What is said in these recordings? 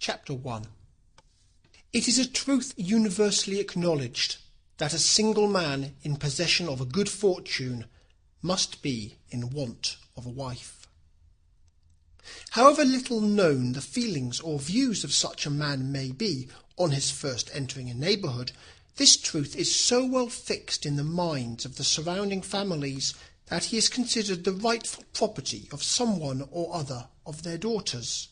Chapter 1. It is a truth universally acknowledged that a single man in possession of a good fortune must be in want of a wife. However little known the feelings or views of such a man may be on his first entering a neighbourhood, this truth is so well fixed in the minds of the surrounding families that he is considered the rightful property of some one or other of their daughters.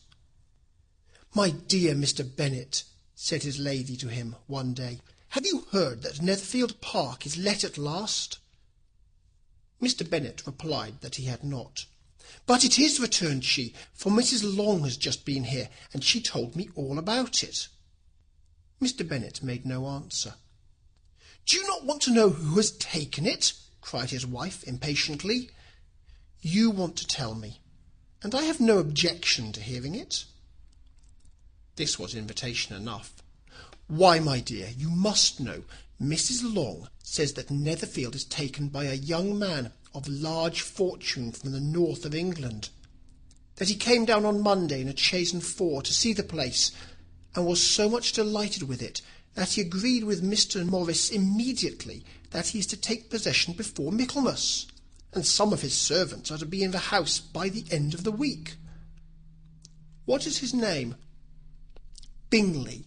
"My dear Mr. Bennet," said his lady to him one day, "have you heard that Netherfield Park is let at last?" Mr. Bennet replied that he had not. "But it is," returned she, "for Mrs. Long has just been here, and she told me all about it." Mr. Bennet made no answer. "Do you not want to know who has taken it?" cried his wife impatiently. "You want to tell me, and I have no objection to hearing it." This was invitation enough. "Why, my dear, you must know. Mrs. Long says that Netherfield is taken by a young man of large fortune from the north of England, that he came down on Monday in a chaise and four to see the place, and was so much delighted with it that he agreed with Mr. Morris immediately that he is to take possession before Michaelmas, and some of his servants are to be in the house by the end of the week." "What is his name?" "Bingley."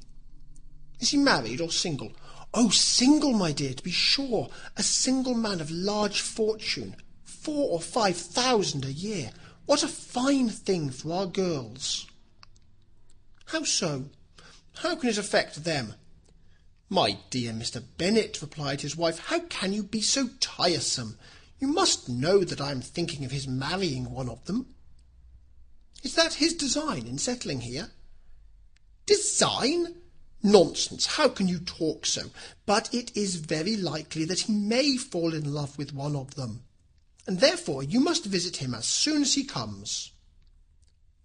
"Is he married or single?" "Oh, single, my dear, to be sure. A single man of large fortune, 4,000 or 5,000 a year. What a fine thing for our girls!" "How so? How can it affect them?" "My dear Mr. Bennet," replied his wife, "how can you be so tiresome? You must know that I am thinking of his marrying one of them." "Is that his design in settling here?" "Design? Nonsense! How can you talk so? But it is very likely that he may fall in love with one of them, and therefore you must visit him as soon as he comes."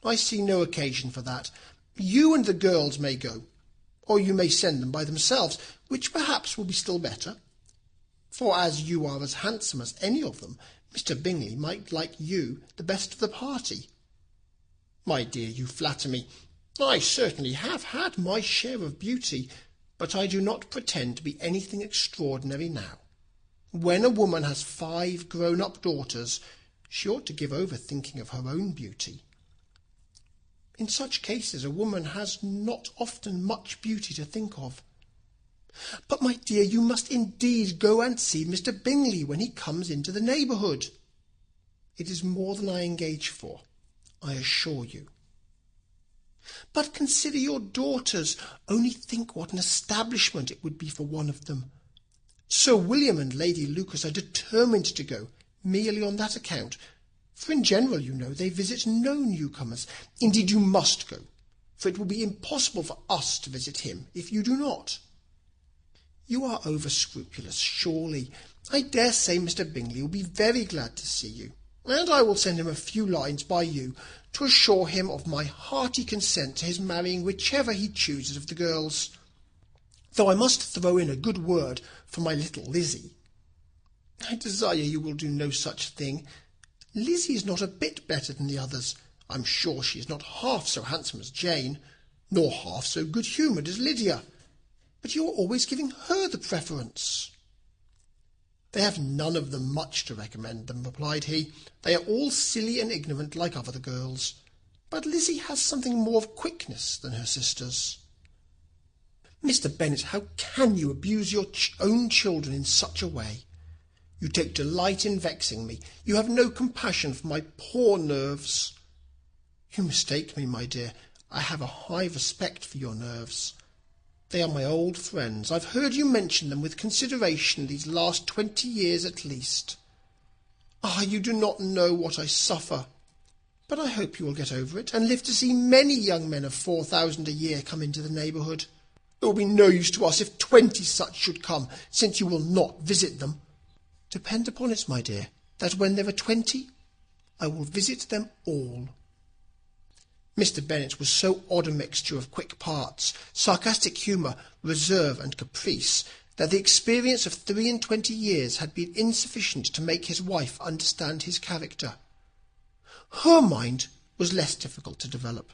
"I see no occasion for that. You and the girls may go, or you may send them by themselves, which perhaps will be still better; for as you are as handsome as any of them, Mr. Bingley might like you the best of the party." "My dear, you flatter me. I certainly have had my share of beauty, but I do not pretend to be anything extraordinary now. When a woman has 5 grown-up daughters, she ought to give over thinking of her own beauty. In such cases a woman has not often much beauty to think of. But, my dear, you must indeed go and see Mr. Bingley when he comes into the neighbourhood. It is more than I engage for, I assure you." "But consider your daughters. Only think what an establishment it would be for one of them. Sir William and Lady Lucas are determined to go, merely on that account, for in general, you know, they visit no newcomers. Indeed, you must go, for it will be impossible for us to visit him if you do not." "You are over-scrupulous, surely. I dare say Mr. Bingley will be very glad to see you, and I will send him a few lines by you to assure him of my hearty consent to his marrying whichever he chooses of the girls, though I must throw in a good word for my little Lizzie." "I desire you will do no such thing. Lizzie is not a bit better than the others. I'm sure she is not half so handsome as Jane, nor half so good-humoured as Lydia, but you are always giving her the preference." "They have none of them much to recommend them," replied he. "They are all silly and ignorant like other girls, but Lizzie has something more of quickness than her sisters." "Mr. Bennet, how can you abuse your own children in such a way? You take delight in vexing me. You have no compassion for my poor nerves." "You mistake me, my dear. I have a high respect for your nerves. They are my old friends. I've heard you mention them with consideration these last 20 years at least. Ah, you do not know what I suffer. But I hope you will get over it, and live to see many young men of 4,000 a year come into the neighbourhood. It will be no use to us if 20 such should come, since you will not visit them." "Depend upon it, my dear, that when there are 20, I will visit them all." Mr. Bennet was so odd a mixture of quick parts, sarcastic humour, reserve, and caprice, that the experience of 23 years had been insufficient to make his wife understand his character. Her mind was less difficult to develop.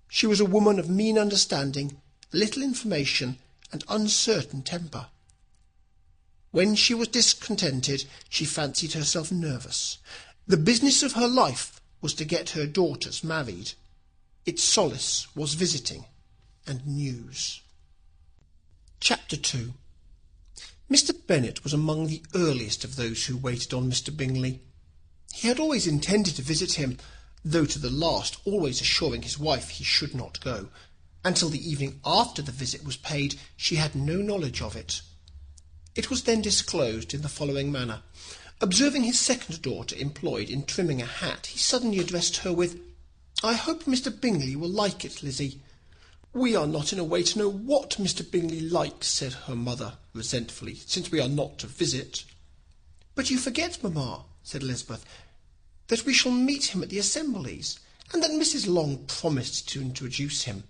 She was a woman of mean understanding, little information, and uncertain temper. When she was discontented, she fancied herself nervous. The business of her life was to get her daughters married. Its solace was visiting and news. Chapter 2. Mr. Bennet was among the earliest of those who waited on Mr. Bingley. He had always intended to visit him, though to the last always assuring his wife he should not go. Until the evening after the visit was paid, she had no knowledge of it. It was then disclosed in the following manner. Observing his second daughter employed in trimming a hat, he suddenly addressed her with, "I hope Mr. Bingley will like it, Lizzie." "We are not in a way to know what Mr. Bingley likes," said her mother resentfully, "since we are not to visit." "But you forget, mamma," said Elizabeth, "that we shall meet him at the assemblies, and that Mrs. Long promised to introduce him."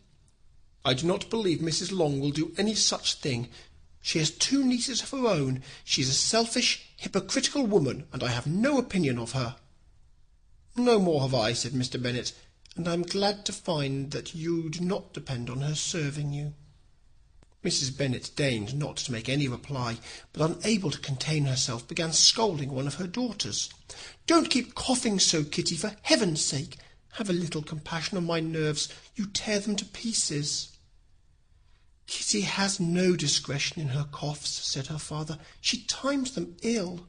"I do not believe Mrs. Long will do any such thing. She has 2 nieces of her own. She is a selfish, hypocritical woman, and I have no opinion of her." "No more have I," said Mr. Bennet, "and I am glad to find that you do not depend on her serving you." Mrs. Bennet deigned not to make any reply, but unable to contain herself, began scolding one of her daughters. "Don't keep coughing so, Kitty, for heaven's sake. Have a little compassion on my nerves. You tear them to pieces." "Kitty has no discretion in her coughs," said her father. "She times them ill."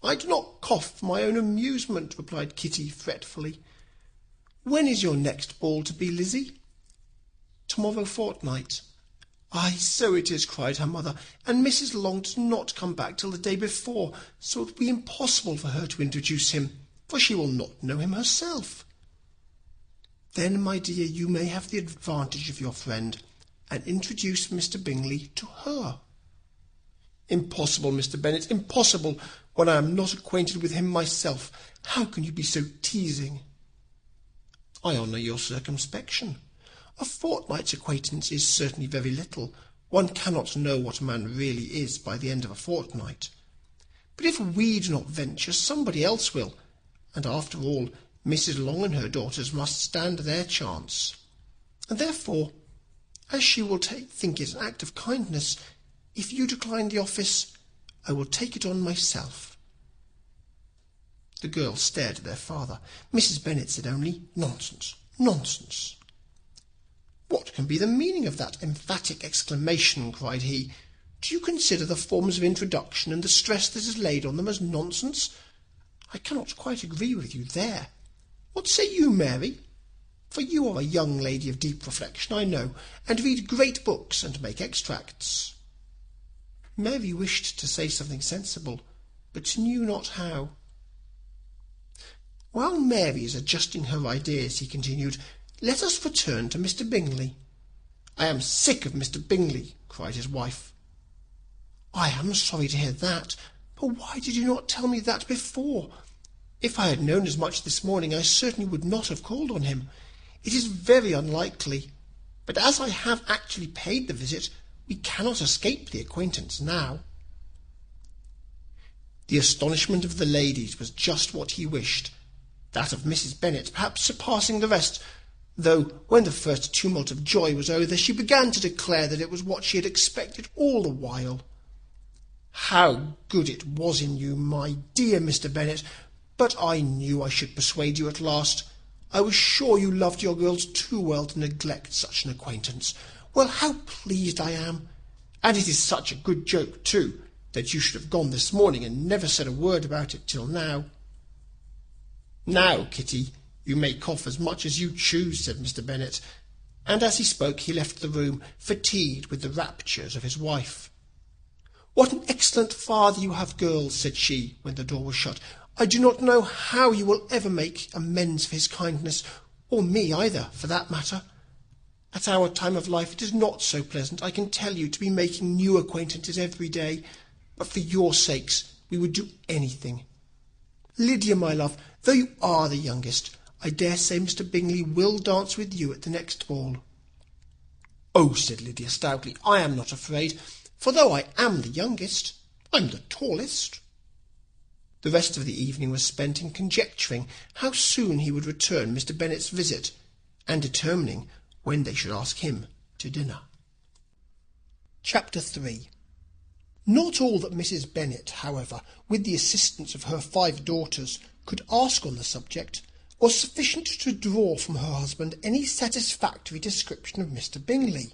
"I do not cough for my own amusement," replied Kitty fretfully. "When is your next ball to be, Lizzie?" "Tomorrow fortnight." "Ay, so it is," cried her mother, "and Mrs. Long does not come back till the day before, so it will be impossible for her to introduce him, for she will not know him herself." "Then, my dear, you may have the advantage of your friend, and introduce Mr. Bingley to her." "Impossible, Mr. Bennet, impossible, when I am not acquainted with him myself. How can you be so teasing?" "I honour your circumspection. A fortnight's acquaintance is certainly very little. One cannot know what a man really is by the end of a fortnight. But if we do not venture, somebody else will, and after all, Mrs. Long and her daughters must stand their chance. And therefore, as she will think it an act of kindness, if you decline the office, I will take it on myself." The girls stared at their father. Mrs. Bennet said only, "Nonsense, nonsense." "What can be the meaning of that emphatic exclamation?" cried he. "Do you consider the forms of introduction and the stress that is laid on them as nonsense? I cannot quite agree with you there. What say you, Mary? For you are a young lady of deep reflection, I know, and read great books and make extracts." Mary wished to say something sensible, but knew not how. "While Mary is adjusting her ideas," he continued, "let us return to Mr. Bingley." "I am sick of Mr. Bingley," cried his wife. "I am sorry to hear that, but why did you not tell me that before? If I had known as much this morning, I certainly would not have called on him. It is very unlikely, but as I have actually paid the visit, we cannot escape the acquaintance now." The astonishment of the ladies was just what he wished, that of Mrs. Bennet perhaps surpassing the rest, though when the first tumult of joy was over, she began to declare that it was what she had expected all the while. "How good it was in you, my dear Mr. Bennet! But I knew I should persuade you at last. I was sure you loved your girls too well to neglect such an acquaintance. Well, how pleased I am! And it is such a good joke, too, that you should have gone this morning and never said a word about it till now." "Now, Kitty, you may cough as much as you choose," said Mr. Bennet, and as he spoke he left the room, fatigued with the raptures of his wife. "What an excellent father you have, girls," said she, when the door was shut. "I do not know how you will ever make amends for his kindness, or me either, for that matter. At our time of life it is not so pleasant, I can tell you, to be making new acquaintances every day, but for your sakes we would do anything. Lydia, my love, though you are the youngest, I dare say Mr. Bingley will dance with you at the next ball." "Oh," said Lydia stoutly, "I am not afraid, for though I am the youngest, I'm the tallest." The rest of the evening was spent in conjecturing how soon he would return Mr. Bennet's visit, and determining when they should ask him to dinner. Chapter 3. Not all that Mrs. Bennet, however, with the assistance of her 5 daughters, could ask on the subject, was sufficient to draw from her husband any satisfactory description of Mr. Bingley.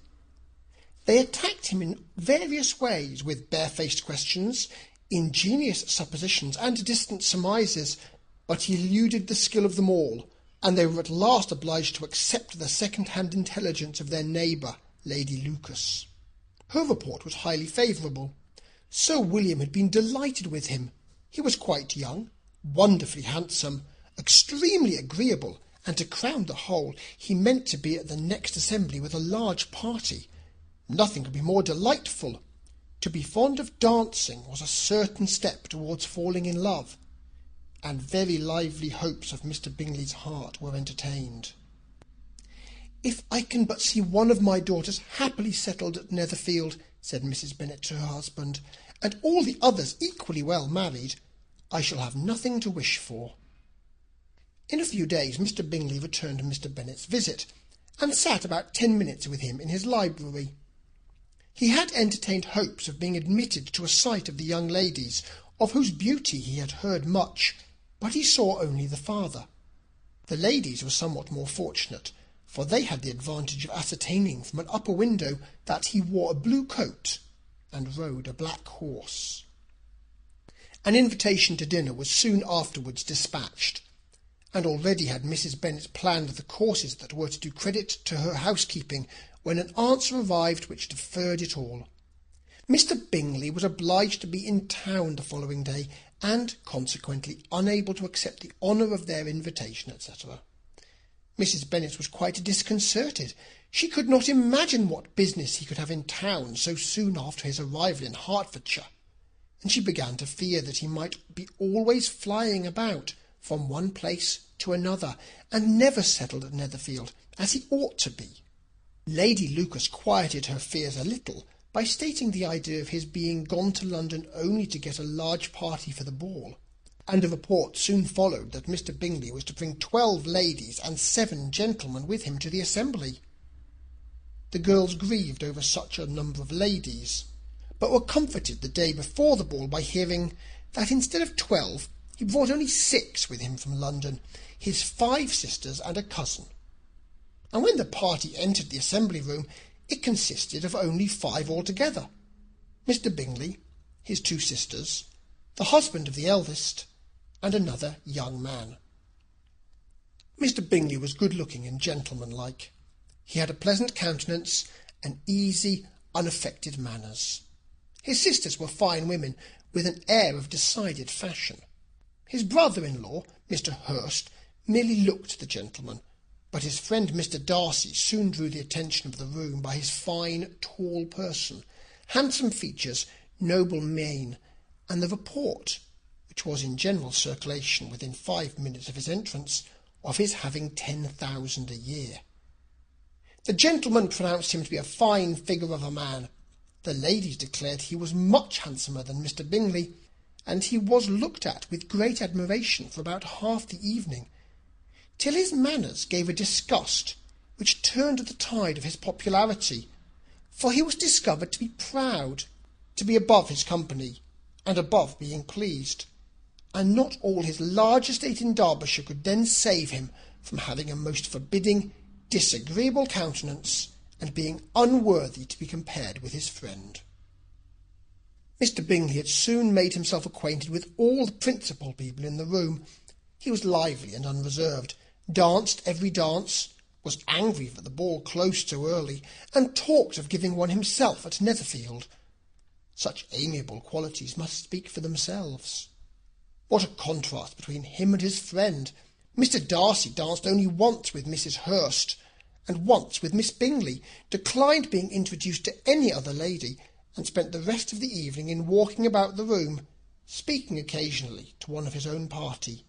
They attacked him in various ways, with barefaced questions, ingenious suppositions, and distant surmises, but he eluded the skill of them all, and they were at last obliged to accept the second-hand intelligence of their neighbour, Lady Lucas. Her report was highly favourable. Sir William had been delighted with him. He was quite young, wonderfully handsome, extremely agreeable, and to crown the whole, he meant to be at the next assembly with a large party. Nothing could be more delightful. To be fond of dancing was a certain step towards falling in love, and very lively hopes of Mr. Bingley's heart were entertained. "If I can but see one of my daughters happily settled at Netherfield," said Mrs. Bennet to her husband, "and all the others equally well married, I shall have nothing to wish for." In a few days Mr. Bingley returned Mr. Bennet's visit, and sat about 10 minutes with him in his library. He had entertained hopes of being admitted to a sight of the young ladies, of whose beauty he had heard much, but he saw only the father. The ladies were somewhat more fortunate, for they had the advantage of ascertaining from an upper window that he wore a blue coat and rode a black horse. An invitation to dinner was soon afterwards dispatched, and already had Mrs. Bennet planned the courses that were to do credit to her housekeeping, when an answer arrived which deferred it all. Mr. Bingley was obliged to be in town the following day, and consequently unable to accept the honour of their invitation, etc. Mrs. Bennet was quite disconcerted. She could not imagine what business he could have in town so soon after his arrival in Hertfordshire, and she began to fear that he might be always flying about from one place to another, and never settled at Netherfield, as he ought to be. Lady Lucas quieted her fears a little by stating the idea of his being gone to London only to get a large party for the ball, and a report soon followed that Mr. Bingley was to bring 12 ladies and 7 gentlemen with him to the assembly. The girls grieved over such a number of ladies, but were comforted the day before the ball by hearing that instead of 12 he brought only 6 with him from London, his 5 sisters and a cousin. And when the party entered the assembly room, it consisted of only 5 altogether: Mr. Bingley, his 2 sisters, the husband of the eldest, and another young man. Mr. Bingley was good-looking and gentlemanlike. He had a pleasant countenance and easy, unaffected manners. His sisters were fine women, with an air of decided fashion. His brother-in-law, Mr. Hurst, merely looked the gentleman, but his friend Mr. Darcy soon drew the attention of the room by his fine, tall person, handsome features, noble mien, and the report, which was in general circulation within 5 minutes of his entrance, of his having 10,000 a year. The gentleman pronounced him to be a fine figure of a man. The ladies declared he was much handsomer than Mr. Bingley, and he was looked at with great admiration for about half the evening, till his manners gave a disgust which turned the tide of his popularity, for he was discovered to be proud, to be above his company, and above being pleased, and not all his large estate in Derbyshire could then save him from having a most forbidding, disagreeable countenance, and being unworthy to be compared with his friend. Mr. Bingley had soon made himself acquainted with all the principal people in the room. He was lively and unreserved, danced every dance, was angry that the ball closed so early, and talked of giving one himself at Netherfield. Such amiable qualities must speak for themselves. What a contrast between him and his friend! Mr. Darcy danced only once with Mrs. Hurst, and once with Miss Bingley, declined being introduced to any other lady, and spent the rest of the evening in walking about the room, speaking occasionally to one of his own party.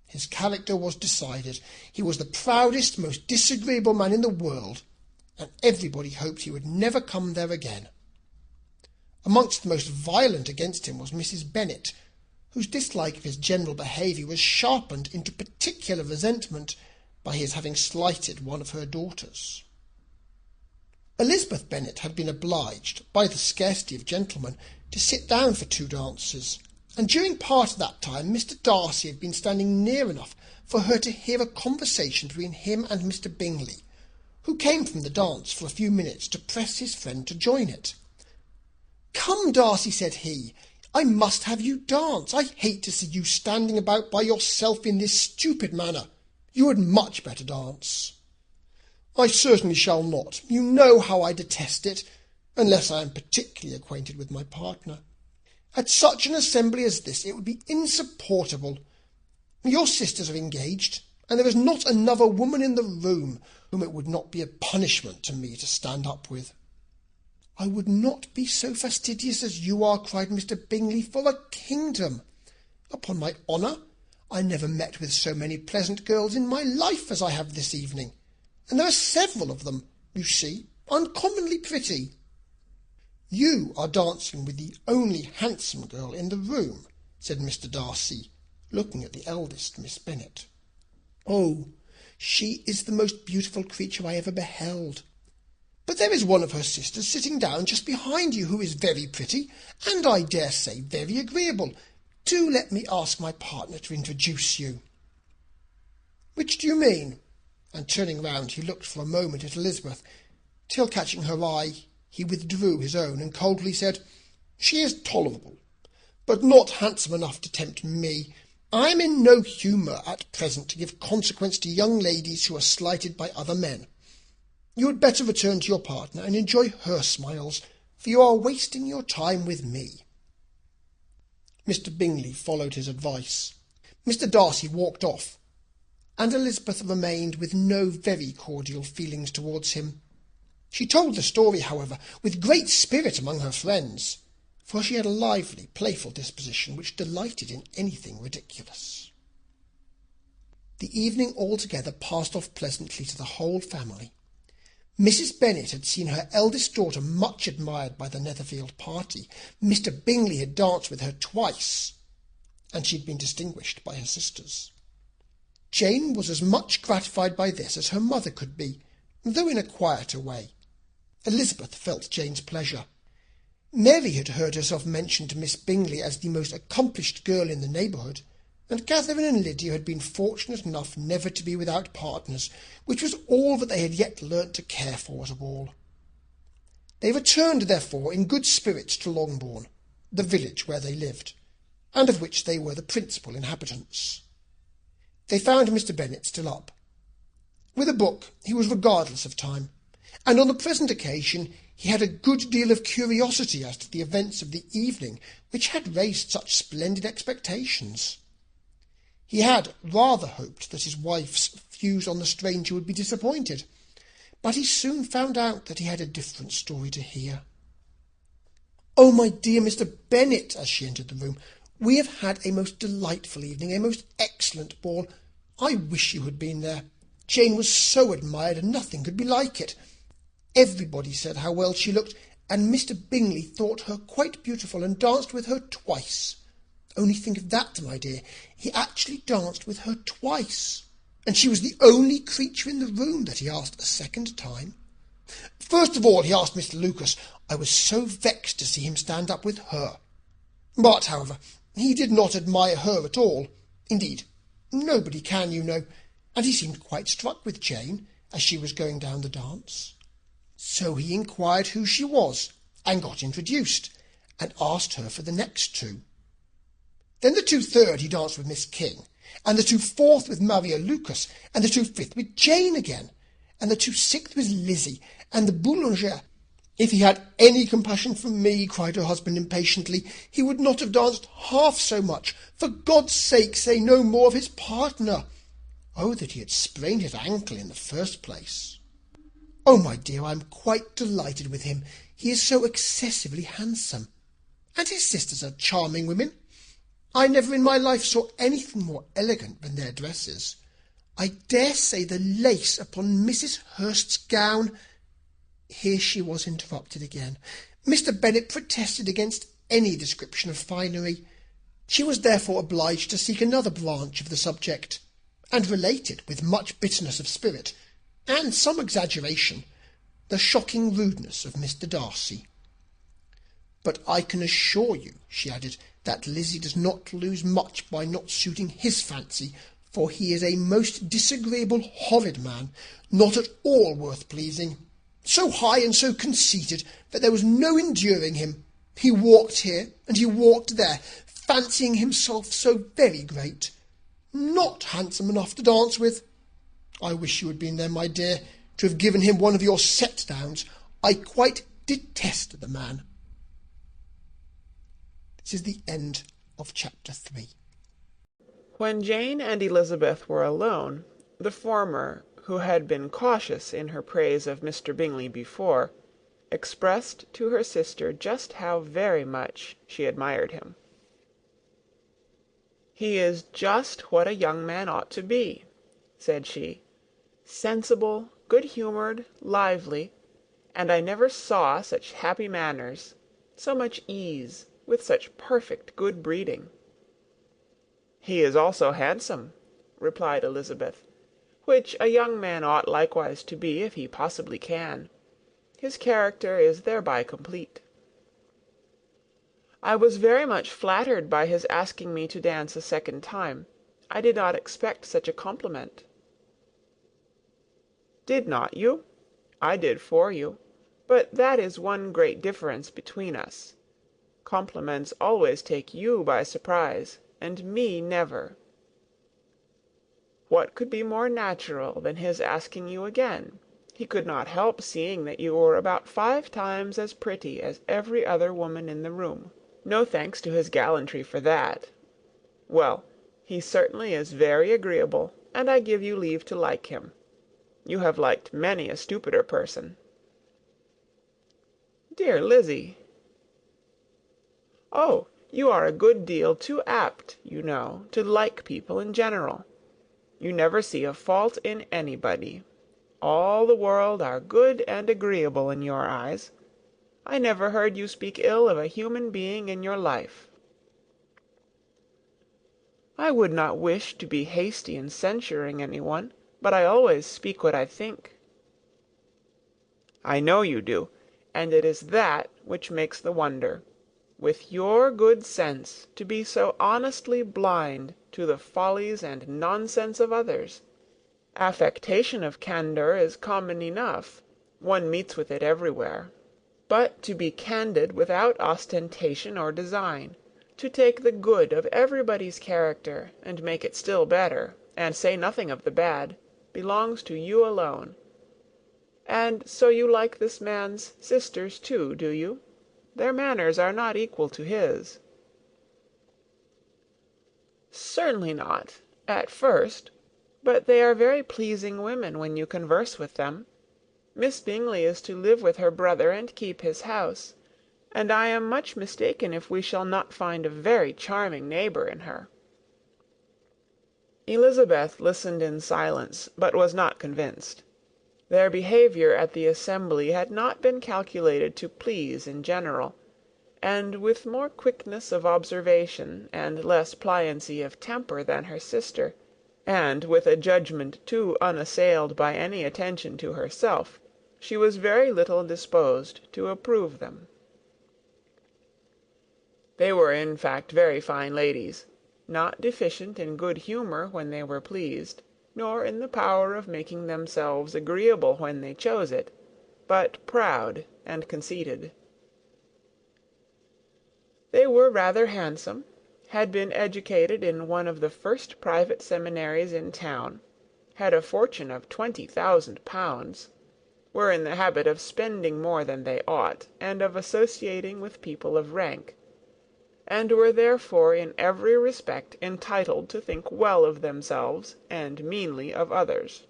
His character was decided. He was the proudest, most disagreeable man in the world, and everybody hoped he would never come there again. Amongst the most violent against him was Mrs. Bennet, whose dislike of his general behaviour was sharpened into particular resentment by his having slighted one of her daughters. Elizabeth Bennet had been obliged, by the scarcity of gentlemen, to sit down for 2 dances, and during part of that time Mr. Darcy had been standing near enough for her to hear a conversation between him and Mr. Bingley, who came from the dance for a few minutes to press his friend to join it. "Come, Darcy," said he, "I must have you dance. I hate to see you standing about by yourself in this stupid manner. You had much better dance." "I certainly shall not. You know how I detest it, unless I am particularly acquainted with my partner. At such an assembly as this it would be insupportable. Your sisters are engaged, and there is not another woman in the room whom it would not be a punishment to me to stand up with." "I would not be so fastidious as you are," cried Mr. Bingley, "for a kingdom. Upon my honour, I never met with so many pleasant girls in my life as I have this evening, and there are several of them, you see, uncommonly pretty." "You are dancing with the only handsome girl in the room," said Mr. Darcy, looking at the eldest Miss Bennet. "Oh, she is the most beautiful creature I ever beheld. But there is one of her sisters sitting down just behind you, who is very pretty, and I dare say very agreeable. Do let me ask my partner to introduce you." "Which do you mean?" And turning round, he looked for a moment at Elizabeth, till, catching her eye, he withdrew his own, and coldly said, "She is tolerable, but not handsome enough to tempt me. I am in no humour at present to give consequence to young ladies who are slighted by other men. You had better return to your partner and enjoy her smiles, for you are wasting your time with me." Mr. Bingley followed his advice. Mr. Darcy walked off, and Elizabeth remained with no very cordial feelings towards him. She told the story, however, with great spirit among her friends, for she had a lively, playful disposition which delighted in anything ridiculous. The evening altogether passed off pleasantly to the whole family. Mrs. Bennet had seen her eldest daughter much admired by the Netherfield party. Mr. Bingley had danced with her twice, and she had been distinguished by her sisters. Jane was as much gratified by this as her mother could be, though in a quieter way. Elizabeth felt Jane's pleasure. Mary had heard herself mentioned to Miss Bingley as the most accomplished girl in the neighbourhood, and Catherine and Lydia had been fortunate enough never to be without partners, which was all that they had yet learnt to care for as a rule. They returned, therefore, in good spirits to Longbourn, the village where they lived, and of which they were the principal inhabitants. They found Mr. Bennet still up. With a book he was regardless of time, and on the present occasion he had a good deal of curiosity as to the events of the evening, which had raised such splendid expectations. He had rather hoped that his wife's views on the stranger would be disappointed, but he soon found out that he had a different story to hear. "Oh, my dear Mr. Bennet," as she entered the room, "we have had a most delightful evening, a most excellent ball. I wish you had been there. Jane was so admired, and nothing could be like it. Everybody said how well she looked, and Mr. Bingley thought her quite beautiful, and danced with her twice. Only think of that, my dear. He actually danced with her twice, and she was the only creature in the room that he asked a second time. First of all, he asked Mr. Lucas. I was so vexed to see him stand up with her. But, however, he did not admire her at all. Indeed, nobody can, you know, and he seemed quite struck with Jane as she was going down the dance. So he inquired who she was, and got introduced, and asked her for the next 2. Then the 2/3 he danced with Miss King, and the 2/4 with Maria Lucas, and the 2/5 with Jane again, and the 2/6 with Lizzie, and the boulanger. If he had any compassion for me, cried her husband impatiently, he would not have danced half so much. For God's sake, say no more of his partner. Oh, that he had sprained his ankle in the first place. Oh, my dear, I am quite delighted with him. He is so excessively handsome. And his sisters are charming women. I never in my life saw anything more elegant than their dresses. I dare say the lace upon Mrs. Hurst's gown—" Here she was interrupted again. Mr. Bennet protested against any description of finery. She was therefore obliged to seek another branch of the subject, and related with much bitterness of spirit, and some exaggeration, the shocking rudeness of Mr. Darcy. But I can assure you, she added, that Lizzie does not lose much by not suiting his fancy, for he is a most disagreeable, horrid man, not at all worth pleasing, so high and so conceited that there was no enduring him. He walked here and he walked there, fancying himself so very great, not handsome enough to dance with. I wish you had been there, my dear, to have given him one of your set-downs. I quite detest the man. This is the end of chapter 3. When Jane and Elizabeth were alone, the former, who had been cautious in her praise of Mr. Bingley before, expressed to her sister just how very much she admired him. "He is just what a young man ought to be," said she, "sensible, good-humoured, lively, and I never saw such happy manners, so much ease, with such perfect good breeding." "He is also handsome," replied Elizabeth, "which a young man ought likewise to be if he possibly can. His character is thereby complete." "I was very much flattered by his asking me to dance a second time. I did not expect such a compliment." "Did not you? I did for you. But that is one great difference between us. Compliments always take you by surprise, and me never. What could be more natural than his asking you again? He could not help seeing that you were about 5 times as pretty as every other woman in the room. No thanks to his gallantry for that. Well, he certainly is very agreeable, and I give you leave to like him. You have liked many a stupider person." "Dear Lizzy!" "Oh, you are a good deal too apt, you know, to like people in general. You never see a fault in anybody. All the world are good and agreeable in your eyes. I never heard you speak ill of a human being in your life." "I would not wish to be hasty in censuring any one, but I always speak what I think." "I know you do, and it is that which makes the wonder. With your good sense, to be so honestly blind to the follies and nonsense of others. Affectation of candour is common enough. One meets with it everywhere. But to be candid without ostentation or design, to take the good of everybody's character, and make it still better, and say nothing of the bad, belongs to you alone. And so you like this man's sisters too, do you? Their manners are not equal to his." "Certainly not, at first, but they are very pleasing women when you converse with them. Miss Bingley is to live with her brother and keep his house, and I am much mistaken if we shall not find a very charming neighbour in her." Elizabeth listened in silence, but was not convinced. Their behaviour at the assembly had not been calculated to please in general, and with more quickness of observation and less pliancy of temper than her sister, and with a judgment too unassailed by any attention to herself, she was very little disposed to approve them. They were in fact very fine ladies, not deficient in good humour when they were pleased, nor in the power of making themselves agreeable when they chose it, but proud and conceited. They were rather handsome, had been educated in one of the first private seminaries in town, had a fortune of 20,000 pounds, were in the habit of spending more than they ought, and of associating with people of rank, and were therefore in every respect entitled to think well of themselves and meanly of others.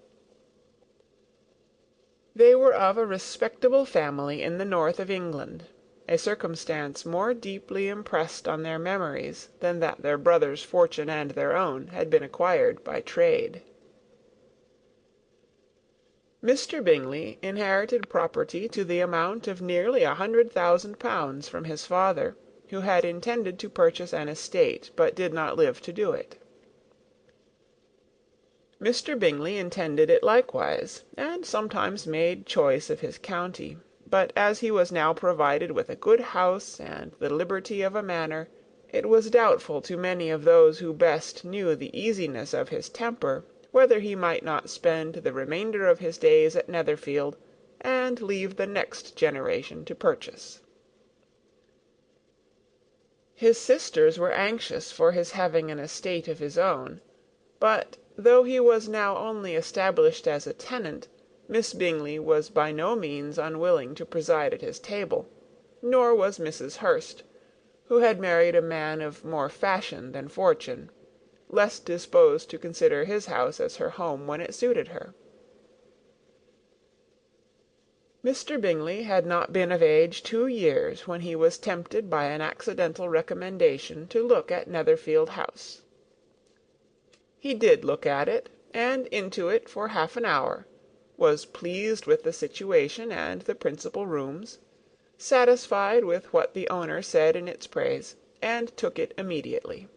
They were of a respectable family in the north of England, a circumstance more deeply impressed on their memories than that their brother's fortune and their own had been acquired by trade. Mr. Bingley inherited property to the amount of nearly 100,000 pounds from his father, who had intended to purchase an estate, but did not live to do it. Mr. Bingley intended it likewise, and sometimes made choice of his county; but as he was now provided with a good house and the liberty of a manor, it was doubtful to many of those who best knew the easiness of his temper whether he might not spend the remainder of his days at Netherfield, and leave the next generation to purchase. His sisters were anxious for his having an estate of his own; but, though he was now only established as a tenant, Miss Bingley was by no means unwilling to preside at his table, nor was Mrs. Hurst, who had married a man of more fashion than fortune, less disposed to consider his house as her home when it suited her. Mr. Bingley had not been of age 2 years when he was tempted by an accidental recommendation to look at Netherfield House. He did look at it, and into it for half an hour, was pleased with the situation and the principal rooms, satisfied with what the owner said in its praise, and took it immediately.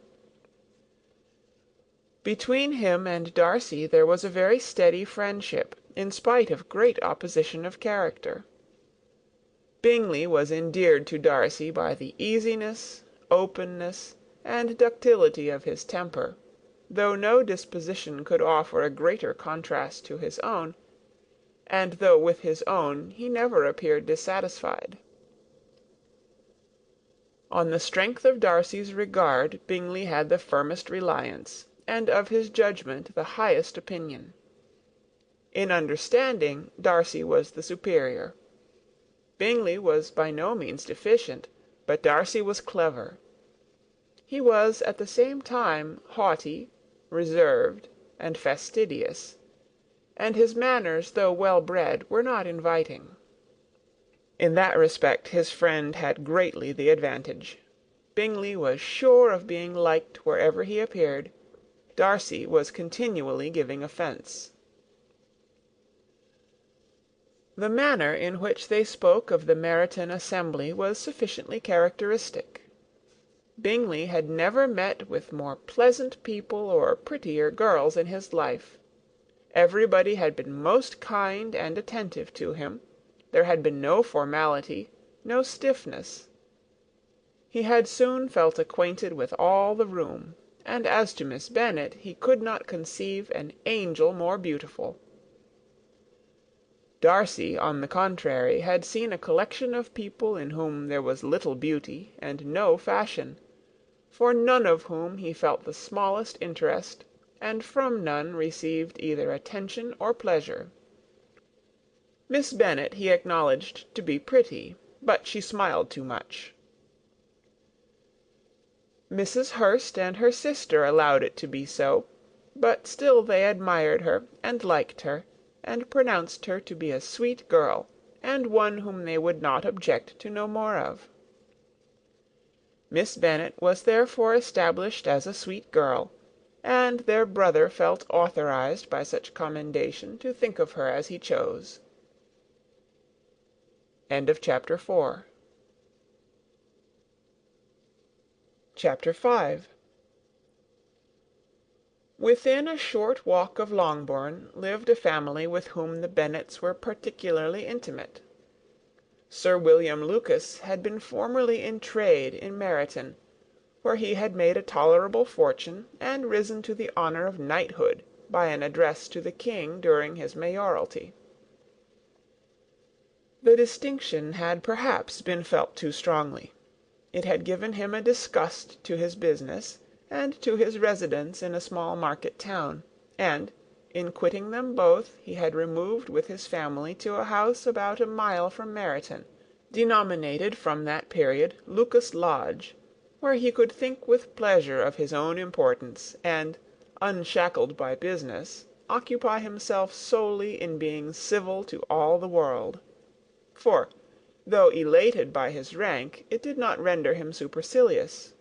Between him and Darcy there was a very steady friendship, in spite of great opposition of character. Bingley was endeared to Darcy by the easiness, openness, and ductility of his temper, though no disposition could offer a greater contrast to his own, and though with his own he never appeared dissatisfied. On the strength of Darcy's regard Bingley had the firmest reliance, and of his judgment the highest opinion. In understanding, Darcy was the superior. Bingley was by no means deficient, but Darcy was clever. He was at the same time haughty, reserved, and fastidious, and his manners, though well bred, were not inviting. In that respect his friend had greatly the advantage. Bingley was sure of being liked wherever he appeared. Darcy was continually giving offence. The manner in which they spoke of the Meryton assembly was sufficiently characteristic. Bingley had never met with more pleasant people or prettier girls in his life. Everybody had been most kind and attentive to him. There had been no formality, no stiffness. He had soon felt acquainted with all the room, and as to Miss Bennet, he could not conceive an angel more beautiful. Darcy, on the contrary, had seen a collection of people in whom there was little beauty and no fashion, for none of whom he felt the smallest interest, and from none received either attention or pleasure. Miss Bennet he acknowledged to be pretty, but she smiled too much. Mrs. Hurst and her sister allowed it to be so, but still they admired her, and liked her, and pronounced her to be a sweet girl, and one whom they would not object to know more of. Miss Bennet was therefore established as a sweet girl, and their brother felt authorized by such commendation to think of her as he chose. Chapter 5. Within a short walk of Longbourn lived a family with whom the Bennets were particularly intimate. Sir William Lucas had been formerly in trade in Meryton, where he had made a tolerable fortune, and risen to the honour of knighthood by an address to the King during his mayoralty. The distinction had perhaps been felt too strongly. It had given him a disgust to his business, and to his residence in a small market town, and, in quitting them both, he had removed with his family to a house about a mile from Meryton, denominated from that period Lucas Lodge, where he could think with pleasure of his own importance, and, unshackled by business, occupy himself solely in being civil to all the world. For, though elated by his rank, it did not render him supercilious.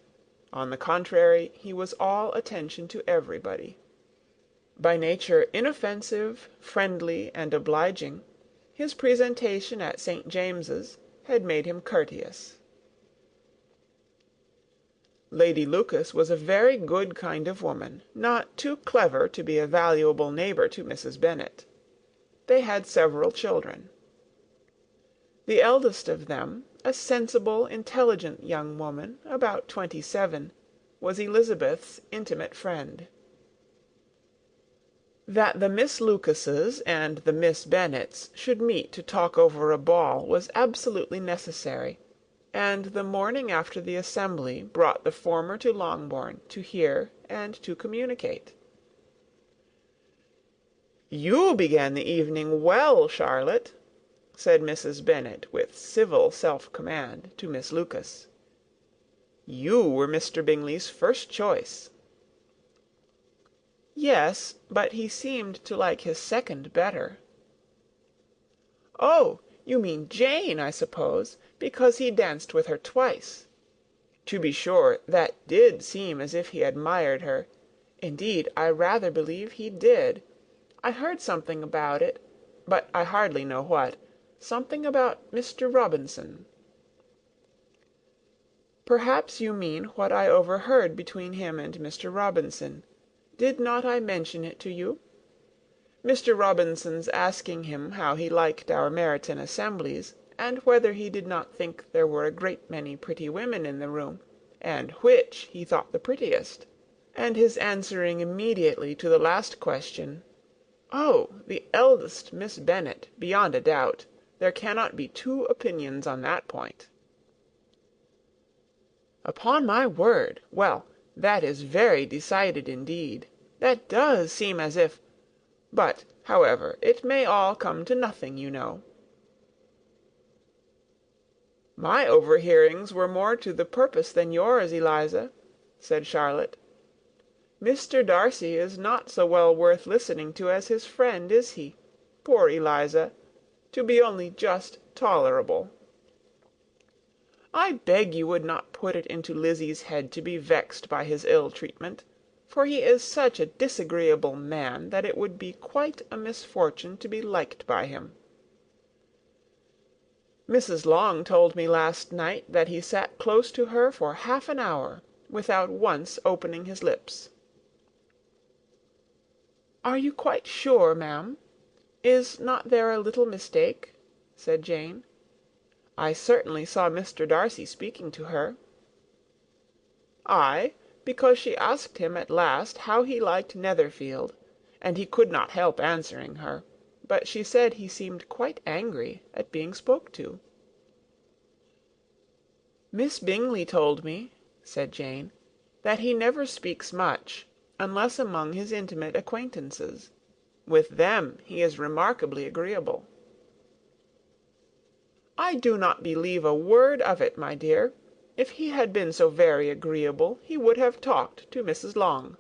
On the contrary, he was all attention to everybody. By nature inoffensive, friendly, and obliging, his presentation at St. James's had made him courteous. Lady Lucas was a very good kind of woman, not too clever to be a valuable neighbour to Mrs. Bennet. They had several children. The eldest of them, a sensible, intelligent young woman, about 27, was Elizabeth's intimate friend. That the Miss Lucases and the Miss Bennets should meet to talk over a ball was absolutely necessary, and the morning after the assembly brought the former to Longbourn to hear and to communicate. "You began the evening well, Charlotte," said Mrs. Bennet, with civil self-command, to Miss Lucas. "You were Mr. Bingley's first choice." "Yes, but he seemed to like his second better." "Oh, you mean Jane, I suppose, because he danced with her twice. To be sure, that did seem as if he admired her. Indeed, I rather believe he did. I heard something about it, but I hardly know what. Something about Mr. Robinson." "Perhaps you mean what I overheard between him and Mr. Robinson. Did not I mention it to you? Mr. Robinson's asking him how he liked our Meryton assemblies, and whether he did not think there were a great many pretty women in the room, and which he thought the prettiest, and his answering immediately to the last question, 'Oh, the eldest Miss Bennet, beyond a doubt. There cannot be two opinions on that point.'" "Upon my word! Well, that is very decided indeed. That does seem as if... But, however, it may all come to nothing, you know." "My overhearings were more to the purpose than yours, Eliza," said Charlotte. "Mr. Darcy is not so well worth listening to as his friend, is he? Poor Eliza! To be only just tolerable. I beg you would not put it into Lizzie's head to be vexed by his ill treatment, for he is such a disagreeable man that it would be quite a misfortune to be liked by him. Mrs. Long told me last night that he sat close to her for half an hour, without once opening his lips." "Are you quite sure, ma'am? Is not there a little mistake?" said Jane. "I certainly saw Mr. Darcy speaking to her." "Ay, because she asked him at last how he liked Netherfield, and he could not help answering her; but she said he seemed quite angry at being spoke to." "Miss Bingley told me," said Jane, "that he never speaks much, unless among his intimate acquaintances. With them he is remarkably agreeable." "I do not believe a word of it, my dear. If he had been so very agreeable, he would have talked to Mrs. Long.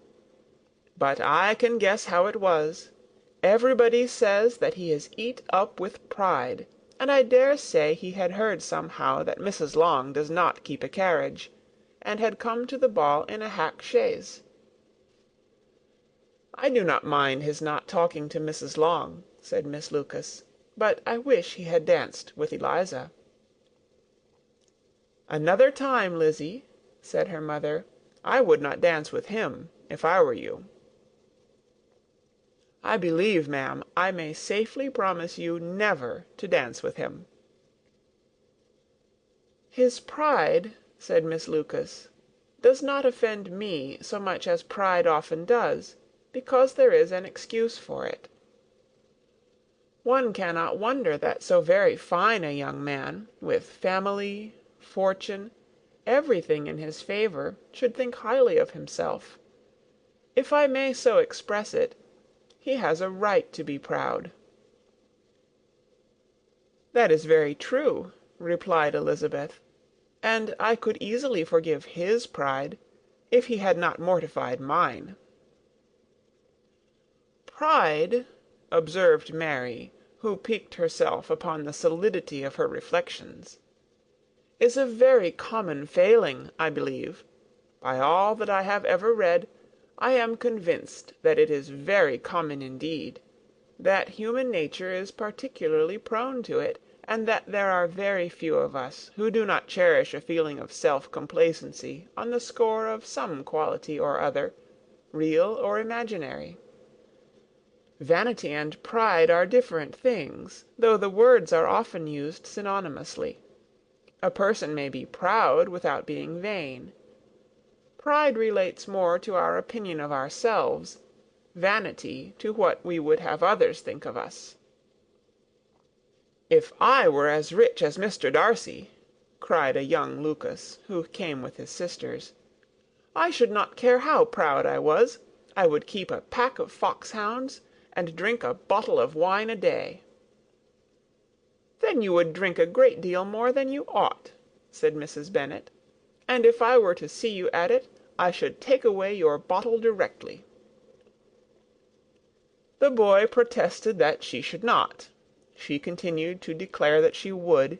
But I can guess how it was. Everybody says that he is eat up with pride, and I dare say he had heard somehow that Mrs. Long does not keep a carriage, and had come to the ball in a hack chaise. "I do not mind his not talking to Mrs. Long," said Miss Lucas, "but I wish he had danced with Eliza." "Another time, Lizzy," said her mother, "I would not dance with him, if I were you." "I believe, ma'am, I may safely promise you never to dance with him." "His pride," said Miss Lucas, "does not offend me so much as pride often does, because there is an excuse for it. One cannot wonder that so very fine a young man, with family, fortune, everything in his favour, should think highly of himself. If I may so express it, he has a right to be proud." "That is very true," replied Elizabeth, "and I could easily forgive his pride, if he had not mortified mine." "Pride," observed Mary, who piqued herself upon the solidity of her reflections, "is a very common failing, I believe. By all that I have ever read, I am convinced that it is very common indeed; that human nature is particularly prone to it, and that there are very few of us who do not cherish a feeling of self-complacency on the score of some quality or other, real or imaginary. Vanity and pride are different things, though the words are often used synonymously. A person may be proud without being vain. Pride relates more to our opinion of ourselves, vanity to what we would have others think of us. "If I were as rich as Mr. Darcy," cried a young Lucas, who came with his sisters, "I should not care how proud I was. I would keep a pack of foxhounds, and drink a bottle of wine a day." "Then you would drink a great deal more than you ought," said Mrs. Bennet, "and if I were to see you at it, I should take away your bottle directly." The boy protested that she should not. She continued to declare that she would,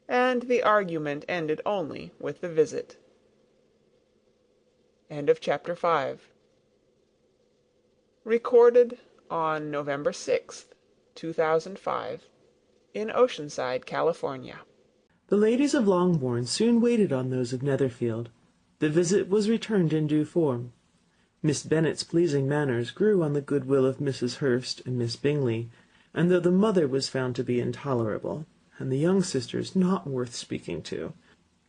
and the argument ended only with the visit. Chapter 5. Recorded on November 6th, 2005, in Oceanside, California. The ladies of Longbourn soon waited on those of Netherfield. The visit was returned in due form. Miss Bennet's pleasing manners grew on the goodwill of Mrs. Hurst and Miss Bingley, and though the mother was found to be intolerable, and the young sisters not worth speaking to,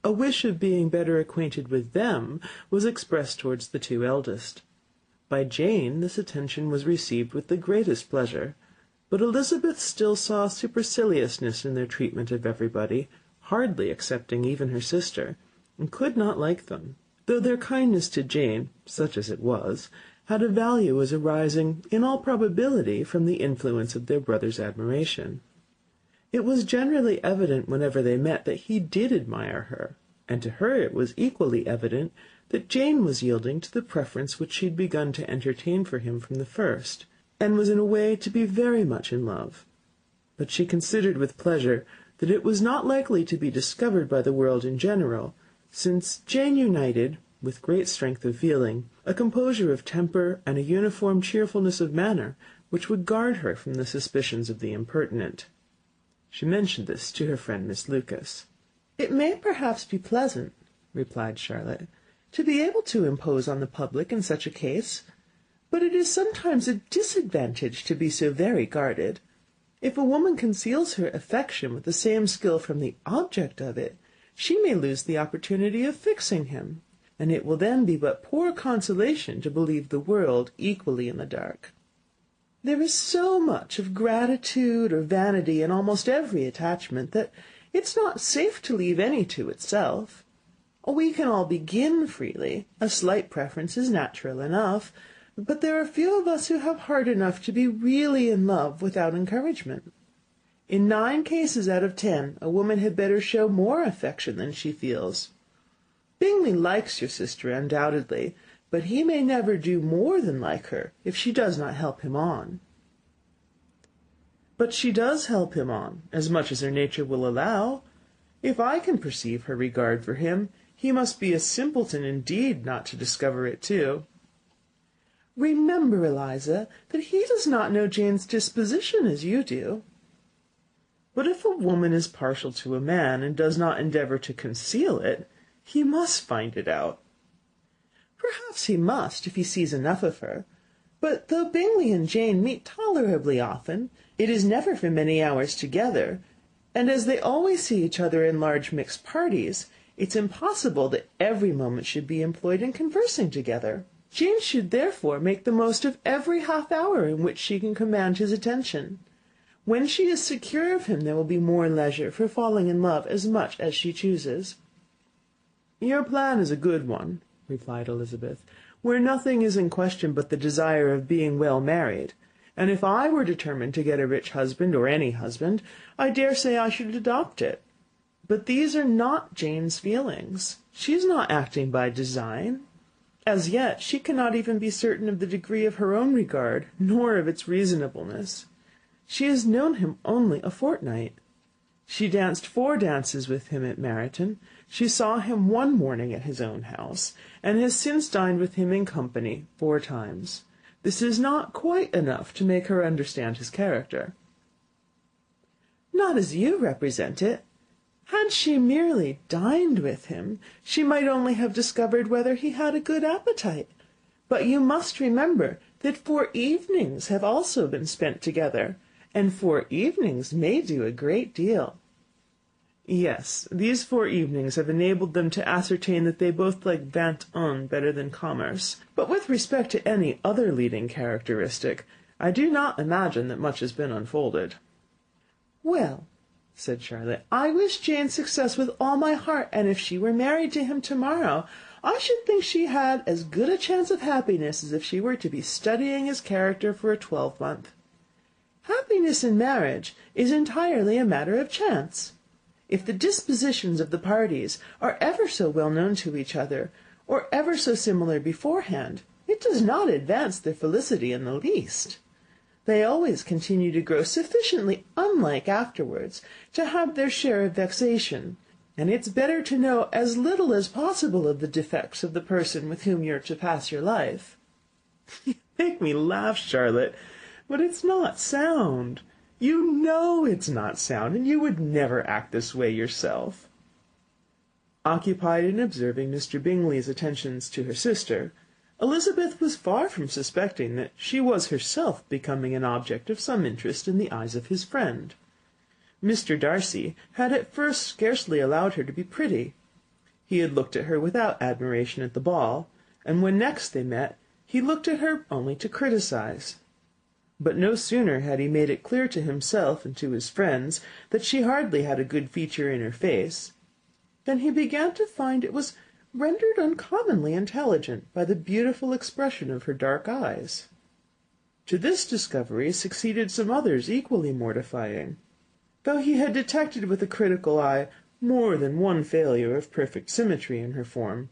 a wish of being better acquainted with them was expressed towards the two eldest. By Jane this attention was received with the greatest pleasure, but Elizabeth still saw superciliousness in their treatment of everybody, hardly excepting even her sister, and could not like them, though their kindness to Jane, such as it was, had a value as arising, in all probability, from the influence of their brother's admiration. It was generally evident whenever they met that he did admire her, and to her it was equally evident that Jane was yielding to the preference which she had begun to entertain for him from the first, and was in a way to be very much in love. But she considered with pleasure that it was not likely to be discovered by the world in general, since Jane united, with great strength of feeling, a composure of temper and a uniform cheerfulness of manner which would guard her from the suspicions of the impertinent. She mentioned this to her friend Miss Lucas. "It may perhaps be pleasant," replied Charlotte, "to be able to impose on the public in such a case, but it is sometimes a disadvantage to be so very guarded. If a woman conceals her affection with the same skill from the object of it, she may lose the opportunity of fixing him, and it will then be but poor consolation to believe the world equally in the dark. There is so much of gratitude or vanity in almost every attachment that it's not safe to leave any to itself. We can all begin freely. A slight preference is natural enough, but there are few of us who have heart enough to be really in love without encouragement. In 9 cases out of 10, a woman had better show more affection than she feels. Bingley likes your sister undoubtedly, but he may never do more than like her if she does not help him on." "But she does help him on, as much as her nature will allow. If I can perceive her regard for him, he must be a simpleton indeed not to discover it too." "Remember, Eliza, that he does not know Jane's disposition as you do." "But if a woman is partial to a man, and does not endeavour to conceal it, he must find it out." "Perhaps he must, if he sees enough of her. But though Bingley and Jane meet tolerably often, it is never for many hours together, and as they always see each other in large mixed parties, it's impossible that every moment should be employed in conversing together. Jane should therefore make the most of every half hour in which she can command his attention. When she is secure of him, there will be more leisure for falling in love as much as she chooses." "Your plan is a good one," replied Elizabeth, "where nothing is in question but the desire of being well married, and if I were determined to get a rich husband, or any husband, I dare say I should adopt it. But these are not Jane's feelings. She is not acting by design. As yet she cannot even be certain of the degree of her own regard, nor of its reasonableness. She has known him only a fortnight. She danced 4 dances with him at Meryton. She saw him one morning at his own house, and has since dined with him in company 4 times. This is not quite enough to make her understand his character." Not as you represent it. Had she merely dined with him, she might only have discovered whether he had a good appetite. But you must remember that 4 evenings have also been spent together, and 4 evenings may do a great deal. Yes, these 4 evenings have enabled them to ascertain that they both like vingt-un better than commerce. But with respect to any other leading characteristic, I do not imagine that much has been unfolded. Well, said Charlotte, I wish Jane success with all my heart, and if she were married to him tomorrow, I should think she had as good a chance of happiness as if she were to be studying his character for a 12-month. Happiness in marriage is entirely a matter of chance. If the dispositions of the parties are ever so well known to each other, or ever so similar beforehand, it does not advance their felicity in the least. They always continue to grow sufficiently unlike afterwards to have their share of vexation, and it's better to know as little as possible of the defects of the person with whom you're to pass your life. You make me laugh, Charlotte, but it's not sound. You know it's not sound, and you would never act this way yourself. Occupied in observing Mr. Bingley's attentions to her sister, Elizabeth was far from suspecting that she was herself becoming an object of some interest in the eyes of his friend. Mr. Darcy had at first scarcely allowed her to be pretty. He had looked at her without admiration at the ball, and when next they met, he looked at her only to criticize. But no sooner had he made it clear to himself and to his friends that she hardly had a good feature in her face, than he began to find it was rendered uncommonly intelligent by the beautiful expression of her dark eyes. To this discovery succeeded some others equally mortifying. Though he had detected with a critical eye more than one failure of perfect symmetry in her form,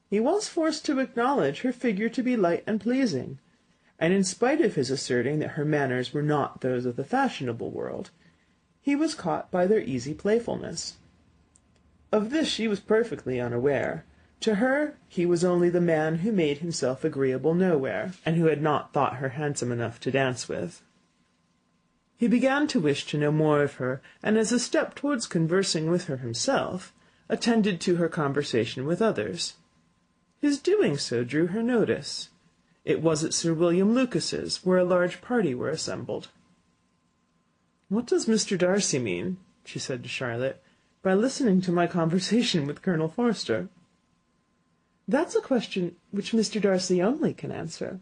he was forced to acknowledge her figure to be light and pleasing, and in spite of his asserting that her manners were not those of the fashionable world, he was caught by their easy playfulness. Of this she was perfectly unaware. To her he was only the man who made himself agreeable nowhere, and who had not thought her handsome enough to dance with. He began to wish to know more of her, and as a step towards conversing with her himself, attended to her conversation with others. His doing so drew her notice. It was at Sir William Lucas's, where a large party were assembled. "What does Mr. Darcy mean," she said to Charlotte, "by listening to my conversation with Colonel Forster?" "That's a question which Mr. Darcy only can answer.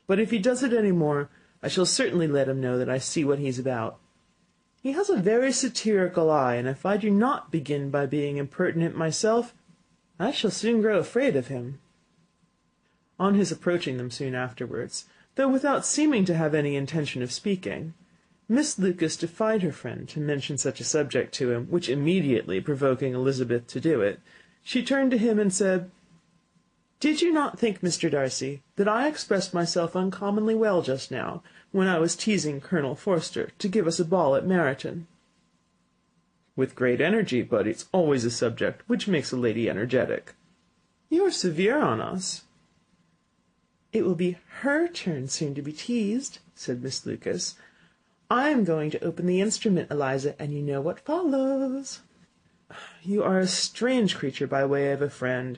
But if he does it any more, I shall certainly let him know that I see what he's about. He has a very satirical eye, and if I do not begin by being impertinent myself, I shall soon grow afraid of him." On his approaching them soon afterwards, though without seeming to have any intention of speaking, Miss Lucas defied her friend to mention such a subject to him, which immediately provoking Elizabeth to do it, she turned to him and said, "Did you not think, Mr. Darcy, that I expressed myself uncommonly well just now, when I was teasing Colonel Forster to give us a ball at Meryton?" "With great energy, but it's always a subject which makes a lady energetic." "You are severe on us." "It will be her turn soon to be teased," said Miss Lucas. "I am going to open the instrument, Eliza, and you know what follows." "You are a strange creature by way of a friend,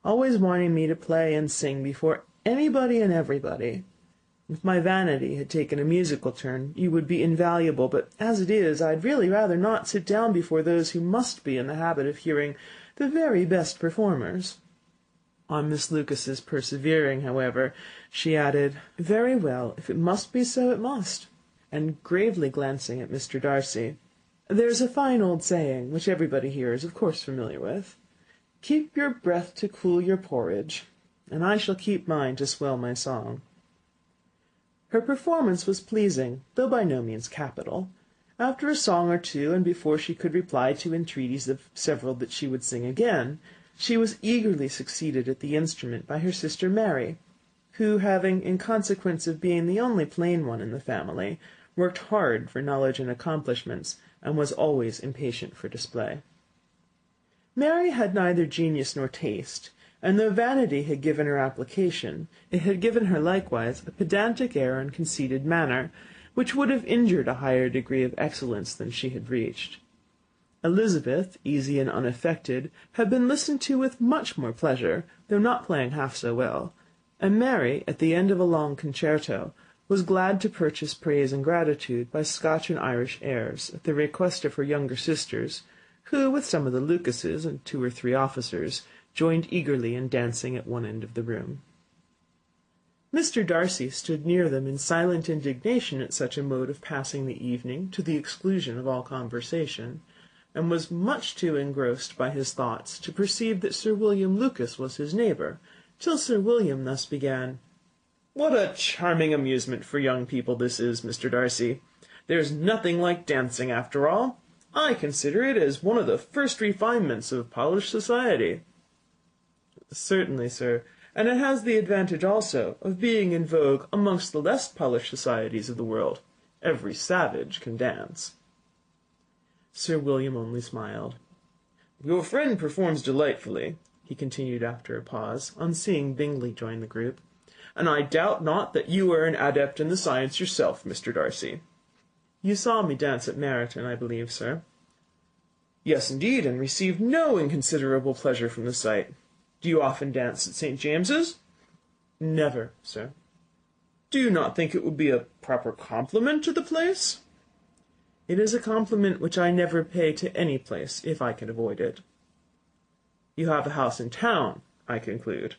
always wanting me to play and sing before anybody and everybody. If my vanity had taken a musical turn, you would be invaluable, but as it is, I'd really rather not sit down before those who must be in the habit of hearing the very best performers." On Miss Lucas's persevering, however, she added, "Very well, if it must be so, it must," and gravely glancing at Mr. Darcy, "There's a fine old saying, which everybody here is of course familiar with, 'Keep your breath to cool your porridge,' and I shall keep mine to swell my song." Her performance was pleasing, though by no means capital. After a song or two, and before she could reply to entreaties of several that she would sing again, she was eagerly succeeded at the instrument by her sister Mary, who, having, in consequence of being the only plain one in the family, worked hard for knowledge and accomplishments, and was always impatient for display. Mary had neither genius nor taste, and though vanity had given her application, it had given her likewise a pedantic air and conceited manner, which would have injured a higher degree of excellence than she had reached. Elizabeth, easy and unaffected, had been listened to with much more pleasure, though not playing half so well, and Mary, at the end of a long concerto, was glad to purchase praise and gratitude by Scotch and Irish airs, at the request of her younger sisters, who, with some of the Lucases and 2 or 3 officers, joined eagerly in dancing at one end of the room. Mr. Darcy stood near them in silent indignation at such a mode of passing the evening, to the exclusion of all conversation, and was much too engrossed by his thoughts to perceive that Sir William Lucas was his neighbour, till Sir William thus began: "What a charming amusement for young people this is, Mr. Darcy! There's nothing like dancing, after all. I consider it as one of the first refinements of polished society." "Certainly, sir, and it has the advantage also of being in vogue amongst the less polished societies of the world. Every savage can dance." Sir William only smiled. "Your friend performs delightfully," he continued after a pause, on seeing Bingley join the group, "and I doubt not that you are an adept in the science yourself, Mr. Darcy." "You saw me dance at Meryton, I believe, sir?" "Yes, indeed, and received no inconsiderable pleasure from the sight. Do you often dance at St. James's?" "Never, sir." "Do you not think it would be a proper compliment to the place?" "It is a compliment which I never pay to any place, if I can avoid it." "You have a house in town, I conclude."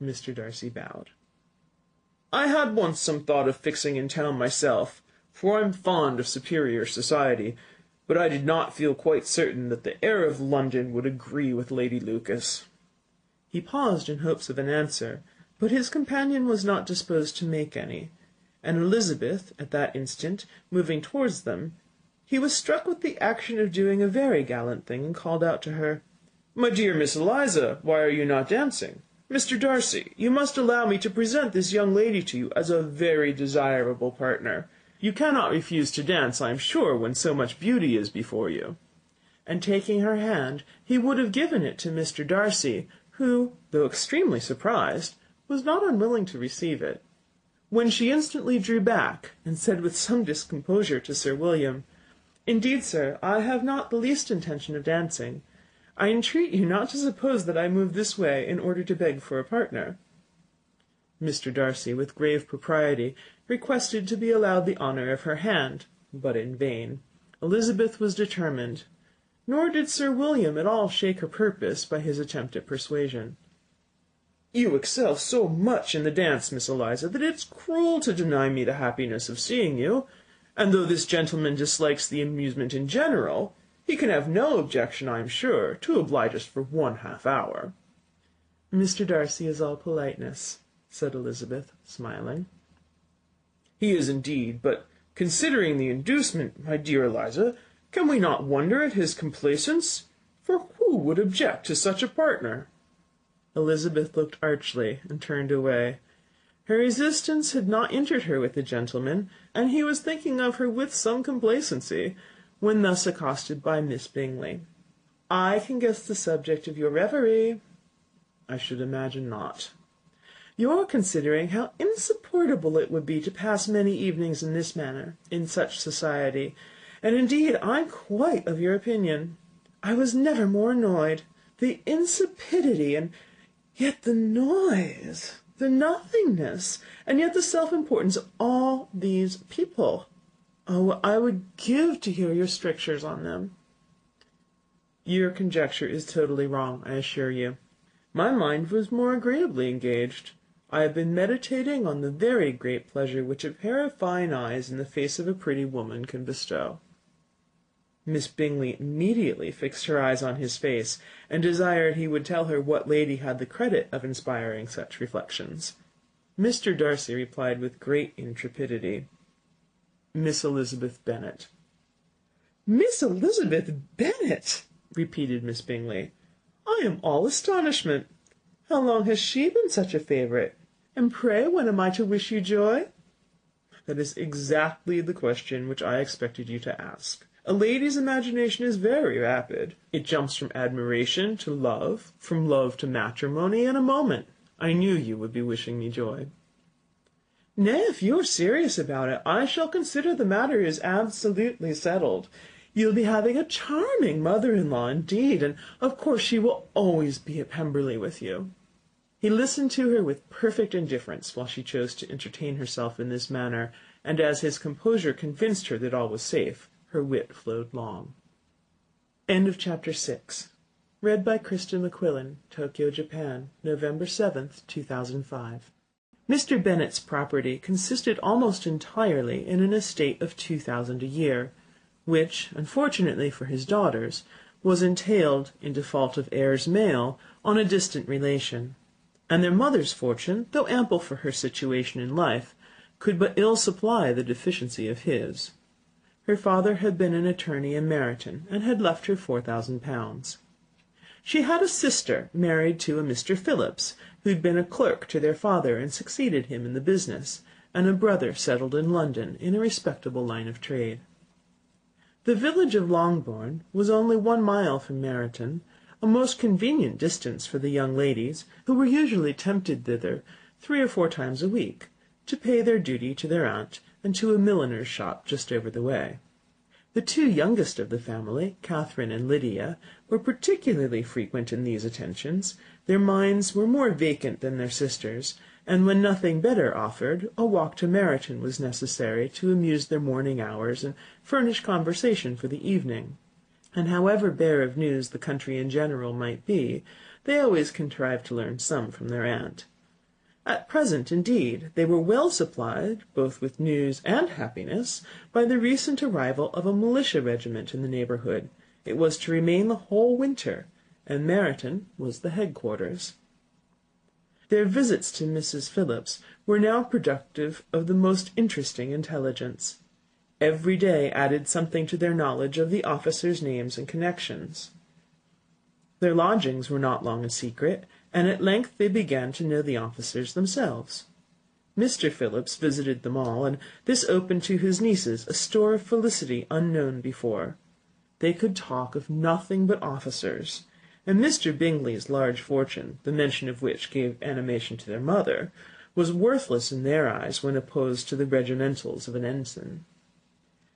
Mr. Darcy bowed. "I had once some thought of fixing in town myself, for I am fond of superior society, but I did not feel quite certain that the air of London would agree with Lady Lucas." He paused in hopes of an answer, but his companion was not disposed to make any, and Elizabeth, at that instant, moving towards them, he was struck with the action of doing a very gallant thing, and called out to her, "My dear Miss Eliza, why are you not dancing? Mr. Darcy, you must allow me to present this young lady to you as a very desirable partner. You cannot refuse to dance, I am sure, when so much beauty is before you." And taking her hand, he would have given it to Mr. Darcy, who, though extremely surprised, was not unwilling to receive it, when she instantly drew back, and said with some discomposure to Sir William, "Indeed, sir, I have not the least intention of dancing. I entreat you not to suppose that I move this way in order to beg for a partner." Mr. Darcy, with grave propriety, requested to be allowed the honour of her hand, but in vain. Elizabeth was determined, nor did Sir William at all shake her purpose by his attempt at persuasion. "You excel so much in the dance, Miss Eliza, that it's cruel to deny me the happiness of seeing you, and though this gentleman dislikes the amusement in general, he can have no objection, I am sure, to oblige us for 1/2 hour." "Mr. Darcy is all politeness," said Elizabeth, smiling. "He is indeed, but considering the inducement, my dear Eliza, can we not wonder at his complaisance? For who would object to such a partner?" Elizabeth looked archly, and turned away. Her resistance had not injured her with the gentleman, and he was thinking of her with some complacency, when thus accosted by Miss Bingley. "I can guess the subject of your reverie." "I should imagine not." "You're considering how insupportable it would be to pass many evenings in this manner, in such society, and indeed I'm quite of your opinion. I was never more annoyed. The insipidity, and yet the noise, the nothingness, and yet the self-importance of all these people. Oh, I would give to hear your strictures on them." "Your conjecture is totally wrong, I assure you. My mind was more agreeably engaged. I have been meditating on the very great pleasure which a pair of fine eyes in the face of a pretty woman can bestow." Miss Bingley immediately fixed her eyes on his face, and desired he would tell her what lady had the credit of inspiring such reflections. Mr. Darcy replied with great intrepidity, "Miss Elizabeth Bennet." "Miss Elizabeth Bennet!" repeated Miss Bingley. "I am all astonishment. How long has she been such a favourite? And pray, when am I to wish you joy?" "That is exactly the question which I expected you to ask. A lady's imagination is very rapid. It jumps from admiration to love, from love to matrimony, in a moment. I knew you would be wishing me joy." Nay, if you are serious about it, I shall consider the matter is absolutely settled. You'll be having a charming mother-in-law indeed, and of course she will always be at Pemberley with you." He listened to her with perfect indifference while she chose to entertain herself in this manner, and as his composure convinced her that all was safe, her wit flowed long. End of chapter 6. Read by Kristen McQuillan, Tokyo, Japan, November 7th, 2005. Mr. Bennet's property consisted almost entirely in an estate of £2,000 a year, which, unfortunately for his daughters, was entailed, in default of heirs male, on a distant relation; and their mother's fortune, though ample for her situation in life, could but ill supply the deficiency of his. Her father had been an attorney in Meryton, and had left her £4,000. She had a sister married to a Mr. Phillips, who had been a clerk to their father and succeeded him in the business, and a brother settled in London in a respectable line of trade. The village of Longbourn was only 1 mile from Meryton, a most convenient distance for the young ladies, who were usually tempted thither 3 or 4 times a week, to pay their duty to their aunt and to a milliner's shop just over the way. The 2 youngest of the family, Catherine and Lydia, were particularly frequent in these attentions. Their minds were more vacant than their sisters', and when nothing better offered, a walk to Meryton was necessary to amuse their morning hours and furnish conversation for the evening; and however bare of news the country in general might be, they always contrived to learn some from their aunt. At present, indeed, they were well supplied, both with news and happiness, by the recent arrival of a militia regiment in the neighbourhood. It was to remain the whole winter, and Meryton was the headquarters. Their visits to Mrs. Phillips were now productive of the most interesting intelligence. Every day added something to their knowledge of the officers' names and connections. Their lodgings were not long a secret, and at length they began to know the officers themselves. Mr. Phillips visited them all, and this opened to his nieces a store of felicity unknown before. They could talk of nothing but officers, and Mr. Bingley's large fortune, the mention of which gave animation to their mother, was worthless in their eyes when opposed to the regimentals of an ensign.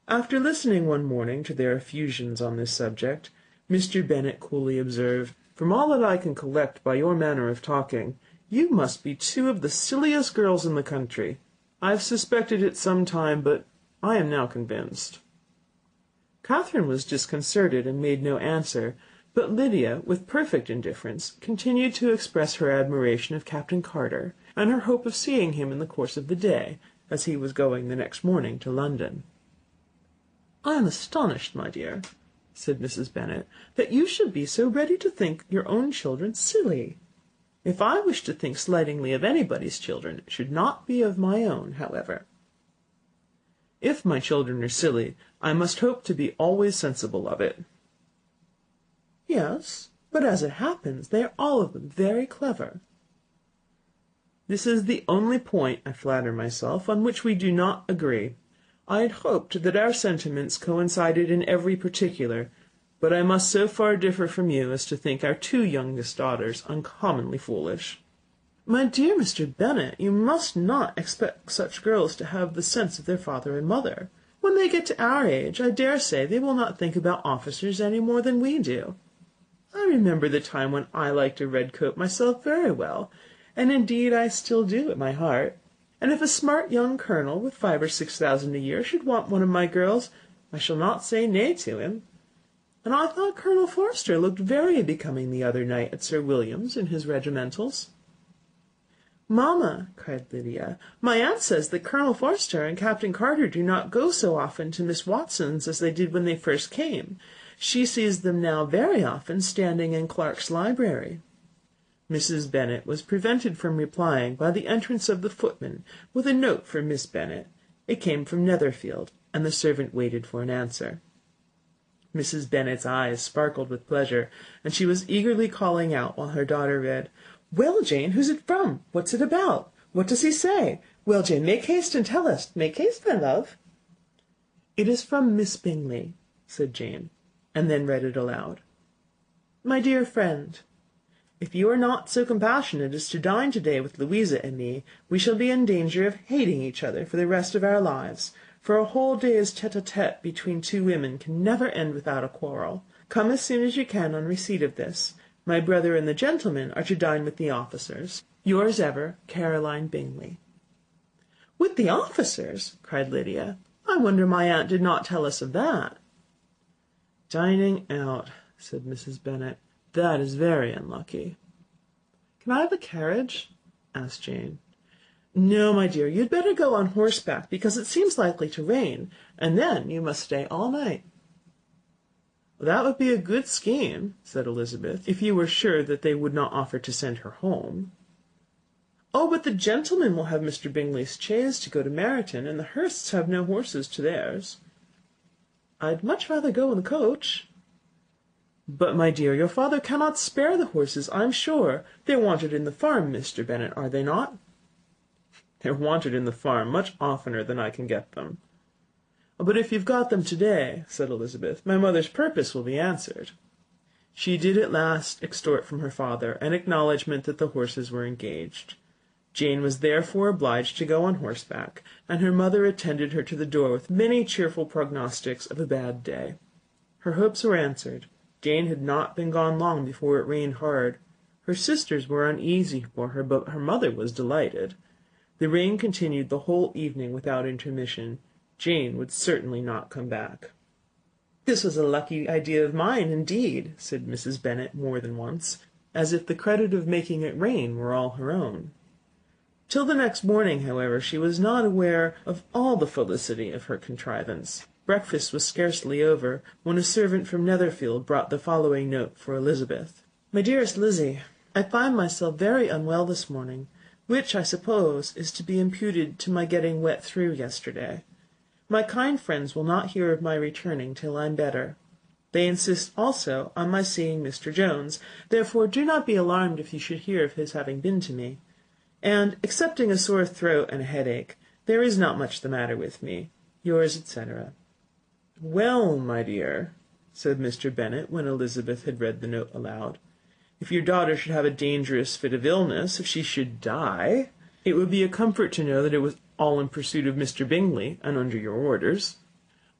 After listening one morning to their effusions on this subject, Mr. Bennet coolly observed, "From all that I can collect by your manner of talking, you must be 2 of the silliest girls in the country. I've suspected it some time, but I am now convinced." Catherine was disconcerted and made no answer, but Lydia, with perfect indifference, continued to express her admiration of Captain Carter, and her hope of seeing him in the course of the day, as he was going the next morning to London. "I am astonished, my dear," said Mrs. Bennet, "that you should be so ready to think your own children silly. If I wish to think slightingly of anybody's children, it should not be of my own, however. If my children are silly, I must hope to be always sensible of it." "Yes, but as it happens, they are all of them very clever." "This is the only point, I flatter myself, on which we do not agree. I had hoped that our sentiments coincided in every particular, but I must so far differ from you as to think our 2 youngest daughters uncommonly foolish." "My dear Mr. Bennet, you must not expect such girls to have the sense of their father and mother. When they get to our age, I dare say they will not think about officers any more than we do. I remember the time when I liked a red coat myself very well, and indeed I still do at my heart. And if a smart young colonel with 5,000 or 6,000 a year should want one of my girls, I shall not say nay to him. And I thought Colonel Forster looked very becoming the other night at Sir William's in his regimentals." "Mamma," cried Lydia, "my aunt says that Colonel Forster and Captain Carter do not go so often to Miss Watson's as they did when they first came. She sees them now very often standing in Clark's library." Mrs. Bennet was prevented from replying by the entrance of the footman with a note for Miss Bennet. It came from Netherfield, and the servant waited for an answer. Mrs. Bennet's eyes sparkled with pleasure, and she was eagerly calling out while her daughter read, "Well, Jane, who's it from? What's it about? What does he say? Well, Jane, make haste and tell us. Make haste, my love." "It is from Miss Bingley," said Jane, and then read it aloud. "My dear friend, If you are not so compassionate as to dine to-day with Louisa and me, we shall be in danger of hating each other for the rest of our lives, for a whole day's tete-a-tete between two women can never end without a quarrel. Come as soon as you can on receipt of this. My brother and the gentlemen are to dine with the officers. Yours ever, Caroline Bingley. With the officers? Cried Lydia. I wonder my aunt did not tell us of that. Dining out, said Mrs. Bennet. That is very unlucky. Can I have a carriage? asked Jane. No, my dear, you'd better go on horseback, because it seems likely to rain, and then you must stay all night. That would be a good scheme, said Elizabeth, if you were sure that they would not offer to send her home. Oh, but the gentlemen will have Mr. Bingley's chaise to go to Meryton, and the Hursts have no horses to theirs. I'd much rather go in the coach. But, my dear, your father cannot spare the horses, I'm sure. They're wanted in the farm, Mr. Bennet, are they not? They're wanted in the farm much oftener than I can get them. But if you've got them to-day, said Elizabeth, my mother's purpose will be answered. She did at last extort from her father an acknowledgment that the horses were engaged. Jane was therefore obliged to go on horseback, and her mother attended her to the door with many cheerful prognostics of a bad day. Her hopes were answered. Jane had not been gone long before it rained hard. Her sisters were uneasy for her, but her mother was delighted. The rain continued the whole evening without intermission. Jane would certainly not come back. This was a lucky idea of mine, indeed, said Mrs. Bennet more than once, as if the credit of making it rain were all her own. Till the next morning, however, she was not aware of all the felicity of her contrivance. Breakfast was scarcely over, when a servant from Netherfield brought the following note for Elizabeth. My dearest Lizzie, I find myself very unwell this morning, which, I suppose, is to be imputed to my getting wet through yesterday. My kind friends will not hear of my returning till I'm better. They insist also on my seeing Mr. Jones, therefore do not be alarmed if you should hear of his having been to me. And, excepting a sore throat and a headache, there is not much the matter with me. Yours, etc. Well, my dear, said Mr. Bennet, when Elizabeth had read the note aloud, if your daughter should have a dangerous fit of illness, if she should die, it would be a comfort to know that it was all in pursuit of Mr. Bingley, and under your orders.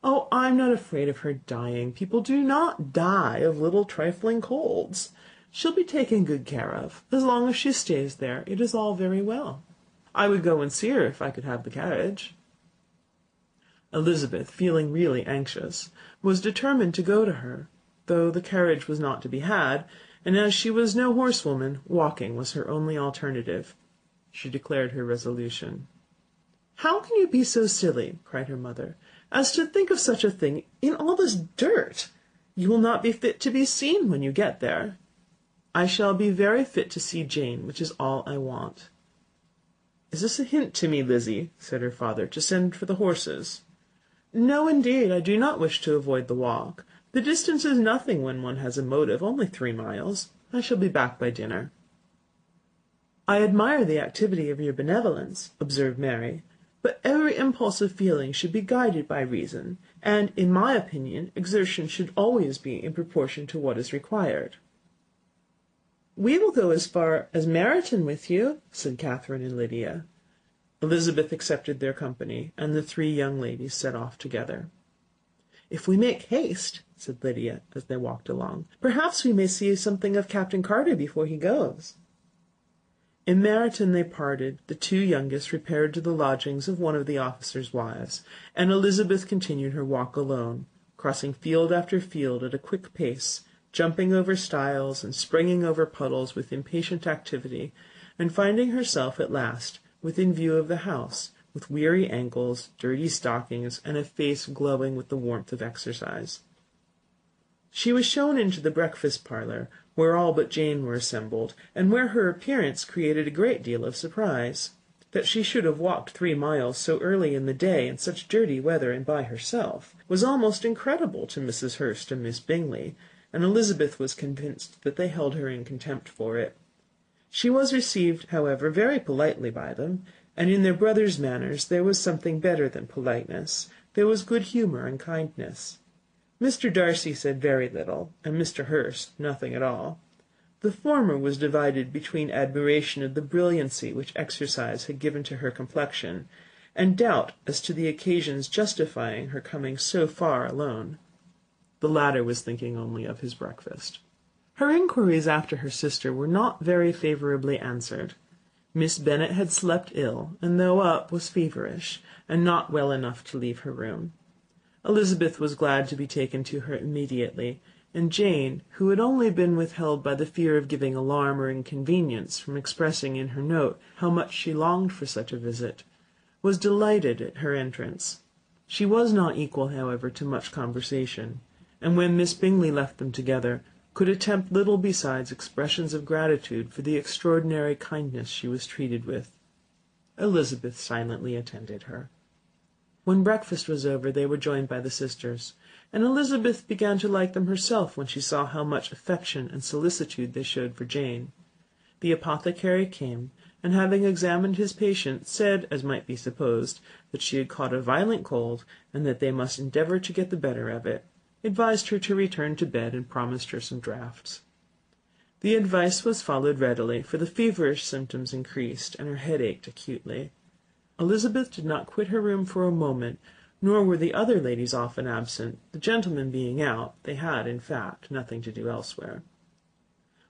Oh, I'm not afraid of her dying. People do not die of little trifling colds. She'll be taken good care of. As long as she stays there, it is all very well. I would go and see her if I could have the carriage. Elizabeth, feeling really anxious, was determined to go to her, though the carriage was not to be had, and as she was no horsewoman, walking was her only alternative. She declared her resolution. How can you be so silly, cried her mother, as to think of such a thing in all this dirt? You will not be fit to be seen when you get there. I shall be very fit to see Jane, which is all I want. Is this a hint to me, Lizzie, said her father, to send for the horses? No, indeed, I do not wish to avoid the walk. The distance is nothing when one has a motive, only 3 miles. I shall be back by dinner. I admire the activity of your benevolence, observed Mary, but every impulse of feeling should be guided by reason, and, in my opinion, exertion should always be in proportion to what is required. We will go as far as Meryton with you, said Catherine and Lydia. Elizabeth accepted their company, and the 3 young ladies set off together. If we make haste, said Lydia, as they walked along, perhaps we may see something of Captain Carter before he goes. In Meryton they parted. The 2 youngest repaired to the lodgings of one of the officers' wives, and Elizabeth continued her walk alone, crossing field after field at a quick pace, jumping over stiles and springing over puddles with impatient activity, and finding herself at last within view of the house, with weary ankles, dirty stockings, and a face glowing with the warmth of exercise. She was shown into the breakfast parlour, where all but Jane were assembled, and where her appearance created a great deal of surprise. That she should have walked 3 miles so early in the day in such dirty weather and by herself was almost incredible to Mrs. Hurst and Miss Bingley, and Elizabeth was convinced that they held her in contempt for it. She was received, however, very politely by them, and in their brother's manners there was something better than politeness. There was good humour and kindness. Mr. Darcy said very little, and Mr. Hurst nothing at all. The former was divided between admiration of the brilliancy which exercise had given to her complexion, and doubt as to the occasions justifying her coming so far alone. The latter was thinking only of his breakfast. Her inquiries after her sister were not very favourably answered. Miss Bennet had slept ill, and though up, was feverish, and not well enough to leave her room. Elizabeth was glad to be taken to her immediately, and Jane, who had only been withheld by the fear of giving alarm or inconvenience from expressing in her note how much she longed for such a visit, was delighted at her entrance. She was not equal, however, to much conversation, and when Miss Bingley left them together, could attempt little besides expressions of gratitude for the extraordinary kindness she was treated with. Elizabeth silently attended her. When breakfast was over, they were joined by the sisters, and Elizabeth began to like them herself when she saw how much affection and solicitude they showed for Jane. The apothecary came, and having examined his patient, said, as might be supposed, that she had caught a violent cold, and that they must endeavour to get the better of it, advised her to return to bed, and promised her some draughts. The advice was followed readily, for the feverish symptoms increased, and her head ached acutely. Elizabeth did not quit her room for a moment, nor were the other ladies often absent. The gentlemen being out, they had, in fact, nothing to do elsewhere.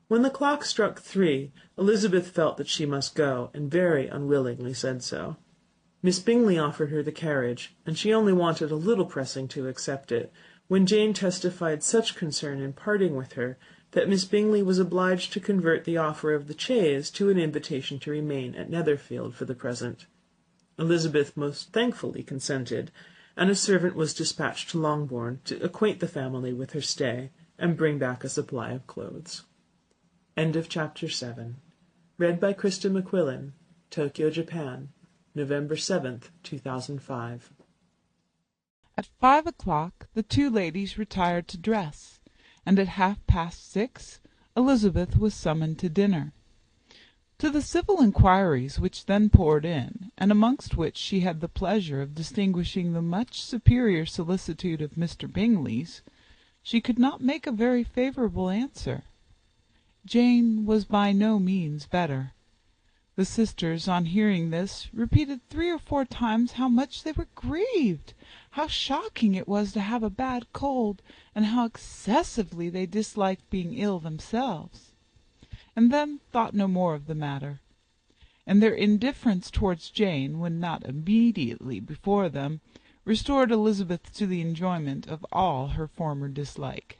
When the clock struck 3, Elizabeth felt that she must go, and very unwillingly said so. Miss Bingley offered her the carriage, and she only wanted a little pressing to accept it, when Jane testified such concern in parting with her that Miss Bingley was obliged to convert the offer of the chaise to an invitation to remain at Netherfield for the present. Elizabeth most thankfully consented, and a servant was dispatched to Longbourn to acquaint the family with her stay, and bring back a supply of clothes. End of Chapter 7. Read by Krista McQuillan, Tokyo, Japan, November 7th, 2005. At 5 o'clock the two ladies retired to dress, and at 6:30 Elizabeth was summoned to dinner. To the civil inquiries which then poured in, and amongst which she had the pleasure of distinguishing the much superior solicitude of Mr. Bingley's, she could not make a very favourable answer. Jane was by no means better. The sisters, on hearing this, repeated 3 or 4 times how much they were grieved, how shocking it was to have a bad cold, and how excessively they disliked being ill themselves, and then thought no more of the matter. And their indifference towards Jane, when not immediately before them, restored Elizabeth to the enjoyment of all her former dislike.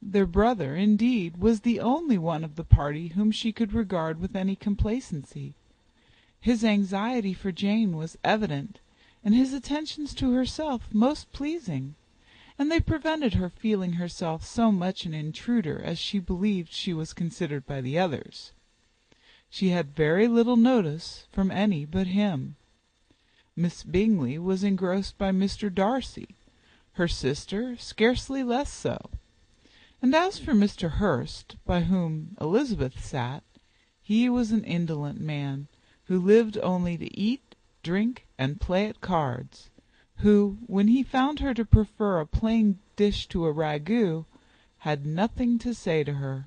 Their brother, indeed, was the only one of the party whom she could regard with any complacency. His anxiety for Jane was evident, and his attentions to herself most pleasing, and they prevented her feeling herself so much an intruder as she believed she was considered by the others. She had very little notice from any but him. Miss Bingley was engrossed by Mr. Darcy, her sister scarcely less so. And as for Mr. Hurst, by whom Elizabeth sat, he was an indolent man, who lived only to eat, drink, and play at cards, who, when he found her to prefer a plain dish to a ragout, had nothing to say to her.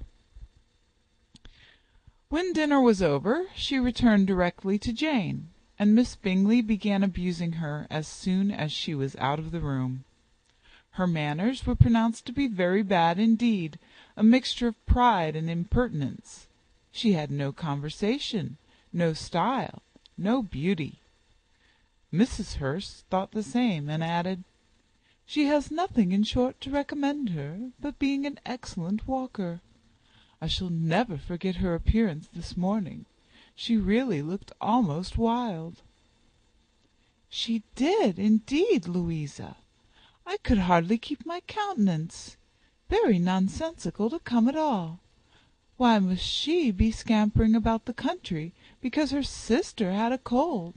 When dinner was over, she returned directly to Jane, and Miss Bingley began abusing her as soon as she was out of the room. Her manners were pronounced to be very bad indeed, a mixture of pride and impertinence. She had no conversation, no style, no beauty. Mrs. Hurst thought the same, and added, "She has nothing, in short, to recommend her, but being an excellent walker. I shall never forget her appearance this morning. She really looked almost wild." "She did, indeed, Louisa. I could hardly keep my countenance. Very nonsensical to come at all. Why must she be scampering about the country because her sister had a cold?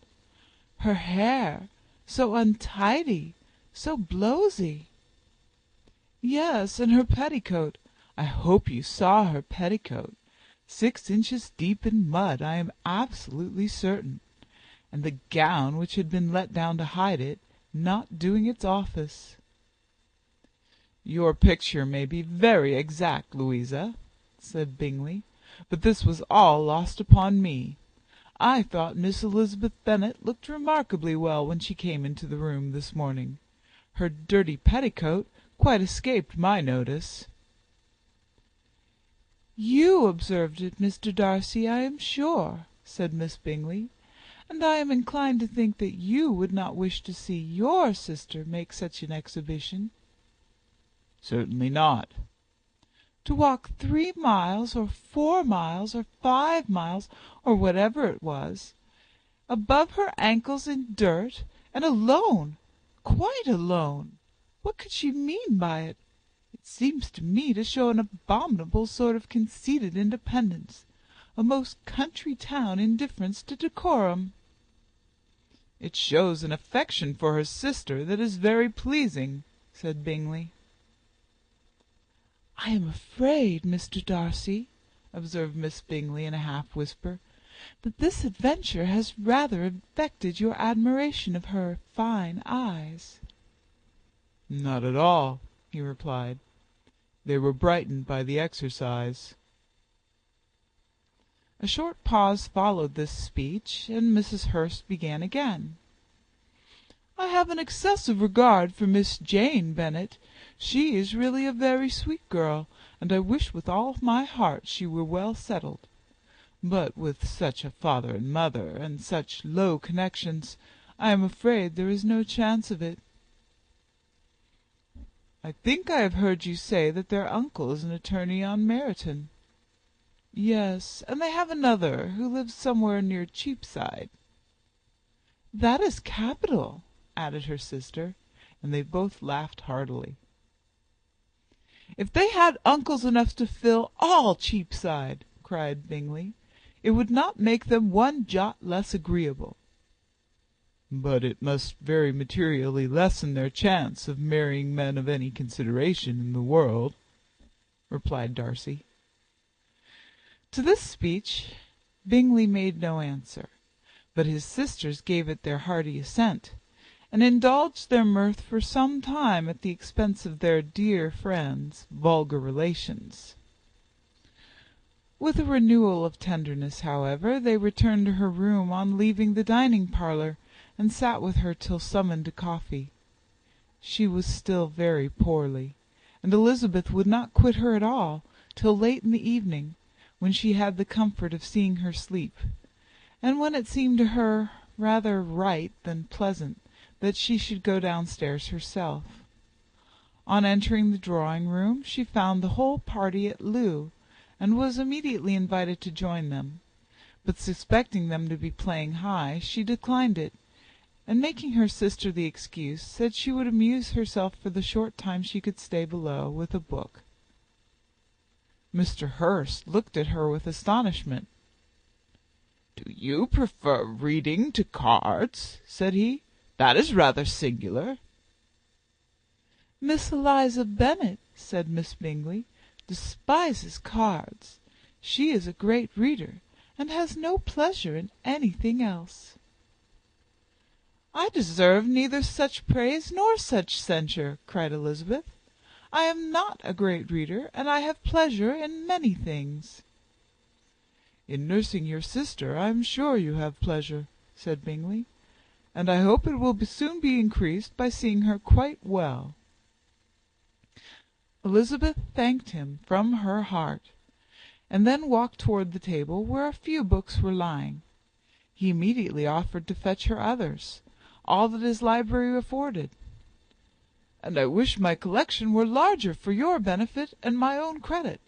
Her hair, so untidy, so blowsy. Yes, and her petticoat. I hope you saw her petticoat. 6 inches deep in mud, I am absolutely certain. And the gown which had been let down to hide it, not doing its office." "Your picture may be very exact, Louisa," said Bingley, "but this was all lost upon me. I thought Miss Elizabeth Bennet looked remarkably well when she came into the room this morning. Her dirty petticoat quite escaped my notice." "You observed it, Mr. Darcy, I am sure," said Miss Bingley, "and I am inclined to think that you would not wish to see your sister make such an exhibition." "Certainly not." "To walk 3 miles, or 4 miles, or 5 miles, or whatever it was, above her ankles in dirt, and alone, quite alone! What could she mean by it? It seems to me to show an abominable sort of conceited independence, a most country town indifference to decorum." "It shows an affection for her sister that is very pleasing," said Bingley. "I am afraid, Mr. Darcy," observed Miss Bingley in a half-whisper, "that this adventure has rather affected your admiration of her fine eyes." "Not at all," he replied. "They were brightened by the exercise." A short pause followed this speech, and Mrs. Hurst began again. "I have an excessive regard for Miss Jane Bennet. She is really a very sweet girl, and I wish with all my heart she were well settled. But with such a father and mother, and such low connections, I am afraid there is no chance of it." "I think I have heard you say that their uncle is an attorney on Meryton." "Yes, and they have another, who lives somewhere near Cheapside." "That is capital," added her sister, and they both laughed heartily. "If they had uncles enough to fill all Cheapside," cried Bingley, "it would not make them one jot less agreeable." "But it must very materially lessen their chance of marrying men of any consideration in the world," replied Darcy. To this speech Bingley made no answer, but his sisters gave it their hearty assent, and indulged their mirth for some time at the expense of their dear friend's vulgar relations. With a renewal of tenderness, however, they returned to her room on leaving the dining-parlour, and sat with her till summoned to coffee. She was still very poorly, and Elizabeth would not quit her at all till late in the evening, when she had the comfort of seeing her sleep, and when it seemed to her rather right than pleasant that she should go downstairs herself. On entering the drawing-room she found the whole party at loo, and was immediately invited to join them, but suspecting them to be playing high, she declined it, and making her sister the excuse, said she would amuse herself for the short time she could stay below with a book. Mr. Hurst looked at her with astonishment. "Do you prefer reading to cards?" said he. "That is rather singular." "Miss Eliza Bennet," said Miss Bingley, "despises cards. She is a great reader, and has no pleasure in anything else." "I deserve neither such praise nor such censure," cried Elizabeth. "I am not a great reader, and I have pleasure in many things." "In nursing your sister I am sure you have pleasure," said Bingley, "and I hope it will soon be increased by seeing her quite well." Elizabeth thanked him from her heart, and then walked toward the table where a few books were lying. He immediately offered to fetch her others, all that his library afforded. "And I wish my collection were larger for your benefit and my own credit.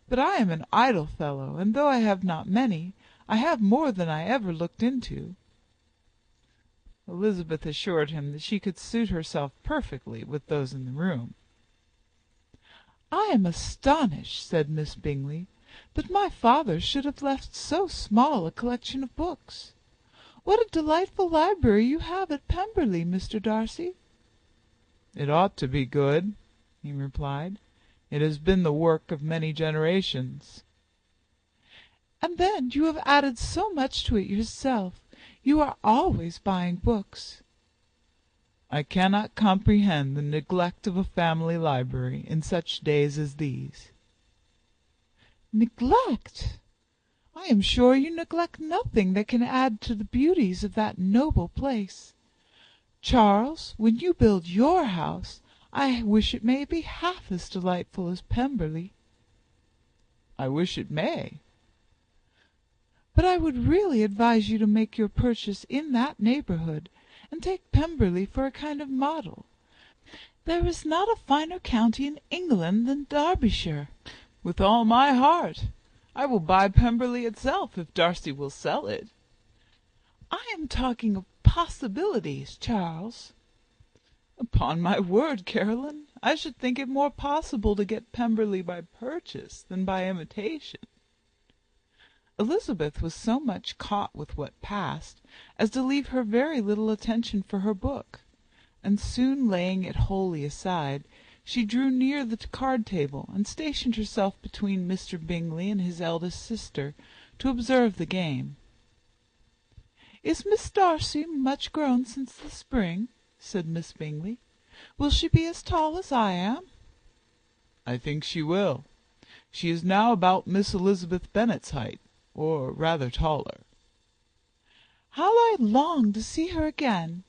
But I am an idle fellow, and though I have not many, I have more than I ever looked into." Elizabeth assured him that she could suit herself perfectly with those in the room. "I am astonished," said Miss Bingley, "that my father should have left so small a collection of books. What a delightful library you have at Pemberley, Mr. Darcy!" "It ought to be good," he replied. "It has been the work of many generations." "And then you have added so much to it yourself. You are always buying books." "I cannot comprehend the neglect of a family library in such days as these." Neglect! I am sure you neglect nothing that can add to the beauties of that noble place. Charles, when you build your house, I wish it may be half as delightful as Pemberley." "I wish it may." "But I would really advise you to make your purchase in that neighbourhood, and take Pemberley for a kind of model. There is not a finer county in England than Derbyshire." "With all my heart. I will buy Pemberley itself, if Darcy will sell it." "I am talking of possibilities, Charles." "Upon my word, Caroline, I should think it more possible to get Pemberley by purchase than by imitation." Elizabeth was so much caught with what passed as to leave her very little attention for her book, and soon laying it wholly aside, she drew near the card-table and stationed herself between Mr. Bingley and his eldest sister to observe the game. "Is Miss Darcy much grown since the spring?" said Miss Bingley. "Will she be as tall as I am?" "I think she will. She is now about Miss Elizabeth Bennet's height, or rather taller." "How I long to see her again!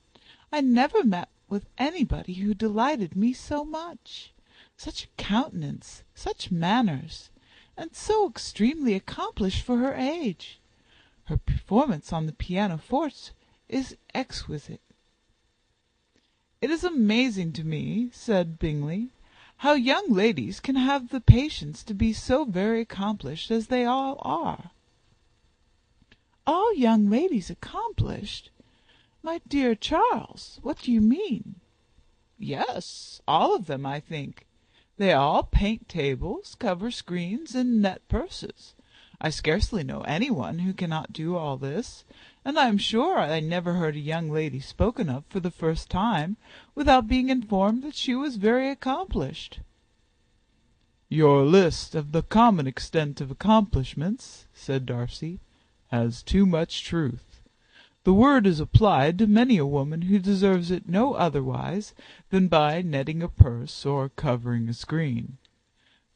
I never met with anybody who delighted me so much. Such a countenance, such manners, and so extremely accomplished for her age. Her performance on the pianoforte is exquisite." "It is amazing to me," said Bingley, "how young ladies can have the patience to be so very accomplished as they all are." "All young ladies accomplished? My dear Charles, what do you mean?" "Yes, all of them, I think. They all paint tables, cover screens, and net purses. I scarcely know anyone who cannot do all this, and I am sure I never heard a young lady spoken of for the first time without being informed that she was very accomplished." "Your list of the common extent of accomplishments," said Darcy, "has too much truth. The word is applied to many a woman who deserves it no otherwise than by netting a purse or covering a screen.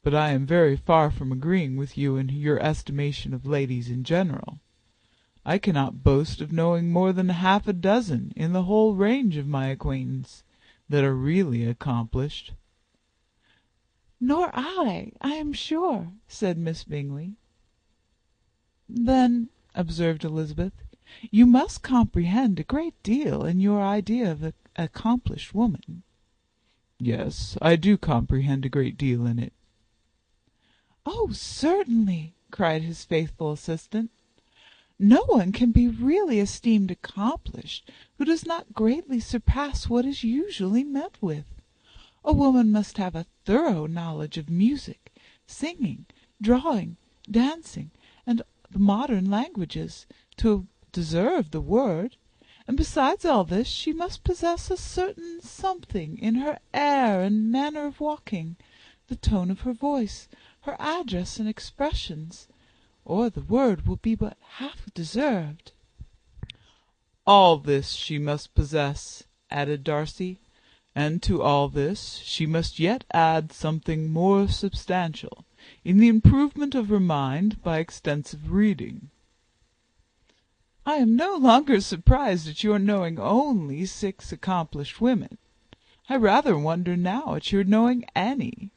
But I am very far from agreeing with you in your estimation of ladies in general. I cannot boast of knowing more than half a dozen in the whole range of my acquaintance that are really accomplished." "Nor I am sure," said Miss Bingley. "Then," observed Elizabeth, "you must comprehend a great deal in your idea of an accomplished woman." "Yes, I do comprehend a great deal in it." "Oh, certainly," cried his faithful assistant. "No one can be really esteemed accomplished who does not greatly surpass what is usually met with. A woman must have a thorough knowledge of music, singing, drawing, dancing, and the modern languages, to deserve the word, and besides all this she must possess a certain something in her air and manner of walking, the tone of her voice, her address and expressions, or the word will be but half deserved." "All this she must possess," added Darcy, "and to all this she must yet add something more substantial in the improvement of her mind by extensive reading." "I am no longer surprised at your knowing only 6 accomplished women. I rather wonder now at your knowing any."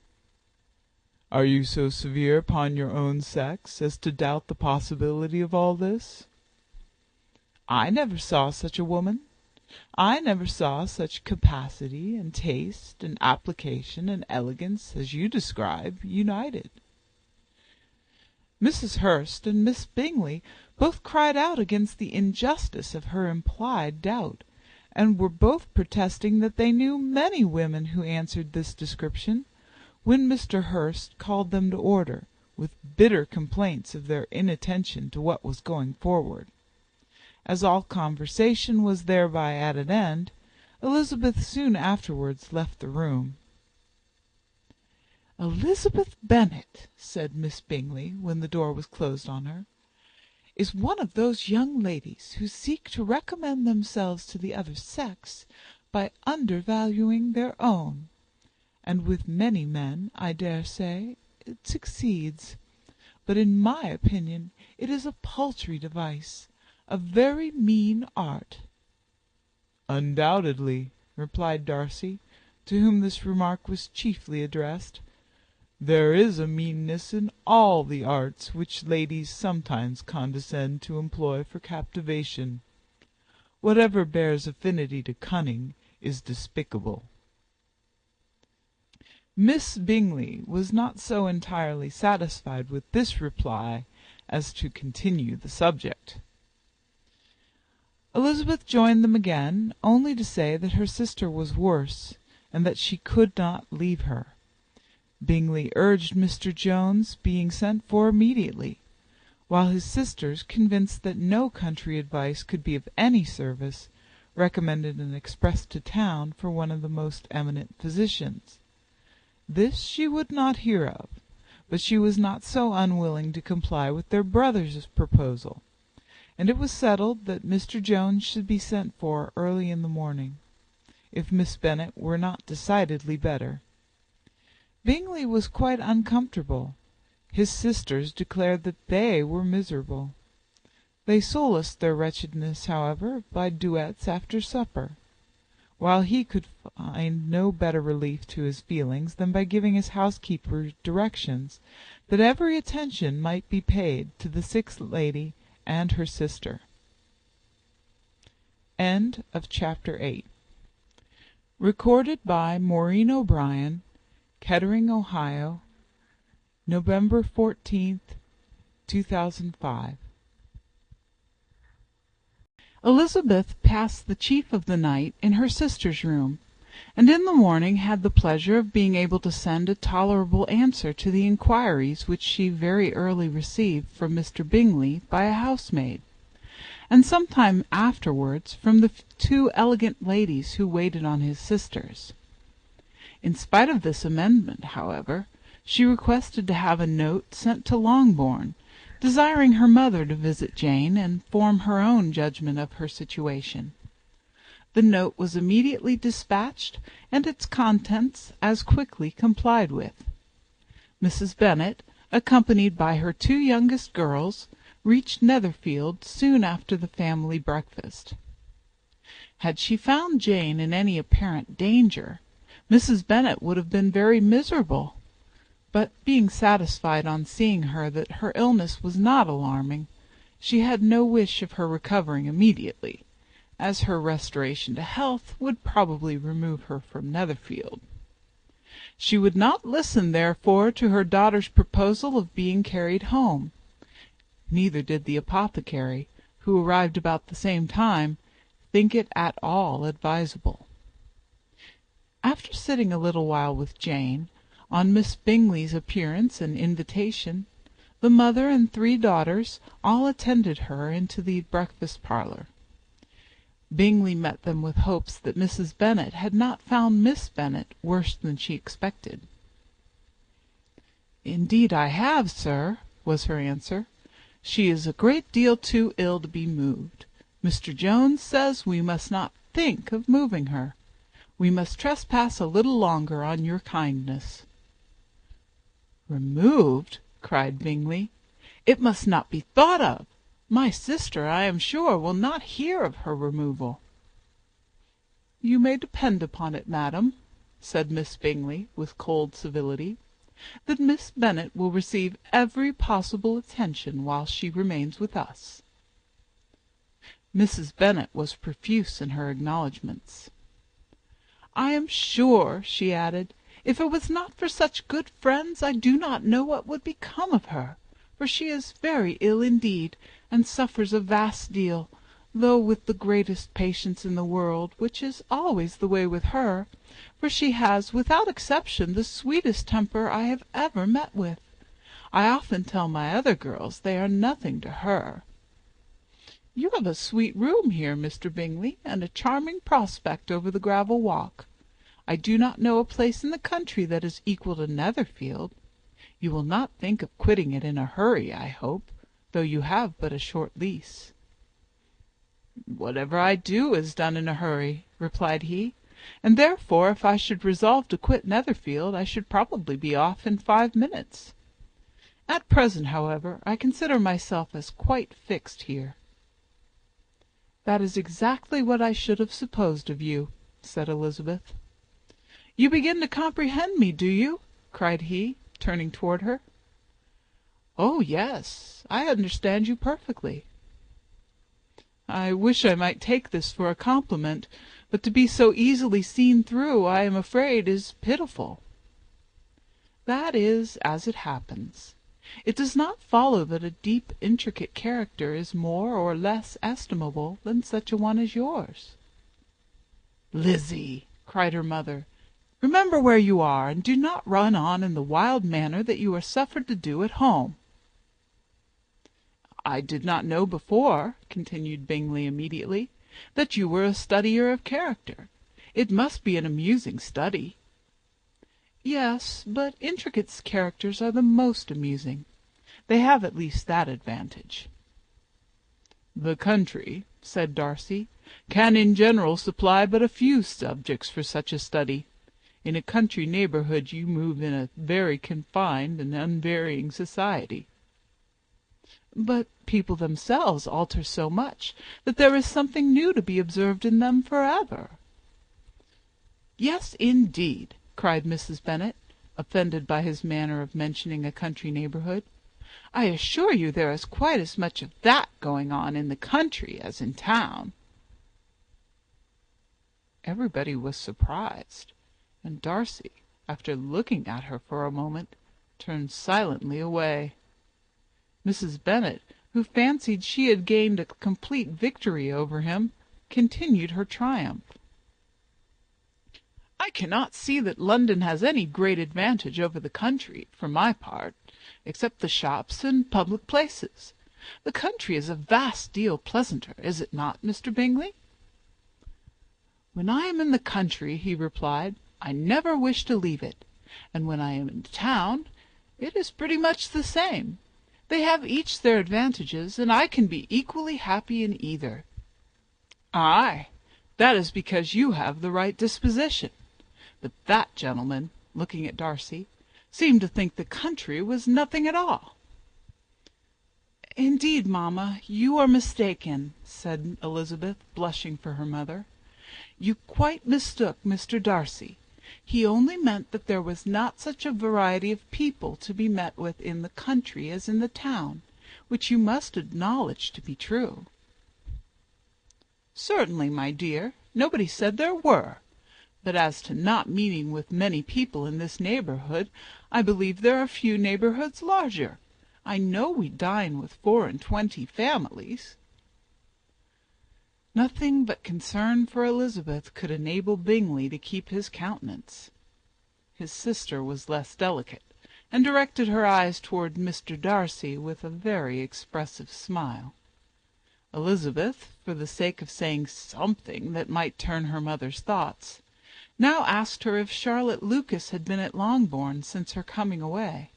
"Are you so severe upon your own sex as to doubt the possibility of all this?" "I never saw such a woman. I never saw such capacity and taste and application and elegance as you describe united." Mrs. Hurst and Miss Bingley both cried out against the injustice of her implied doubt, and were both protesting that they knew many women who answered this description, when Mr. Hurst called them to order, with bitter complaints of their inattention to what was going forward. As all conversation was thereby at an end, Elizabeth soon afterwards left the room. "Elizabeth Bennet," said Miss Bingley, when the door was closed on her, "is one of those young ladies who seek to recommend themselves to the other sex by undervaluing their own, and with many men, I dare say, it succeeds. but in my opinion it is a paltry device, a very mean art." "Undoubtedly," replied Darcy, to whom this remark was chiefly addressed. "There is a meanness in all the arts which ladies sometimes condescend to employ for captivation. Whatever bears affinity to cunning is despicable." Miss Bingley was not so entirely satisfied with this reply as to continue the subject. Elizabeth joined them again, only to say that her sister was worse, and that she could not leave her. Bingley urged Mr. Jones being sent for immediately, while his sisters, convinced that no country advice could be of any service, recommended an express to town for one of the most eminent physicians. This she would not hear of, but she was not so unwilling to comply with their brother's proposal, and it was settled that Mr. Jones should be sent for early in the morning, if Miss Bennet were not decidedly better. Bingley was quite uncomfortable. His sisters declared that they were miserable. They solaced their wretchedness, however, by duets after supper, while he could find no better relief to his feelings than by giving his housekeeper directions that every attention might be paid to the sick lady and her sister. End of Chapter 8. Recorded by Maureen O'Brien, Kettering, Ohio, November 14th, 2005. Elizabeth passed the chief of the night in her sister's room, and in the morning had the pleasure of being able to send a tolerable answer to the inquiries which she very early received from Mr. Bingley by a housemaid, and some time afterwards from the two elegant ladies who waited on his sisters. In spite of this amendment, however, she requested to have a note sent to Longbourn, desiring her mother to visit Jane and form her own judgment of her situation. The note was immediately dispatched, and its contents as quickly complied with. Mrs. Bennet, accompanied by her two youngest girls, reached Netherfield soon after the family breakfast. Had she found Jane in any apparent danger, Mrs. Bennet would have been very miserable, but being satisfied on seeing her that her illness was not alarming, she had no wish of her recovering immediately, as her restoration to health would probably remove her from Netherfield. She would not listen, therefore, to her daughter's proposal of being carried home. Neither did the apothecary, who arrived about the same time, think it at all advisable. After sitting a little while with Jane, on Miss Bingley's appearance and invitation, the mother and three daughters all attended her into the breakfast parlour. Bingley met them with hopes that Mrs. Bennet had not found Miss Bennet worse than she expected. "Indeed I have, sir," was her answer. "She is a great deal too ill to be moved. Mr. Jones says we must not think of moving her. We must trespass a little longer on your kindness." "Removed!" cried Bingley. "It must not be thought of. My sister, I am sure, will not hear of her removal." "You may depend upon it, madam," said Miss Bingley, with cold civility, "that Miss Bennet will receive every possible attention while she remains with us." Mrs. Bennet was profuse in her acknowledgments. "I am sure," she added, "if it was not for such good friends, I do not know what would become of her, for she is very ill indeed, and suffers a vast deal, though with the greatest patience in the world, which is always the way with her, for she has, without exception, the sweetest temper I have ever met with. I often tell my other girls they are nothing to her. You have a sweet room here, Mr. Bingley, and a charming prospect over the gravel walk. I do not know a place in the country that is equal to Netherfield. You will not think of quitting it in a hurry, I hope, though you have but a short lease." "Whatever I do is done in a hurry," replied he, "and therefore if I should resolve to quit Netherfield I should probably be off in 5 minutes. At present, however, I consider myself as quite fixed here." "That is exactly what I should have supposed of you," said Elizabeth. "You begin to comprehend me, do you?" cried he, turning toward her. "Oh, yes, I understand you perfectly." "I wish I might take this for a compliment, but to be so easily seen through, I am afraid, is pitiful." "That is as it happens. It does not follow that a deep, intricate character is more or less estimable than such a one as yours." "Lizzie," cried her mother, "remember where you are, and do not run on in the wild manner that you are suffered to do at home." "I did not know before," continued Bingley immediately, "that you were a studier of character. It must be an amusing study." "Yes, but intricate characters are the most amusing. They have at least that advantage." "The country," said Darcy, "can in general supply but a few subjects for such a study. In a country neighbourhood you move in a very confined and unvarying society." "But people themselves alter so much that there is something new to be observed in them forever." "Yes, indeed," cried Mrs. Bennet, offended by his manner of mentioning a country neighbourhood. "I assure you there is quite as much of that going on in the country as in town." Everybody was surprised, and Darcy, after looking at her for a moment, turned silently away. Mrs. Bennet, who fancied she had gained a complete victory over him, continued her triumph. "I cannot see that London has any great advantage over the country, for my part, except the shops and public places. The country is a vast deal pleasanter, is it not, Mr. Bingley?" "When I am in the country," he replied, "I never wish to leave it, and when I am in town, it is pretty much the same. They have each their advantages, and I can be equally happy in either." "Ay, that is because you have the right disposition. But that gentleman," looking at Darcy, "seemed to think the country was nothing at all." "Indeed, mamma, you are mistaken," said Elizabeth, blushing for her mother. "You quite mistook Mr. Darcy. He only meant that there was not such a variety of people to be met with in the country as in the town, which you must acknowledge to be true." "Certainly, my dear, nobody said there were. But as to not meeting with many people in this neighbourhood, I believe there are few neighbourhoods larger. I know we dine with 24 families." Nothing but concern for Elizabeth could enable Bingley to keep his countenance. His sister was less delicate, and directed her eyes toward Mr. Darcy with a very expressive smile. Elizabeth, for the sake of saying something that might turn her mother's thoughts, now asked her if Charlotte Lucas had been at Longbourn since her coming away.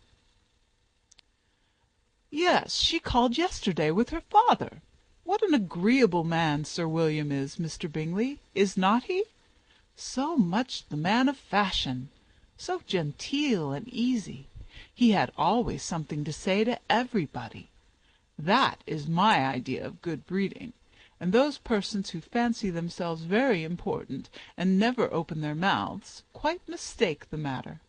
"Yes, she called yesterday with her father. What an agreeable man Sir William is, Mr. Bingley, is not he? So much the man of fashion, so genteel and easy. He had always something to say to everybody. That is my idea of good breeding, and those persons who fancy themselves very important and never open their mouths quite mistake the matter."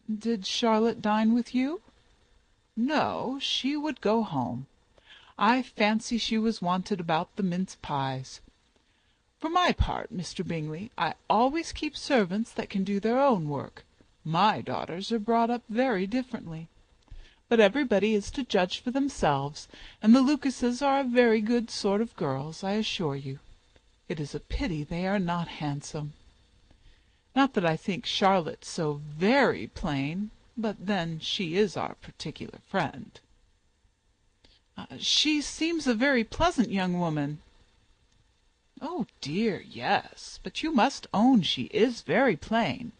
"Did Charlotte dine with you?" "No, she would go home. I fancy she was wanted about the mince pies. For my part, Mr. Bingley, I always keep servants that can do their own work. My daughters are brought up very differently. But everybody is to judge for themselves, and the Lucases are a very good sort of girls, I assure you. It is a pity they are not handsome. Not that I think Charlotte so very plain, but then she is our particular friend." "She seems a very pleasant young woman." "Oh dear, yes, but you must own she is very plain.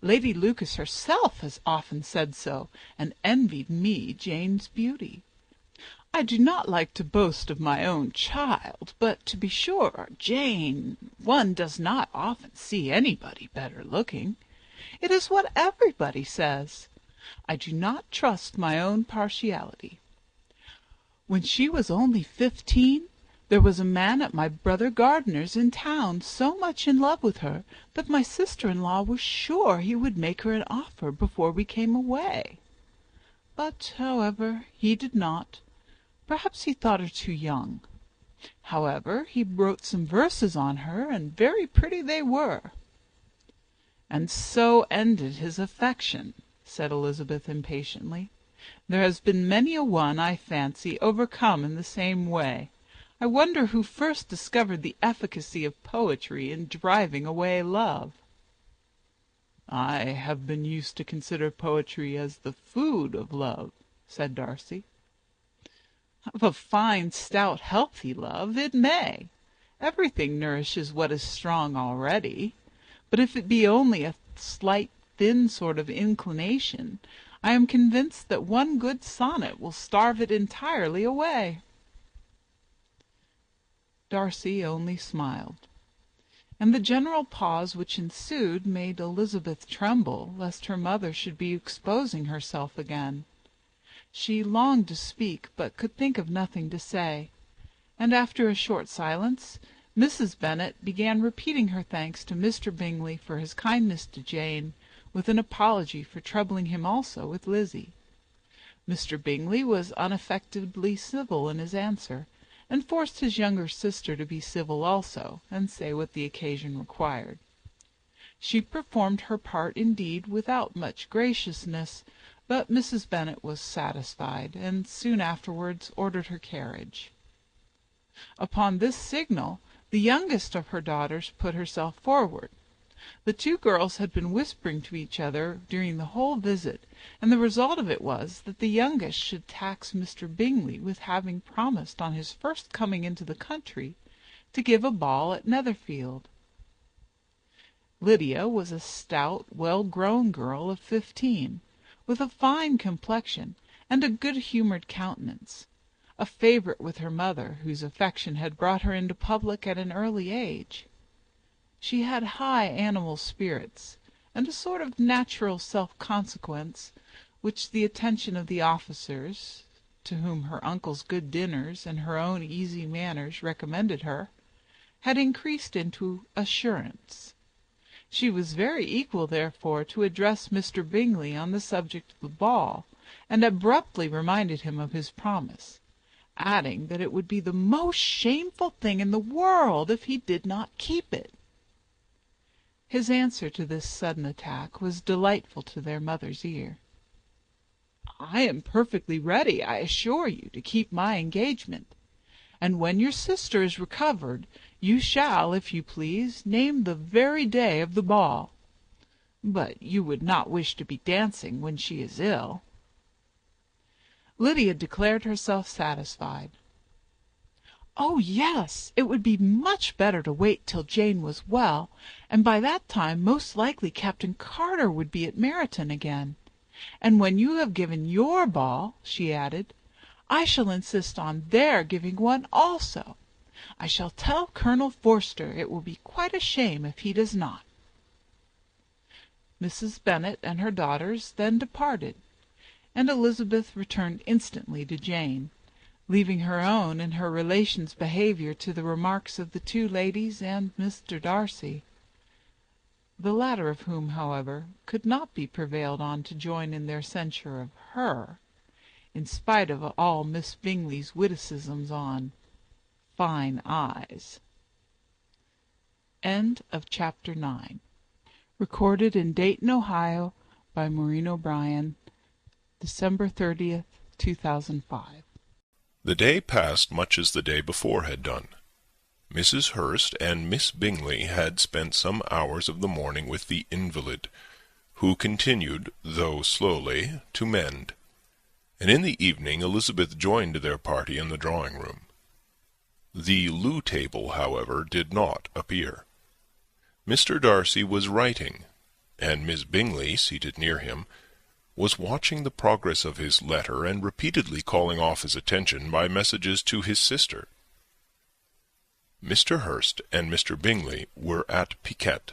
Lady Lucas herself has often said so, and envied me Jane's beauty. I do not like to boast of my own child, but to be sure, Jane, one does not often see anybody better looking. It is what everybody says. I do not trust my own partiality. When she was only 15, there was a man at my brother Gardiner's in town so much in love with her that my sister-in-law was sure he would make her an offer before we came away. But, however, he did not. Perhaps he thought her too young. However, he wrote some verses on her, and very pretty they were. And so ended his affection, said Elizabeth impatiently. There has been many a one, I fancy, overcome in the same way. I wonder who first discovered the efficacy of poetry in driving away love. I have been used to consider poetry as the food of love, said Darcy. Of a fine, stout, healthy love, it may. Everything nourishes what is strong already. But if it be only a slight, thin sort of inclination, I am convinced that one good sonnet will starve it entirely away. Darcy only smiled, and the general pause which ensued made Elizabeth tremble lest her mother should be exposing herself again. She longed to speak, but could think of nothing to say, and after a short silence Mrs. Bennet began repeating her thanks to Mr. Bingley for his kindness to Jane, with an apology for troubling him also with Lizzie. Mr. Bingley was unaffectedly civil in his answer, and forced his younger sister to be civil also, and say what the occasion required. She performed her part indeed without much graciousness, but Mrs. Bennet was satisfied, and soon afterwards ordered her carriage. Upon this signal the youngest of her daughters put herself forward. The two girls had been whispering to each other during the whole visit, and the result of it was that the youngest should tax Mr. Bingley with having promised on his first coming into the country to give a ball at Netherfield. Lydia was a stout, well-grown girl of 15, with a fine complexion and a good-humoured countenance, a favourite with her mother, whose affection had brought her into public at an early age. She had high animal spirits, and a sort of natural self-consequence, which the attention of the officers, to whom her uncle's good dinners and her own easy manners recommended her, had increased into assurance. She was very equal, therefore, to address Mr. Bingley on the subject of the ball, and abruptly reminded him of his promise, adding that it would be the most shameful thing in the world if he did not keep it. His answer to this sudden attack was delightful to their mother's ear. "I am perfectly ready, I assure you, to keep my engagement, and when your sister is recovered, you shall, if you please, name the very day of the ball. But you would not wish to be dancing when she is ill." Lydia declared herself satisfied. "Oh, yes, it would be much better to wait till Jane was well, and by that time most likely Captain Carter would be at Meryton again. And when you have given your ball," she added, "I shall insist on their giving one also. I shall tell Colonel Forster it will be quite a shame if he does not." Mrs. Bennet and her daughters then departed, and Elizabeth returned instantly to Jane, leaving her own and her relations' behaviour to the remarks of the two ladies and Mr. Darcy, the latter of whom, however, could not be prevailed on to join in their censure of her, in spite of all Miss Bingley's witticisms on fine eyes. End of Chapter 9. Recorded in Dayton, Ohio, by Maureen O'Brien, December 30th, 2005. The day passed much as the day before had done. Mrs. Hurst and Miss Bingley had spent some hours of the morning with the invalid, who continued, though slowly, to mend, and in the evening Elizabeth joined their party in the drawing-room. The loo table, however, did not appear. Mr. Darcy was writing, and Miss Bingley, seated near him, was watching the progress of his letter and repeatedly calling off his attention by messages to his sister. Mr. Hurst and Mr. Bingley were at piquet,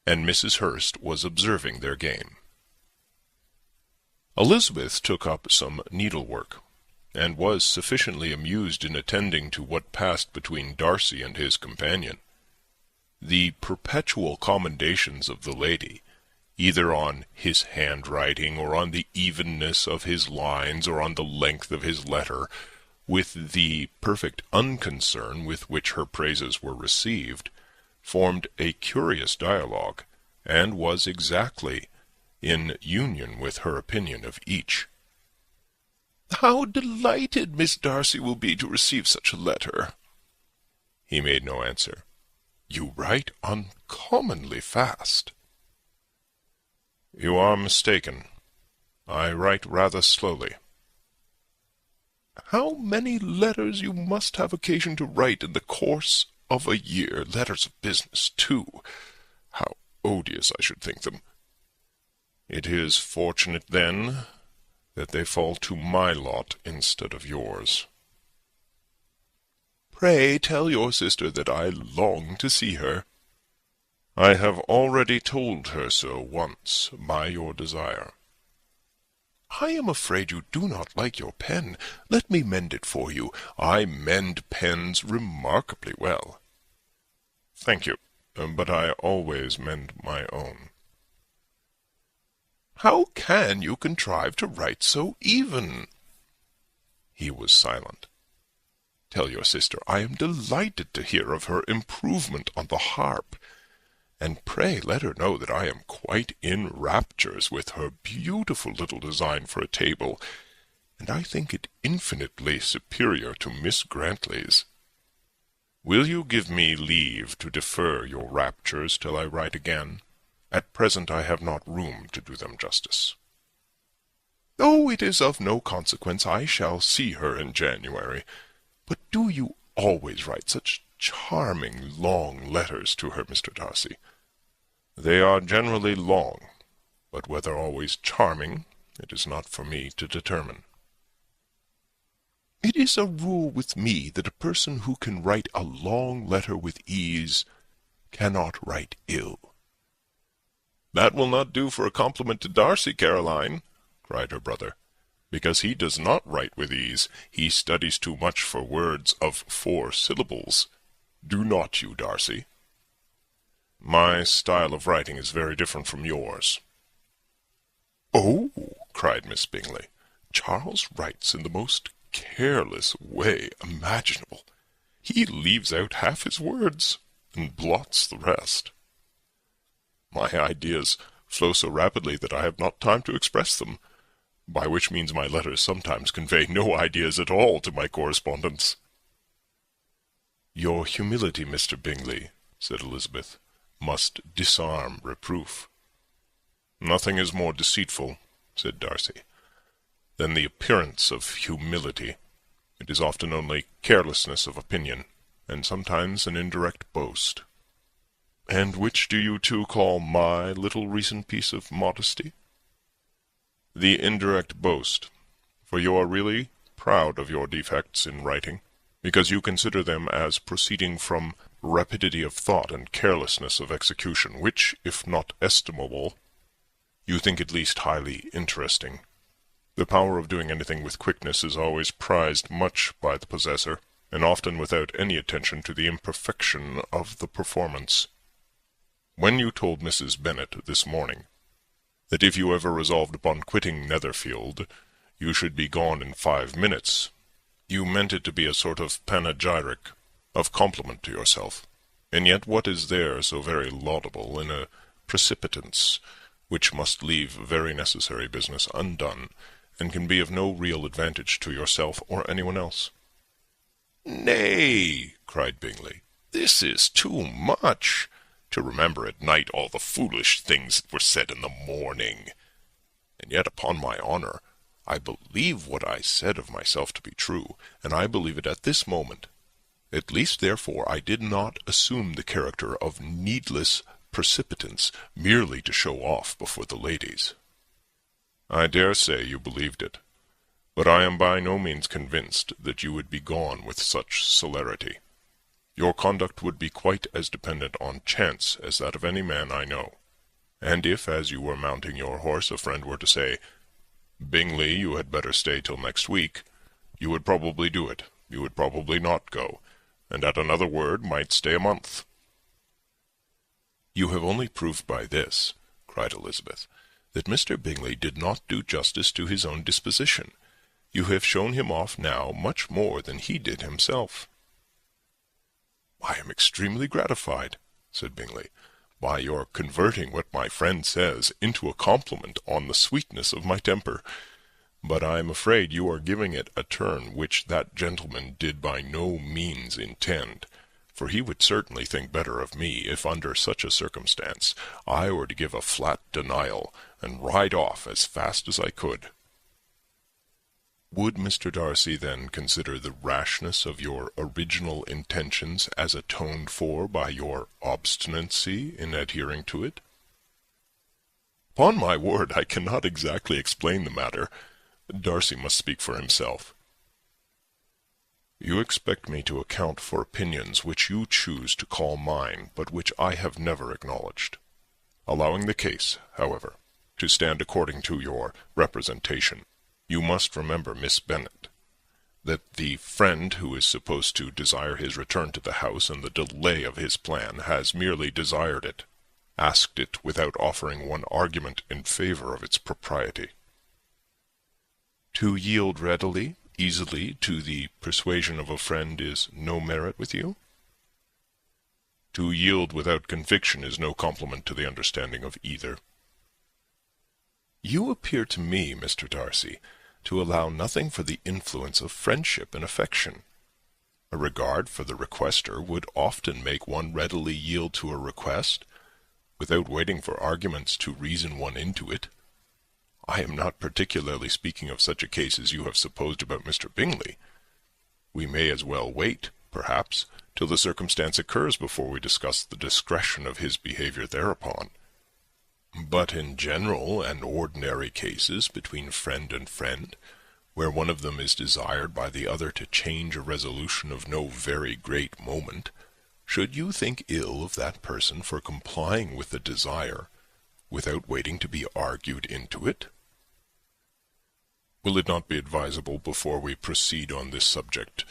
and Mrs. Hurst was observing their game. Elizabeth took up some needlework, and was sufficiently amused in attending to what passed between Darcy and his companion. The perpetual commendations of the lady, either on his handwriting, or on the evenness of his lines, or on the length of his letter, with the perfect unconcern with which her praises were received, formed a curious dialogue, and was exactly in union with her opinion of each. "How delighted Miss Darcy will be to receive such a letter!" He made no answer. "You write uncommonly fast." "You are mistaken. I write rather slowly." "How many letters you must have occasion to write in the course of a year! Letters of business, too! How odious I should think them! It is fortunate, then, that they fall to my lot instead of yours. Pray tell your sister that I long to see her." "I have already told her so once, by your desire." "I am afraid you do not like your pen. Let me mend it for you. I mend pens remarkably well." "Thank you, but I always mend my own." "How can you contrive to write so even?" He was silent. "Tell your sister I am delighted to hear of her improvement on the harp, and pray let her know that I am quite in raptures with her beautiful little design for a table, and I think it infinitely superior to Miss Grantley's. Will you give me leave to defer your raptures till I write again? At present I have not room to do them justice." "Oh, it is of no consequence. I shall see her in January. But do you always write such charming long letters to her, Mr. Darcy?" "They are generally long, but whether always charming, it is not for me to determine." "It is a rule with me that a person who can write a long letter with ease cannot write ill." "That will not do for a compliment to Darcy, Caroline," cried her brother, "because he does not write with ease. He studies too much for words of 4 syllables. Do not you, Darcy?" "My style of writing is very different from yours." "Oh," cried Miss Bingley, "Charles writes in the most careless way imaginable. He leaves out half his words, and blots the rest. My ideas flow so rapidly that I have not time to express them, by which means my letters sometimes convey no ideas at all to my correspondents." "Your humility, Mr. Bingley," said Elizabeth, "must disarm reproof." "Nothing is more deceitful," said Darcy, "than the appearance of humility. It is often only carelessness of opinion, and sometimes an indirect boast." "And which do you two call my little recent piece of modesty?" "The indirect boast, for you are really proud of your defects in writing, because you consider them as proceeding from rapidity of thought and carelessness of execution, which, if not estimable, you think at least highly interesting. The power of doing anything with quickness is always prized much by the possessor, and often without any attention to the imperfection of the performance. When you told Mrs. Bennet this morning that if you ever resolved upon quitting Netherfield, you should be gone in 5 minutes, you meant it to be a sort of panegyric, of compliment to yourself, and yet what is there so very laudable in a precipitance which must leave very necessary business undone, and can be of no real advantage to yourself or anyone else?" "Nay," cried Bingley, "this is too much, to remember at night all the foolish things that were said in the morning. And yet, upon my honour, I believe what I said of myself to be true, and I believe it at this moment. At least, therefore, I did not assume the character of needless precipitance merely to show off before the ladies." "I dare say you believed it, but I am by no means convinced that you would be gone with such celerity. Your conduct would be quite as dependent on chance as that of any man I know. And if, as you were mounting your horse, a friend were to say, Bingley, you had better stay till next week. You would probably do it. You would probably not go, and at another word might stay a month." "You have only proved by this," cried Elizabeth, "that Mr. Bingley did not do justice to his own disposition. You have shown him off now much more than he did himself." "I am extremely gratified," said Bingley, "by your converting what my friend says into a compliment on the sweetness of my temper. But I am afraid you are giving it a turn which that gentleman did by no means intend, for he would certainly think better of me if under such a circumstance I were to give a flat denial and ride off as fast as I could." "Would Mr. Darcy then consider the rashness of your original intentions as atoned for by your obstinacy in adhering to it?" "Upon my word, I cannot exactly explain the matter. Darcy must speak for himself." "You expect me to account for opinions which you choose to call mine, but which I have never acknowledged. Allowing the case, however, to stand according to your representation, you must remember, Miss Bennet, that the friend who is supposed to desire his return to the house and the delay of his plan has merely desired it, asked it without offering one argument in favor of its propriety." "To yield readily, easily, to the persuasion of a friend is no merit with you?" "To yield without conviction is no compliment to the understanding of either." "You appear to me, Mr. Darcy, to allow nothing for the influence of friendship and affection. A regard for the requester would often make one readily yield to a request, without waiting for arguments to reason one into it. I am not particularly speaking of such a case as you have supposed about Mr. Bingley. We may as well wait, perhaps, till the circumstance occurs before we discuss the discretion of his behaviour thereupon. But in general and ordinary cases between friend and friend, where one of them is desired by the other to change a resolution of no very great moment, should you think ill of that person for complying with the desire, without waiting to be argued into it? Will it not be advisable, before we proceed on this subject,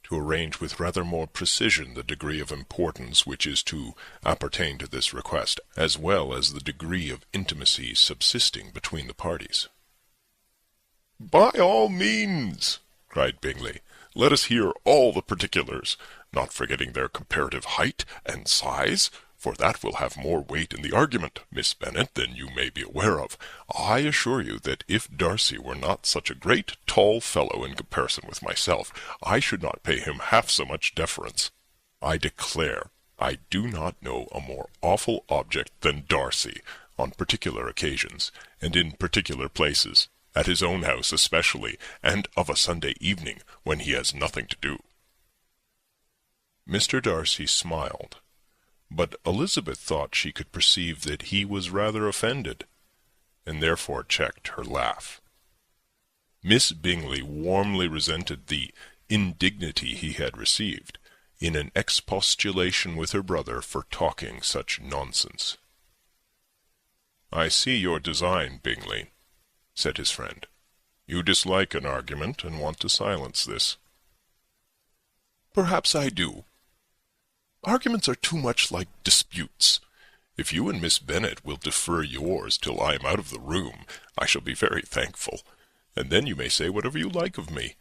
to arrange with rather more precision the degree of importance which is to appertain to this request, as well as the degree of intimacy subsisting between the parties?" "By all means," cried Bingley. "Let us hear all the particulars, not forgetting their comparative height and size, for that will have more weight in the argument, Miss Bennet, than you may be aware of. I assure you that if Darcy were not such a great tall fellow in comparison with myself, I should not pay him half so much deference. I declare I do not know a more awful object than Darcy, on particular occasions, and in particular places, at his own house especially, and of a Sunday evening, when he has nothing to do." Mr. Darcy smiled, but Elizabeth thought she could perceive that he was rather offended, and therefore checked her laugh. Miss Bingley warmly resented the indignity he had received, in an expostulation with her brother for talking such nonsense. "I see your design, Bingley," said his friend. "You dislike an argument, and want to silence this." "Perhaps I do. Arguments are too much like disputes. If you and Miss Bennet will defer yours till I am out of the room, I shall be very thankful, and then you may say whatever you like of me."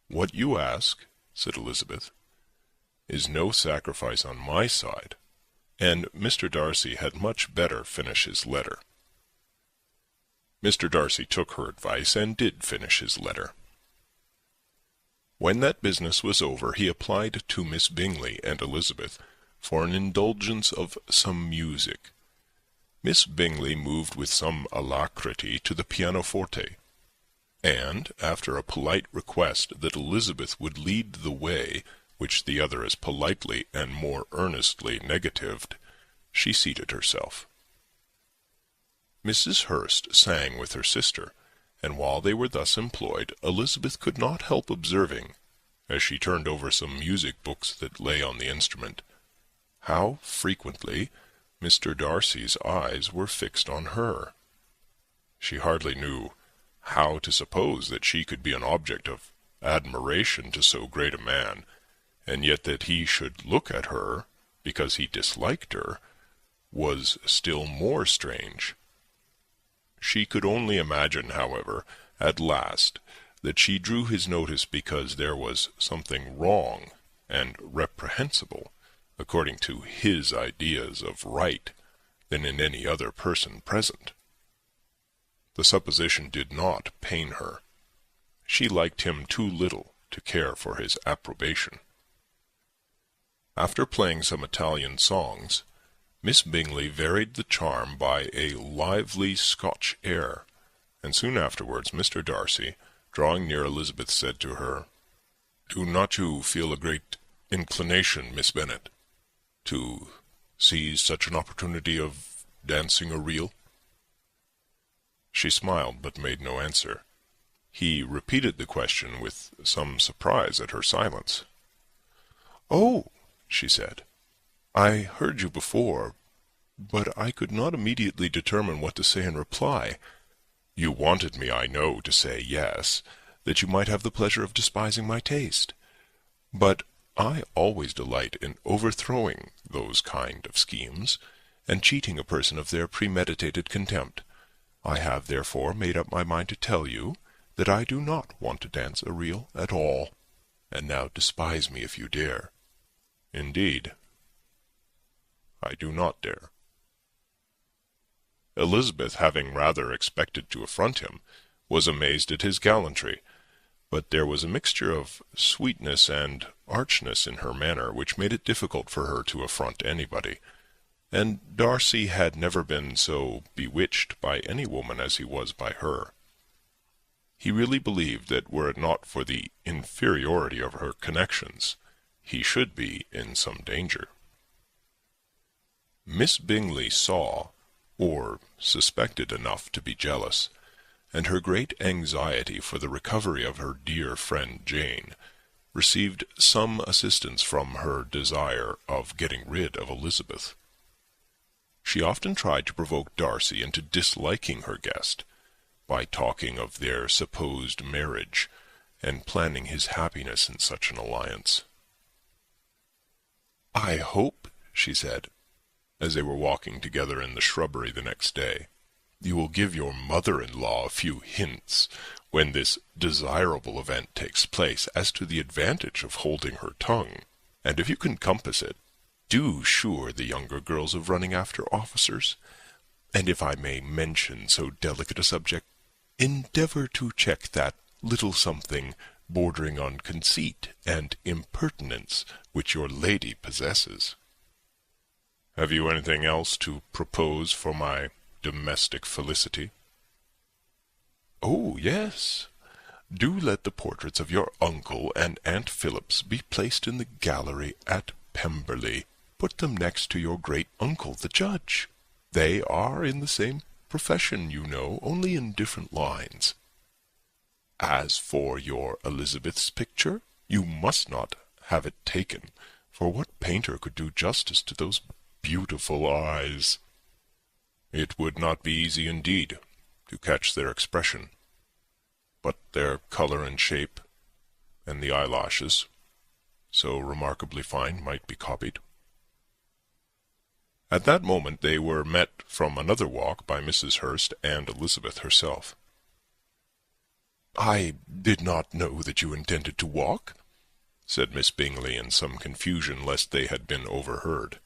"What you ask," said Elizabeth, "is no sacrifice on my side, and Mr. Darcy had much better finish his letter." Mr. Darcy took her advice, and did finish his letter. When that business was over, he applied to Miss Bingley and Elizabeth for an indulgence of some music. Miss Bingley moved with some alacrity to the pianoforte, and, after a polite request that Elizabeth would lead the way, which the other as politely and more earnestly negatived, she seated herself. Mrs. Hurst sang with her sister, and while they were thus employed, Elizabeth could not help observing, as she turned over some music books that lay on the instrument, how frequently Mr. Darcy's eyes were fixed on her. She hardly knew how to suppose that she could be an object of admiration to so great a man, and yet that he should look at her because he disliked her was still more strange. She could only imagine, however, at last, that she drew his notice because there was something wrong and reprehensible, according to his ideas of right, than in any other person present. The supposition did not pain her. She liked him too little to care for his approbation. After playing some Italian songs, Miss Bingley varied the charm by a lively Scotch air, and soon afterwards Mr. Darcy, drawing near Elizabeth, said to her, "Do not you feel a great inclination, Miss Bennet, to seize such an opportunity of dancing a reel?" She smiled, but made no answer. He repeated the question with some surprise at her silence. "Oh," she said, "I heard you before, but I could not immediately determine what to say in reply. You wanted me, I know, to say yes, that you might have the pleasure of despising my taste. But I always delight in overthrowing those kind of schemes, and cheating a person of their premeditated contempt. I have therefore made up my mind to tell you that I do not want to dance a reel at all, and now despise me if you dare. Indeed, I do not dare." Elizabeth, having rather expected to affront him, was amazed at his gallantry, but there was a mixture of sweetness and archness in her manner which made it difficult for her to affront anybody, and Darcy had never been so bewitched by any woman as he was by her. He really believed that were it not for the inferiority of her connections, he should be in some danger. Miss Bingley saw, or suspected enough to be jealous, and her great anxiety for the recovery of her dear friend Jane received some assistance from her desire of getting rid of Elizabeth. She often tried to provoke Darcy into disliking her guest, by talking of their supposed marriage, and planning his happiness in such an alliance. "I hope," she said, as they were walking together in the shrubbery the next day, "you will give your mother-in-law a few hints, when this desirable event takes place, as to the advantage of holding her tongue, and if you can compass it, do assure the younger girls of running after officers, and if I may mention so delicate a subject, endeavour to check that little something bordering on conceit and impertinence which your lady possesses. Have you anything else to propose for my domestic felicity?" "Oh, yes. Do let the portraits of your uncle and Aunt Phillips be placed in the gallery at Pemberley. Put them next to your great-uncle, the judge. They are in the same profession, you know, only in different lines. As for your Elizabeth's picture, you must not have it taken, for what painter could do justice to those beautiful eyes? It would not be easy indeed to catch their expression, but their colour and shape, and the eyelashes, so remarkably fine, might be copied." At that moment they were met from another walk by Mrs. Hurst and Elizabeth herself. "I did not know that you intended to walk," said Miss Bingley in some confusion lest they had been overheard.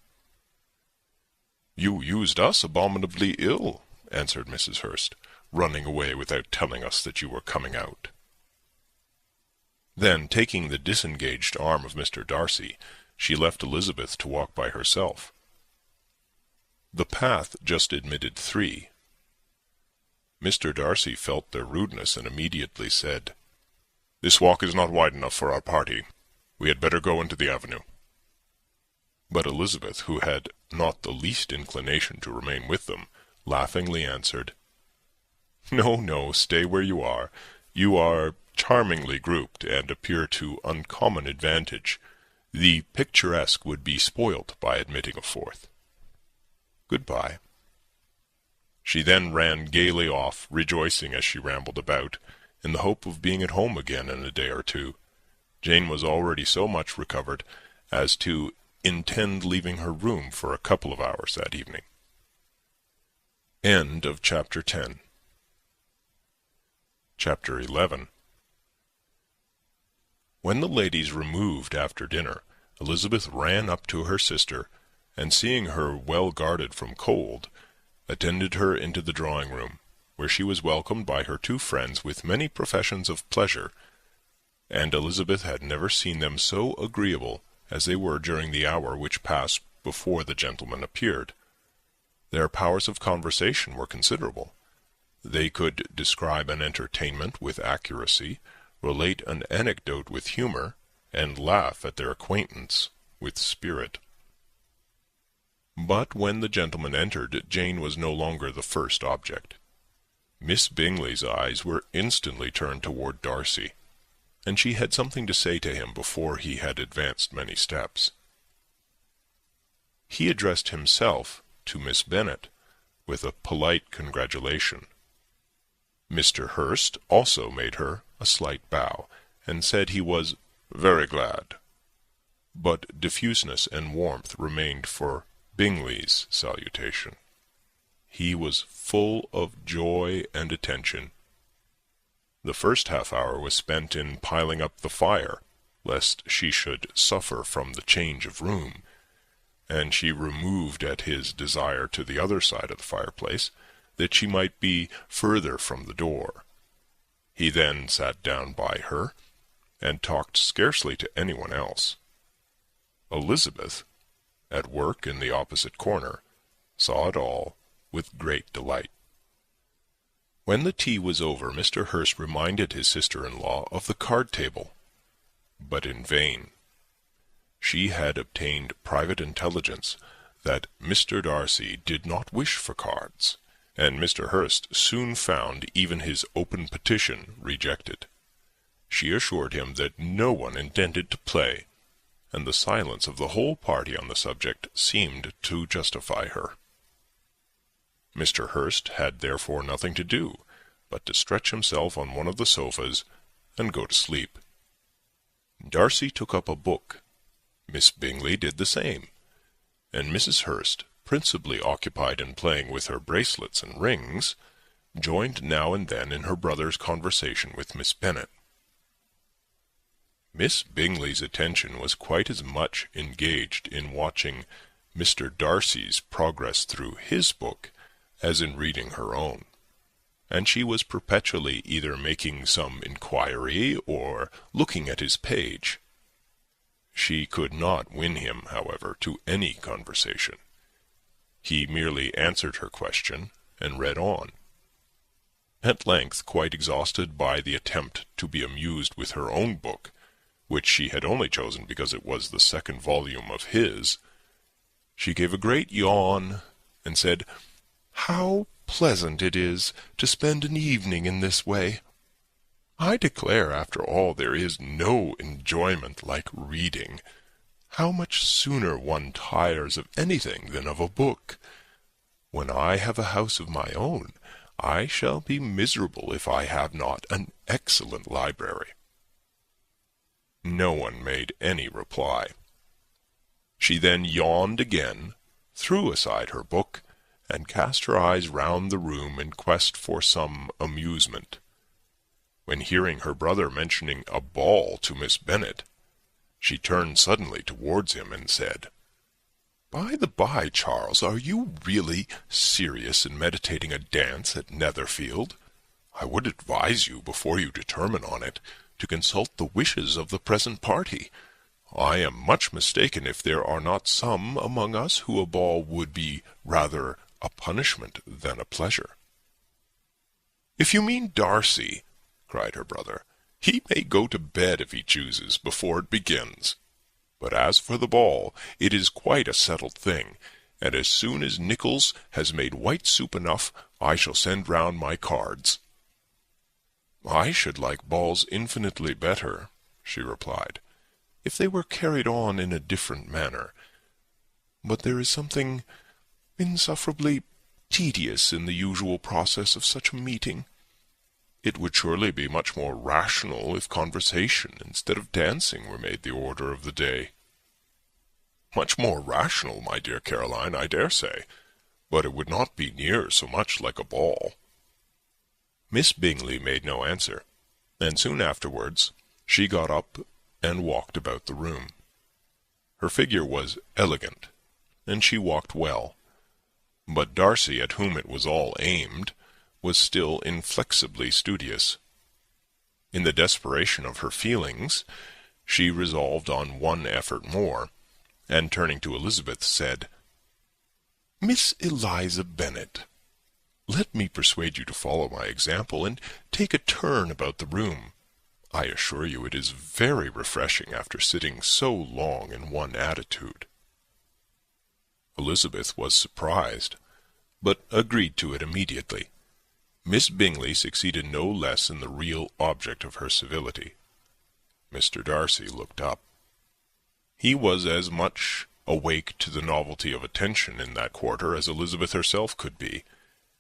"You used us abominably ill," answered Mrs. Hurst, "running away without telling us that you were coming out." Then, taking the disengaged arm of Mr. Darcy, she left Elizabeth to walk by herself. The path just admitted 3. Mr. Darcy felt their rudeness and immediately said, "This walk is not wide enough for our party. We had better go into the avenue." But Elizabeth, who had not the least inclination to remain with them, laughingly answered, "No, no, stay where you are. You are charmingly grouped, and appear to uncommon advantage. The picturesque would be spoilt by admitting a fourth. Good-bye." She then ran gaily off, rejoicing as she rambled about, in the hope of being at home again in a day or two. Jane was already so much recovered as to intend leaving her room for a couple of hours that evening. End of Chapter 10. Chapter 11. When the ladies removed after dinner, Elizabeth ran up to her sister, and seeing her well guarded from cold, attended her into the drawing-room, where she was welcomed by her two friends with many professions of pleasure, and Elizabeth had never seen them so agreeable as they were during the hour which passed before the gentlemen appeared. Their powers of conversation were considerable. They could describe an entertainment with accuracy, relate an anecdote with humour, and laugh at their acquaintance with spirit. But when the gentlemen entered, Jane was no longer the first object. Miss Bingley's eyes were instantly turned toward Darcy, and she had something to say to him before he had advanced many steps. He addressed himself to Miss Bennet with a polite congratulation. Mr. Hurst also made her a slight bow, and said he was very glad. But diffuseness and warmth remained for Bingley's salutation. He was full of joy and attention. The first half-hour was spent in piling up the fire, lest she should suffer from the change of room, and she removed at his desire to the other side of the fireplace, that she might be further from the door. He then sat down by her, and talked scarcely to anyone else. Elizabeth, at work in the opposite corner, saw it all with great delight. When the tea was over, Mr. Hurst reminded his sister-in-law of the card-table, but in vain. She had obtained private intelligence that Mr. Darcy did not wish for cards, and Mr. Hurst soon found even his open petition rejected. She assured him that no one intended to play, and the silence of the whole party on the subject seemed to justify her. Mr. Hurst had therefore nothing to do but to stretch himself on one of the sofas and go to sleep. Darcy took up a book. Miss Bingley did the same, and Mrs. Hurst, principally occupied in playing with her bracelets and rings, joined now and then in her brother's conversation with Miss Bennet. Miss Bingley's attention was quite as much engaged in watching Mr. Darcy's progress through his book as in reading her own, and she was perpetually either making some inquiry or looking at his page. She could not win him, however, to any conversation. He merely answered her question and read on. At length, quite exhausted by the attempt to be amused with her own book, which she had only chosen because it was the second volume of his, she gave a great yawn and said, "How pleasant it is to spend an evening in this way! I declare, after all, there is no enjoyment like reading. How much sooner one tires of anything than of a book! When I have a house of my own, I shall be miserable if I have not an excellent library." No one made any reply. She then yawned again, threw aside her book, and cast her eyes round the room in quest for some amusement, when, hearing her brother mentioning a ball to Miss Bennet, she turned suddenly towards him and said, "By the by, Charles, are you really serious in meditating a dance at Netherfield? I would advise you, before you determine on it, to consult the wishes of the present party. I am much mistaken if there are not some among us who a ball would be rather a punishment than a pleasure." "If you mean Darcy," cried her brother, "he may go to bed if he chooses before it begins. But as for the ball, it is quite a settled thing, and as soon as Nichols has made white soup enough, I shall send round my cards." "I should like balls infinitely better," she replied, "if they were carried on in a different manner. But there is something insufferably tedious in the usual process of such a meeting. It would surely be much more rational if conversation instead of dancing were made the order of the day." "Much more rational, my dear Caroline, I dare say, but it would not be near so much like a ball." Miss Bingley made no answer, and soon afterwards she got up and walked about the room. Her figure was elegant, and she walked well, but Darcy, at whom it was all aimed, was still inflexibly studious. In the desperation of her feelings, she resolved on one effort more, and turning to Elizabeth, said, "Miss Eliza Bennet, let me persuade you to follow my example, and take a turn about the room. I assure you it is very refreshing after sitting so long in one attitude." Elizabeth was surprised, but agreed to it immediately. Miss Bingley succeeded no less in the real object of her civility. Mr. Darcy looked up. He was as much awake to the novelty of attention in that quarter as Elizabeth herself could be,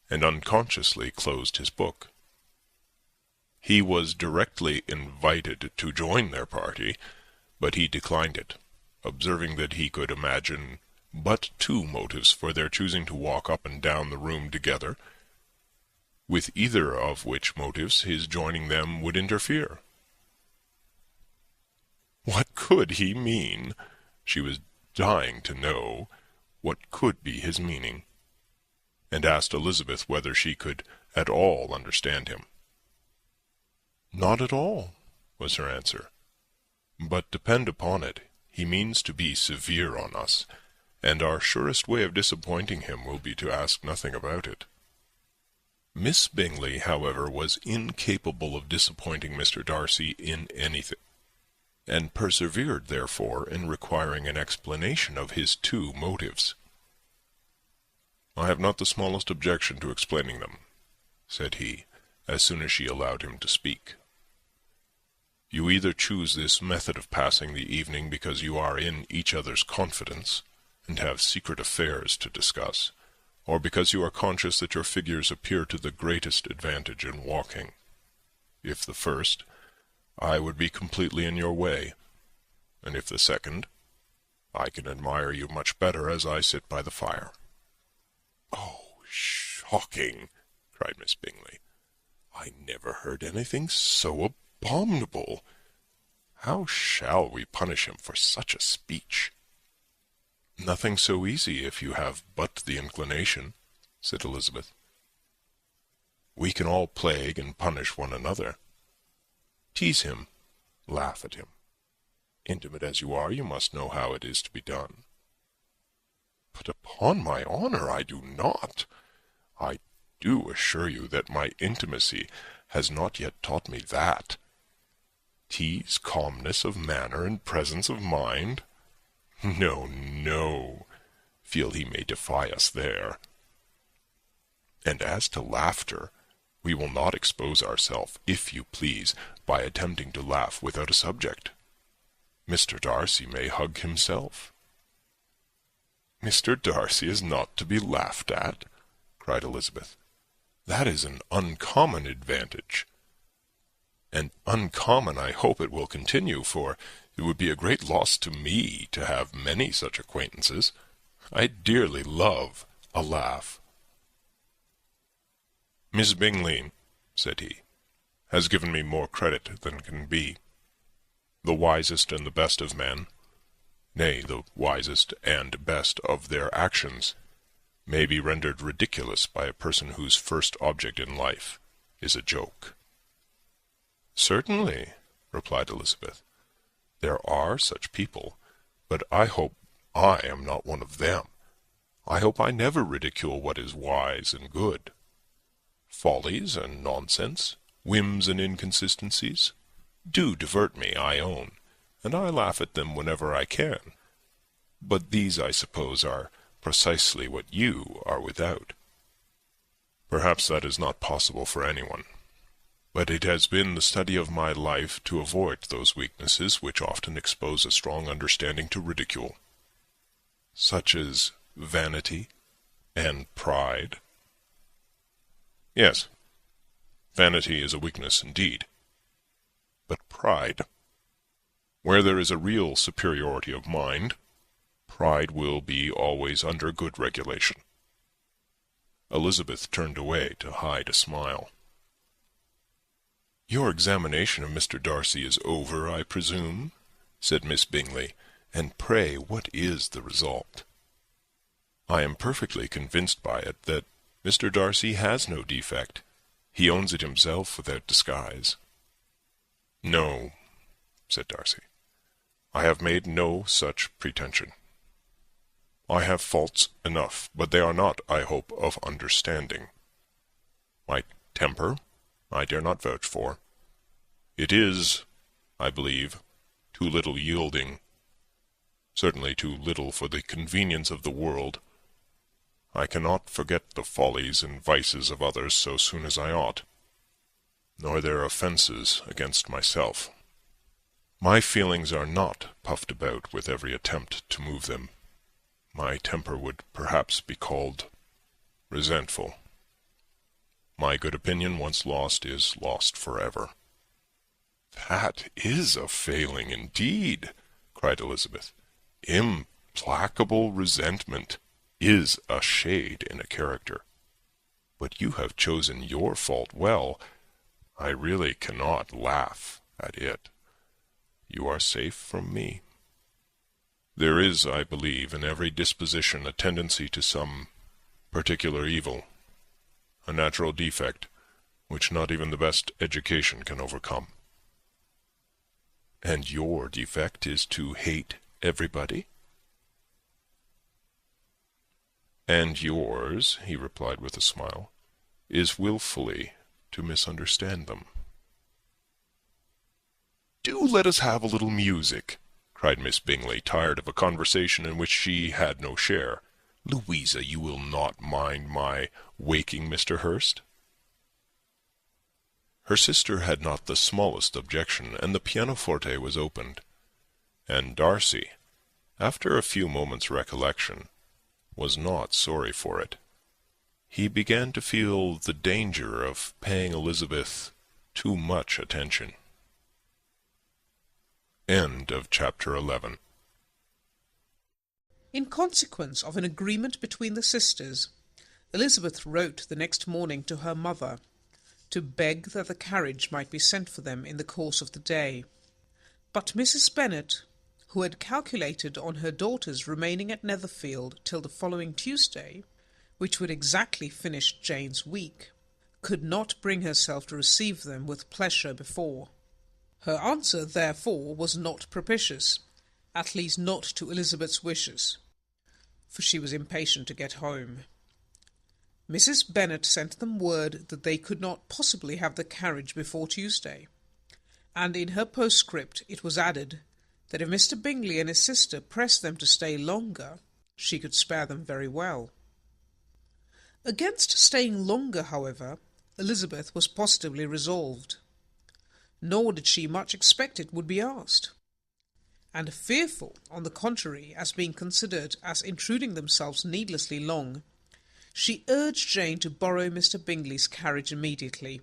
and unconsciously closed his book. He was directly invited to join their party, but he declined it, observing that he could imagine but two motives for their choosing to walk up and down the room together, with either of which motives his joining them would interfere. What could he mean? She was dying to know what could be his meaning, and asked Elizabeth whether she could at all understand him. "Not at all," was her answer. "But depend upon it, he means to be severe on us, and our surest way of disappointing him will be to ask nothing about it." Miss Bingley, however, was incapable of disappointing Mr. Darcy in anything, and persevered, therefore, in requiring an explanation of his two motives. "I have not the smallest objection to explaining them," said he, as soon as she allowed him to speak. "You either choose this method of passing the evening because you are in each other's confidence, and have secret affairs to discuss, or because you are conscious that your figures appear to the greatest advantage in walking. If the first, I would be completely in your way, and if the second, I can admire you much better as I sit by the fire." "Oh, shocking!" cried Miss Bingley. "I never heard anything so abominable. How shall we punish him for such a speech?" "Nothing so easy if you have but the inclination," said Elizabeth. "We can all plague and punish one another. Tease him, laugh at him. Intimate as you are, you must know how it is to be done." "But upon my honour I do not. I do assure you that my intimacy has not yet taught me that. Tease calmness of manner and presence of mind? No, no. Feel he may defy us there. And as to laughter, we will not expose ourselves, if you please, by attempting to laugh without a subject. Mr. Darcy may hug himself." "Mr. Darcy is not to be laughed at," cried Elizabeth. "That is an uncommon advantage. And uncommon I hope it will continue, for it would be a great loss to me to have many such acquaintances. I dearly love a laugh." "Miss Bingley," said he, "has given me more credit than can be. The wisest and the best of men, nay, the wisest and best of their actions, may be rendered ridiculous by a person whose first object in life is a joke." "Certainly," replied Elizabeth. "There are such people, but I hope I am not one of them. I hope I never ridicule what is wise and good. Follies and nonsense, whims and inconsistencies, do divert me, I own, and I laugh at them whenever I can. But these, I suppose, are precisely what you are without." "Perhaps that is not possible for anyone. But it has been the study of my life to avoid those weaknesses which often expose a strong understanding to ridicule, such as vanity and pride." Yes, vanity is a weakness indeed. But pride, where there is a real superiority of mind, pride will be always under good regulation. Elizabeth turned away to hide a smile. "Your examination of Mr. Darcy is over, I presume?" said Miss Bingley, "and pray what is the result?" "I am perfectly convinced by it that Mr. Darcy has no defect. He owns it himself without disguise." "No," said Darcy, "I have made no such pretension. I have faults enough, but they are not, I hope, of understanding. My temper I dare not vouch for. It is, I believe, too little yielding, certainly too little for the convenience of the world. I cannot forget the follies and vices of others so soon as I ought, nor their offences against myself. My feelings are not puffed about with every attempt to move them. My temper would perhaps be called resentful. My good opinion, once lost, is lost forever." "That is a failing indeed," cried Elizabeth. "Implacable resentment is a shade in a character. But you have chosen your fault well. I really cannot laugh at it. You are safe from me. There is, I believe, in every disposition a tendency to some particular evil, a natural defect, which not even the best education can overcome." "And your defect is to hate everybody?" "And yours," he replied with a smile, "is wilfully to misunderstand them." "Do let us have a little music," cried Miss Bingley, tired of a conversation in which she had no share. "Louisa, you will not mind my waking Mr. Hurst?" Her sister had not the smallest objection, and the pianoforte was opened, and Darcy, after a few moments' recollection, was not sorry for it. He began to feel the danger of paying Elizabeth too much attention. End of chapter 11. In consequence of an agreement between the sisters, Elizabeth wrote the next morning to her mother to beg that the carriage might be sent for them in the course of the day. But Mrs. Bennet, who had calculated on her daughters remaining at Netherfield till the following Tuesday, which would exactly finish Jane's week, could not bring herself to receive them with pleasure before. Her answer, therefore, was not propitious, at least not to Elizabeth's wishes, for she was impatient to get home. Mrs. Bennet sent them word that they could not possibly have the carriage before Tuesday, and in her postscript it was added that if Mr. Bingley and his sister pressed them to stay longer, she could spare them very well. Against staying longer, however, Elizabeth was positively resolved, nor did she much expect it would be asked, and fearful, on the contrary, as being considered as intruding themselves needlessly long, she urged Jane to borrow Mr. Bingley's carriage immediately,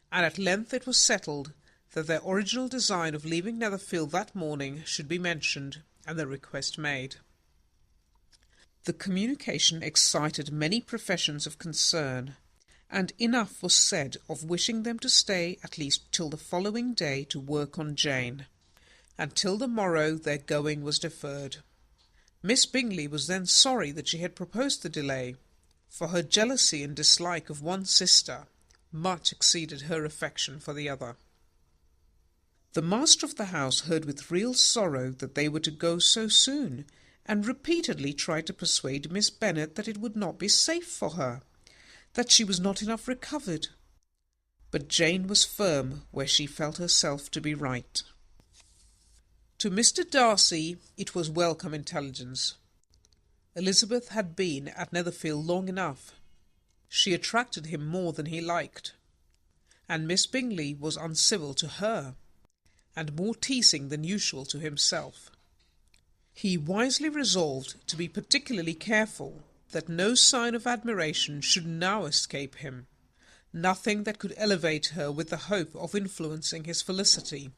and at length it was settled that their original design of leaving Netherfield that morning should be mentioned, and the request made. The communication excited many professions of concern, and enough was said of wishing them to stay at least till the following day to work on Jane, and till the morrow their going was deferred. Miss Bingley was then sorry that she had proposed the delay, for her jealousy and dislike of one sister much exceeded her affection for the other. The master of the house heard with real sorrow that they were to go so soon, and repeatedly tried to persuade Miss Bennet that it would not be safe for her, that she was not enough recovered. But Jane was firm where she felt herself to be right. To Mr. Darcy it was welcome intelligence. Elizabeth had been at Netherfield long enough. She attracted him more than he liked, and Miss Bingley was uncivil to her, and more teasing than usual to himself. He wisely resolved to be particularly careful that no sign of admiration should now escape him, nothing that could elevate her with the hope of influencing his felicity.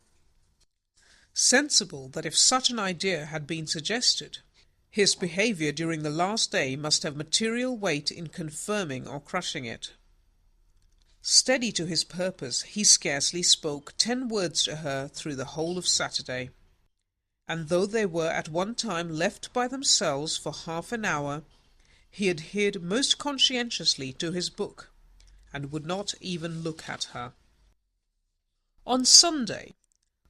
Sensible that if such an idea had been suggested, his behaviour during the last day must have material weight in confirming or crushing it. Steady to his purpose, he scarcely spoke 10 words to her through the whole of Saturday, and though they were at one time left by themselves for half an hour, he adhered most conscientiously to his book, and would not even look at her. On Sunday,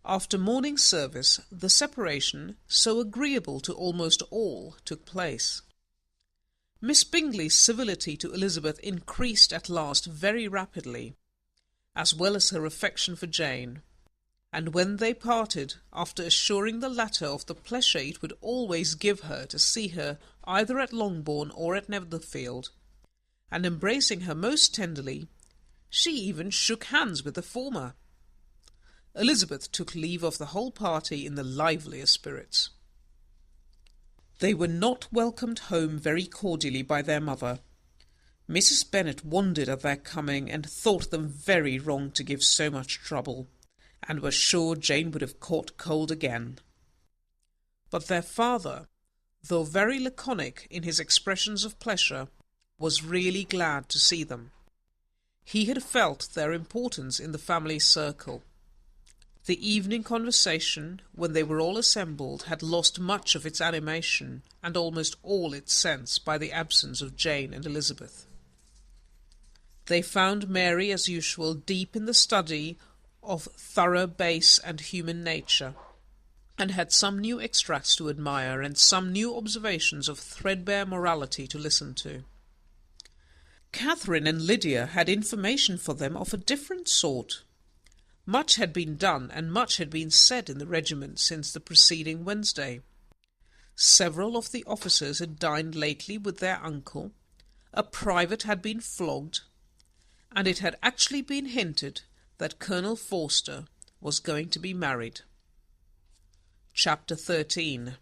after morning service, the separation, so agreeable to almost all, took place. Miss Bingley's civility to Elizabeth increased at last very rapidly, as well as her affection for Jane, and when they parted, after assuring the latter of the pleasure it would always give her to see her either at Longbourn or at Netherfield, and embracing her most tenderly, she even shook hands with the former. Elizabeth took leave of the whole party in the liveliest spirits. They were not welcomed home very cordially by their mother. Mrs. Bennet wondered at their coming, and thought them very wrong to give so much trouble, and was sure Jane would have caught cold again. But their father, though very laconic in his expressions of pleasure, was really glad to see them. He had felt their importance in the family circle. The evening conversation, when they were all assembled, had lost much of its animation, and almost all its sense, by the absence of Jane and Elizabeth. They found Mary, as usual, deep in the study of thorough base and human nature, and had some new extracts to admire, and some new observations of threadbare morality to listen to. Catherine and Lydia had information for them of a different sort. Much had been done, and much had been said in the regiment since the preceding Wednesday. Several of the officers had dined lately with their uncle, a private had been flogged, and it had actually been hinted that Colonel Forster was going to be married. Chapter 13.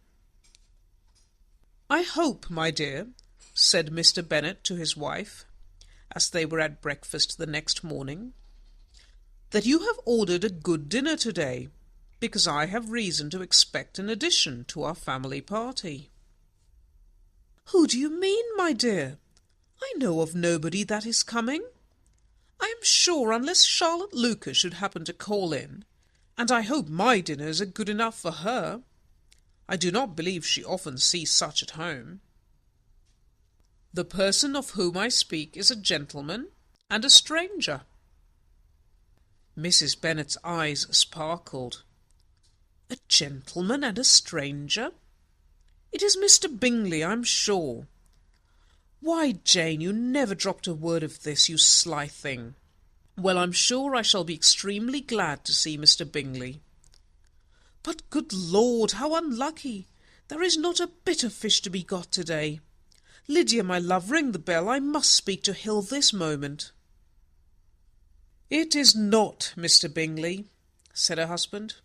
"I hope, my dear," said Mr. Bennet to his wife, as they were at breakfast the next morning, "that you have ordered a good dinner to-day, because I have reason to expect an addition to our family party." "Who do you mean, my dear? I know of nobody that is coming. I am sure, unless Charlotte Lucas should happen to call in, and I hope my dinners are good enough for her. I do not believe she often sees such at home." "The person of whom I speak is a gentleman and a stranger." Mrs. Bennet's eyes sparkled. "A gentleman and a stranger? It is Mr. Bingley, I'm sure. Why, Jane, you never dropped a word of this, you sly thing. Well, I'm sure I shall be extremely glad to see Mr. Bingley. But, good Lord, how unlucky! There is not a bit of fish to be got to-day. Lydia, my love, ring the bell. I must speak to Hill this moment." "It is not Mr. Bingley," said her husband.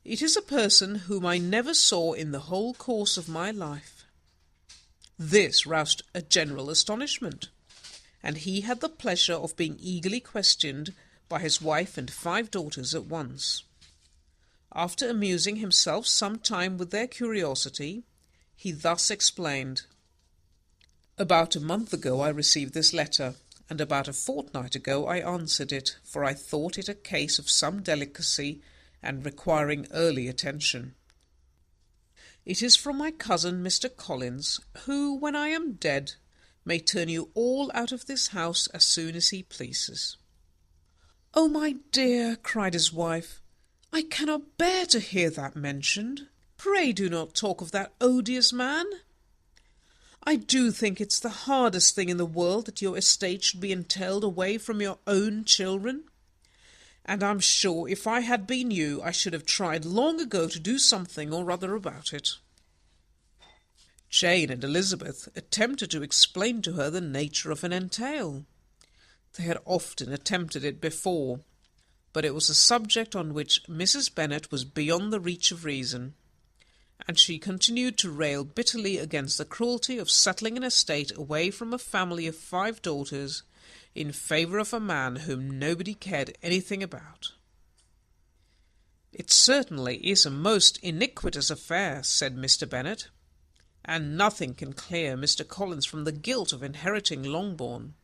"It is a person whom I never saw in the whole course of my life." This roused a general astonishment, and he had the pleasure of being eagerly questioned by his wife and 5 daughters at once. After amusing himself some time with their curiosity, he thus explained: "About a month ago I received this letter, and about a fortnight ago I answered it, for I thought it a case of some delicacy and requiring early attention. It is from my cousin Mr. Collins, who, when I am dead, may turn you all out of this house as soon as he pleases." "Oh, my dear," cried his wife, "I cannot bear to hear that mentioned. Pray do not talk of that odious man. I do think it's the hardest thing in the world that your estate should be entailed away from your own children, and I'm sure if I had been you I should have tried long ago to do something or other about it." Jane and Elizabeth attempted to explain to her the nature of an entail. They had often attempted it before, but it was a subject on which Mrs. Bennet was beyond the reach of reason, and she continued to rail bitterly against the cruelty of settling an estate away from a family of 5 daughters, in favour of a man whom nobody cared anything about. "It certainly is a most iniquitous affair," said Mr. Bennet, "and nothing can clear Mr. Collins from the guilt of inheriting Longbourn.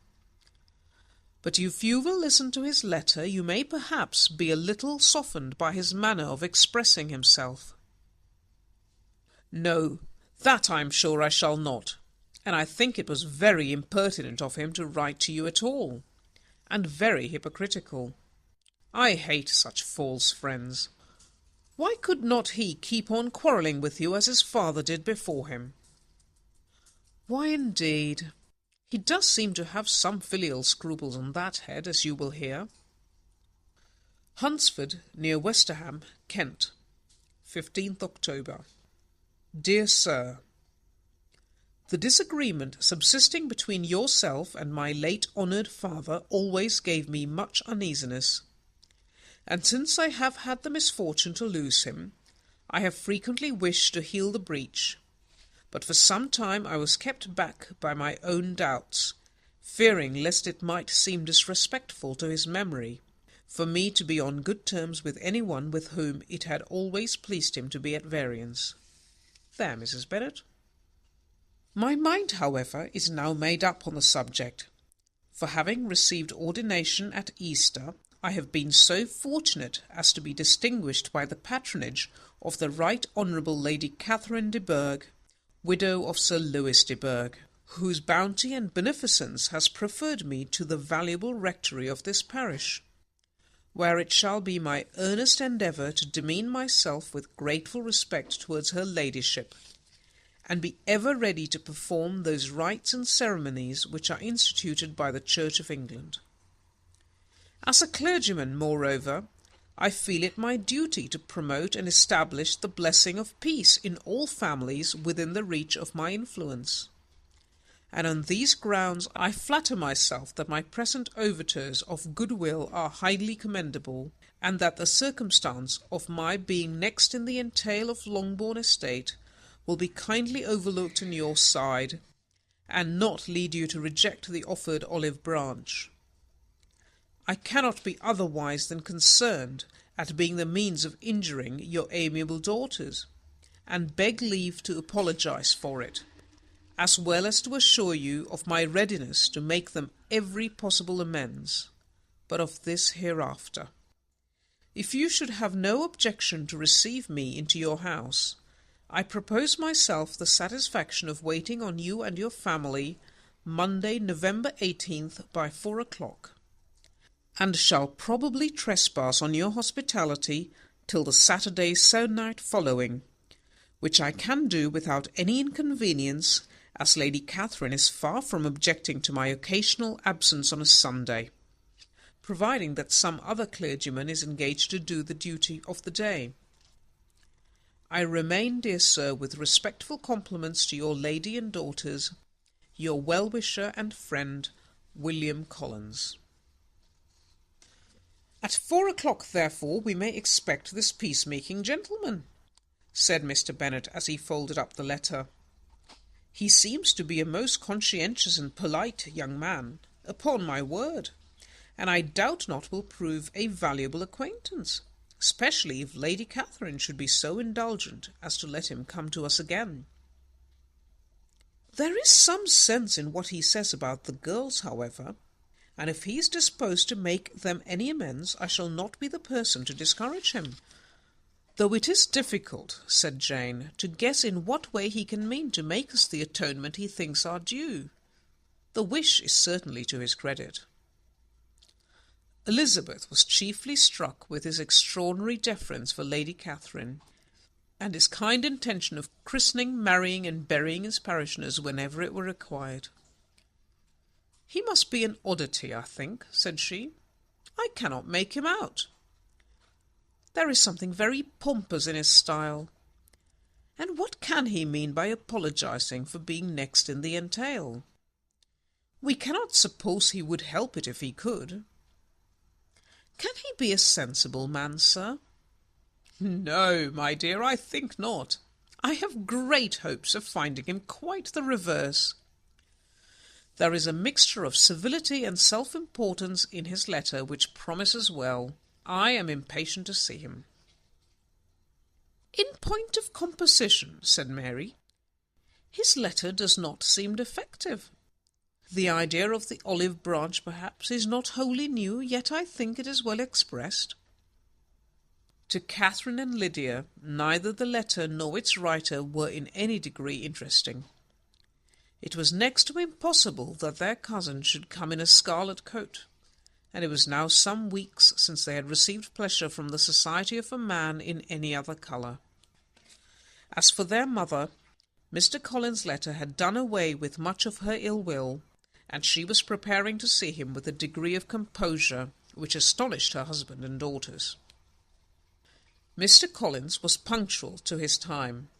But if you will listen to his letter, you may perhaps be a little softened by his manner of expressing himself." "No, that I am sure I shall not, and I think it was very impertinent of him to write to you at all, and very hypocritical. I hate such false friends. Why could not he keep on quarrelling with you as his father did before him?" "Why, indeed, he does seem to have some filial scruples on that head, as you will hear." "Hunsford, near Westerham, Kent, 15th October. Dear Sir, the disagreement subsisting between yourself and my late honoured father always gave me much uneasiness, and since I have had the misfortune to lose him, I have frequently wished to heal the breach, but for some time I was kept back by my own doubts, fearing lest it might seem disrespectful to his memory for me to be on good terms with any one with whom it had always pleased him to be at variance. There, Mrs. Bennet. My mind, however, is now made up on the subject, for having received ordination at Easter, I have been so fortunate as to be distinguished by the patronage of the Right Honourable Lady Catherine de Bourgh, widow of Sir Lewis de Bourgh, whose bounty and beneficence has preferred me to the valuable rectory of this parish, where it shall be my earnest endeavour to demean myself with grateful respect towards her ladyship, and be ever ready to perform those rites and ceremonies which are instituted by the Church of England. As a clergyman, moreover, I feel it my duty to promote and establish the blessing of peace in all families within the reach of my influence, and on these grounds I flatter myself that my present overtures of goodwill are highly commendable, and that the circumstance of my being next in the entail of Longbourn estate will be kindly overlooked on your side, and not lead you to reject the offered olive branch. I cannot be otherwise than concerned at being the means of injuring your amiable daughters, and beg leave to apologize for it, as well as to assure you of my readiness to make them every possible amends, but of this hereafter. If you should have no objection to receive me into your house, I propose myself the satisfaction of waiting on you and your family Monday, November 18th, by 4 o'clock, and shall probably trespass on your hospitality till the Saturday se'nnight following, which I can do without any inconvenience, as Lady Catherine is far from objecting to my occasional absence on a Sunday, providing that some other clergyman is engaged to do the duty of the day. I remain, dear sir, with respectful compliments to your lady and daughters, your well-wisher and friend, William Collins. At 4 o'clock, therefore, we may expect this peacemaking gentleman, said Mr. Bennet as he folded up the letter. He seems to be a most conscientious and polite young man, upon my word, and I doubt not will prove a valuable acquaintance, especially if Lady Catherine should be so indulgent as to let him come to us again. There is some sense in what he says about the girls, however, and if he is disposed to make them any amends, I shall not be the person to discourage him. Though it is difficult, said Jane, to guess in what way he can mean to make us the atonement he thinks our due. The wish is certainly to his credit. Elizabeth was chiefly struck with his extraordinary deference for Lady Catherine, and his kind intention of christening, marrying, and burying his parishioners whenever it were required. He must be an oddity, I think, said she. I cannot make him out. There is something very pompous in his style. And what can he mean by apologizing for being next in the entail? We cannot suppose he would help it if he could. Can he be a sensible man, sir? No, my dear, I think not. I have great hopes of finding him quite the reverse. There is a mixture of civility and self-importance in his letter which promises well. I am impatient to see him." "In point of composition," said Mary, "his letter does not seem defective. The idea of the olive branch, perhaps, is not wholly new, yet I think it is well expressed." To Catherine and Lydia, neither the letter nor its writer were in any degree interesting. It was next to impossible that their cousin should come in a scarlet coat, and it was now some weeks since they had received pleasure from the society of a man in any other colour. As for their mother, Mr. Collins's letter had done away with much of her ill will, and she was preparing to see him with a degree of composure which astonished her husband and daughters. Mr. Collins was punctual to his time,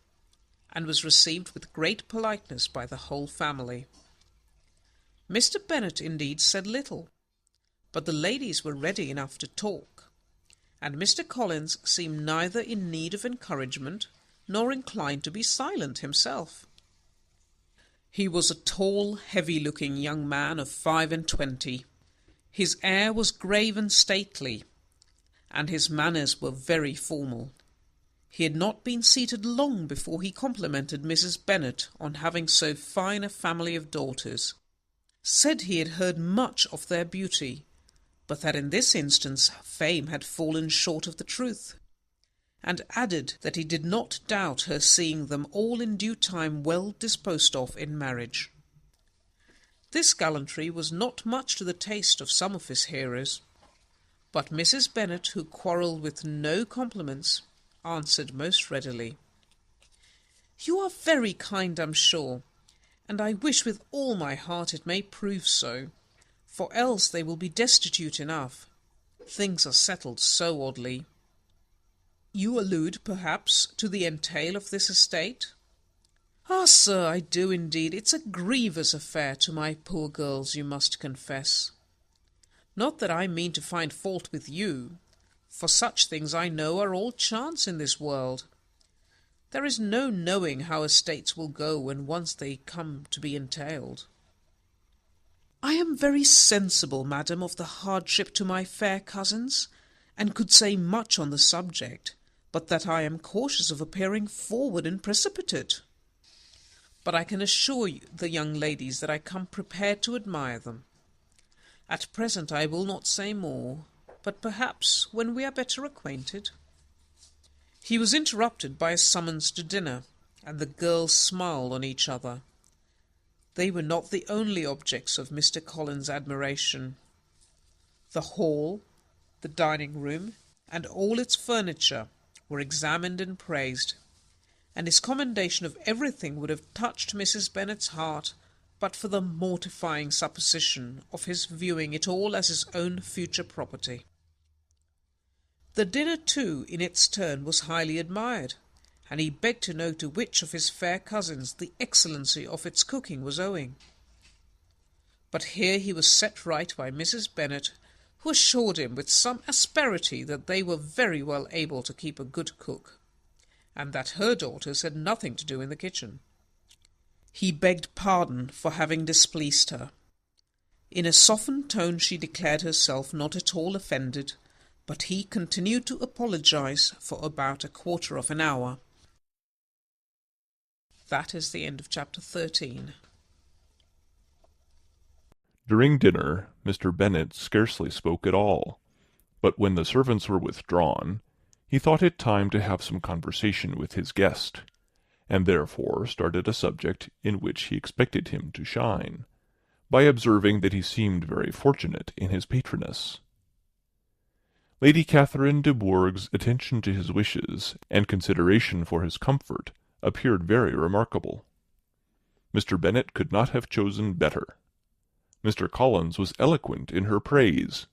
and was received with great politeness by the whole family. Mr. Bennet indeed said little, but the ladies were ready enough to talk, and Mr. Collins seemed neither in need of encouragement nor inclined to be silent himself. He was a tall, heavy-looking young man of 25. His air was grave and stately, and his manners were very formal. He had not been seated long before he complimented Mrs. Bennet on having so fine a family of daughters, said he had heard much of their beauty, but that in this instance fame had fallen short of the truth, and added that he did not doubt her seeing them all in due time well disposed of in marriage. This gallantry was not much to the taste of some of his hearers, but Mrs. Bennet, who quarrelled with no compliments, answered most readily, "You are very kind, I'm sure, and I wish with all my heart it may prove so, for else they will be destitute enough. Things are settled so oddly." "You allude, perhaps, to the entail of this estate?" "Ah, sir, I do indeed. It's a grievous affair to my poor girls, you must confess. Not that I mean to find fault with you, for such things I know are all chance in this world. There is no knowing how estates will go when once they come to be entailed. I am very sensible, madam, of the hardship to my fair cousins, and could say much on the subject, but that I am cautious of appearing forward and precipitate. But I can assure you, the young ladies, that I come prepared to admire them. At present I will not say more, but perhaps when we are better acquainted—" He was interrupted by a summons to dinner, and the girls smiled on each other. They were not the only objects of Mr. Collins's admiration. The hall, the dining-room, and all its furniture were examined and praised, and his commendation of everything would have touched Mrs. Bennet's heart but for the mortifying supposition of his viewing it all as his own future property. The dinner, too, in its turn was highly admired, and he begged to know to which of his fair cousins the excellency of its cooking was owing. But here he was set right by Mrs. Bennet, who assured him with some asperity that they were very well able to keep a good cook, and that her daughters had nothing to do in the kitchen. He begged pardon for having displeased her. In a softened tone she declared herself not at all offended, but he continued to apologize for about a quarter of an hour. That is the end of chapter 13. During dinner, Mr. Bennet scarcely spoke at all, but when the servants were withdrawn, he thought it time to have some conversation with his guest, and therefore started a subject in which he expected him to shine, by observing that he seemed very fortunate in his patroness. Lady Catherine de Bourgh's attention to his wishes and consideration for his comfort appeared very remarkable. Mr. Bennet could not have chosen better. Mr. Collins was eloquent in her praise.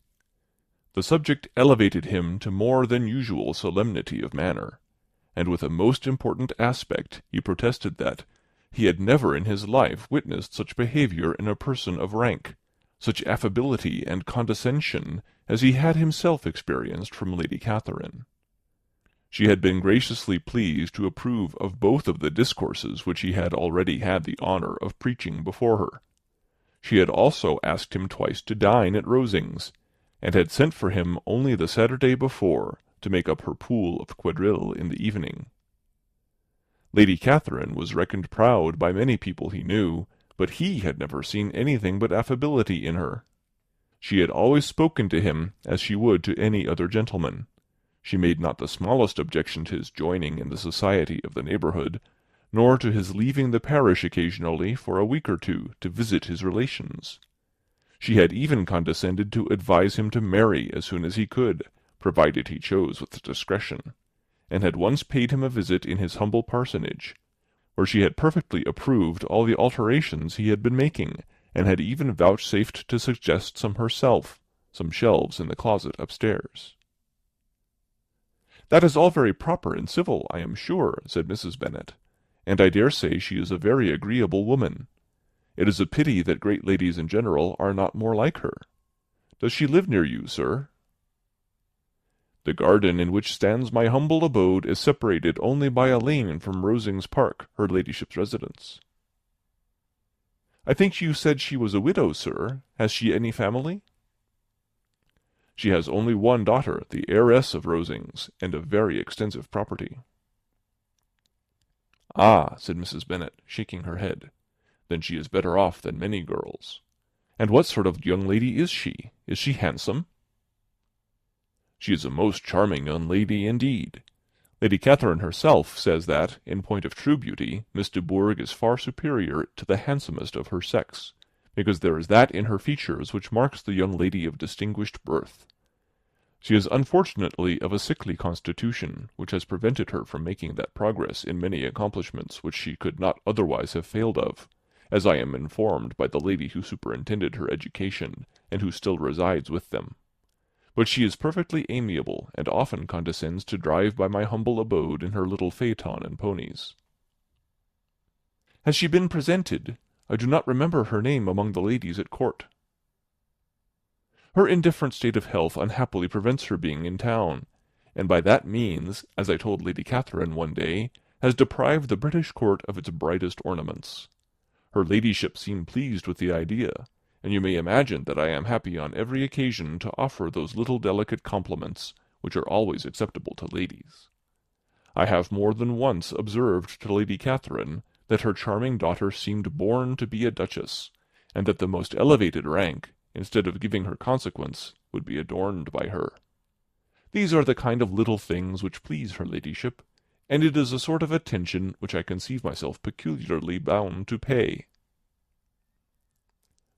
The subject elevated him to more than usual solemnity of manner, and with a most important aspect he protested that he had never in his life witnessed such behaviour in a person of rank, such affability and condescension as he had himself experienced from Lady Catherine. She had been graciously pleased to approve of both of the discourses which he had already had the honour of preaching before her. She had also asked him twice to dine at Rosings, and had sent for him only the Saturday before to make up her pool of quadrille in the evening. Lady Catherine was reckoned proud by many people he knew, but he had never seen anything but affability in her. She had always spoken to him as she would to any other gentleman. She made not the smallest objection to his joining in the society of the neighbourhood, nor to his leaving the parish occasionally for a week or two to visit his relations. She had even condescended to advise him to marry as soon as he could, provided he chose with discretion, and had once paid him a visit in his humble parsonage, where she had perfectly approved all the alterations he had been making, and had even vouchsafed to suggest some herself, some shelves in the closet upstairs. "That is all very proper and civil, I am sure," said Mrs. Bennet, "and I dare say she is a very agreeable woman. It is a pity that great ladies in general are not more like her. Does she live near you, sir?" "The garden in which stands my humble abode is separated only by a lane from Rosings Park, her ladyship's residence." "I think you said she was a widow, sir. Has she any family?" "She has only one daughter, the heiress of Rosings, and a very extensive property." "Ah," said Mrs. Bennet, shaking her head, "then she is better off than many girls. And what sort of young lady is she? Is she handsome?" "She is a most charming young lady indeed. Lady Catherine herself says that, in point of true beauty, Miss de Bourgh is far superior to the handsomest of her sex, because there is that in her features which marks the young lady of distinguished birth. She is unfortunately of a sickly constitution, which has prevented her from making that progress in many accomplishments which she could not otherwise have failed of, as I am informed by the lady who superintended her education, and who still resides with them. But she is perfectly amiable, and often condescends to drive by my humble abode in her little phaeton and ponies." "Has she been presented? I do not remember her name among the ladies at court." "Her indifferent state of health unhappily prevents her being in town, and by that means, as I told Lady Catherine one day, has deprived the British court of its brightest ornaments. Her ladyship seemed pleased with the idea, and you may imagine that I am happy on every occasion to offer those little delicate compliments which are always acceptable to ladies. I have more than once observed to Lady Catherine that her charming daughter seemed born to be a duchess, and that the most elevated rank, instead of giving her consequence, would be adorned by her. These are the kind of little things which please her ladyship, and it is a sort of attention which I conceive myself peculiarly bound to pay."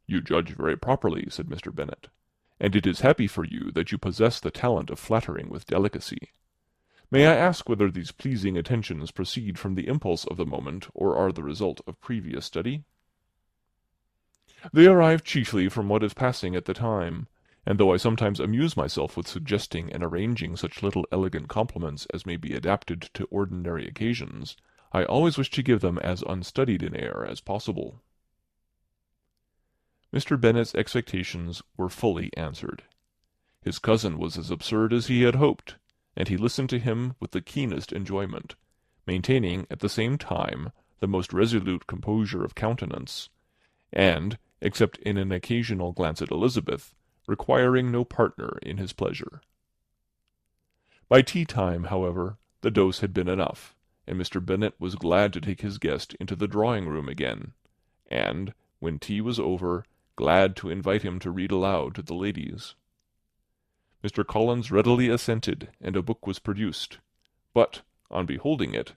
"You judge very properly," said Mr. Bennet, "and it is happy for you that you possess the talent of flattering with delicacy. May I ask whether these pleasing attentions proceed from the impulse of the moment, or are the result of previous study?" "They arrive chiefly from what is passing at the time, and though I sometimes amuse myself with suggesting and arranging such little elegant compliments as may be adapted to ordinary occasions, I always wish to give them as unstudied an air as possible." Mr. Bennet's expectations were fully answered. His cousin was as absurd as he had hoped, and he listened to him with the keenest enjoyment, maintaining at the same time the most resolute composure of countenance, and, except in an occasional glance at Elizabeth, requiring no partner in his pleasure. By tea-time, however, the dose had been enough, and Mr. Bennet was glad to take his guest into the drawing-room again, and, when tea was over, glad to invite him to read aloud to the ladies. Mr. Collins readily assented, and a book was produced, but, on beholding it,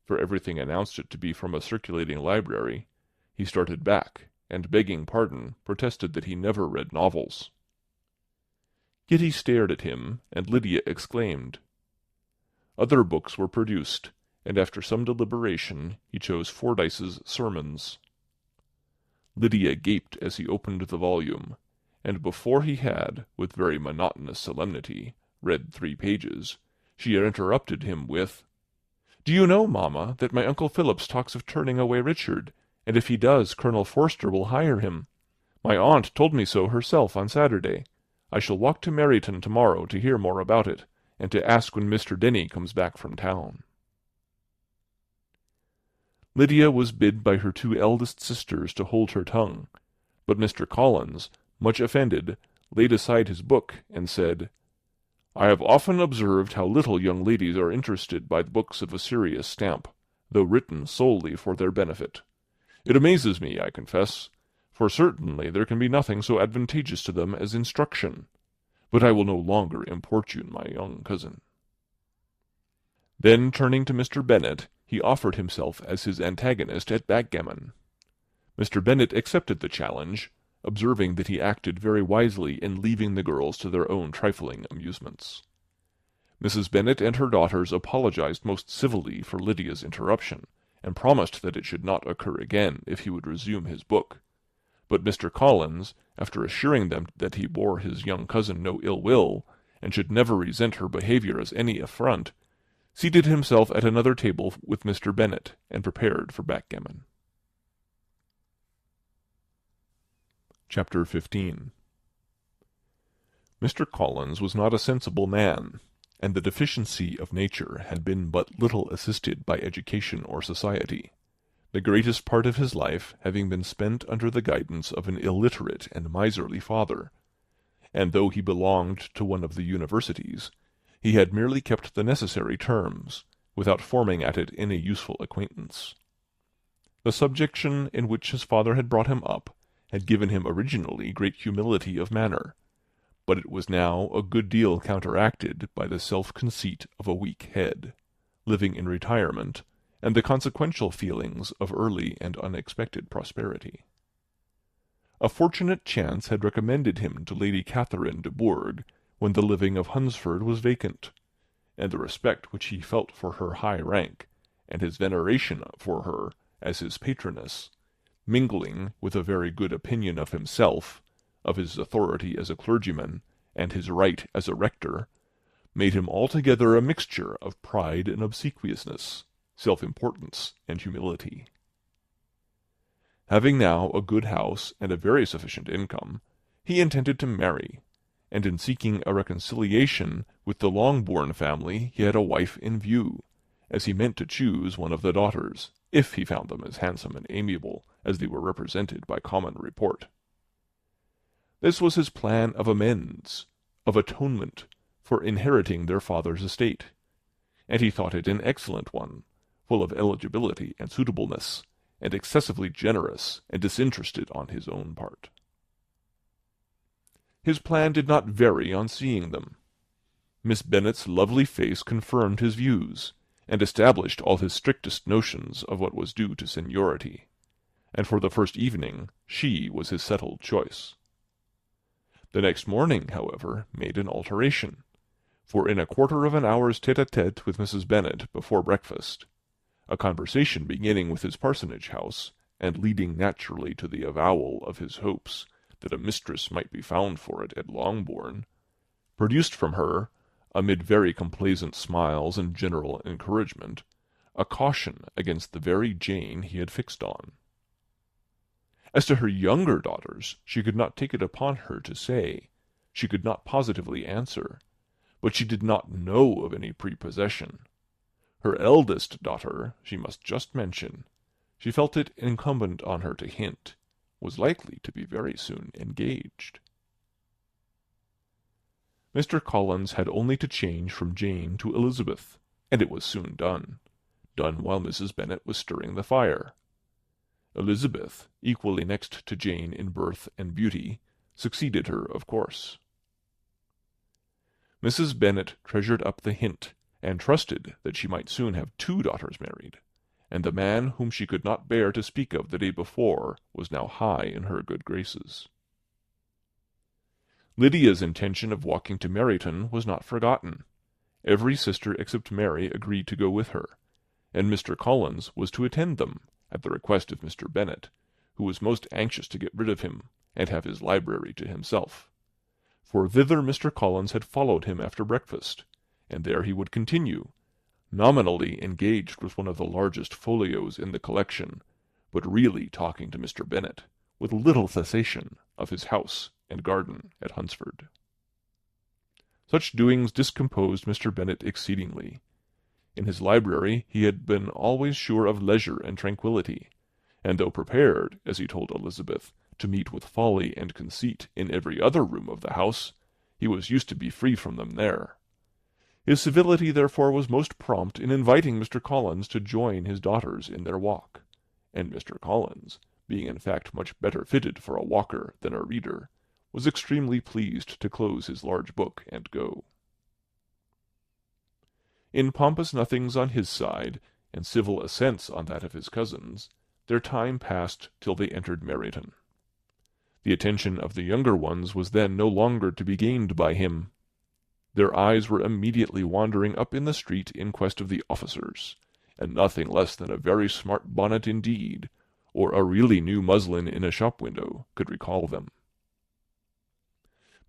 for everything announced it to be from a circulating library, he started back, and, begging pardon, protested that he never read novels. Kitty stared at him, and Lydia exclaimed. Other books were produced, and after some deliberation he chose Fordyce's Sermons. Lydia gaped as he opened the volume, and before he had, with very monotonous solemnity, read 3 pages, she interrupted him with, "Do you know, mamma, that my Uncle Phillips talks of turning away Richard, and if he does, Colonel Forster will hire him. My aunt told me so herself on Saturday. I shall walk to Meryton tomorrow to hear more about it, and to ask when Mr. Denny comes back from town." Lydia was bid by her 2 eldest sisters to hold her tongue, but Mr. Collins, much offended, laid aside his book, and said, "I have often observed how little young ladies are interested by books of a serious stamp, though written solely for their benefit. It amazes me, I confess, for certainly there can be nothing so advantageous to them as instruction. But I will no longer importune my young cousin." Then, turning to Mr. Bennet, he offered himself as his antagonist at backgammon. Mr. Bennet accepted the challenge, observing that he acted very wisely in leaving the girls to their own trifling amusements. Mrs. Bennet and her daughters apologized most civilly for Lydia's interruption, and promised that it should not occur again if he would resume his book. But Mr. Collins, after assuring them that he bore his young cousin no ill will, and should never resent her behaviour as any affront, seated himself at another table with Mr. Bennet, and prepared for backgammon. Chapter 15. Mr. Collins was not a sensible man, and the deficiency of nature had been but little assisted by education or society, the greatest part of his life having been spent under the guidance of an illiterate and miserly father, and though he belonged to one of the universities, he had merely kept the necessary terms, without forming at it any useful acquaintance. The subjection in which his father had brought him up had given him originally great humility of manner, but it was now a good deal counteracted by the self-conceit of a weak head, living in retirement, and the consequential feelings of early and unexpected prosperity. A fortunate chance had recommended him to Lady Catherine de Bourgh when the living of Hunsford was vacant, and the respect which he felt for her high rank, and his veneration for her as his patroness, mingling with a very good opinion of himself, of his authority as a clergyman, and his right as a rector, made him altogether a mixture of pride and obsequiousness, self-importance and humility. Having now a good house and a very sufficient income, he intended to marry, and in seeking a reconciliation with the Longbourn family he had a wife in view, as he meant to choose one of the daughters, if he found them as handsome and amiable as they were represented by common report. This was his plan of amends, of atonement, for inheriting their father's estate, and he thought it an excellent one, full of eligibility and suitableness, and excessively generous and disinterested on his own part. His plan did not vary on seeing them. Miss Bennet's lovely face confirmed his views, and established all his strictest notions of what was due to seniority, and for the first evening she was his settled choice. The next morning, however, made an alteration, for in a quarter of an hour's tete-a-tete with Mrs. Bennet before breakfast, a conversation beginning with his parsonage house, and leading naturally to the avowal of his hopes that a mistress might be found for it at Longbourn, produced from her, amid very complaisant smiles and general encouragement, a caution against the very Jane he had fixed on. As to her younger daughters, she could not take it upon her to say, she could not positively answer, but she did not know of any prepossession. Her eldest daughter, she must just mention, she felt it incumbent on her to hint, was likely to be very soon engaged. Mr. Collins had only to change from Jane to Elizabeth, and it was soon done while Mrs. Bennet was stirring the fire. Elizabeth, equally next to Jane in birth and beauty, succeeded her, of course. Mrs. Bennet treasured up the hint, and trusted that she might soon have 2 daughters married, and the man whom she could not bear to speak of the day before was now high in her good graces. Lydia's intention of walking to Meryton was not forgotten. Every sister except Mary agreed to go with her, and Mr. Collins was to attend them, at the request of Mr. Bennet, who was most anxious to get rid of him, and have his library to himself. For thither Mr. Collins had followed him after breakfast, and there he would continue, nominally engaged with one of the largest folios in the collection, but really talking to Mr. Bennet, with little cessation, of his house and garden at Hunsford. Such doings discomposed Mr. Bennet exceedingly. In his library he had been always sure of leisure and tranquillity, and though prepared, as he told Elizabeth, to meet with folly and conceit in every other room of the house, he was used to be free from them there. His civility therefore was most prompt in inviting Mr. Collins to join his daughters in their walk, and Mr. Collins, being in fact much better fitted for a walker than a reader, was extremely pleased to close his large book and go. In pompous nothings on his side, and civil assents on that of his cousins, their time passed till they entered Meryton. The attention of the younger ones was then no longer to be gained by him. Their eyes were immediately wandering up in the street in quest of the officers, and nothing less than a very smart bonnet indeed, or a really new muslin in a shop window, could recall them.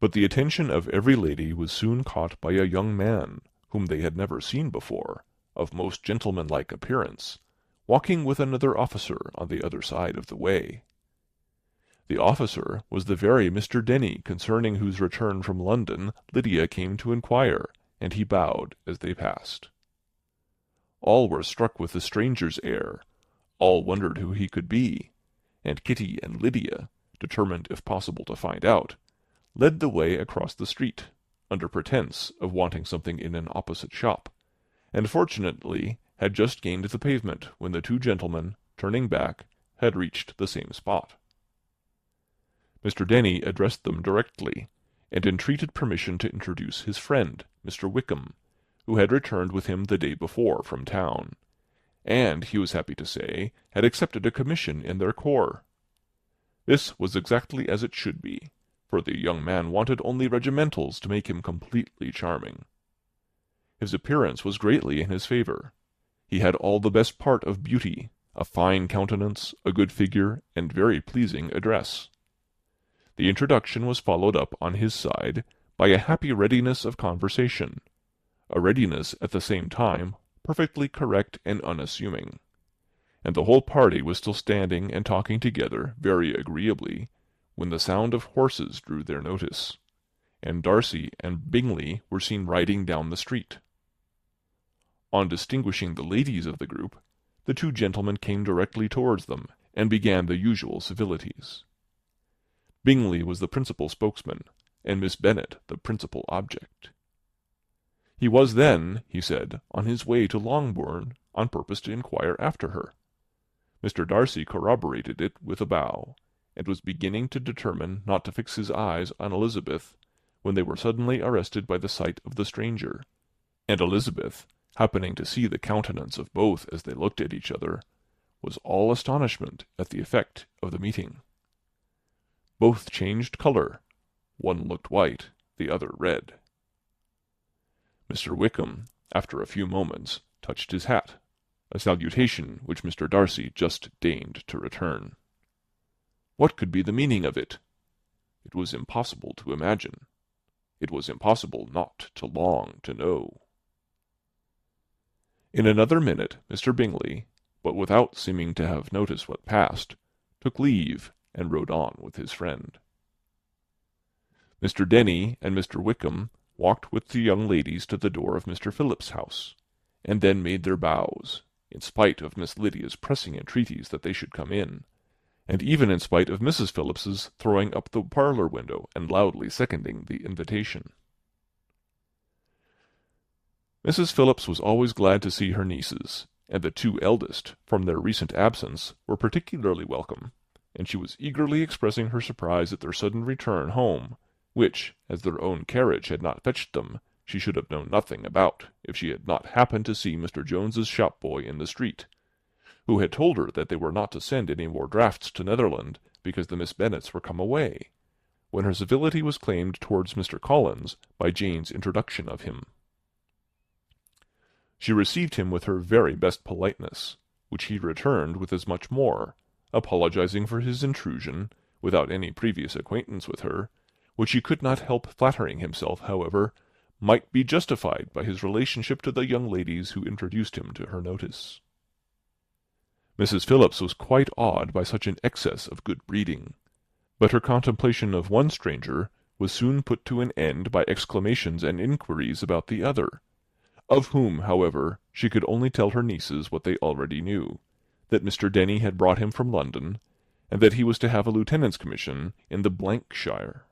But the attention of every lady was soon caught by a young man, whom they had never seen before, of most gentlemanlike appearance, walking with another officer on the other side of the way. The officer was the very Mr. Denny concerning whose return from London Lydia came to inquire, and he bowed as they passed. All were struck with the stranger's air, all wondered who he could be, and Kitty and Lydia, determined if possible to find out, led the way across the street, under pretence of wanting something in an opposite shop, and fortunately had just gained the pavement when the two gentlemen, turning back, had reached the same spot. Mr. Denny addressed them directly, and entreated permission to introduce his friend, Mr. Wickham, who had returned with him the day before from town, and, he was happy to say, had accepted a commission in their corps. This was exactly as it should be, for the young man wanted only regimentals to make him completely charming. His appearance was greatly in his favour. He had all the best part of beauty, a fine countenance, a good figure, and very pleasing address. The introduction was followed up on his side by a happy readiness of conversation, a readiness at the same time perfectly correct and unassuming, and the whole party was still standing and talking together very agreeably when the sound of horses drew their notice, and Darcy and Bingley were seen riding down the street. On distinguishing the ladies of the group, the two gentlemen came directly towards them, and began the usual civilities. Bingley was the principal spokesman, and Miss Bennet the principal object. He was then, he said, on his way to Longbourn on purpose to inquire after her. Mr. Darcy corroborated it with a bow, and was beginning to determine not to fix his eyes on Elizabeth, when they were suddenly arrested by the sight of the stranger, and Elizabeth, happening to see the countenance of both as they looked at each other, was all astonishment at the effect of the meeting. Both changed colour. One looked white, the other red. Mr. Wickham, after a few moments, touched his hat, a salutation which Mr. Darcy just deigned to return. What could be the meaning of it? It was impossible to imagine. It was impossible not to long to know. In another minute Mr. Bingley, but without seeming to have noticed what passed, took leave and rode on with his friend. Mr. Denny and Mr. Wickham walked with the young ladies to the door of Mr. Phillips's house, and then made their bows, in spite of Miss Lydia's pressing entreaties that they should come in, and even in spite of Mrs. Phillips's throwing up the parlour window and loudly seconding the invitation. Mrs. Phillips was always glad to see her nieces, and the two eldest, from their recent absence, were particularly welcome, and she was eagerly expressing her surprise at their sudden return home, which, as their own carriage had not fetched them, she should have known nothing about, if she had not happened to see Mr. Jones's shop-boy in the street, who had told her that they were not to send any more drafts to Netherland, because the Miss Bennets were come away, when her civility was claimed towards Mr. Collins by Jane's introduction of him. She received him with her very best politeness, which he returned with as much more, apologizing for his intrusion, without any previous acquaintance with her, which he could not help flattering himself, however, might be justified by his relationship to the young ladies who introduced him to her notice. Mrs. Phillips was quite awed by such an excess of good breeding, but her contemplation of one stranger was soon put to an end by exclamations and inquiries about the other, of whom, however, she could only tell her nieces what they already knew, that Mr. Denny had brought him from London, and that he was to have a lieutenant's commission in the shire.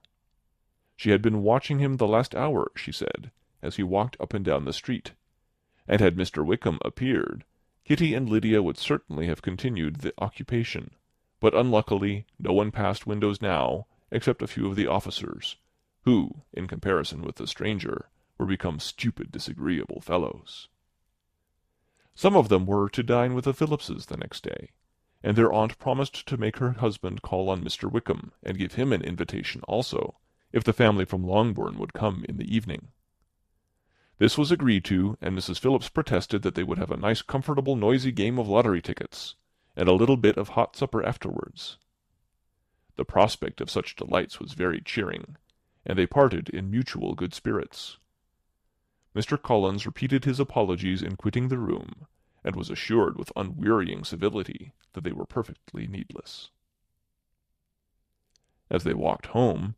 She had been watching him the last hour, she said, as he walked up and down the street, and had Mr. Wickham appeared, Kitty and Lydia would certainly have continued the occupation, but unluckily no one passed windows now, except a few of the officers, who, in comparison with the stranger, were become stupid, disagreeable fellows. Some of them were to dine with the Phillipses the next day, and their aunt promised to make her husband call on Mr. Wickham, and give him an invitation also, if the family from Longbourn would come in the evening. This was agreed to, and Mrs. Phillips protested that they would have a nice comfortable noisy game of lottery tickets, and a little bit of hot supper afterwards. The prospect of such delights was very cheering, and they parted in mutual good spirits. Mr. Collins repeated his apologies in quitting the room, and was assured with unwearying civility that they were perfectly needless. As they walked home,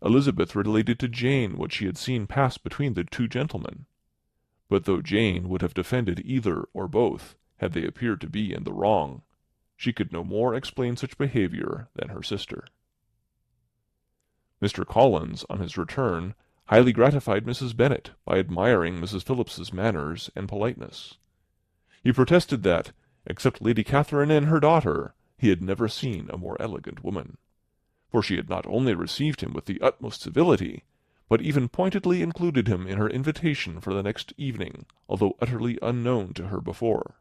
Elizabeth related to Jane what she had seen pass between the two gentlemen, but though Jane would have defended either or both had they appeared to be in the wrong, she could no more explain such behaviour than her sister. Mr. Collins, on his return, highly gratified Mrs. Bennet by admiring Mrs. Phillips's manners and politeness. He protested that, except Lady Catherine and her daughter, he had never seen a more elegant woman, for she had not only received him with the utmost civility, but even pointedly included him in her invitation for the next evening, although utterly unknown to her before.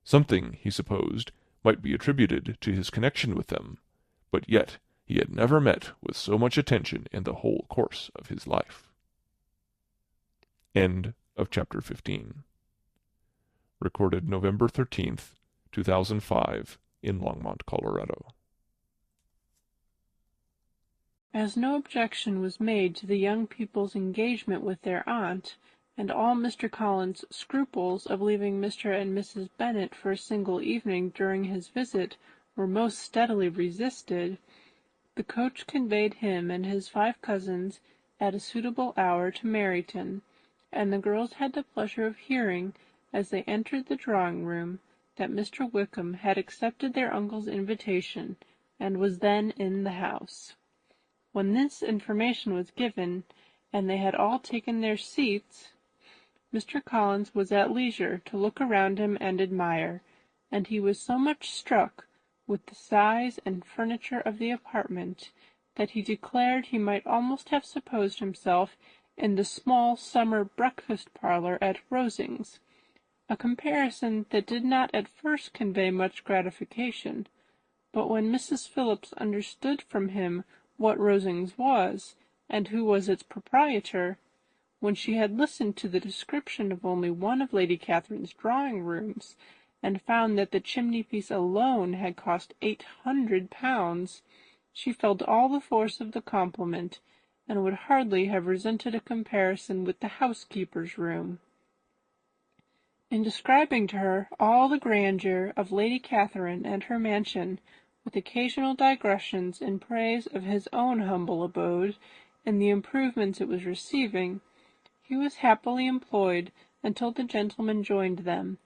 Something, he supposed, might be attributed to his connection with them, but yet he had never met with so much attention in the whole course of his life. End of chapter 15. Recorded November 13th, 2005, in Longmont, Colorado. As no objection was made to the young people's engagement with their aunt, and all Mr. Collins' scruples of leaving Mr. and Mrs. Bennet for a single evening during his visit were most steadily resisted, the coach conveyed him and his 5 cousins at a suitable hour to Meryton, and the girls had the pleasure of hearing, as they entered the drawing-room, that Mr. Wickham had accepted their uncle's invitation, and was then in the house. When this information was given, and they had all taken their seats, Mr. Collins was at leisure to look around him and admire, and he was so much struck with the size and furniture of the apartment that he declared he might almost have supposed himself in the small summer breakfast-parlour at Rosings, a comparison that did not at first convey much gratification, but when Mrs. Phillips understood from him what Rosings was, and who was its proprietor, when she had listened to the description of only one of Lady Catherine's drawing-rooms, and found that the chimney-piece alone had cost £800, she felt all the force of the compliment, and would hardly have resented a comparison with the housekeeper's room. In describing to her all the grandeur of Lady Catherine and her mansion, with occasional digressions in praise of his own humble abode and the improvements it was receiving, he was happily employed until the gentlemen joined them,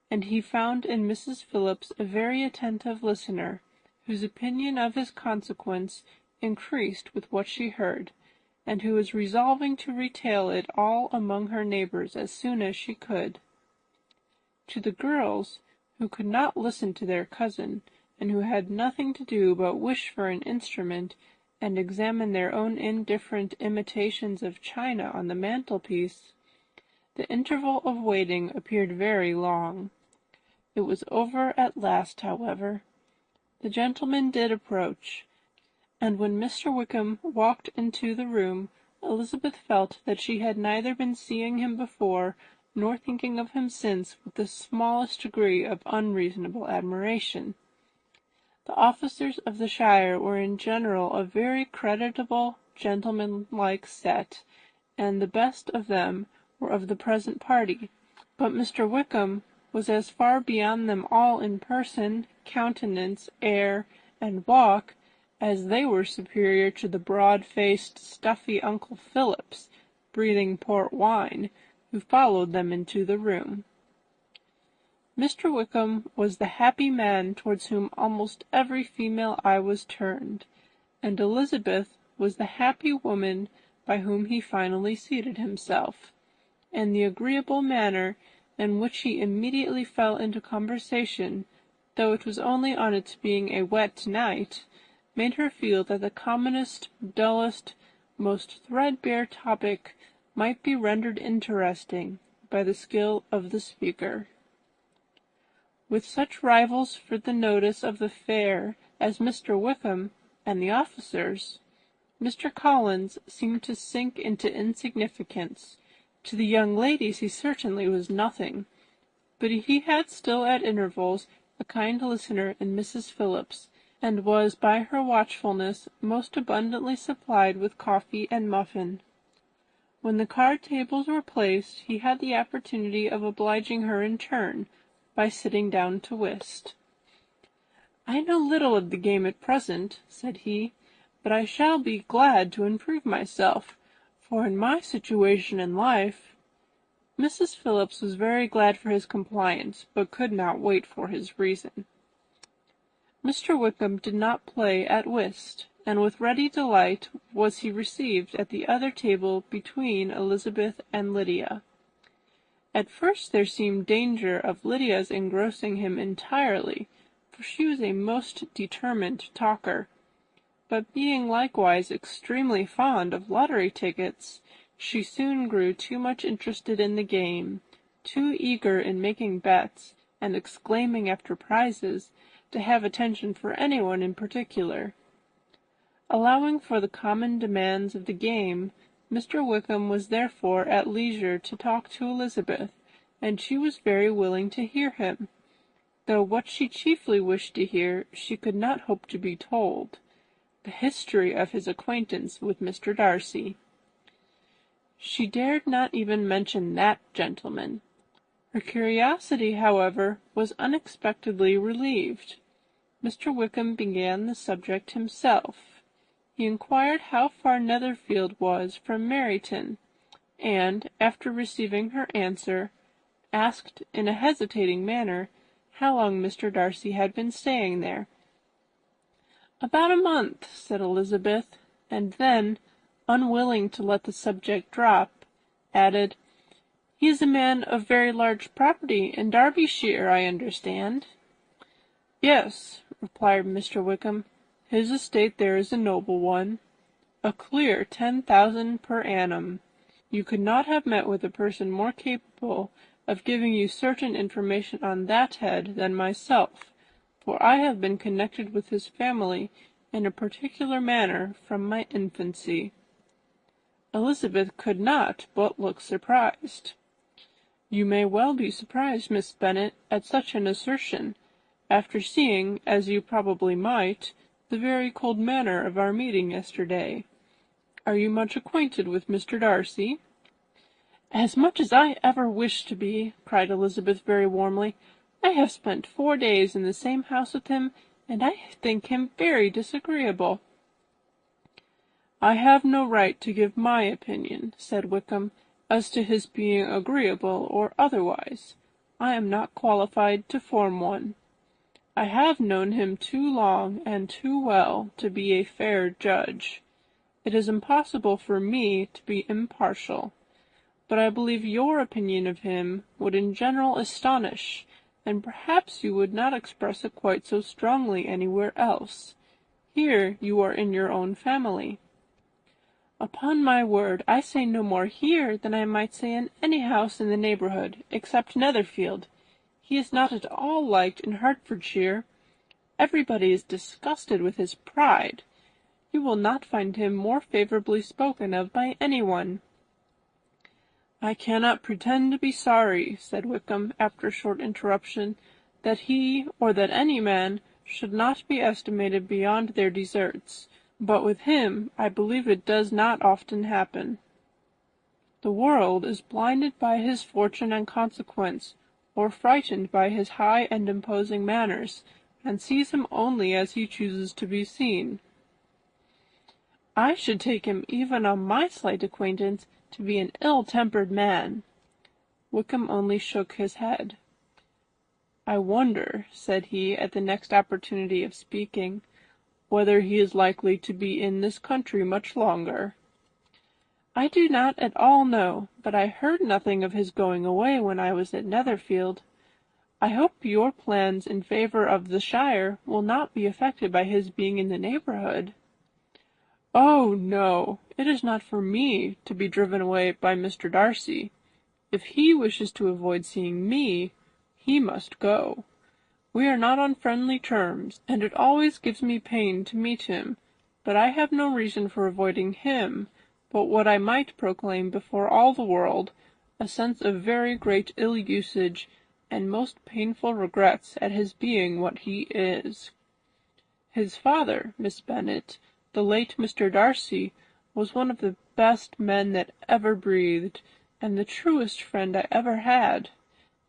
and he found in Mrs. Phillips a very attentive listener, whose opinion of his consequence increased with what she heard, and who was resolving to retail it all among her neighbours as soon as she could. To the girls, who could not listen to their cousin, and who had nothing to do but wish for an instrument and examine their own indifferent imitations of china on the mantelpiece, the interval of waiting appeared very long. It was over at last, however. The gentlemen did approach, and when Mr. Wickham walked into the room, Elizabeth felt that she had neither been seeing him before nor thinking of him since with the smallest degree of unreasonable admiration. The officers of the shire were in general a very creditable, gentlemanlike set, and the best of them were of the present party, but Mr. Wickham was as far beyond them all in person, countenance, air, and walk, as they were superior to the broad-faced, stuffy Uncle Phillips, breathing port wine, who followed them into the room. Mr. Wickham was the happy man towards whom almost every female eye was turned, and Elizabeth was the happy woman by whom he finally seated himself, and the agreeable manner in which he immediately fell into conversation, though it was only on its being a wet night, made her feel that the commonest, dullest, most threadbare topic might be rendered interesting by the skill of the speaker. With such rivals for the notice of the fair as Mr. Wickham and the officers, Mr. Collins seemed to sink into insignificance. To the young ladies he certainly was nothing, but he had still at intervals a kind listener in Mrs. Phillips, and was by her watchfulness most abundantly supplied with coffee and muffin. When the card tables were placed, he had the opportunity of obliging her in turn, by sitting down to whist. "I know little of the game at present," said he, "but I shall be glad to improve myself, for in my situation in life—" Mrs. Phillips was very glad for his compliance, but could not wait for his reason. Mr. Wickham did not play at whist, and with ready delight was he received at the other table between Elizabeth and Lydia. At first there seemed danger of Lydia's engrossing him entirely, for she was a most determined talker, but being likewise extremely fond of lottery tickets, she soon grew too much interested in the game, too eager in making bets and exclaiming after prizes, to have attention for anyone in particular. Allowing for the common demands of the game, Mr. Wickham was therefore at leisure to talk to Elizabeth, and she was very willing to hear him, though what she chiefly wished to hear she could not hope to be told, the history of his acquaintance with Mr. Darcy. She dared not even mention that gentleman. Her curiosity, however, was unexpectedly relieved. Mr. Wickham began the subject himself. He inquired how far Netherfield was from Meryton, and, after receiving her answer, asked in a hesitating manner how long Mr. Darcy had been staying there. "About a month," said Elizabeth, and then, unwilling to let the subject drop, added, "He is a man of very large property in Derbyshire, I understand." "Yes," replied Mr. Wickham, "his estate there is a noble one. A clear 10,000 per annum. You could not have met with a person more capable of giving you certain information on that head than myself, for I have been connected with his family in a particular manner from my infancy." Elizabeth could not but look surprised. "You may well be surprised, Miss Bennet, at such an assertion, after seeing, as you probably might, the very cold manner of our meeting yesterday. Are you much acquainted with Mr. Darcy?" "As much as I ever wish to be," cried Elizabeth very warmly. "I have spent 4 days in the same house with him, and I think him very disagreeable." "I have no right to give my opinion," said Wickham, "as to his being agreeable or otherwise. I am not qualified to form one. I have known him too long and too well to be a fair judge. It is impossible for me to be impartial, but I believe your opinion of him would in general astonish, and perhaps you would not express it quite so strongly anywhere else. Here you are in your own family." "Upon my word, I say no more here than I might say in any house in the neighbourhood, except Netherfield. He is not at all liked in Hertfordshire. Everybody is disgusted with his pride. You will not find him more favourably spoken of by anyone." "I cannot pretend to be sorry," said Wickham, after a short interruption, "that he, or that any man, should not be estimated beyond their deserts, but with him I believe it does not often happen. The world is blinded by his fortune and consequence, or frightened by his high and imposing manners, and sees him only as he chooses to be seen. I should take him, even on my slight acquaintance, to be an ill-tempered man." Wickham only shook his head. I wonder," said he, at the next opportunity of speaking, "whether he is likely to be in this country much longer." "I do not at all know, but I heard nothing of his going away when I was at Netherfield. I hope your plans in favour of the shire will not be affected by his being in the neighbourhood." "Oh, no, it is not for me to be driven away by Mr. Darcy. If he wishes to avoid seeing me, he must go. We are not on friendly terms, and it always gives me pain to meet him, but I have no reason for avoiding him, but what I might proclaim before all the world, a sense of very great ill-usage, and most painful regrets at his being what he is. His father, Miss Bennet, the late Mr. Darcy, was one of the best men that ever breathed, and the truest friend I ever had,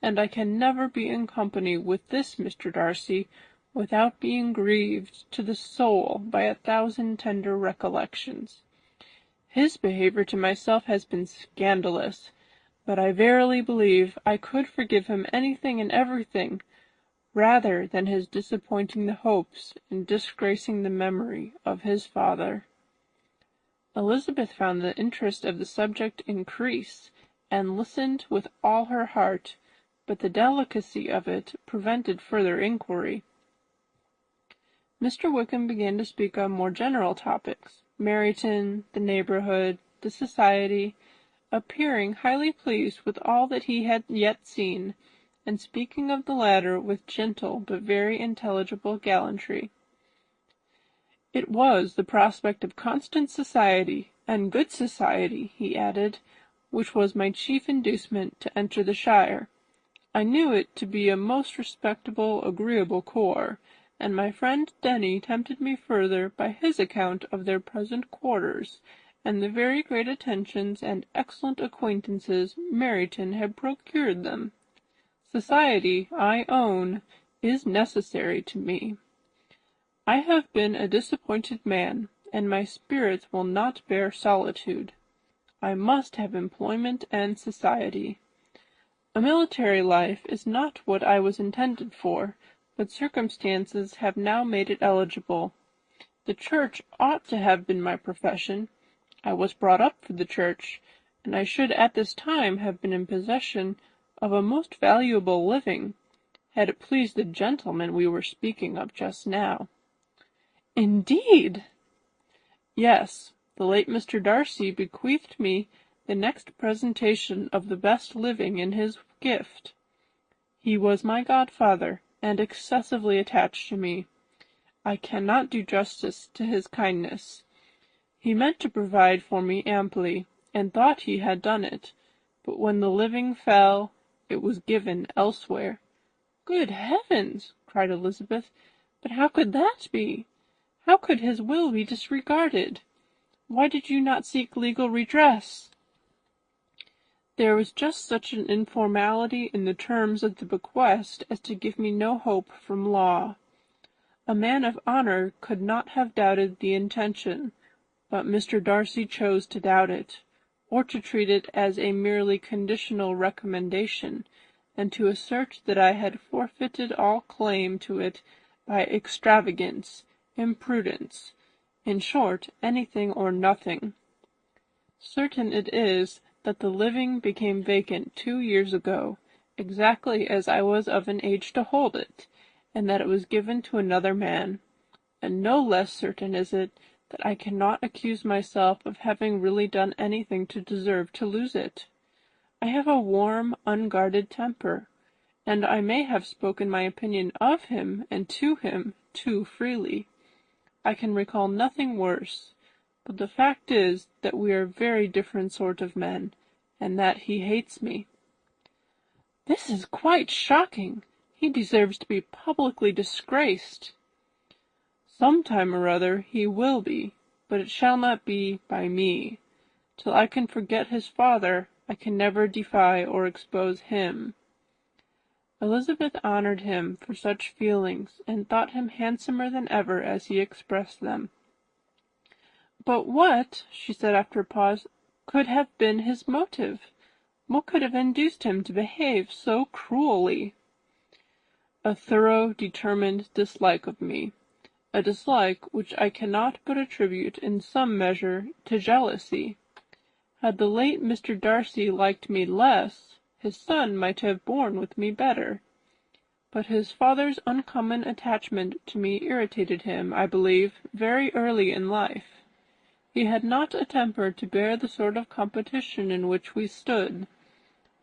and I can never be in company with this Mr. Darcy without being grieved to the soul by 1,000 tender recollections. His behaviour to myself has been scandalous, but I verily believe I could forgive him anything and everything, rather than his disappointing the hopes and disgracing the memory of his father." Elizabeth found the interest of the subject increase, and listened with all her heart, but the delicacy of it prevented further inquiry. Mr. Wickham began to speak on more general topics, Meryton, the neighbourhood, the society, appearing highly pleased with all that he had yet seen, and speaking of the latter with gentle but very intelligible gallantry. "It was the prospect of constant society, and good society," he added, "which was my chief inducement to enter the shire. I knew it to be a most respectable, agreeable corps, and my friend Denny tempted me further by his account of their present quarters, and the very great attentions and excellent acquaintances Meryton had procured them. Society, I own, is necessary to me. I have been a disappointed man, and my spirits will not bear solitude. I must have employment and society. A military life is not what I was intended for, but circumstances have now made it eligible. The church ought to have been my profession. I was brought up for the church, and I should at this time have been in possession of a most valuable living, had it pleased the gentleman we were speaking of just now." "Indeed!" "Yes, the late Mr. Darcy bequeathed me the next presentation of the best living in his gift. He was my godfather, and excessively attached to me. I cannot do justice to his kindness. He meant to provide for me amply, and thought he had done it, but when the living fell, it was given elsewhere." "Good heavens!" cried Elizabeth. "But how could that be? How could his will be disregarded? Why did you not seek legal redress?" "There was just such an informality in the terms of the bequest as to give me no hope from law. A man of honour could not have doubted the intention, but Mr. Darcy chose to doubt it, or to treat it as a merely conditional recommendation, and to assert that I had forfeited all claim to it by extravagance, imprudence, in short, anything or nothing. Certain it is that the living became vacant 2 years ago, exactly as I was of an age to hold it, and that it was given to another man, and no less certain is it that I cannot accuse myself of having really done anything to deserve to lose it. I have a warm, unguarded temper, and I may have spoken my opinion of him and to him too freely. I can recall nothing worse, but the fact is that we are very different sort of men, and that he hates me." "This is quite shocking. He deserves to be publicly disgraced." "Some time or other he will be, but it shall not be by me. Till I can forget his father, I can never defy or expose him." Elizabeth honoured him for such feelings, and thought him handsomer than ever as he expressed them. "But what," she said after a pause, "could have been his motive? What could have induced him to behave so cruelly?" a thorough, determined dislike of me, a dislike which I cannot but attribute in some measure to jealousy. Had the late Mr. Darcy liked me less, his son might have borne with me better. But his father's uncommon attachment to me irritated him, I believe, very early in life. He had not a temper to bear the sort of competition in which we stood,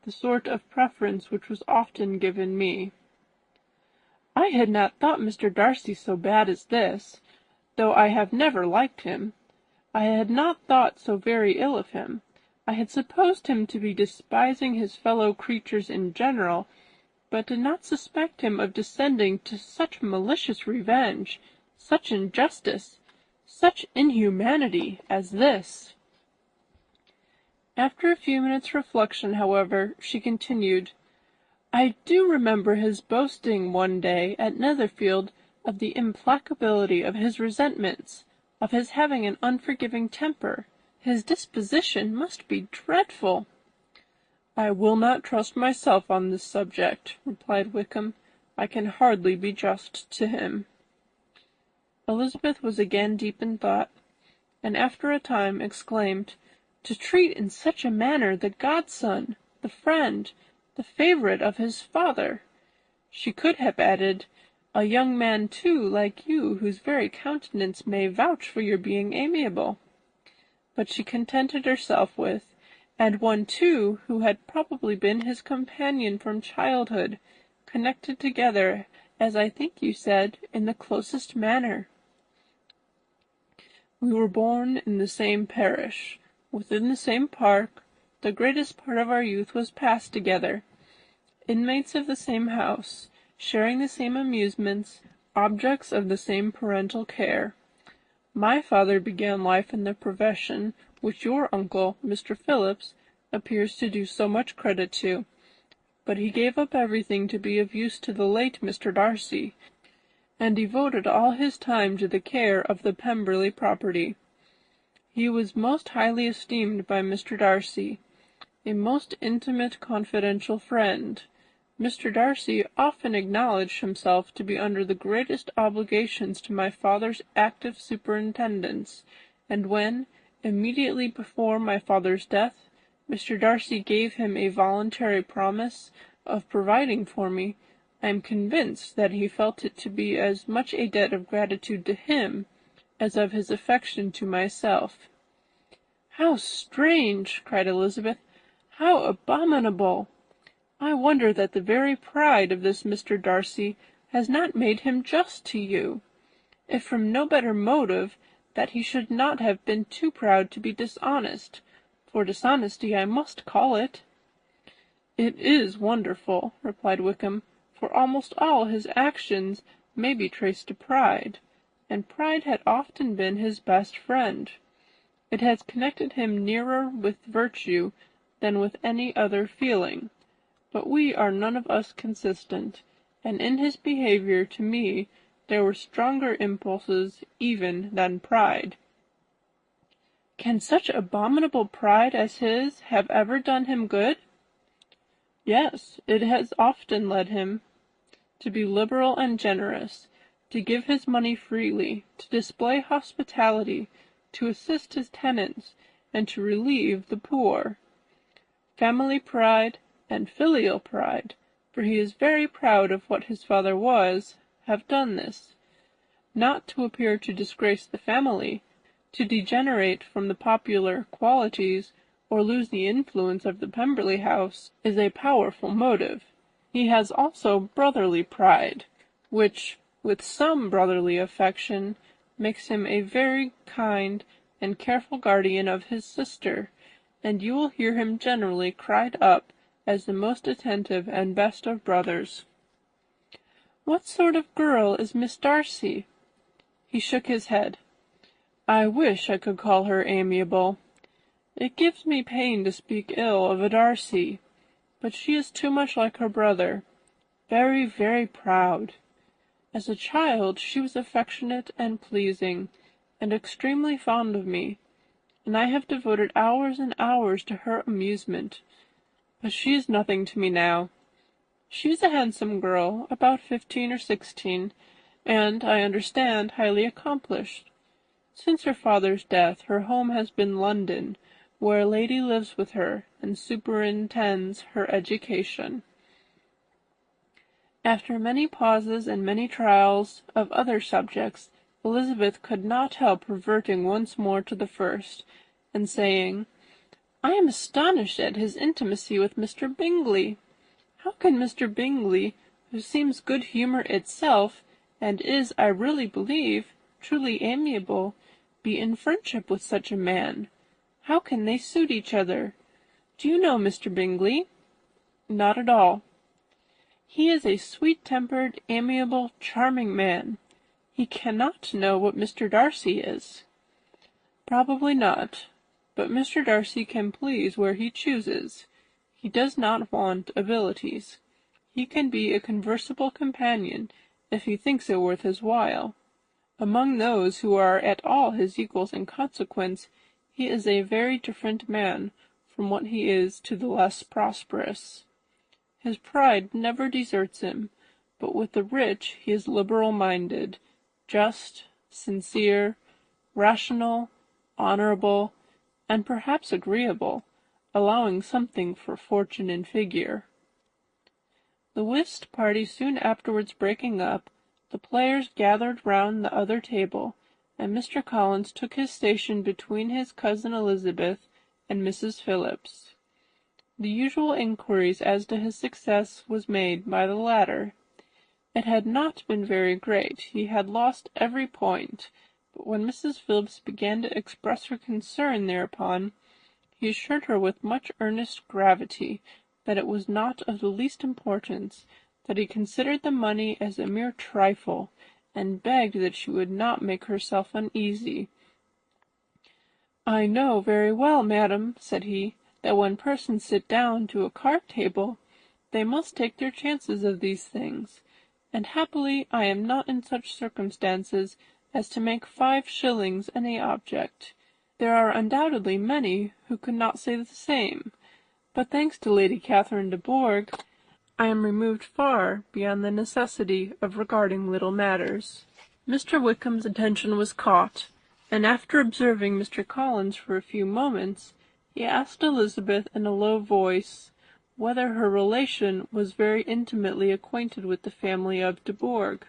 the sort of preference which was often given me. I had not thought Mr. Darcy so bad as this, though I have never liked him. I had not thought so very ill of him. I had supposed him to be despising his fellow creatures in general, but did not suspect him of descending to such malicious revenge, such injustice, such inhumanity as this. After a few minutes' reflection, however, she continued, I do remember his boasting one day at Netherfield of the implacability of his resentments, of his having an unforgiving temper. His disposition must be dreadful. I will not trust myself on this subject, replied Wickham. I can hardly be just to him. Elizabeth was again deep in thought, and after a time exclaimed, to treat in such a manner the godson, the friend, the favourite of his father! She could have added, a young man too, like you, whose very countenance may vouch for your being amiable. But she contented herself with, and one too who had probably been his companion from childhood, connected together, as I think you said, in the closest manner. We were born in the same parish, within the same park, the greatest part of our youth was passed together, inmates of the same house, sharing the same amusements, objects of the same parental care. My father began life in the profession which your uncle, Mr. Phillips, appears to do so much credit to, but he gave up everything to be of use to the late Mr. Darcy, and devoted all his time to the care of the Pemberley property. He was most highly esteemed by Mr. Darcy, a most intimate confidential friend. Mr. Darcy often acknowledged himself to be under the greatest obligations to my father's active superintendence, and when, immediately before my father's death, Mr. Darcy gave him a voluntary promise of providing for me, I am convinced that he felt it to be as much a debt of gratitude to him as of his affection to myself. How strange! cried Elizabeth. How abominable! I wonder that the very pride of this Mr. Darcy has not made him just to you, if from no better motive, that he should not have been too proud to be dishonest, for dishonesty I must call it. It is wonderful, replied Wickham, for almost all his actions may be traced to pride, and pride had often been his best friend. It has connected him nearer with virtue than with any other feeling. But we are none of us consistent, and in his behaviour to me there were stronger impulses even than pride. Can such abominable pride as his have ever done him good? Yes, it has often led him to be liberal and generous, to give his money freely, to display hospitality, to assist his tenants, and to relieve the poor. Family pride and filial pride, for he is very proud of what his father was, have done this. Not to appear to disgrace the family, to degenerate from the popular qualities, or lose the influence of the Pemberley house, is a powerful motive. He has also brotherly pride, which, with some brotherly affection, makes him a very kind and careful guardian of his sister, and you will hear him generally cried up as the most attentive and best of brothers. What sort of girl is Miss Darcy? He shook his head. I wish I could call her amiable. It gives me pain to speak ill of a Darcy, but she is too much like her brother, very, very proud. As a child she was affectionate and pleasing, and extremely fond of me, and I have devoted hours and hours to her amusement. But she is nothing to me now. She is a handsome girl, about 15 or 16, and, I understand, highly accomplished. Since her father's death, her home has been London, where a lady lives with her and superintends her education. After many pauses and many trials of other subjects, Elizabeth could not help reverting once more to the first, and saying, "I am astonished at his intimacy with Mr. Bingley. How can Mr. Bingley, who seems good humour itself, and is, I really believe, truly amiable, be in friendship with such a man? How can they suit each other? Do you know Mr. Bingley?" "Not at all." "He is a sweet-tempered, amiable, charming man. He cannot know what Mr. Darcy is." "Probably not. But Mr. Darcy can please where he chooses. He does not want abilities. He can be a conversable companion, if he thinks it worth his while. Among those who are at all his equals in consequence, he is a very different man from what he is to the less prosperous. His pride never deserts him, but with the rich he is liberal-minded, just, sincere, rational, honourable, and perhaps agreeable, allowing something for fortune and figure." The whist party soon afterwards breaking up, the players gathered round the other table, and Mr. Collins took his station between his cousin Elizabeth and Mrs. Phillips. The usual inquiries as to his success was made by the latter. It had not been very great. He had lost every point, but when Mrs. Phillips began to express her concern thereupon, he assured her with much earnest gravity that it was not of the least importance, that he considered the money as a mere trifle, and begged that she would not make herself uneasy. "I know very well, madam," said he, "that when persons sit down to a card-table, they must take their chances of these things, and happily I am not in such circumstances as to make 5 shillings any object. There are undoubtedly many who could not say the same, but thanks to Lady Catherine de Bourgh, I am removed far beyond the necessity of regarding little matters." Mr. Wickham's attention was caught, and after observing Mr. Collins for a few moments, he asked Elizabeth in a low voice whether her relation was very intimately acquainted with the family of de Bourgh.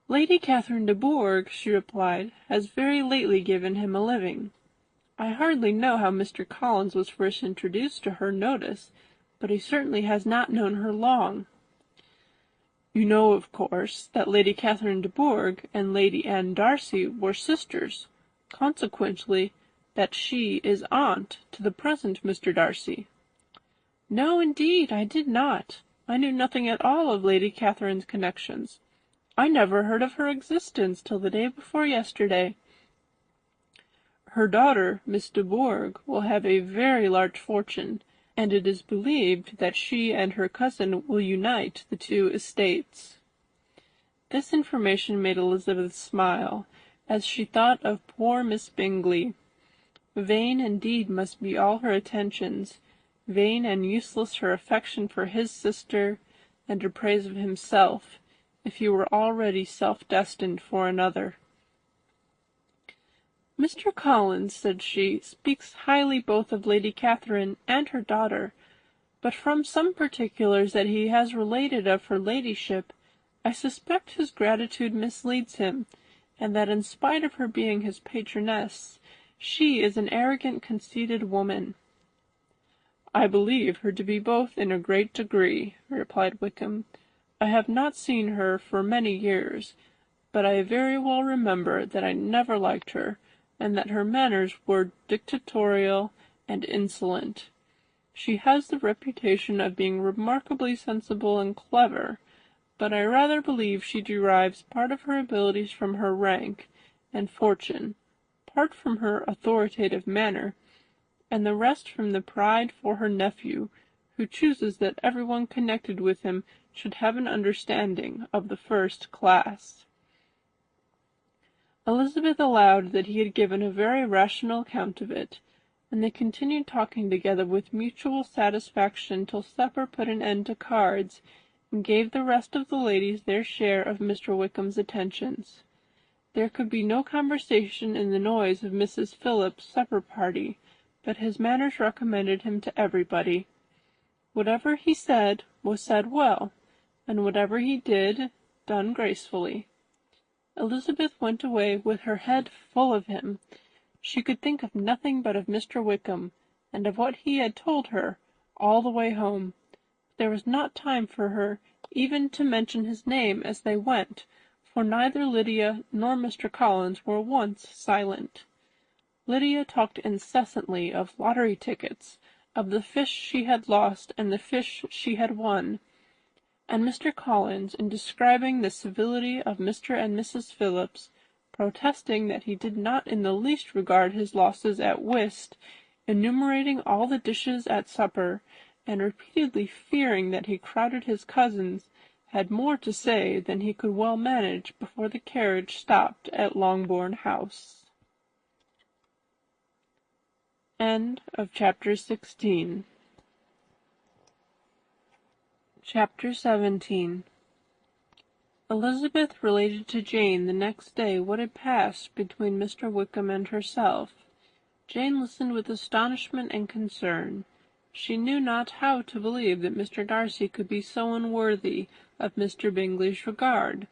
"Lady Catherine de Bourgh," she replied, "has very lately given him a living. I hardly know how Mr. Collins was first introduced to her notice, but he certainly has not known her long." "You know, of course, that Lady Catherine de Bourgh and Lady Anne Darcy were sisters, consequently that she is aunt to the present Mr. Darcy." "No, indeed, I did not. I knew nothing at all of Lady Catherine's connections. I never heard of her existence till the day before yesterday. Her daughter, Miss de Bourgh, will have a very large fortune, and it is believed that she and her cousin will unite the 2 estates." This information made Elizabeth smile, as she thought of poor Miss Bingley. Vain indeed must be all her attentions, vain and useless her affection for his sister, and her praise of himself, if he were already self-destined for another. "Mr. Collins," said she, "speaks highly both of Lady Catherine and her daughter, but from some particulars that he has related of her ladyship, I suspect his gratitude misleads him, and that in spite of her being his patroness, she is an arrogant, conceited woman." "I believe her to be both in a great degree," replied Wickham. "I have not seen her for many years, but I very well remember that I never liked her, and that her manners were dictatorial and insolent. She has the reputation of being remarkably sensible and clever, but I rather believe she derives part of her abilities from her rank and fortune, part from her authoritative manner, and the rest from the pride for her nephew, who chooses that everyone connected with him should have an understanding of the first class." Elizabeth allowed that he had given a very rational account of it, and they continued talking together with mutual satisfaction till supper put an end to cards, and gave the rest of the ladies their share of Mr. Wickham's attentions. There could be no conversation in the noise of Mrs. Phillips's supper party, but his manners recommended him to everybody. Whatever he said was said well, and whatever he did, done gracefully. Elizabeth went away with her head full of him. She could think of nothing but of Mr. Wickham, and of what he had told her, all the way home. There was not time for her even to mention his name as they went, for neither Lydia nor Mr. Collins were once silent. Lydia talked incessantly of lottery tickets, of the fish she had lost and the fish she had won, and Mr. Collins, in describing the civility of Mr. and Mrs. Phillips, protesting that he did not in the least regard his losses at whist, enumerating all the dishes at supper, and repeatedly fearing that he crowded his cousins, had more to say than he could well manage before the carriage stopped at Longbourn House. End of chapter 16. Chapter 17. Elizabeth related to Jane the next day what had passed between Mr. Wickham and herself. Jane listened with astonishment and concern. She knew not how to believe that Mr. Darcy could be so unworthy of Mr. Bingley's regard,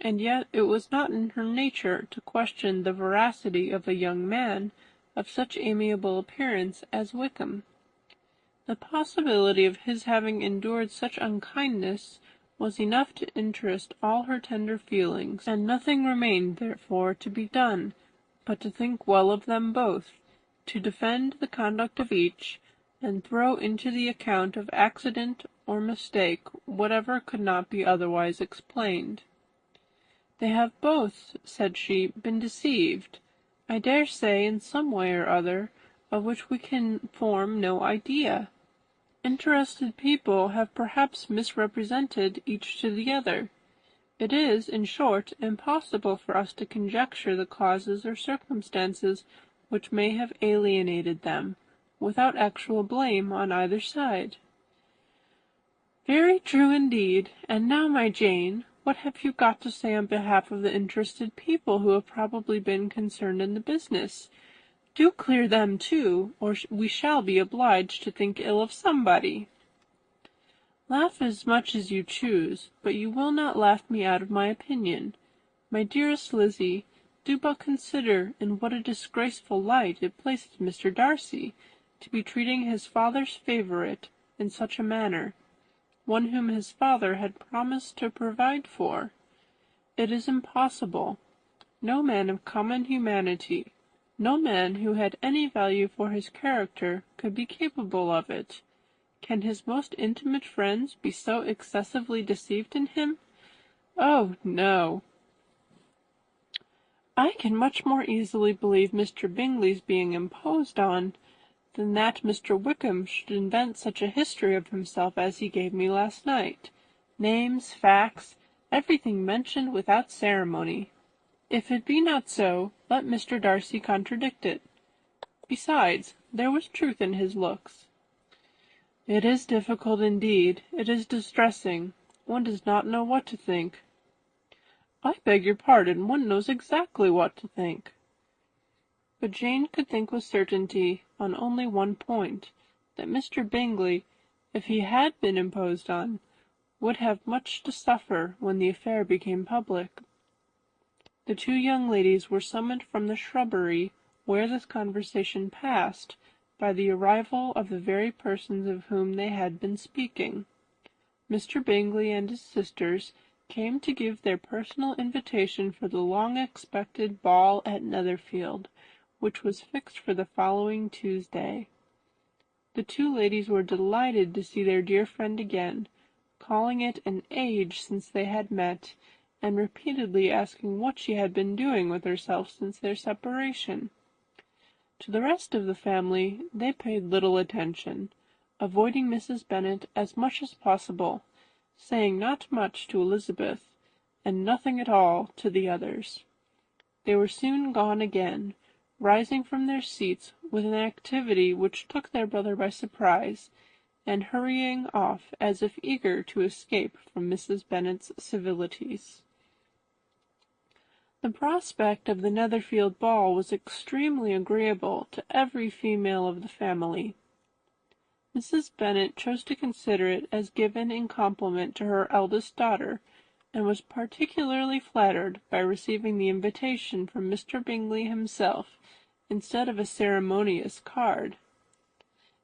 and yet it was not in her nature to question the veracity of a young man of such amiable appearance as Wickham. The possibility of his having endured such unkindness was enough to interest all her tender feelings, and nothing remained, therefore, to be done but to think well of them both, to defend the conduct of each, and throw into the account of accident or mistake whatever could not be otherwise explained. "They have both," said she, "been deceived, I dare say, in some way or other, of which we can form no idea. Interested people have perhaps misrepresented each to the other. It is, in short, impossible for us to conjecture the causes or circumstances which may have alienated them, without actual blame on either side." "Very true indeed. And now, my Jane, what have you got to say on behalf of the interested people who have probably been concerned in the business? Do clear them too, or we shall be obliged to think ill of somebody." "Laugh as much as you choose, but you will not laugh me out of my opinion. My dearest Lizzie, do but consider in what a disgraceful light it places Mr. Darcy, to be treating his father's favourite in such a manner, one whom his father had promised to provide for. It is impossible. No man of common humanity, no man who had any value for his character, could be capable of it. Can his most intimate friends be so excessively deceived in him? Oh, no! I can much more easily believe Mr. Bingley's being imposed on, than that Mr. Wickham should invent such a history of himself as he gave me last night. Names, facts, everything mentioned without ceremony. If it be not so, let Mr. Darcy contradict it. Besides, there was truth in his looks. It is difficult indeed. It is distressing. One does not know what to think." "I beg your pardon, one knows exactly what to think." But Jane could think with certainty on only one point, that Mr. Bingley, if he had been imposed on, would have much to suffer when the affair became public. The two young ladies were summoned from the shrubbery where this conversation passed by the arrival of the very persons of whom they had been speaking. Mr. Bingley and his sisters came to give their personal invitation for the long-expected ball at Netherfield, which was fixed for the following Tuesday. The two ladies were delighted to see their dear friend again, calling it an age since they had met, and repeatedly asking what she had been doing with herself since their separation. To the rest of the family they paid little attention, avoiding Mrs. Bennet as much as possible, saying not much to Elizabeth, and nothing at all to the others. They were soon gone again, rising from their seats with an activity which took their brother by surprise, and hurrying off as if eager to escape from Mrs. Bennet's civilities. The prospect of the Netherfield ball was extremely agreeable to every female of the family. Mrs. Bennet chose to consider it as given in compliment to her eldest daughter, and was particularly flattered by receiving the invitation from Mr. Bingley himself, instead of a ceremonious card.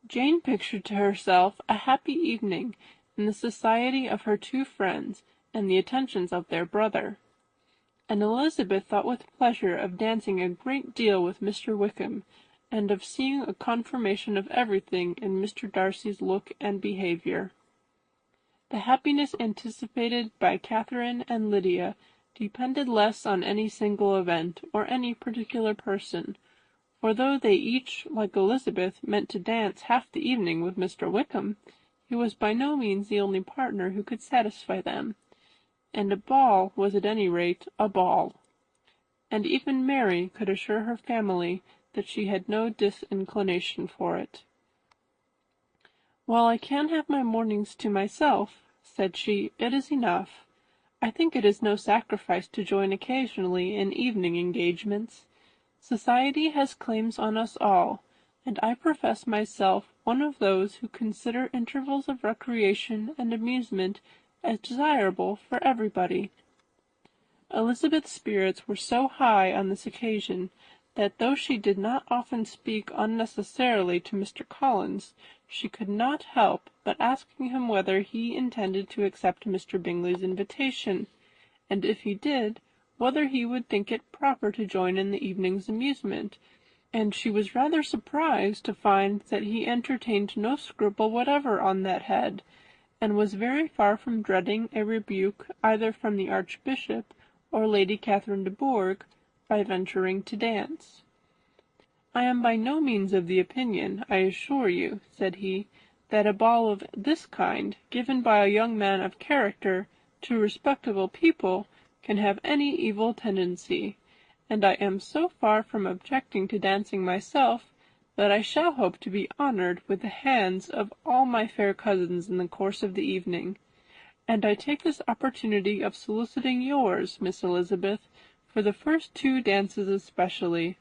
Jane pictured to herself a happy evening in the society of her two friends and the attentions of their brother, and Elizabeth thought with pleasure of dancing a great deal with Mr. Wickham, and of seeing a confirmation of everything in Mr. Darcy's look and behaviour. The happiness anticipated by Catherine and Lydia depended less on any single event or any particular person, for though they each, like Elizabeth, meant to dance half the evening with Mr. Wickham, he was by no means the only partner who could satisfy them, and a ball was at any rate a ball, and even Mary could assure her family that she had no disinclination for it. "While I can have my mornings to myself," said she, "it is enough. I think it is no sacrifice to join occasionally in evening engagements. Society has claims on us all, and I profess myself one of those who consider intervals of recreation and amusement as desirable for everybody." Elizabeth's spirits were so high on this occasion that though she did not often speak unnecessarily to Mr. Collins, she could not help but asking him whether he intended to accept Mr. Bingley's invitation, and if he did, whether he would think it proper to join in the evening's amusement, and she was rather surprised to find that he entertained no scruple whatever on that head, and was very far from dreading a rebuke either from the Archbishop or Lady Catherine de Bourgh by venturing to dance. "I am by no means of the opinion, I assure you," said he, "that a ball of this kind, given by a young man of character to respectable people, can have any evil tendency, and I am so far from objecting to dancing myself, that I shall hope to be honoured with the hands of all my fair cousins in the course of the evening, and I take this opportunity of soliciting yours, Miss Elizabeth, for the first two dances especially,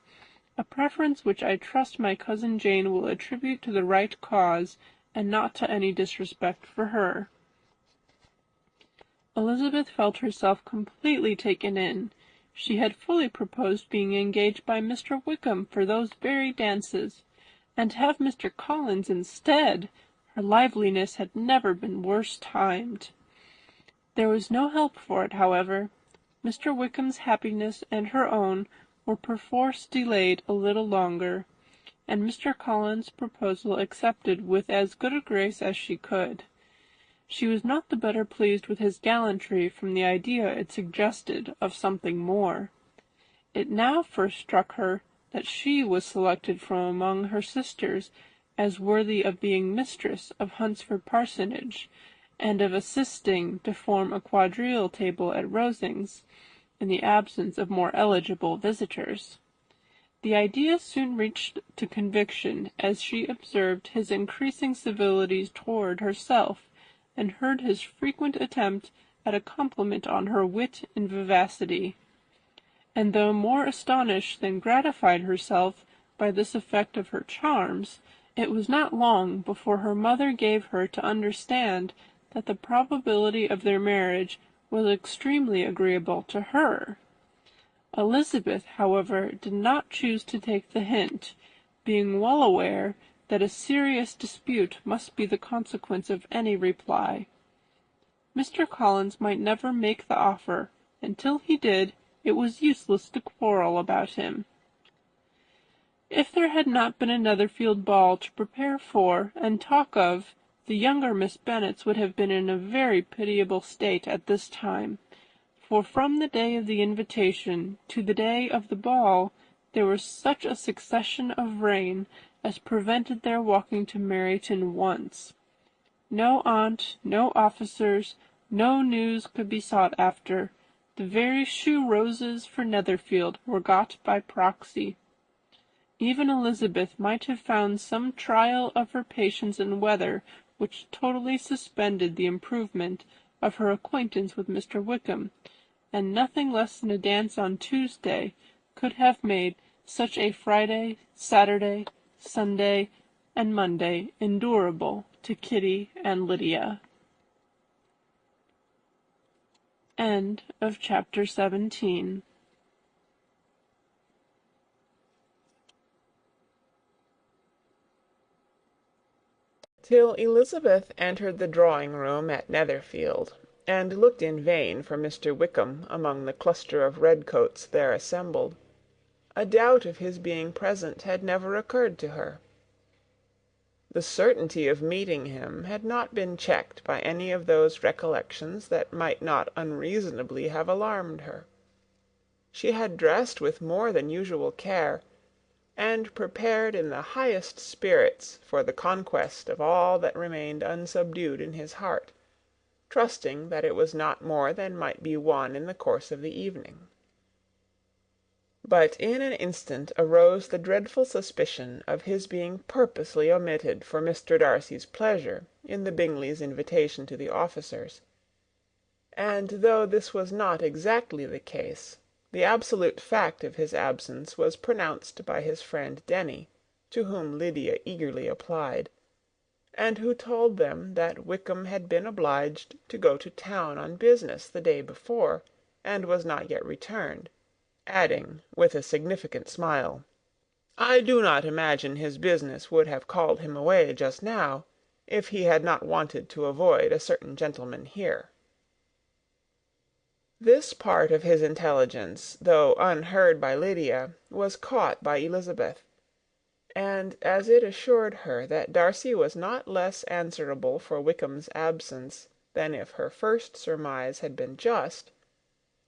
a preference which I trust my cousin Jane will attribute to the right cause, and not to any disrespect for her." Elizabeth felt herself completely taken in. She had fully proposed being engaged by Mr. Wickham for those very dances, and to have Mr. Collins instead, her liveliness had never been worse timed. There was no help for it, however. Mr. Wickham's happiness and her own were perforce delayed a little longer, and Mr. Collins' proposal accepted with as good a grace as she could. She was not the better pleased with his gallantry from the idea it suggested of something more. It now first struck her that she was selected from among her sisters as worthy of being mistress of Hunsford Parsonage, and of assisting to form a quadrille table at Rosings, in the absence of more eligible visitors. The idea soon reached to conviction as she observed his increasing civilities toward herself, and heard his frequent attempt at a compliment on her wit and vivacity. And though more astonished than gratified herself by this effect of her charms, it was not long before her mother gave her to understand that the probability of their marriage was extremely agreeable to her. Elizabeth, however, did not choose to take the hint, being well aware that a serious dispute must be the consequence of any reply. Mr. Collins might never make the offer, and till he did, it was useless to quarrel about him. If there had not been a Netherfield ball to prepare for and talk of, the younger Miss Bennets would have been in a very pitiable state at this time, for from the day of the invitation to the day of the ball there was such a succession of rain as prevented their walking to Meryton once. No aunt, no officers, no news could be sought after. The very shoe roses for Netherfield were got by proxy. Even Elizabeth might have found some trial of her patience in weather which totally suspended the improvement of her acquaintance with Mr. Wickham, and nothing less than a dance on Tuesday could have made such a Friday, Saturday, Sunday, and Monday endurable to Kitty and Lydia. End of chapter 17. Till Elizabeth entered the drawing-room at Netherfield, and looked in vain for Mr. Wickham among the cluster of redcoats there assembled, a doubt of his being present had never occurred to her. The certainty of meeting him had not been checked by any of those recollections that might not unreasonably have alarmed her. She had dressed with more than usual care, and prepared in the highest spirits for the conquest of all that remained unsubdued in his heart, trusting that it was not more than might be won in the course of the evening. But in an instant arose the dreadful suspicion of his being purposely omitted for Mr. Darcy's pleasure in the Bingleys' invitation to the officers; and though this was not exactly the case, the absolute fact of his absence was pronounced by his friend Denny, to whom Lydia eagerly applied, and who told them that Wickham had been obliged to go to town on business the day before, and was not yet returned, adding, with a significant smile, "I do not imagine his business would have called him away just now, if he had not wanted to avoid a certain gentleman here." This part of his intelligence, though unheard by Lydia, was caught by Elizabeth; and as it assured her that Darcy was not less answerable for Wickham's absence than if her first surmise had been just,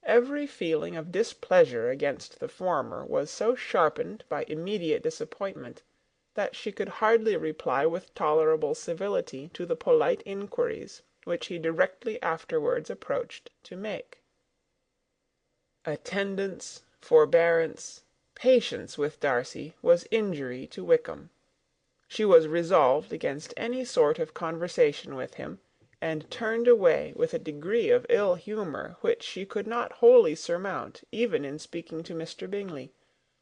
every feeling of displeasure against the former was so sharpened by immediate disappointment, that she could hardly reply with tolerable civility to the polite inquiries which he directly afterwards approached to make. Attendance, forbearance, patience with Darcy was injury to Wickham. She was resolved against any sort of conversation with him, and turned away with a degree of ill humour which she could not wholly surmount even in speaking to Mr. Bingley,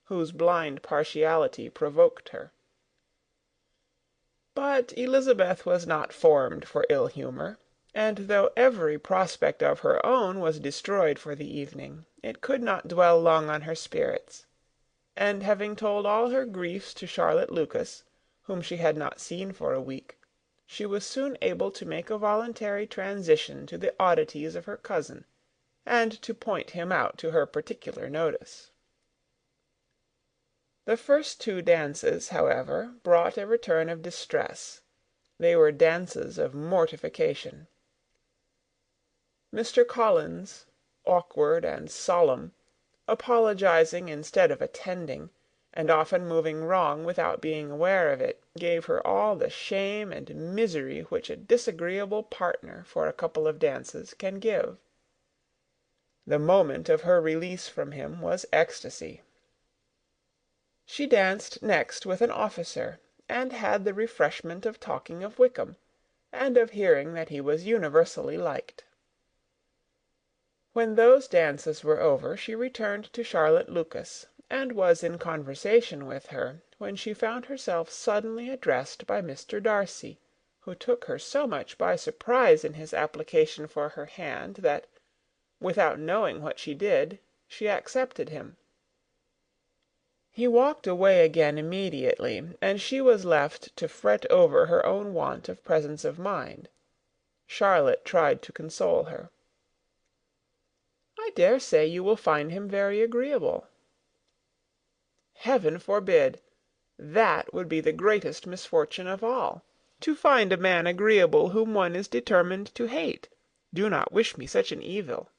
whose blind partiality provoked her. But Elizabeth was not formed for ill humour, and though every prospect of her own was destroyed for the evening, it could not dwell long on her spirits; and having told all her griefs to Charlotte Lucas, whom she had not seen for a week, she was soon able to make a voluntary transition to the oddities of her cousin, and to point him out to her particular notice. The first two dances, however, brought a return of distress. They were dances of mortification. Mr. Collins, awkward and solemn, apologizing instead of attending, and often moving wrong without being aware of it, gave her all the shame and misery which a disagreeable partner for a couple of dances can give. The moment of her release from him was ecstasy. She danced next with an officer, and had the refreshment of talking of Wickham, and of hearing that he was universally liked. When those dances were over, she returned to Charlotte Lucas, and was in conversation with her, when she found herself suddenly addressed by Mr. Darcy, who took her so much by surprise in his application for her hand, that, without knowing what she did, she accepted him. He walked away again immediately, and she was left to fret over her own want of presence of mind. Charlotte tried to console her. "I dare say you will find him very agreeable." "Heaven forbid! That would be the greatest misfortune of all, to find a man agreeable whom one is determined to hate. Do not wish me such an evil."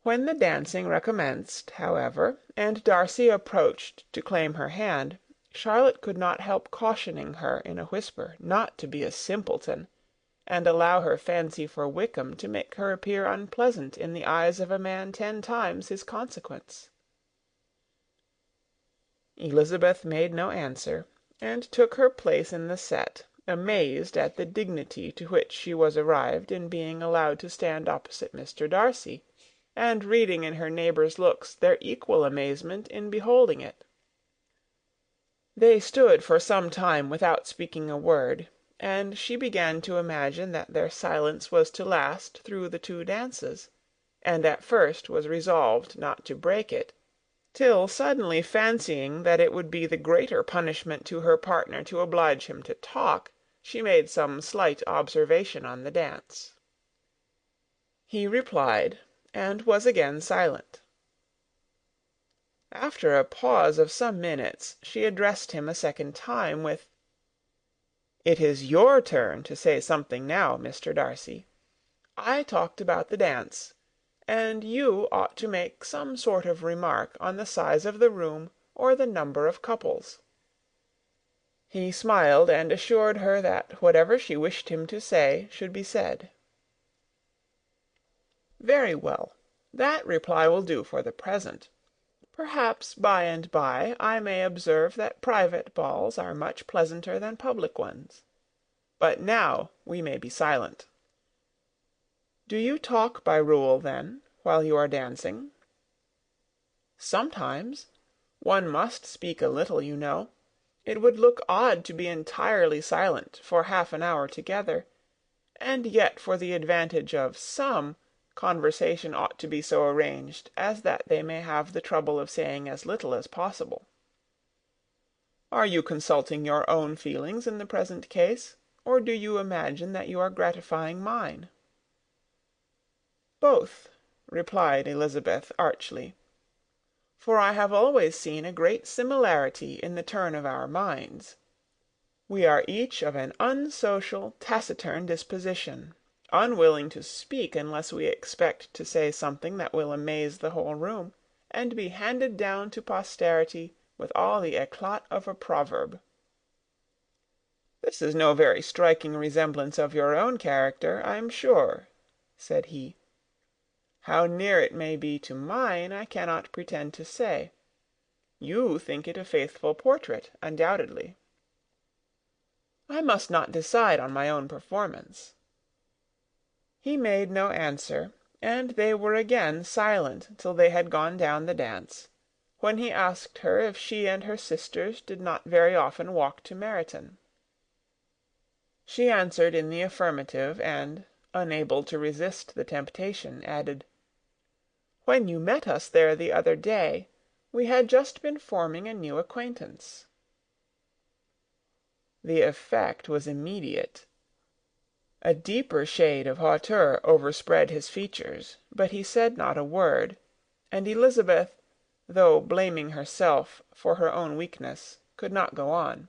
When the dancing recommenced, however, and Darcy approached to claim her hand, Charlotte could not help cautioning her in a whisper not to be a simpleton, and allow her fancy for Wickham to make her appear unpleasant in the eyes of a man 10 times his consequence. Elizabeth made no answer, and took her place in the set, amazed at the dignity to which she was arrived in being allowed to stand opposite Mr. Darcy, and reading in her neighbours' looks their equal amazement in beholding it. They stood for some time without speaking a word, and she began to imagine that their silence was to last through the 2 dances, and at first was resolved not to break it, till suddenly fancying that it would be the greater punishment to her partner to oblige him to talk, she made some slight observation on the dance. He replied, and was again silent. After a pause of some minutes, she addressed him a second time with, "It is your turn to say something now, Mr. Darcy. I talked about the dance, and you ought to make some sort of remark on the size of the room or the number of couples." He smiled, and assured her that whatever she wished him to say should be said. "Very well. That reply will do for the present. Perhaps by and by I may observe that private balls are much pleasanter than public ones. But now we may be silent. Do you talk by rule, then, while you are dancing?" "Sometimes. One must speak a little, you know. It would look odd to be entirely silent for half an hour together, and yet for the advantage of some, conversation ought to be so arranged as that they may have the trouble of saying as little as possible. Are you consulting your own feelings in the present case, or do you imagine that you are gratifying mine?" "Both," replied Elizabeth archly, "for I have always seen a great similarity in the turn of our minds. We are each of an unsocial, taciturn disposition, unwilling to speak unless we expect to say something that will amaze the whole room, and be handed down to posterity with all the éclat of a proverb." "This is no very striking resemblance of your own character, I am sure," said he. "How near it may be to mine I cannot pretend to say. You think it a faithful portrait, undoubtedly." "I must not decide on my own performance." He made no answer, and they were again silent till they had gone down the dance, when he asked her if she and her sisters did not very often walk to Meryton. She answered in the affirmative, and, unable to resist the temptation, added, "When you met us there the other day, we had just been forming a new acquaintance." The effect was immediate. A deeper shade of hauteur overspread his features, but he said not a word, and Elizabeth, though blaming herself for her own weakness, could not go on.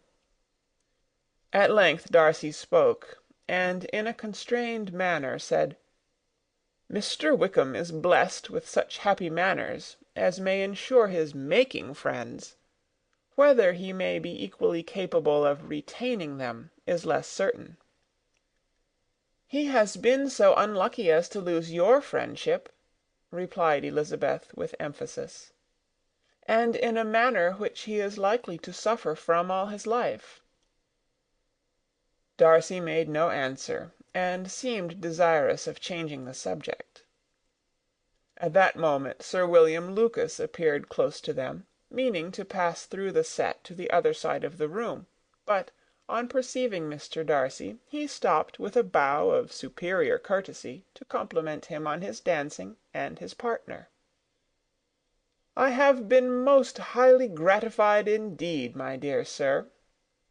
At length Darcy spoke, and in a constrained manner said, "Mr. Wickham is blessed with such happy manners as may ensure his making friends. Whether he may be equally capable of retaining them is less certain." "He has been so unlucky as to lose your friendship," replied Elizabeth with emphasis, "and in a manner which he is likely to suffer from all his life." Darcy made no answer, and seemed desirous of changing the subject. At that moment Sir William Lucas appeared close to them, meaning to pass through the set to the other side of the room, but, on perceiving Mr. Darcy, he stopped with a bow of superior courtesy to compliment him on his dancing and his partner. "I have been most highly gratified indeed, my dear sir.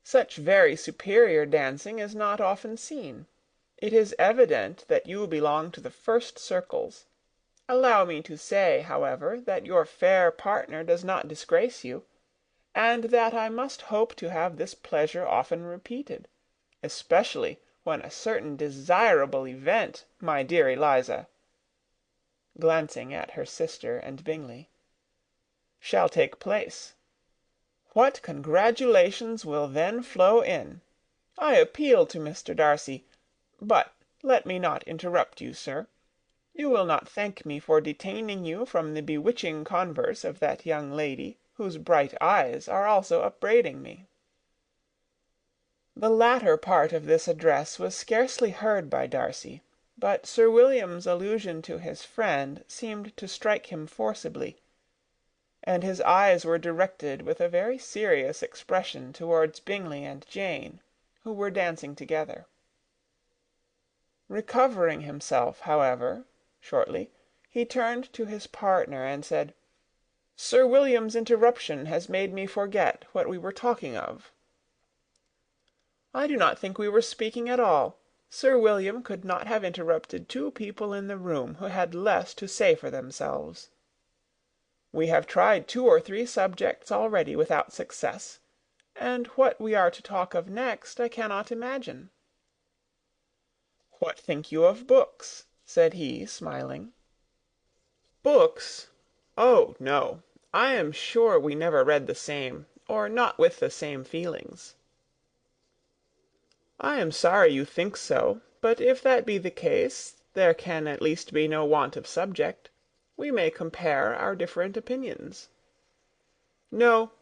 Such very superior dancing is not often seen. It is evident that you belong to the first circles. Allow me to say, however, that your fair partner does not disgrace you, and that I must hope to have this pleasure often repeated, especially when a certain desirable event, my dear Eliza," glancing at her sister and Bingley, "shall take place. What congratulations will then flow in! I appeal to Mr. Darcy. But let me not interrupt you, sir. You will not thank me for detaining you from the bewitching converse of that young lady, whose bright eyes are also upbraiding me." The latter part of this address was scarcely heard by Darcy, but Sir William's allusion to his friend seemed to strike him forcibly, and his eyes were directed with a very serious expression towards Bingley and Jane, who were dancing together. Recovering himself, however, shortly, he turned to his partner and said, "Sir William's interruption has made me forget what we were talking of." "I do not think we were speaking at all. Sir William could not have interrupted two people in the room who had less to say for themselves. We have tried 2 or 3 subjects already without success, and what we are to talk of next I cannot imagine." "What think you of books?" said he, smiling. "Books? Oh, no. I am sure we never read the same, or not with the same feelings." "I am sorry you think so, but if that be the case, there can at least be no want of subject. We may compare our different opinions." "No,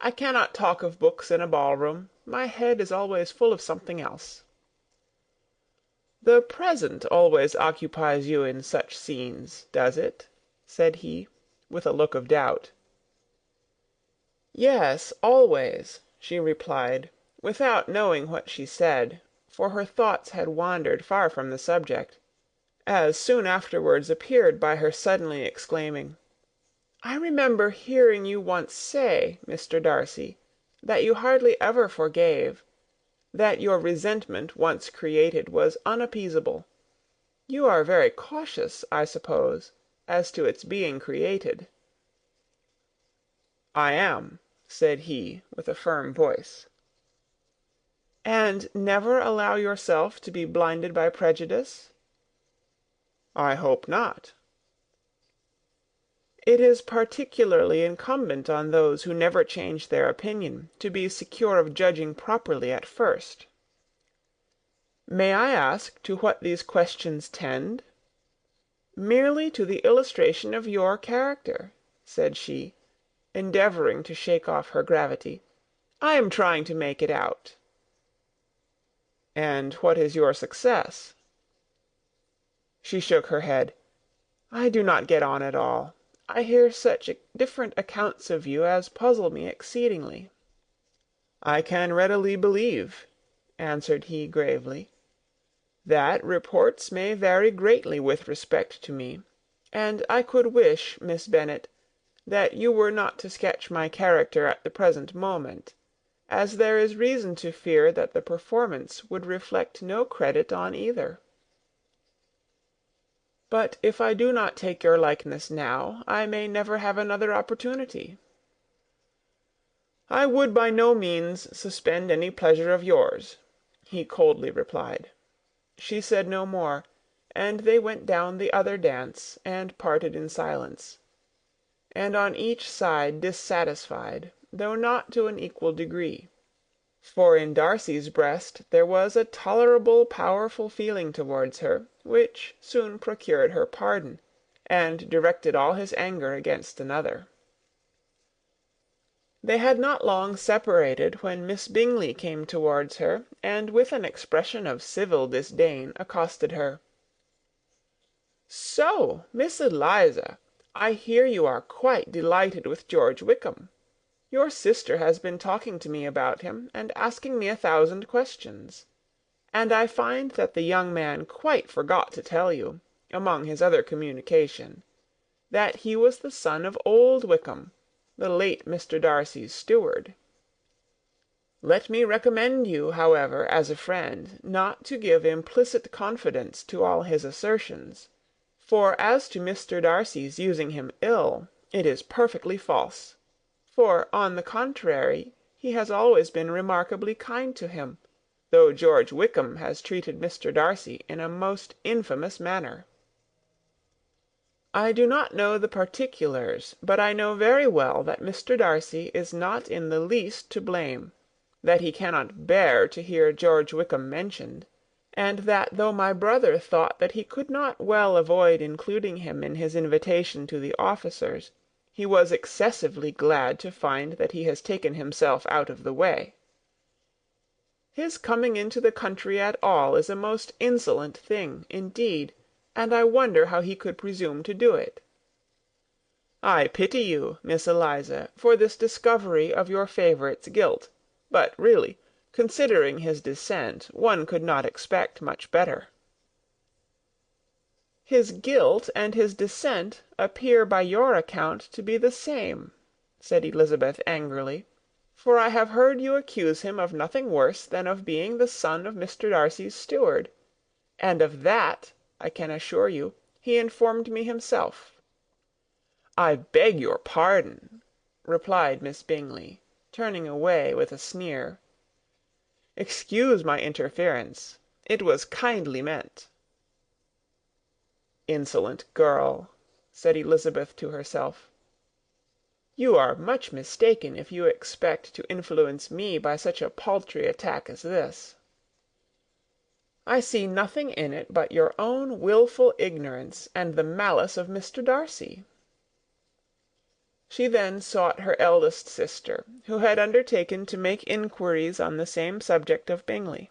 I cannot talk of books in a ball-room. My head is always full of something else." "The present always occupies you in such scenes, does it?" said he, with a look of doubt. "Yes, always," she replied, without knowing what she said, for her thoughts had wandered far from the subject, as soon afterwards appeared by her suddenly exclaiming, "I remember hearing you once say, Mr. Darcy, that you hardly ever forgave, that your resentment once created was unappeasable. You are very cautious, I suppose, as to its being created." "I am," said he, with a firm voice. "And never allow yourself to be blinded by prejudice?" "I hope not." It is particularly incumbent on those who never change their opinion to be secure of judging properly at first. "May I ask to what these questions tend?" "Merely to the illustration of your character," said she, endeavouring to shake off her gravity. "I am trying to make it out." "And what is your success?" She shook her head. "I do not get on at all. I hear such different accounts of you as puzzle me exceedingly." "I can readily believe," answered he gravely, "that reports may vary greatly with respect to me, and I could wish, Miss Bennet, that you were not to sketch my character at the present moment, as there is reason to fear that the performance would reflect no credit on either. But if I do not take your likeness now, I may never have another opportunity." "I would by no means suspend any pleasure of yours," he coldly replied. She said no more, and they went down the other dance, and parted in silence, and on each side dissatisfied, though not to an equal degree. For in Darcy's breast there was a tolerable powerful feeling towards her, which soon procured her pardon, and directed all his anger against another. They had not long separated when Miss Bingley came towards her, and with an expression of civil disdain accosted her. "So, Miss Eliza, I hear you are quite delighted with George Wickham. Your sister has been talking to me about him, and asking me 1,000 questions; and I find that the young man quite forgot to tell you, among his other communication, that he was the son of old Wickham, the late Mr. Darcy's steward. Let me recommend you, however, as a friend, not to give implicit confidence to all his assertions; for as to Mr. Darcy's using him ill, it is perfectly false; for, on the contrary, he has always been remarkably kind to him, though George Wickham has treated Mr. Darcy in a most infamous manner. I do not know the particulars, but I know very well that Mr. Darcy is not in the least to blame, that he cannot bear to hear George Wickham mentioned, and that though my brother thought that he could not well avoid including him in his invitation to the officers, he was excessively glad to find that he has taken himself out of the way. His coming into the country at all is a most insolent thing, indeed, and I wonder how he could presume to do it. I pity you, Miss Eliza, for this discovery of your favourite's guilt, but really, considering his descent, one could not expect much better." "His guilt and his descent appear by your account to be the same," said Elizabeth angrily, "for I have heard you accuse him of nothing worse than of being the son of Mr. Darcy's steward, and of that, I can assure you, he informed me himself." "I beg your pardon," replied Miss Bingley, turning away with a sneer. "Excuse my interference. It was kindly meant." "Insolent girl," said Elizabeth to herself. "You are much mistaken if you expect to influence me by such a paltry attack as this. I see nothing in it but your own wilful ignorance and the malice of Mr. Darcy." She then sought her eldest sister, who had undertaken to make inquiries on the same subject of Bingley.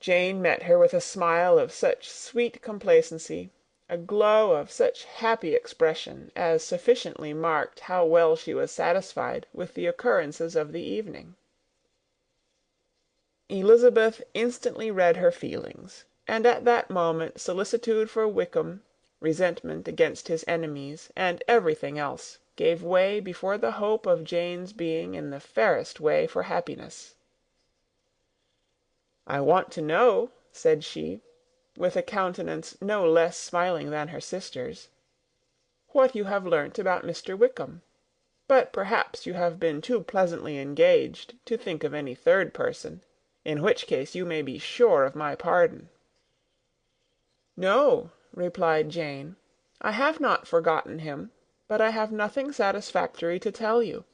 Jane met her with a smile of such sweet complacency, a glow of such happy expression, as sufficiently marked how well she was satisfied with the occurrences of the evening. Elizabeth instantly read her feelings, and at that moment solicitude for Wickham, resentment against his enemies, and everything else, gave way before the hope of Jane's being in the fairest way for happiness. "I want to know," said she, with a countenance no less smiling than her sister's, "what you have learnt about Mr. Wickham. But perhaps you have been too pleasantly engaged to think of any third person, in which case you may be sure of my pardon." "No," replied Jane, "I have not forgotten him, but I have nothing satisfactory to tell you.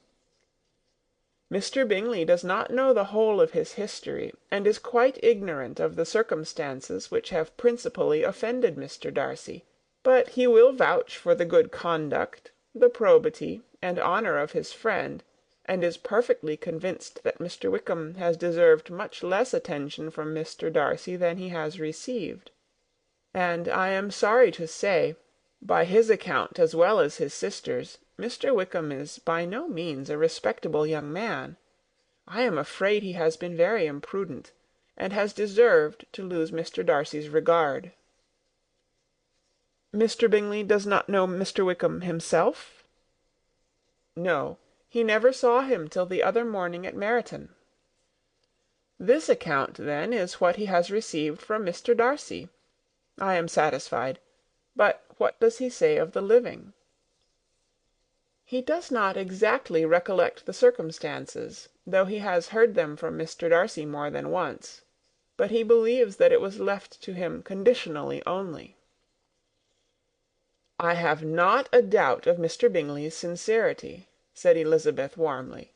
Mr. Bingley does not know the whole of his history, and is quite ignorant of the circumstances which have principally offended Mr. Darcy; but he will vouch for the good conduct, the probity, and honour of his friend, and is perfectly convinced that Mr. Wickham has deserved much less attention from Mr. Darcy than he has received. And I am sorry to say, by his account as well as his sister's, Mr. Wickham is by no means a respectable young man. I am afraid he has been very imprudent, and has deserved to lose Mr. Darcy's regard." "Mr. Bingley does not know Mr. Wickham himself?" "No, he never saw him till the other morning at Meryton." "This account, then, is what he has received from Mr. Darcy. I am satisfied. But what does he say of the living?" "He does not exactly recollect the circumstances, though he has heard them from Mr. Darcy more than once; but he believes that it was left to him conditionally only." "I have not a doubt of Mr. Bingley's sincerity," said Elizabeth warmly;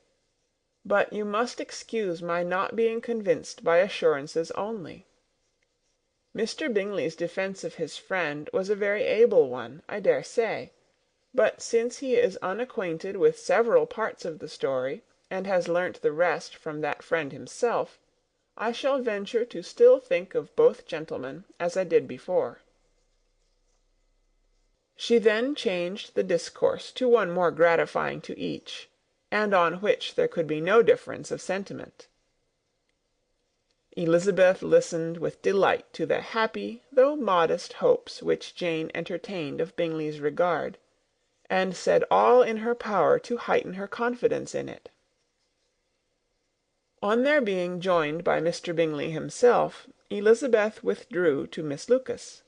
"but you must excuse my not being convinced by assurances only. Mr. Bingley's defence of his friend was a very able one, I dare say; but since he is unacquainted with several parts of the story, and has learnt the rest from that friend himself, I shall venture to still think of both gentlemen as I did before." She then changed the discourse to one more gratifying to each, and on which there could be no difference of sentiment. Elizabeth listened with delight to the happy though modest hopes which Jane entertained of Bingley's regard, and said all in her power to heighten her confidence in it. On their being joined by Mr. Bingley himself, Elizabeth withdrew to Miss Lucas,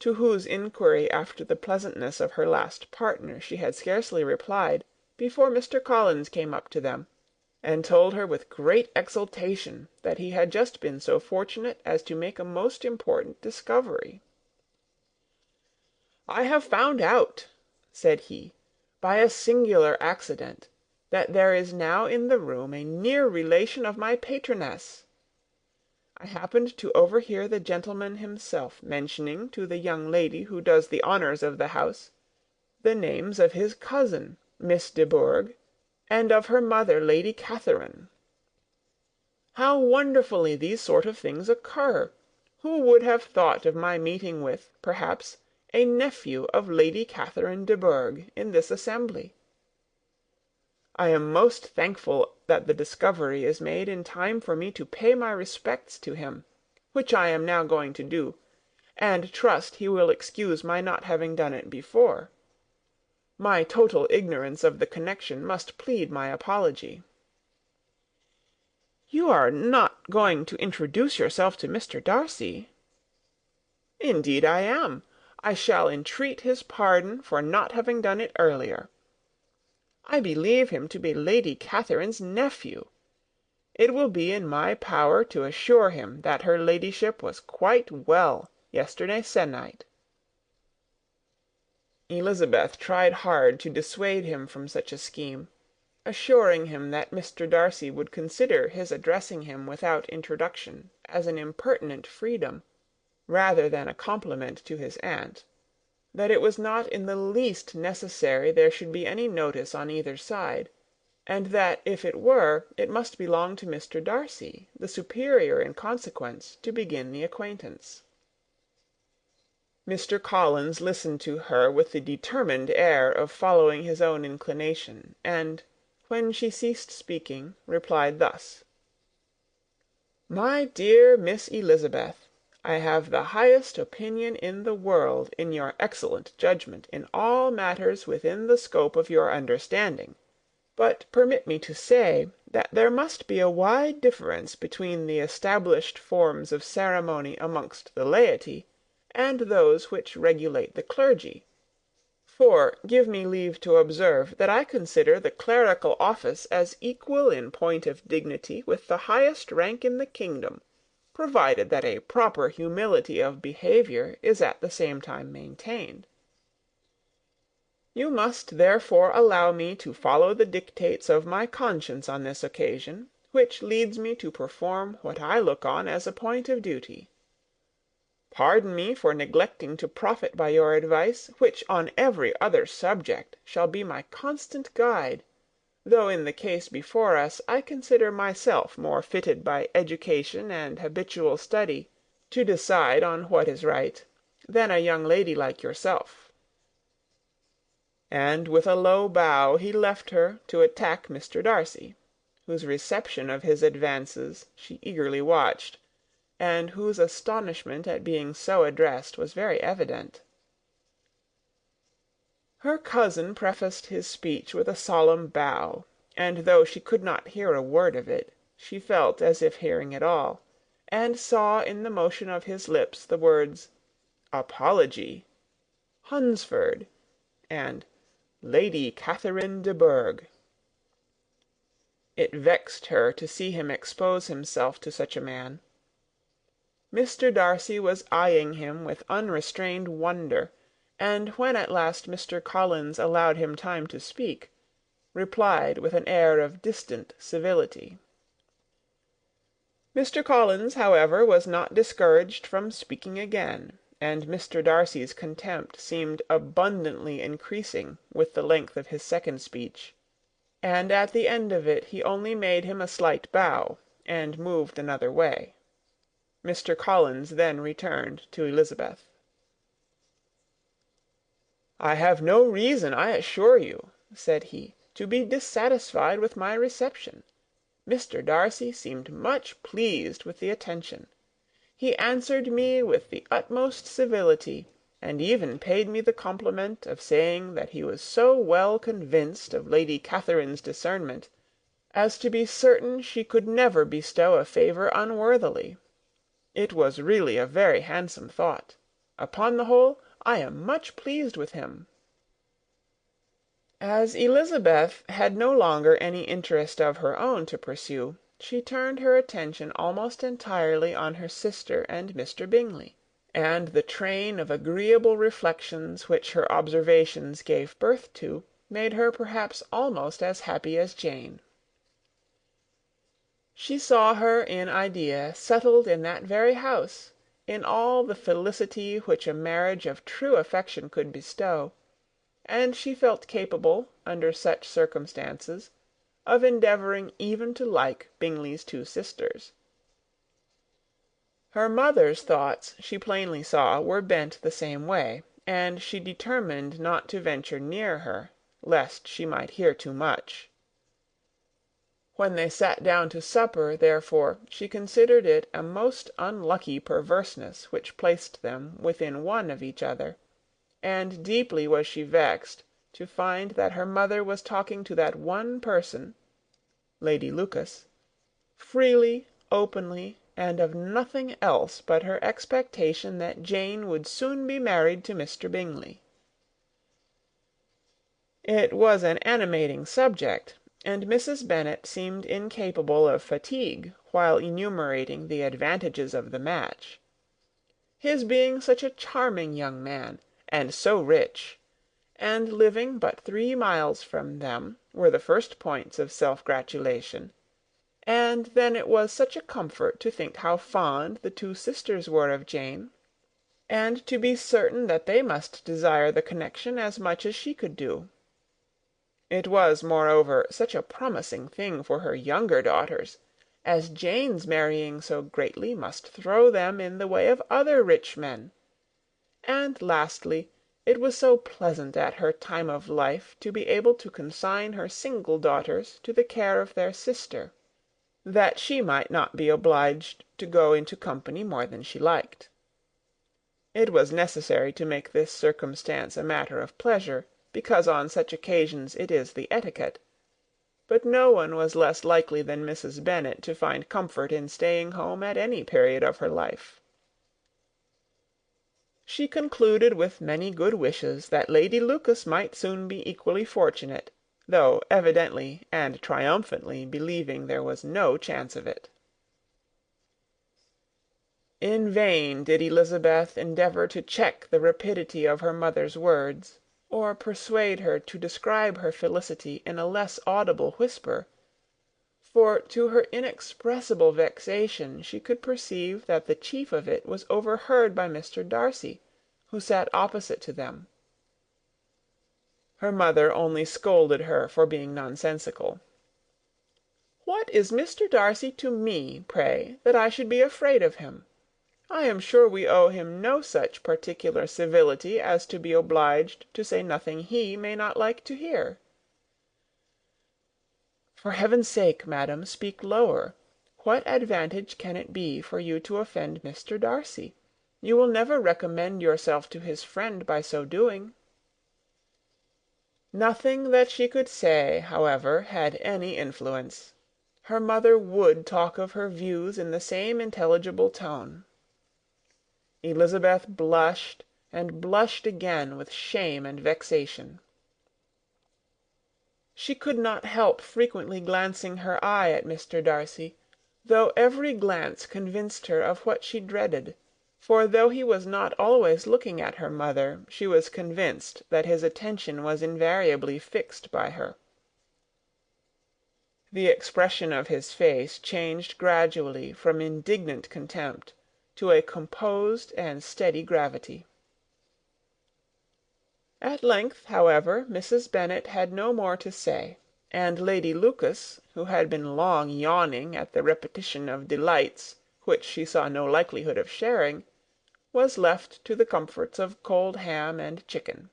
to whose inquiry after the pleasantness of her last partner she had scarcely replied before Mr. Collins came up to them, and told her with great exultation that he had just been so fortunate as to make a most important discovery. "I have found out," said he, "by a singular accident, that there is now in the room a near relation of my patroness. I happened to overhear the gentleman himself mentioning to the young lady who does the honours of the house the names of his cousin, Miss de Bourgh, and of her mother, Lady Catherine. How wonderfully these sort of things occur! Who would have thought of my meeting with, perhaps, a nephew of Lady Catherine de Bourgh in this assembly? I am most thankful that the discovery is made in time for me to pay my respects to him, which I am now going to do, and trust he will excuse my not having done it before. My total ignorance of the connection must plead my apology. You are not going to introduce yourself to Mr. Darcy? Indeed I am. I shall entreat his pardon for not having done it earlier. I believe him to be Lady Catherine's nephew. It will be in my power to assure him that her ladyship was quite well yesterday se'nnight. Elizabeth tried hard to dissuade him from such a scheme, assuring him that Mr. Darcy would consider his addressing him without introduction as an impertinent freedom, rather than a compliment to his aunt, that it was not in the least necessary there should be any notice on either side, and that if it were, it must belong to Mr. Darcy, the superior in consequence, to begin the acquaintance. Mr. Collins listened to her with the determined air of following his own inclination, and, when she ceased speaking, replied thus: "My dear Miss Elizabeth, I have the highest opinion in the world in your excellent judgment in all matters within the scope of your understanding; but permit me to say that there must be a wide difference between the established forms of ceremony amongst the laity and those which regulate the clergy. For give me leave to observe that I consider the clerical office as equal in point of dignity with the highest rank in the kingdom, provided that a proper humility of behaviour is at the same time maintained. You must therefore allow me to follow the dictates of my conscience on this occasion, which leads me to perform what I look on as a point of duty. Pardon me for neglecting to profit by your advice, which on every other subject shall be my constant guide, though in the case before us I consider myself more fitted by education and habitual study to decide on what is right, than a young lady like yourself." And with a low bow he left her to attack Mr. Darcy, whose reception of his advances she eagerly watched, and whose astonishment at being so addressed was very evident. Her cousin prefaced his speech with a solemn bow, and though she could not hear a word of it, she felt as if hearing it all, and saw in the motion of his lips the words apology, Hunsford, and Lady Catherine de Bourgh. It vexed her to see him expose himself to such a man. Mr. Darcy was eyeing him with unrestrained wonder, and when at last Mr. Collins allowed him time to speak, replied with an air of distant civility. Mr. Collins, however, was not discouraged from speaking again, and Mr. Darcy's contempt seemed abundantly increasing with the length of his second speech, and at the end of it he only made him a slight bow, and moved another way. Mr. Collins then returned to Elizabeth. "I have no reason, I assure you," said he, "to be dissatisfied with my reception. Mr. Darcy seemed much pleased with the attention. He answered me with the utmost civility, and even paid me the compliment of saying that he was so well convinced of Lady Catherine's discernment as to be certain she could never bestow a favour unworthily. It was really a very handsome thought. Upon the whole, I am much pleased with him." As Elizabeth had no longer any interest of her own to pursue, she turned her attention almost entirely on her sister and Mr. Bingley, and the train of agreeable reflections which her observations gave birth to made her perhaps almost as happy as Jane. She saw her in idea settled in that very house, in all the felicity which a marriage of true affection could bestow, and she felt capable, under such circumstances, of endeavouring even to like Bingley's two sisters. Her mother's thoughts, she plainly saw, were bent the same way, and she determined not to venture near her, lest she might hear too much. When they sat down to supper, therefore, she considered it a most unlucky perverseness which placed them within one of each other, and deeply was she vexed to find that her mother was talking to that one person, Lady Lucas, freely, openly, and of nothing else but her expectation that Jane would soon be married to Mr. Bingley. It was an animating subject, and Mrs. Bennet seemed incapable of fatigue while enumerating the advantages of the match. His being such a charming young man, and so rich, and living but 3 miles from them, were the first points of self-gratulation. And then it was such a comfort to think how fond the two sisters were of Jane, and to be certain that they must desire the connection as much as she could do. It was, moreover, such a promising thing for her younger daughters, as Jane's marrying so greatly must throw them in the way of other rich men. And lastly, it was so pleasant at her time of life to be able to consign her single daughters to the care of their sister, that she might not be obliged to go into company more than she liked. It was necessary to make this circumstance a matter of pleasure, because on such occasions it is the etiquette, but no one was less likely than Mrs. Bennet to find comfort in staying home at any period of her life. She concluded with many good wishes that Lady Lucas might soon be equally fortunate, though evidently and triumphantly believing there was no chance of it. In vain did Elizabeth endeavour to check the rapidity of her mother's words, or persuade her to describe her felicity in a less audible whisper, for to her inexpressible vexation she could perceive that the chief of it was overheard by Mr. Darcy, who sat opposite to them. Her mother only scolded her for being nonsensical. "What is Mr. Darcy to me, pray, that I should be afraid of him? I am sure we owe him no such particular civility as to be obliged to say nothing he may not like to hear." "For heaven's sake, madam, speak lower. What advantage can it be for you to offend Mr. Darcy? You will never recommend yourself to his friend by so doing." Nothing that she could say, however, had any influence. Her mother would talk of her views in the same intelligible tone. Elizabeth blushed, and blushed again with shame and vexation. She could not help frequently glancing her eye at Mr. Darcy, though every glance convinced her of what she dreaded; for though he was not always looking at her mother, she was convinced that his attention was invariably fixed by her. The expression of his face changed gradually from indignant contempt to a composed and steady gravity. At length, however, Mrs. Bennet had no more to say, and Lady Lucas, who had been long yawning at the repetition of delights which she saw no likelihood of sharing, was left to the comforts of cold ham and chicken.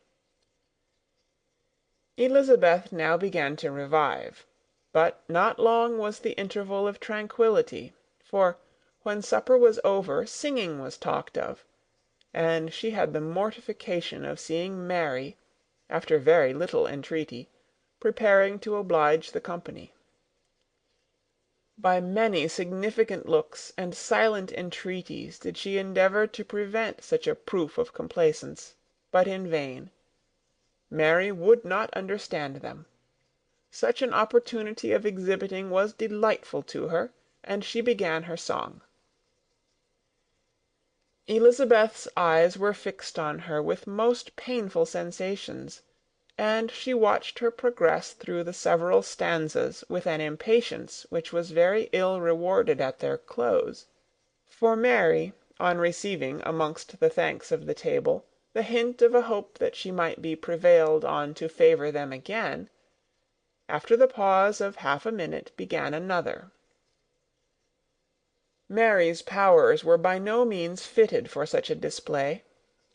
Elizabeth now began to revive, but not long was the interval of tranquillity, for when supper was over singing was talked of, and she had the mortification of seeing Mary, after very little entreaty, preparing to oblige the company. By many significant looks and silent entreaties did she endeavour to prevent such a proof of complaisance, but in vain. Mary would not understand them. Such an opportunity of exhibiting was delightful to her, and she began her song. Elizabeth's eyes were fixed on her with most painful sensations, and she watched her progress through the several stanzas with an impatience which was very ill rewarded at their close; for Mary, on receiving, amongst the thanks of the table, the hint of a hope that she might be prevailed on to favour them again, after the pause of half a minute began another. Mary's powers were by no means fitted for such a display.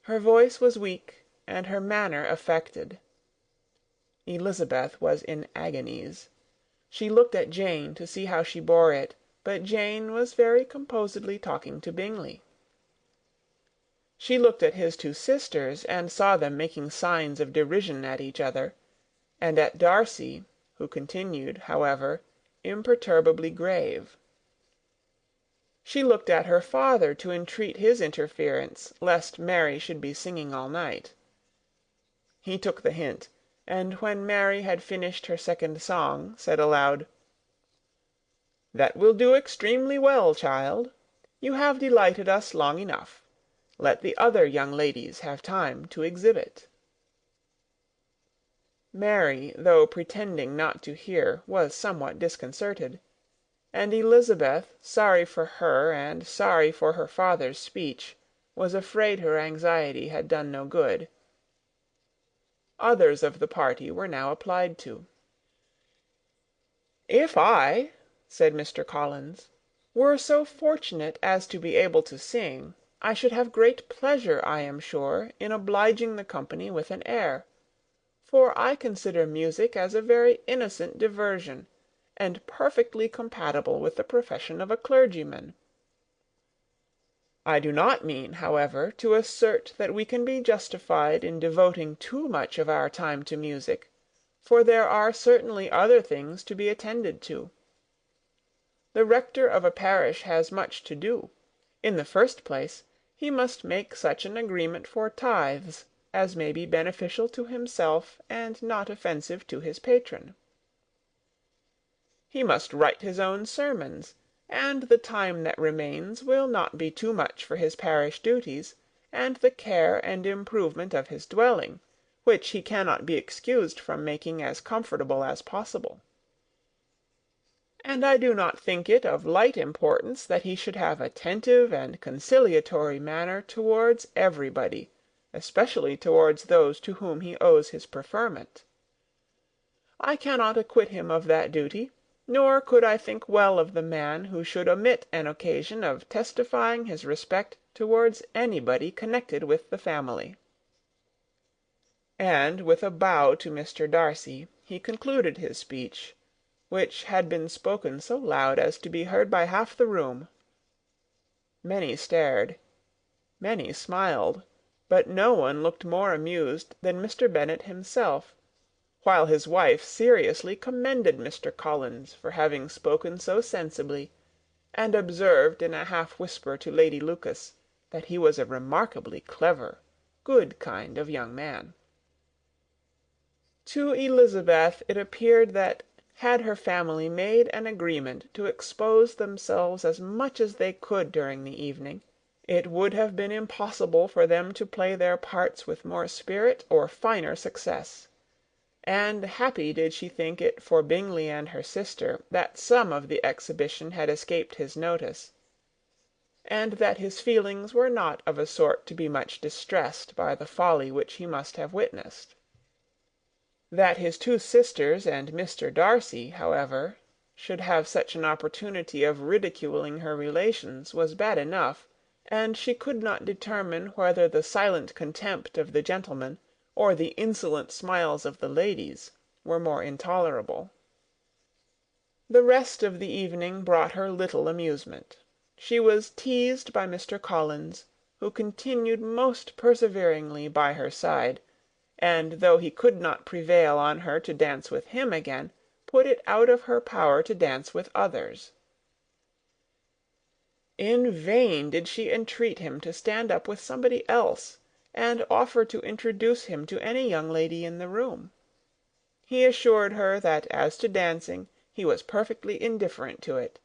Her voice was weak, and her manner affected. Elizabeth was in agonies. She looked at Jane to see how she bore it, but Jane was very composedly talking to Bingley. She looked at his two sisters, and saw them making signs of derision at each other, and at Darcy, who continued, however, imperturbably grave. She looked at her father to entreat his interference, lest Mary should be singing all night. He took the hint, and when Mary had finished her second song, said aloud, "That will do extremely well, child. You have delighted us long enough. Let the other young ladies have time to exhibit." Mary, though pretending not to hear, was somewhat disconcerted, and Elizabeth, sorry for her and sorry for her father's speech, was afraid her anxiety had done no good. Others of the party were now applied to. "If I," said Mr. Collins, "were so fortunate as to be able to sing, I should have great pleasure, I am sure, in obliging the company with an air; for I consider music as a very innocent diversion, and perfectly compatible with the profession of a clergyman. I do not mean, however, to assert that we can be justified in devoting too much of our time to music, for there are certainly other things to be attended to. The rector of a parish has much to do. In the first place, he must make such an agreement for tithes as may be beneficial to himself and not offensive to his patron. He must write his own sermons, and the time that remains will not be too much for his parish duties, and the care and improvement of his dwelling, which he cannot be excused from making as comfortable as possible. And I do not think it of light importance that he should have attentive and conciliatory manner towards everybody, especially towards those to whom he owes his preferment. I cannot acquit him of that duty, nor could I think well of the man who should omit an occasion of testifying his respect towards anybody connected with the family." And with a bow to Mr. Darcy, he concluded his speech, which had been spoken so loud as to be heard by half the room. Many stared, many smiled, but no one looked more amused than Mr. Bennet himself, while his wife seriously commended Mr. Collins for having spoken so sensibly, and observed in a half whisper to Lady Lucas that he was a remarkably clever, good kind of young man. To Elizabeth it appeared that, had her family made an agreement to expose themselves as much as they could during the evening, it would have been impossible for them to play their parts with more spirit or finer success; and happy did she think it for Bingley and her sister that some of the exhibition had escaped his notice, and that his feelings were not of a sort to be much distressed by the folly which he must have witnessed. That his two sisters and Mr. Darcy, however, should have such an opportunity of ridiculing her relations was bad enough, and she could not determine whether the silent contempt of the gentlemen or the insolent smiles of the ladies were more intolerable. The rest of the evening brought her little amusement. She was teased by Mr. Collins, who continued most perseveringly by her side, and though he could not prevail on her to dance with him again, put it out of her power to dance with others. In vain did she entreat him to stand up with somebody else, and offer to introduce him to any young lady in the room. He assured her that as to dancing he was perfectly indifferent to it;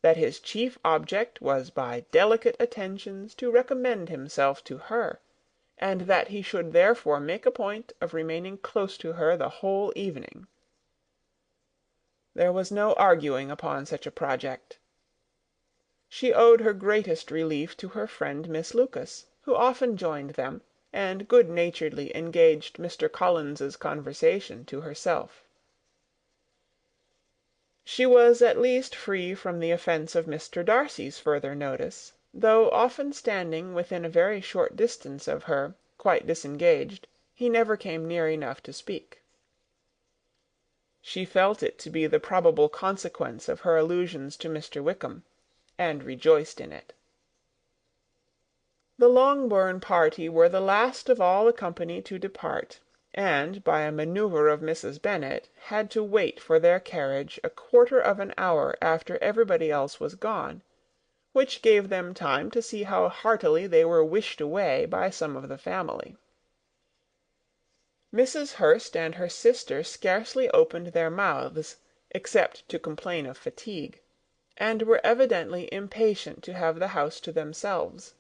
that his chief object was by delicate attentions to recommend himself to her, and that he should therefore make a point of remaining close to her the whole evening. There was no arguing upon such a project. She owed her greatest relief to her friend Miss Lucas, who often joined them, and good-naturedly engaged Mr. Collins's conversation to herself. She was at least free from the offence of Mr. Darcy's further notice, though often standing within a very short distance of her, quite disengaged, he never came near enough to speak. She felt it to be the probable consequence of her allusions to Mr. Wickham, and rejoiced in it. The Longbourn party were the last of all the company to depart, and, by a manoeuvre of Mrs. Bennet, had to wait for their carriage a quarter of an hour after everybody else was gone, which gave them time to see how heartily they were wished away by some of the family. Mrs. Hurst and her sister scarcely opened their mouths, except to complain of fatigue, and were evidently impatient to have the house to themselves.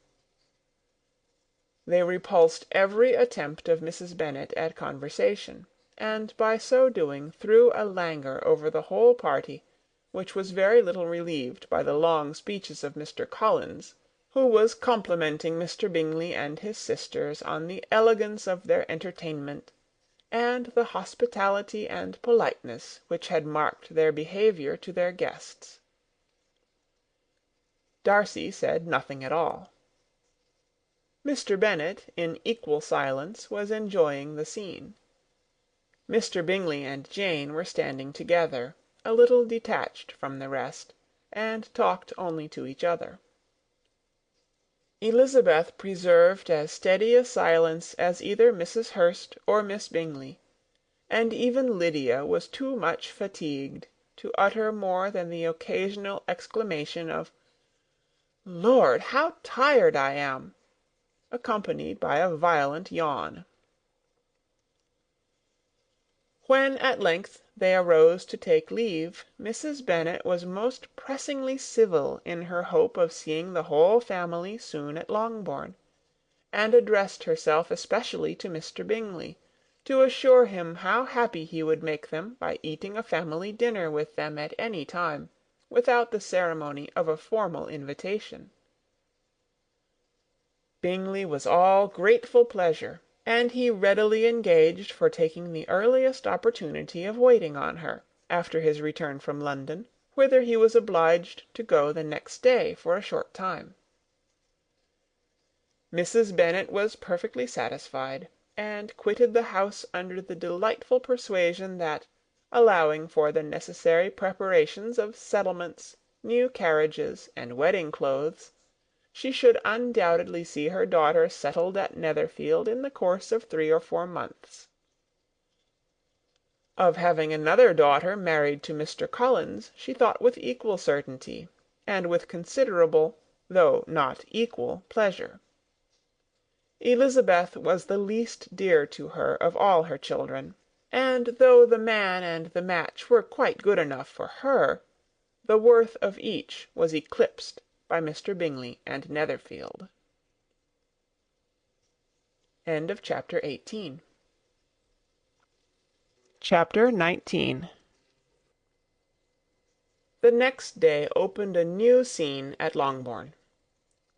They repulsed every attempt of Mrs. Bennet at conversation, and by so doing threw a languor over the whole party, which was very little relieved by the long speeches of Mr. Collins, who was complimenting Mr. Bingley and his sisters on the elegance of their entertainment, and the hospitality and politeness which had marked their behaviour to their guests. Darcy said nothing at all. Mr. Bennet, in equal silence, was enjoying the scene. Mr. Bingley and Jane were standing together, a little detached from the rest, and talked only to each other. Elizabeth preserved as steady a silence as either Mrs. Hurst or Miss Bingley, and even Lydia was too much fatigued to utter more than the occasional exclamation of "Lord, how tired I am!" accompanied by a violent yawn. When at length they arose to take leave, Mrs. Bennet was most pressingly civil in her hope of seeing the whole family soon at Longbourn, and addressed herself especially to Mr. Bingley, to assure him how happy he would make them by eating a family dinner with them at any time, without the ceremony of a formal invitation. Bingley was all grateful pleasure, and he readily engaged for taking the earliest opportunity of waiting on her, after his return from London, whither he was obliged to go the next day for a short time. Mrs. Bennet was perfectly satisfied, and quitted the house under the delightful persuasion that, allowing for the necessary preparations of settlements, new carriages, and wedding clothes, she should undoubtedly see her daughter settled at Netherfield in the course of 3 or 4 months. Of having another daughter married to Mr. Collins she thought with equal certainty, and with considerable, though not equal, pleasure. Elizabeth was the least dear to her of all her children, and though the man and the match were quite good enough for her, the worth of each was eclipsed by Mr. Bingley and Netherfield. End of chapter 18. Chapter 19. The next day opened a new scene at Longbourn.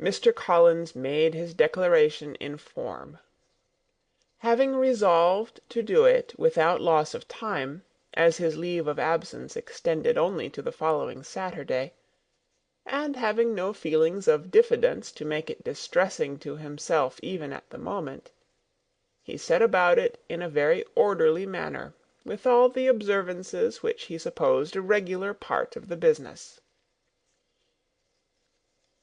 Mr. Collins made his declaration in form. Having resolved to do it without loss of time, as his leave of absence extended only to the following Saturday, and having no feelings of diffidence to make it distressing to himself even at the moment, he set about it in a very orderly manner, with all the observances which he supposed a regular part of the business.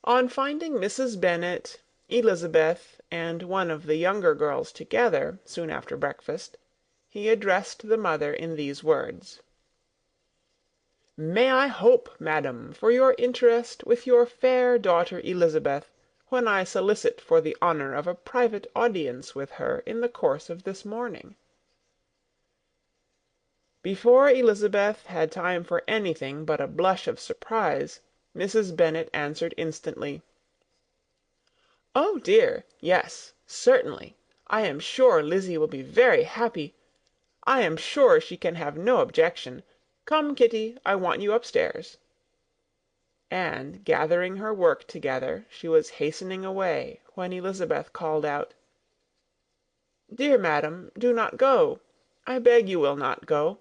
On finding Mrs. Bennet, Elizabeth, and one of the younger girls together, soon after breakfast, he addressed the mother in these words: "May I hope, madam, for your interest with your fair daughter Elizabeth, when I solicit for the honour of a private audience with her in the course of this morning?" Before Elizabeth had time for anything but a blush of surprise, Mrs. Bennet answered instantly, "Oh dear, yes, certainly. I am sure Lizzy will be very happy. I am sure she can have no objection. Come, Kitty, I want you upstairs." And, gathering her work together, she was hastening away, when Elizabeth called out, Dear madam, do not go. I beg you will not go.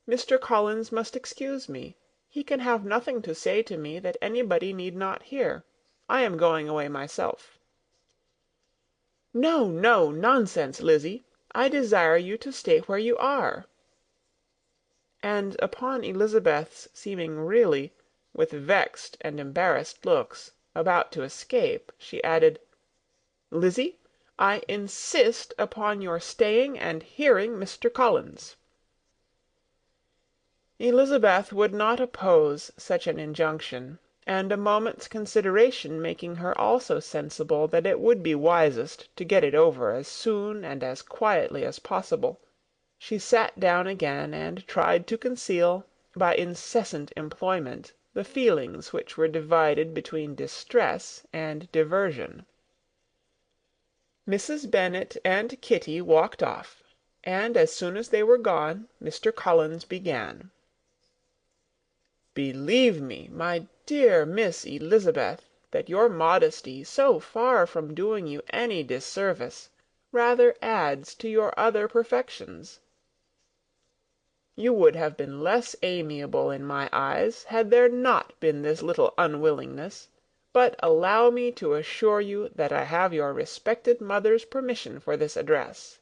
Mr. Collins must excuse me. He can have nothing to say to me that anybody need not hear. I am going away myself." "No, no, nonsense, Lizzy. I desire you to stay where you are." And upon Elizabeth's seeming really, with vexed and embarrassed looks, about to escape, she added, "Lizzy, I insist upon your staying and hearing Mr. Collins." Elizabeth would not oppose such an injunction, and a moment's consideration making her also sensible that it would be wisest to get it over as soon and as quietly as possible, she sat down again and tried to conceal, by incessant employment, the feelings which were divided between distress and diversion. Mrs. Bennet and Kitty walked off, and as soon as they were gone, Mr. Collins began. "Believe me, my dear Miss Elizabeth, that your modesty, so far from doing you any disservice, rather adds to your other perfections. You would have been less amiable in my eyes had there not been this little unwillingness, but allow me to assure you that I have your respected mother's permission for this address.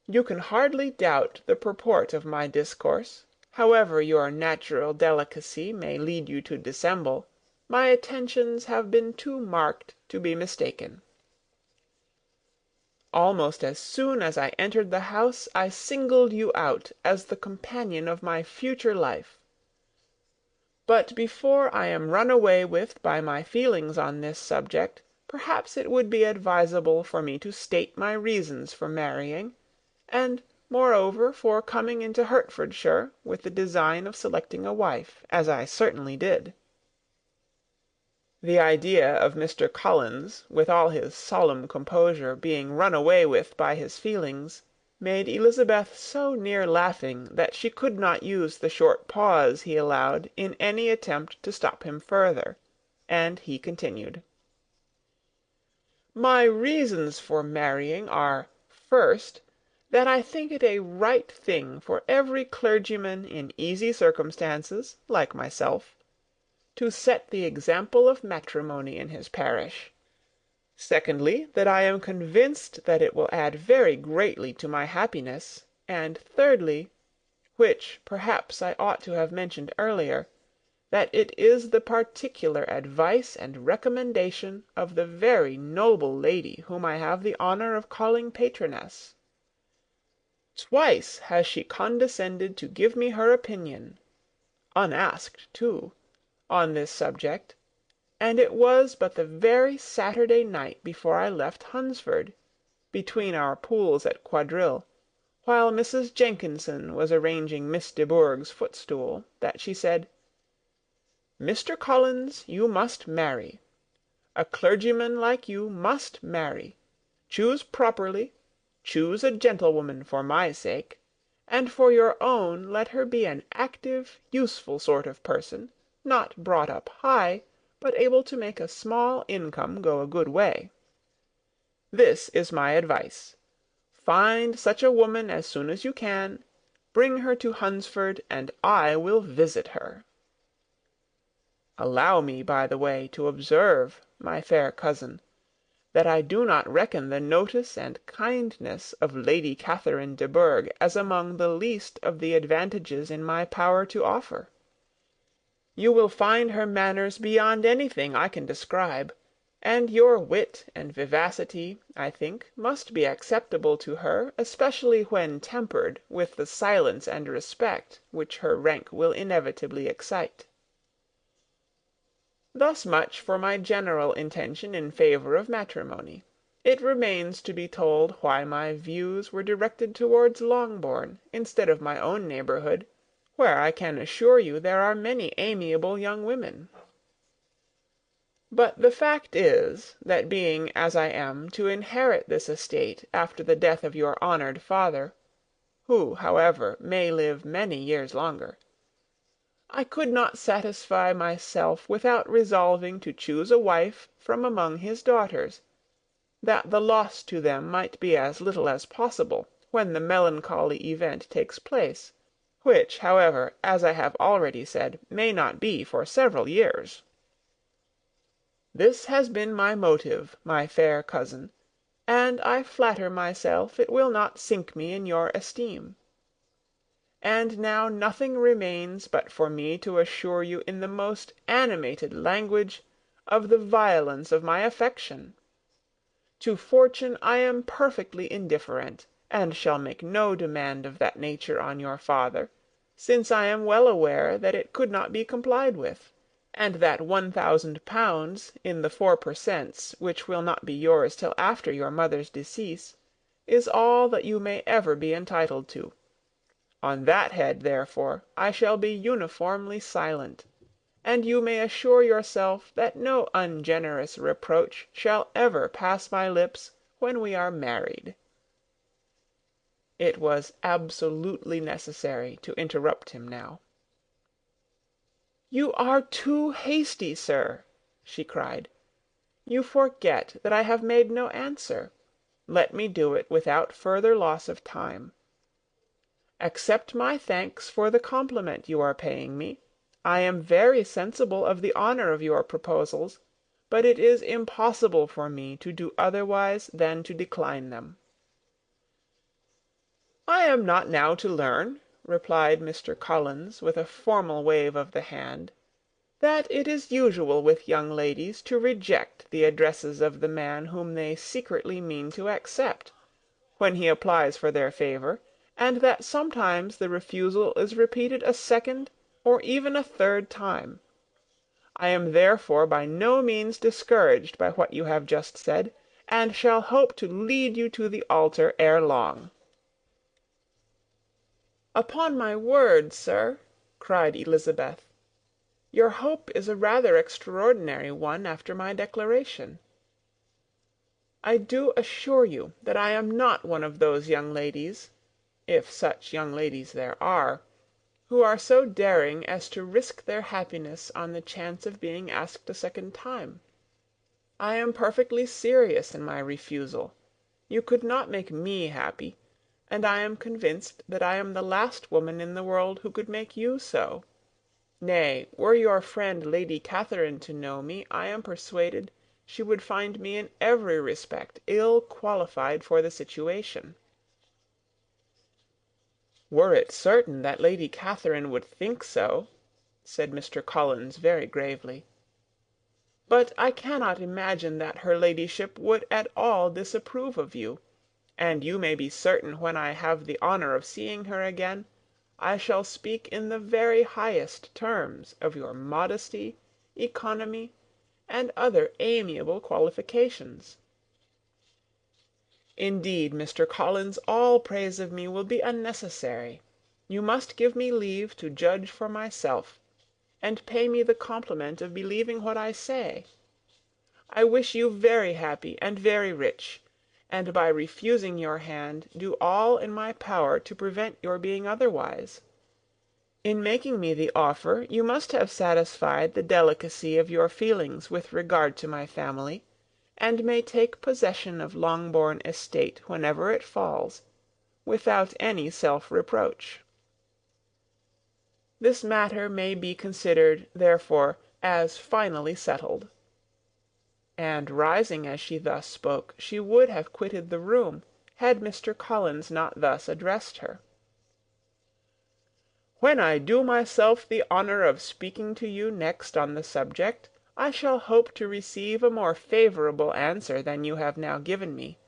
You can hardly doubt the purport of my discourse. However your natural delicacy may lead you to dissemble, my attentions have been too marked to be mistaken. Almost as soon as I entered the house, I singled you out as the companion of my future life. But before I am run away with by my feelings on this subject, perhaps it would be advisable for me to state my reasons for marrying, and moreover for coming into Hertfordshire with the design of selecting a wife, as I certainly did." The idea of Mr. Collins, with all his solemn composure, being run away with by his feelings, made Elizabeth so near laughing that she could not use the short pause he allowed in any attempt to stop him further, and he continued, "My reasons for marrying are, first, that I think it a right thing for every clergyman in easy circumstances, like myself, to set the example of matrimony in his parish. Secondly, that I am convinced that it will add very greatly to my happiness. And thirdly, which perhaps I ought to have mentioned earlier, that it is the particular advice and recommendation of the very noble lady whom I have the honour of calling patroness. Twice has she condescended to give me her opinion, unasked too, on this subject, and it was but the very Saturday night before I left Hunsford, between our pools at quadrille, while Mrs. Jenkinson was arranging Miss de Bourgh's footstool, that she said, "Mr. Collins, you must marry. A clergyman like you must marry. Choose properly. Choose a gentlewoman for my sake, and for your own let her be an active, useful sort of person, not brought up high, but able to make a small income go a good way. This is my advice. Find such a woman as soon as you can, bring her to Hunsford, and I will visit her. Allow me, by the way, to observe, my fair cousin, that I do not reckon the notice and kindness of Lady Catherine de Bourgh as among the least of the advantages in my power to offer. You will find her manners beyond anything I can describe, and your wit and vivacity, I think, must be acceptable to her, especially when tempered with the silence and respect which her rank will inevitably excite. Thus much for my general intention in favour of matrimony. It remains to be told why my views were directed towards Longbourn, instead of my own neighbourhood, where I can assure you there are many amiable young women. But the fact is, that being, as I am, to inherit this estate after the death of your honoured father, who, however, may live many years longer, I could not satisfy myself without resolving to choose a wife from among his daughters, that the loss to them might be as little as possible when the melancholy event takes place, which, however, as I have already said, may not be for several years. This has been my motive, my fair cousin, and I flatter myself it will not sink me in your esteem. And now nothing remains but for me to assure you in the most animated language of the violence of my affection. To fortune I am perfectly indifferent, and shall make no demand of that nature on your father, since I am well aware that it could not be complied with, and that £1,000 in the 4 per cents, which will not be yours till after your mother's decease, is all that you may ever be entitled to. On that head, therefore, I shall be uniformly silent, and you may assure yourself that no ungenerous reproach shall ever pass my lips when we are married." It was absolutely necessary to interrupt him now. "You are too hasty, sir," she cried. "You forget that I have made no answer. Let me do it without further loss of time. Accept my thanks for the compliment you are paying me. I am very sensible of the honour of your proposals, but it is impossible for me to do otherwise than to decline them." "I am not now to learn," replied Mr. Collins, with a formal wave of the hand, "that it is usual with young ladies to reject the addresses of the man whom they secretly mean to accept, when he applies for their favour, and that sometimes the refusal is repeated a second or even a third time. I am therefore by no means discouraged by what you have just said, and shall hope to lead you to the altar ere long." "Upon my word, sir," cried Elizabeth, "your hope is a rather extraordinary one after my declaration. I do assure you that I am not one of those young ladies, if such young ladies there are, who are so daring as to risk their happiness on the chance of being asked a second time. I am perfectly serious in my refusal. You could not make me happy, and I am convinced that I am the last woman in the world who could make you so. Nay, were your friend Lady Catherine to know me, I am persuaded she would find me in every respect ill qualified for the situation." "Were it certain that Lady Catherine would think so," said Mr. Collins very gravely. "But I cannot imagine that her ladyship would at all disapprove of you, and you may be certain when I have the honour of seeing her again, I shall speak in the very highest terms of your modesty, economy, and other amiable qualifications. Indeed, Mr. Collins, all praise of me will be unnecessary. You must give me leave to judge for myself, and pay me the compliment of believing what I say. I wish you very happy and very rich, and by refusing your hand do all in my power to prevent your being otherwise. In making me the offer, you must have satisfied the delicacy of your feelings with regard to my family, and may take possession of Longbourn estate whenever it falls, without any self-reproach. This matter may be considered, therefore, as finally settled." And rising as she thus spoke, she would have quitted the room, had Mr. Collins not thus addressed her. "When I do myself the honour of speaking to you next on the subject, I shall hope to receive a more favourable answer than you have now given me,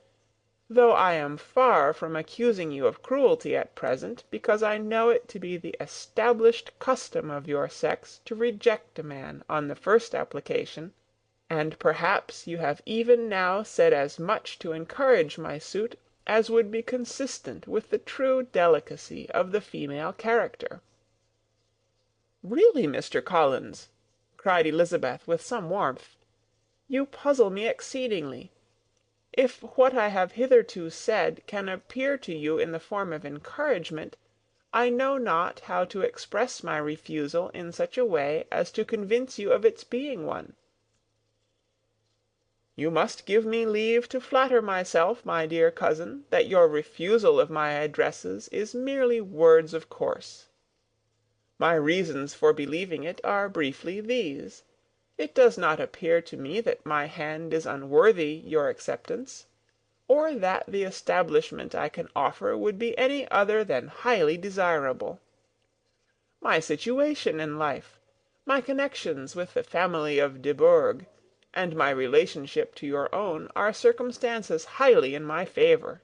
though I am far from accusing you of cruelty at present, because I know it to be the established custom of your sex to reject a man on the first application, and perhaps you have even now said as much to encourage my suit as would be consistent with the true delicacy of the female character." "Really, Mr. Collins," cried Elizabeth with some warmth, "you puzzle me exceedingly. If what I have hitherto said can appear to you in the form of encouragement, I know not how to express my refusal in such a way as to convince you of its being one." You must give me leave to flatter myself, my dear cousin, that your refusal of my addresses is merely words of course. My reasons for believing it are briefly these. It does not appear to me that my hand is unworthy your acceptance, or that the establishment I can offer would be any other than highly desirable. My situation in life, my connections with the family of de Bourgh, and my relationship to your own are circumstances highly in my favour,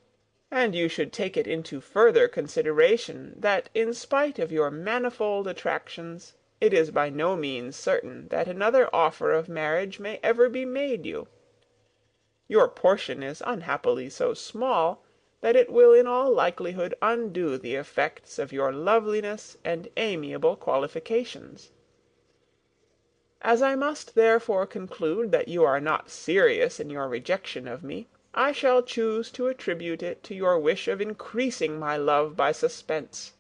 and you should take it into further consideration that, in spite of your manifold attractions, it is by no means certain that another offer of marriage may ever be made you. Your portion is unhappily so small that it will in all likelihood undo the effects of your loveliness and amiable qualifications. As I must therefore conclude that you are not serious in your rejection of me, I shall choose to attribute it to your wish of increasing my love by suspense,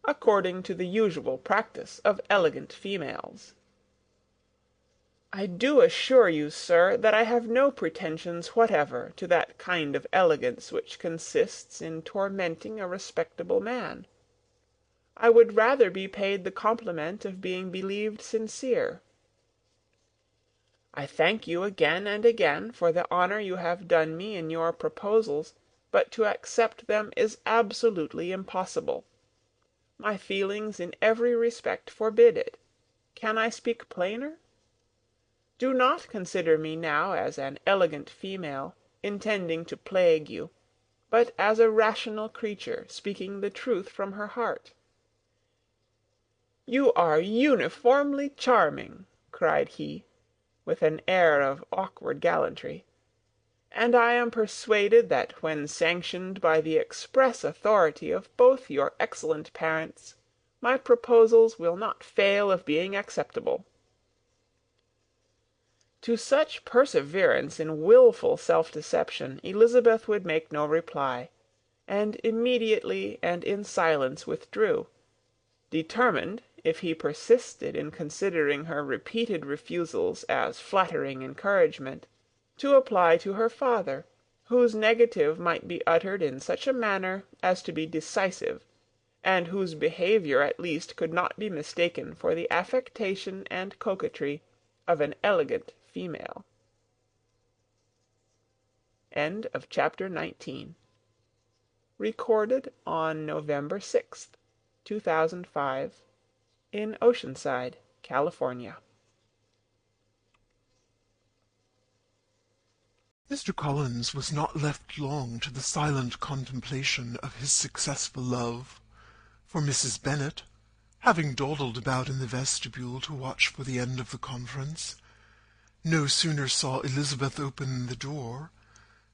according to the usual practice of elegant females. I do assure you, sir, that I have no pretensions whatever to that kind of elegance which consists in tormenting a respectable man. I would rather be paid the compliment of being believed sincere. I thank you again and again for the honour you have done me in your proposals, but to accept them is absolutely impossible. My feelings in every respect forbid it. Can I speak plainer? Do not consider me now as an elegant female, intending to plague you, but as a rational creature speaking the truth from her heart. You are uniformly charming, cried he, with an air of awkward gallantry, and I am persuaded that when sanctioned by the express authority of both your excellent parents, my proposals will not fail of being acceptable. To such perseverance in wilful self-deception Elizabeth would make no reply, and immediately and in silence withdrew, determined, if he persisted in considering her repeated refusals as flattering encouragement, to apply to her father, whose negative might be uttered in such a manner as to be decisive, and whose behaviour at least could not be mistaken for the affectation and coquetry of an elegant female. End of chapter 19. Recorded on November 6th, 2005, in Oceanside, California. Mr. Collins was not left long to the silent contemplation of his successful love, for Mrs. Bennet, having dawdled about in the vestibule to watch for the end of the conference, no sooner saw Elizabeth open the door,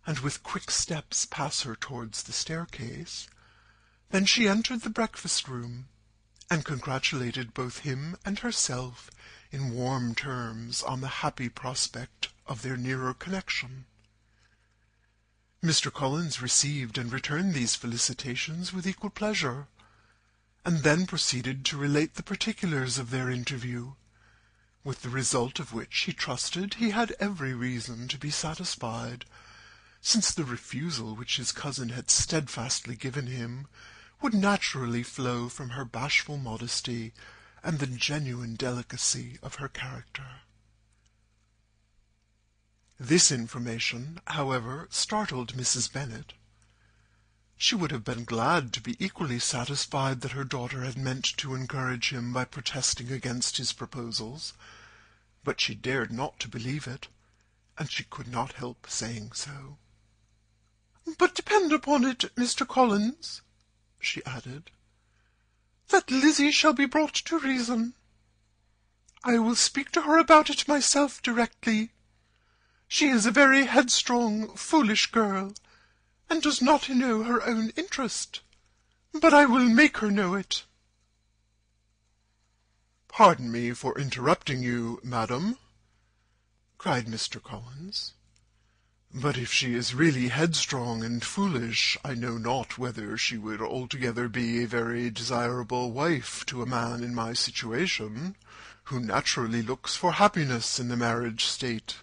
and with quick steps pass her towards the staircase, than she entered the breakfast-room, and congratulated both him and herself in warm terms on the happy prospect of their nearer connection. Mr. Collins received and returned these felicitations with equal pleasure, and then proceeded to relate the particulars of their interview, with the result of which he trusted he had every reason to be satisfied, since the refusal which his cousin had steadfastly given him would naturally flow from her bashful modesty and the genuine delicacy of her character. This information, however, startled Mrs. Bennet. She would have been glad to be equally satisfied that her daughter had meant to encourage him by protesting against his proposals, but she dared not to believe it, and she could not help saying so. "But depend upon it, Mr. Collins," she added, "that Lizzie shall be brought to reason. I will speak to her about it myself directly. She is a very headstrong, foolish girl, and does not know her own interest, but I will make her know it." "Pardon me for interrupting you, madam," cried Mr. Collins, "but if she is really headstrong and foolish, I know not whether she would altogether be a very desirable wife to a man in my situation, who naturally looks for happiness in the marriage state.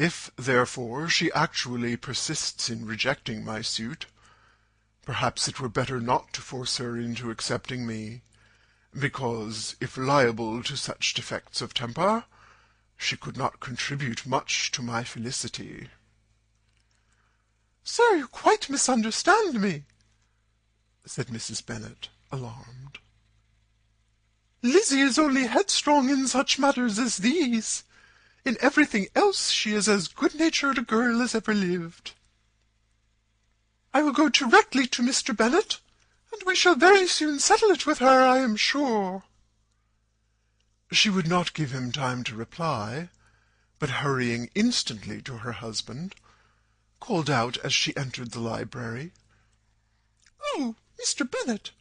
If, therefore, she actually persists in rejecting my suit, perhaps it were better not to force her into accepting me, because, if liable to such defects of temper, she could not contribute much to my felicity." "Sir, you quite misunderstand me," said Mrs. Bennet, alarmed. "Lizzie is only headstrong in such matters as these. In everything else she is as good-natured a girl as ever lived. I will go directly to Mr. Bennet, and we shall very soon settle it with her, I am sure." She would not give him time to reply, but hurrying instantly to her husband, called out as she entered the library, "Oh, Mr. Bennet,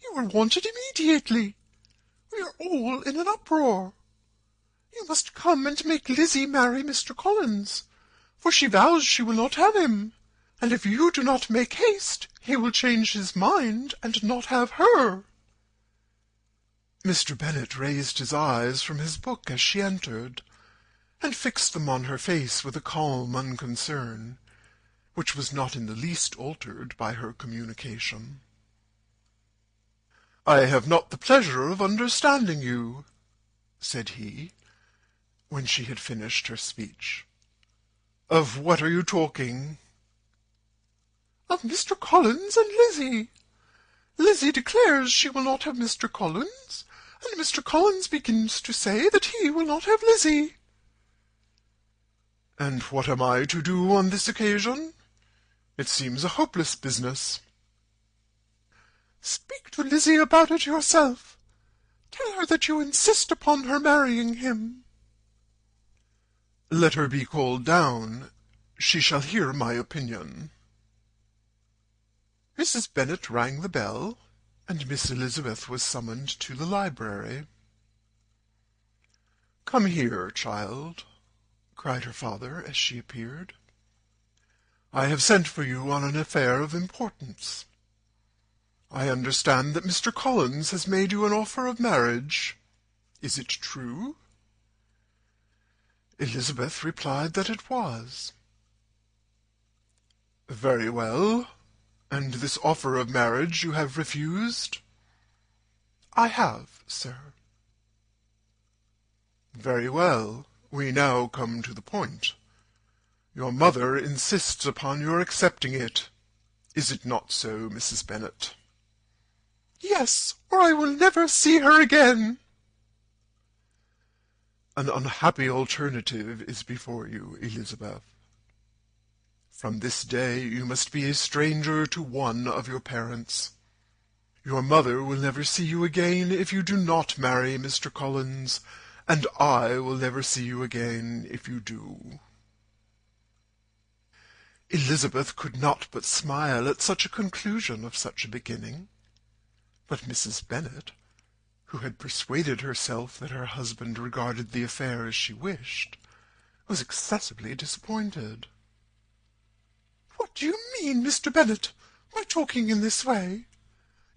you are wanted immediately. We are all in an uproar. You must come and make Lizzie marry Mr. Collins, for she vows she will not have him, and if you do not make haste, he will change his mind and not have her." Mr. Bennet raised his eyes from his book as she entered, and fixed them on her face with a calm unconcern, which was not in the least altered by her communication. "I have not the pleasure of understanding you," said he, when she had finished her speech. "Of what are you talking?" "Of Mr. Collins and Lizzie. Lizzie declares she will not have Mr. Collins, and Mr. Collins begins to say that he will not have Lizzie." "And what am I to do on this occasion? It seems a hopeless business." "Speak to Lizzie about it yourself. Tell her that you insist upon her marrying him." "Let her be called down. She shall hear my opinion." Mrs. Bennet rang the bell, and Miss Elizabeth was summoned to the library. "Come here, child," cried her father as she appeared. "I have sent for you on an affair of importance. I understand that Mr. Collins has made you an offer of marriage. Is it true?" Elizabeth replied that it was. "Very well. And this offer of marriage you have refused?" "I have, sir." "Very well. We now come to the point. Your mother insists upon your accepting it. Is it not so, Mrs. Bennet?" "Yes, or I will never see her again." "An unhappy alternative is before you, Elizabeth. From this day you must be a stranger to one of your parents. Your mother will never see you again if you do not marry Mr. Collins, and I will never see you again if you do." Elizabeth could not but smile at such a conclusion of such a beginning, but Mrs. Bennet, who had persuaded herself that her husband regarded the affair as she wished, was excessively disappointed. "What do you mean, Mr. Bennet, by talking in this way?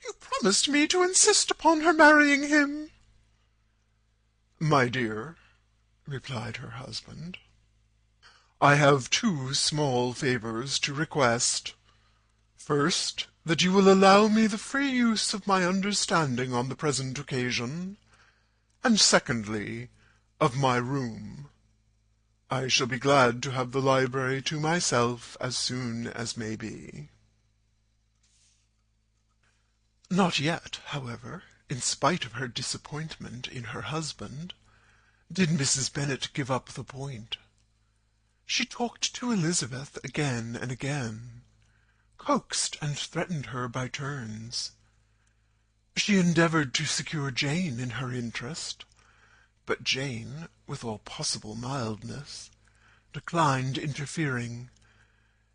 You promised me to insist upon her marrying him." "My dear," replied her husband, "I have two small favours to request. First, that you will allow me the free use of my understanding on the present occasion, and secondly, of my room. I shall be glad to have the library to myself as soon as may be." Not yet, however, in spite of her disappointment in her husband, did Mrs. Bennet give up the point. She talked to Elizabeth again and again, coaxed and threatened her by turns. She endeavoured to secure Jane in her interest, but Jane, with all possible mildness, declined interfering,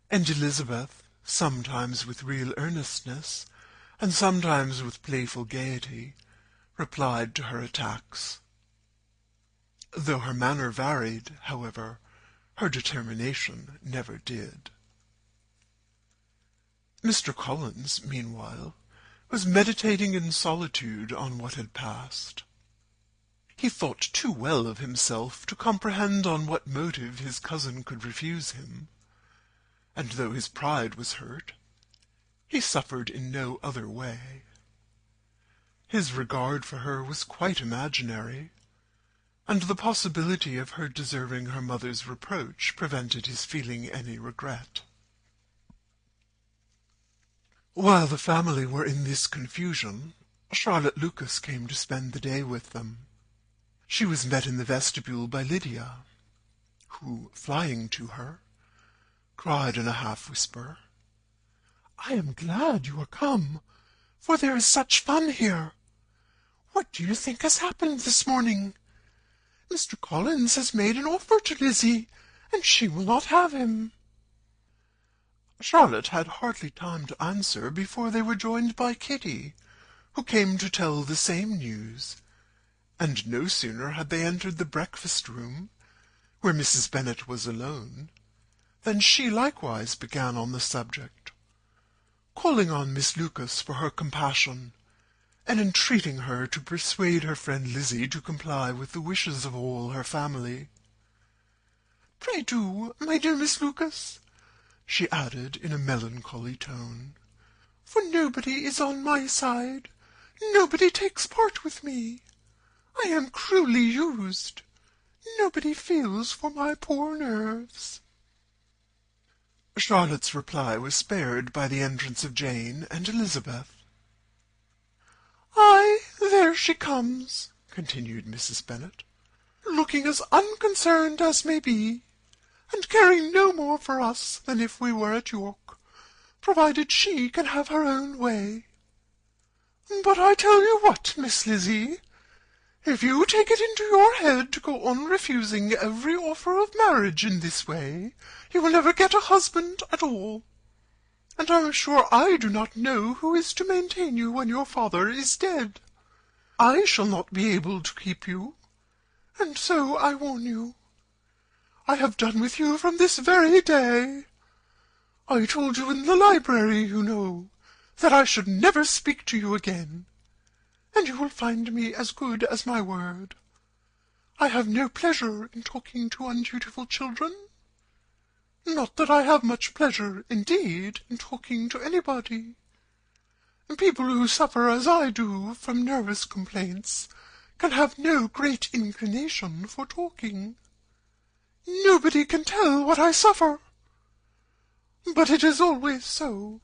and Elizabeth, sometimes with real earnestness, and sometimes with playful gaiety, replied to her attacks. Though her manner varied, however, her determination never did. Mr. Collins, meanwhile, was meditating in solitude on what had passed. He thought too well of himself to comprehend on what motive his cousin could refuse him, and though his pride was hurt, he suffered in no other way. His regard for her was quite imaginary, and the possibility of her deserving her mother's reproach prevented his feeling any regret. While the family were in this confusion, Charlotte Lucas came to spend the day with them. She was met in the vestibule by Lydia, who, flying to her, cried in a half-whisper, "I am glad you are come, for there is such fun here. What do you think has happened this morning? Mr. Collins has made an offer to Lizzie, and she will not have him." Charlotte had hardly time to answer before they were joined by Kitty, who came to tell the same news, and no sooner had they entered the breakfast-room, where Mrs. Bennet was alone, than she likewise began on the subject, calling on Miss Lucas for her compassion, and entreating her to persuade her friend Lizzie to comply with the wishes of all her family. "Pray do, my dear Miss Lucas," she added in a melancholy tone, "for nobody is on my side, nobody takes part with me. I am cruelly used. Nobody feels for my poor nerves." Charlotte's reply was spared by the entrance of Jane and Elizabeth. "Ay, there she comes," continued Mrs. Bennet, "looking as unconcerned as may be, and caring no more for us than if we were at York, provided she can have her own way. But I tell you what, Miss Lizzie, if you take it into your head to go on refusing every offer of marriage in this way, you will never get a husband at all. And I am sure I do not know who is to maintain you when your father is dead. I shall not be able to keep you, and so I warn you. I have done with you from this very day. I told you in the library, you know, that I should never speak to you again, and you will find me as good as my word. I have no pleasure in talking to undutiful children. Not that I have much pleasure, indeed, in talking to anybody. People who suffer as I do from nervous complaints can have no great inclination for talking. Nobody can tell what I suffer. But it is always so.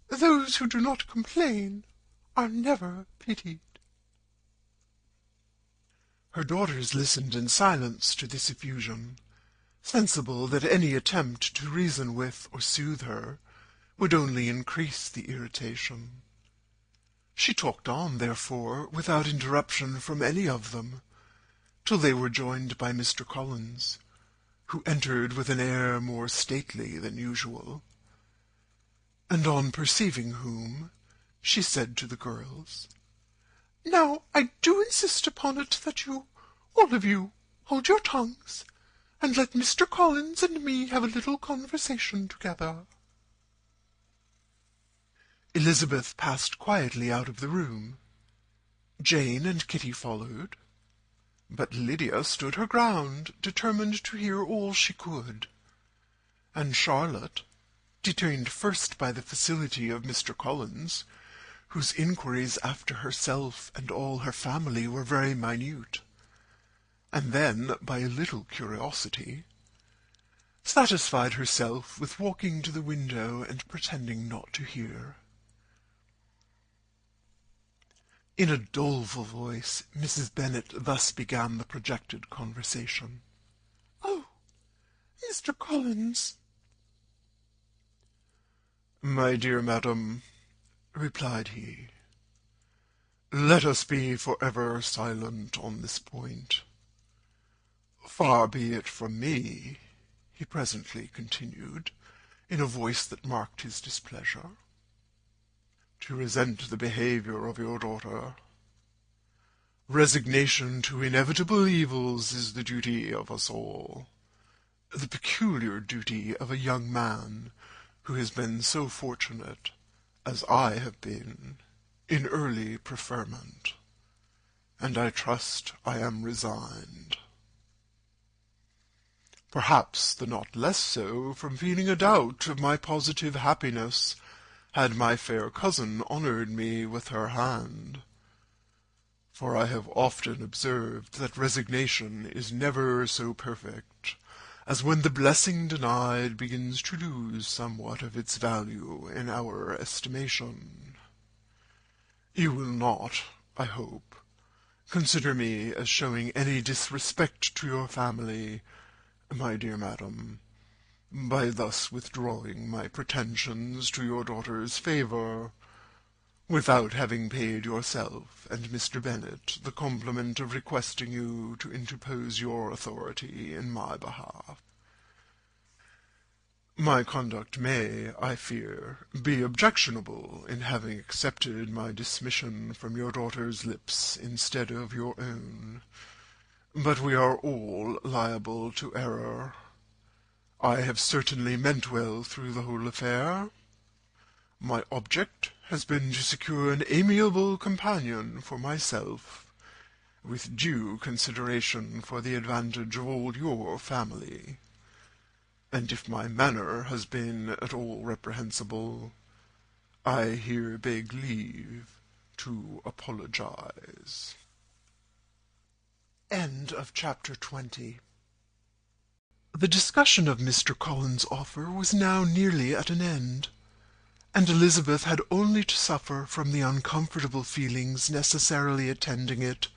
Those who do not complain are never pitied." Her daughters listened in silence to this effusion, sensible that any attempt to reason with or soothe her would only increase the irritation. She talked on, therefore, without interruption from any of them, till they were joined by Mr. Collins, who entered with an air more stately than usual, and on perceiving whom, she said to the girls, "Now I do insist upon it that you, all of you, hold your tongues, and let Mr. Collins and me have a little conversation together." Elizabeth passed quietly out of the room. Jane and Kitty followed, but Lydia stood her ground, determined to hear all she could, and Charlotte, detained first by the facility of Mr. Collins, whose inquiries after herself and all her family were very minute, and then by a little curiosity, satisfied herself with walking to the window and pretending not to hear. In a doleful voice, Mrs. Bennet thus began the projected conversation. "Oh, Mr. Collins!" "My dear madam," replied he, "let us be for ever silent on this point. Far be it from me," he presently continued, in a voice that marked his displeasure, "to resent the behaviour of your daughter. Resignation to inevitable evils is the duty of us all, the peculiar duty of a young man who has been so fortunate, as I have been, in early preferment. and I trust I am resigned. Perhaps the not less so from feeling a doubt of my positive happiness, had my fair cousin honoured me with her hand. For I have often observed that resignation is never so perfect as when the blessing denied begins to lose somewhat of its value in our estimation. You will not, I hope, consider me as showing any disrespect to your family, my dear madam, by thus withdrawing my pretensions to your daughter's favour, without having paid yourself and Mr. Bennet the compliment of requesting you to interpose your authority in my behalf. My conduct may, I fear, be objectionable in having accepted my dismission from your daughter's lips instead of your own, but we are all liable to error. I have certainly meant well through the whole affair. My object has been to secure an amiable companion for myself, with due consideration for the advantage of all your family. And if my manner has been at all reprehensible, I here beg leave to apologize. End of chapter 20. The discussion of Mr. Collins's offer was now nearly at an end, and Elizabeth had only to suffer from the uncomfortable feelings necessarily attending it,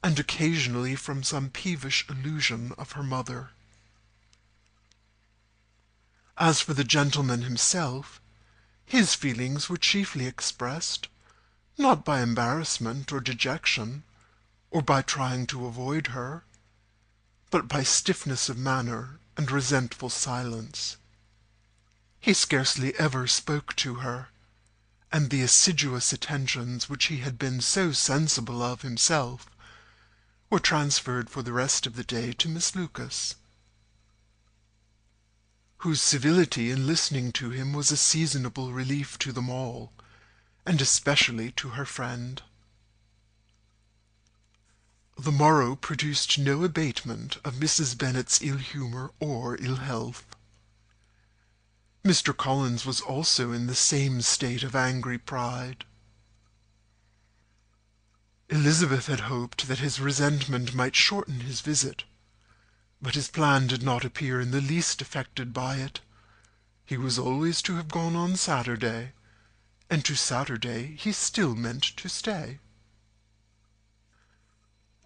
and occasionally from some peevish allusion of her mother. As for the gentleman himself, his feelings were chiefly expressed, not by embarrassment or dejection, or by trying to avoid her, but by stiffness of manner and resentful silence. He scarcely ever spoke to her, and the assiduous attentions which he had been so sensible of himself were transferred for the rest of the day to Miss Lucas, whose civility in listening to him was a seasonable relief to them all, and especially to her friend. The morrow produced no abatement of Mrs. Bennet's ill-humour or ill-health. Mr. Collins was also in the same state of angry pride. Elizabeth had hoped that his resentment might shorten his visit, but his plan did not appear in the least affected by it. He was always to have gone on Saturday, and to Saturday he still meant to stay.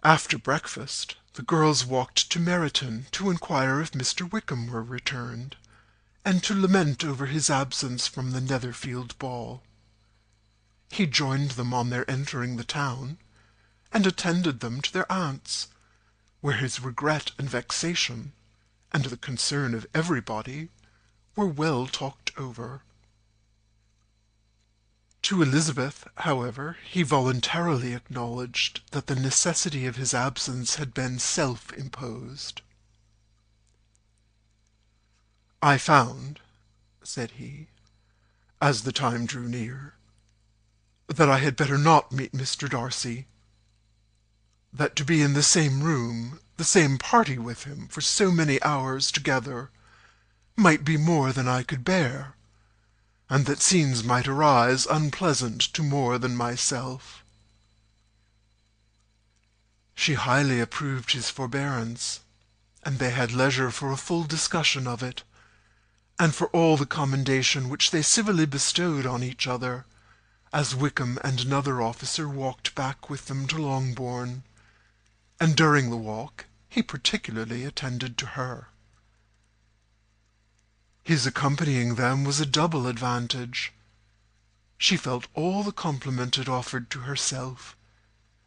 After breakfast, the girls walked to Meryton to inquire if Mr. Wickham were returned, and to lament over his absence from the Netherfield ball. He joined them on their entering the town, and attended them to their aunt's, where his regret and vexation, and the concern of everybody, were well talked over. To Elizabeth, however, he voluntarily acknowledged that the necessity of his absence had been self-imposed. "I found," said he, as the time drew near, "that I had better not meet Mr. Darcy, that to be in the same room, the same party with him, for so many hours together, might be more than I could bear, and that scenes might arise unpleasant to more than myself." She highly approved his forbearance, and they had leisure for a full discussion of it, and for all the commendation which they civilly bestowed on each other, as Wickham and another officer walked back with them to Longbourn, and during the walk he particularly attended to her. His accompanying them was a double advantage. She felt all the compliment it offered to herself,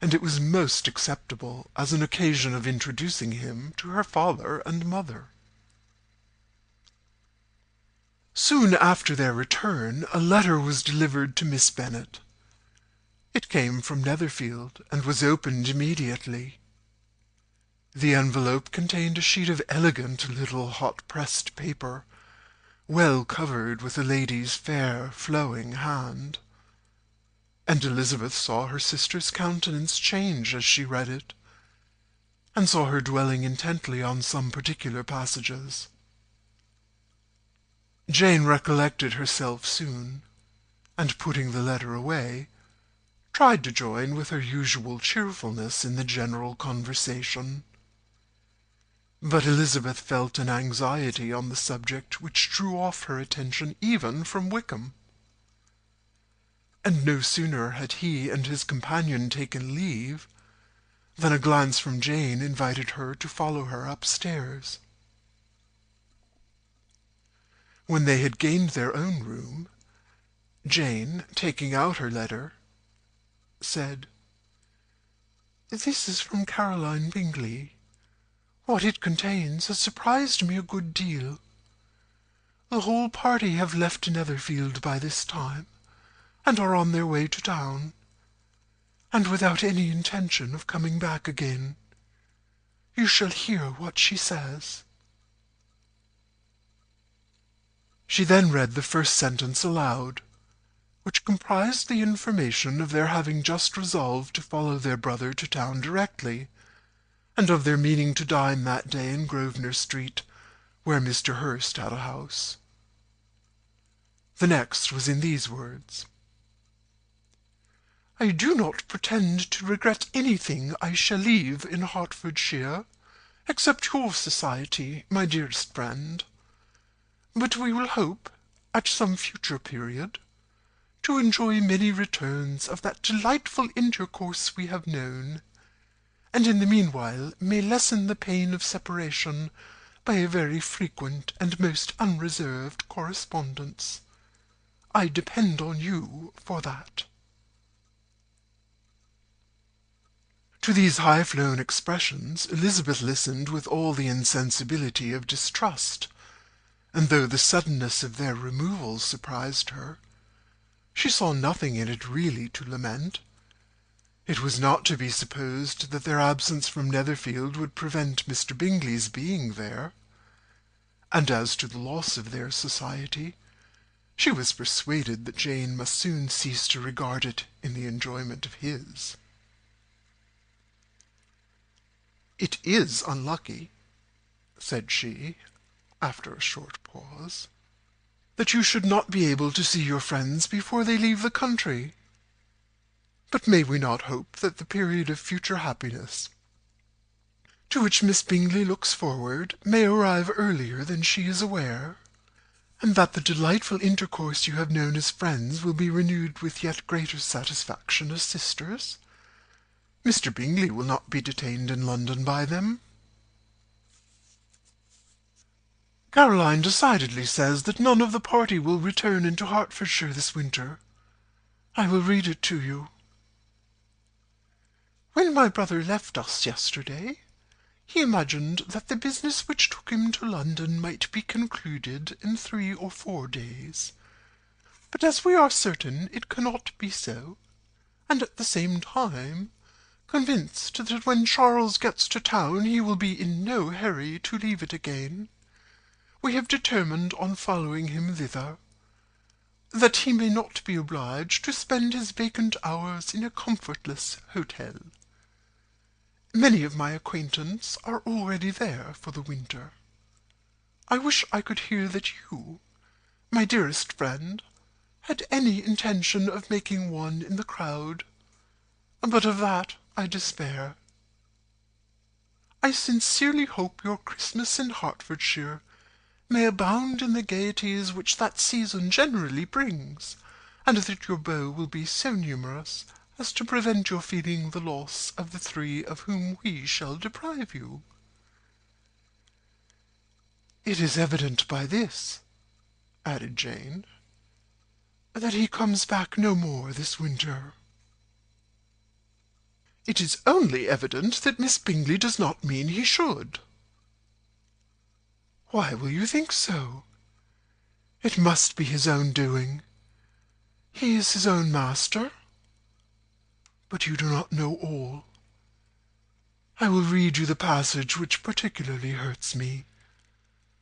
and it was most acceptable as an occasion of introducing him to her father and mother. Soon after their return, a letter was delivered to Miss Bennet. It came from Netherfield, and was opened immediately. The envelope contained a sheet of elegant little hot-pressed paper, well covered with a lady's fair flowing hand. and Elizabeth saw her sister's countenance change as she read it, and saw her dwelling intently on some particular passages. Jane recollected herself soon, and putting the letter away, tried to join with her usual cheerfulness in the general conversation. But Elizabeth felt an anxiety on the subject which drew off her attention even from Wickham. And no sooner had he and his companion taken leave than a glance from Jane invited her to follow her upstairs. When they had gained their own room, Jane, taking out her letter, said, "This is from Caroline Bingley. What it contains has surprised me a good deal. The whole party have left Netherfield by this time, and are on their way to town, and without any intention of coming back again. You shall hear what she says." She then read the first sentence aloud, which comprised the information of their having just resolved to follow their brother to town directly, and of their meaning to dine that day in Grosvenor Street, where Mr. Hurst had a house. The next was in these words: "I do not pretend to regret anything I shall leave in Hertfordshire, except your society, my dearest friend. But we will hope, at some future period, to enjoy many returns of that delightful intercourse we have known, and in the meanwhile may lessen the pain of separation by a very frequent and most unreserved correspondence. I depend on you for that." To these high-flown expressions Elizabeth listened with all the insensibility of distrust, and though the suddenness of their removal surprised her, she saw nothing in it really to lament. It was not to be supposed that their absence from Netherfield would prevent Mr. Bingley's being there, and as to the loss of their society, she was persuaded that Jane must soon cease to regard it in the enjoyment of his. "It is unlucky," said she, after a short pause, "that you should not be able to see your friends before they leave the country. But may we not hope that the period of future happiness, to which Miss Bingley looks forward, may arrive earlier than she is aware, and that the delightful intercourse you have known as friends will be renewed with yet greater satisfaction as sisters? Mr. Bingley will not be detained in London by them." "Caroline decidedly says that none of the party will return into Hertfordshire this winter. I will read it to you. When my brother left us yesterday, he imagined that the business which took him to London might be concluded in 3 or 4 days. But as we are certain it cannot be so, and at the same time convinced that when Charles gets to town he will be in no hurry to leave it again, we have determined on following him thither, that he may not be obliged to spend his vacant hours in a comfortless hotel. Many of my acquaintance are already there for the winter. I wish I could hear that you, my dearest friend, had any intention of making one in the crowd, but of that I despair. I sincerely hope your Christmas in Hertfordshire may abound in the gaieties which that season generally brings, and that your beaux will be so numerous as to prevent your feeling the loss of the 3 of whom we shall deprive you. It is evident by this," added Jane, "that he comes back no more this winter." "It is only evident that Miss Bingley does not mean he should." "Why will you think so? It must be his own doing. He is his own master. But you do not know all. I will read you the passage which particularly hurts me.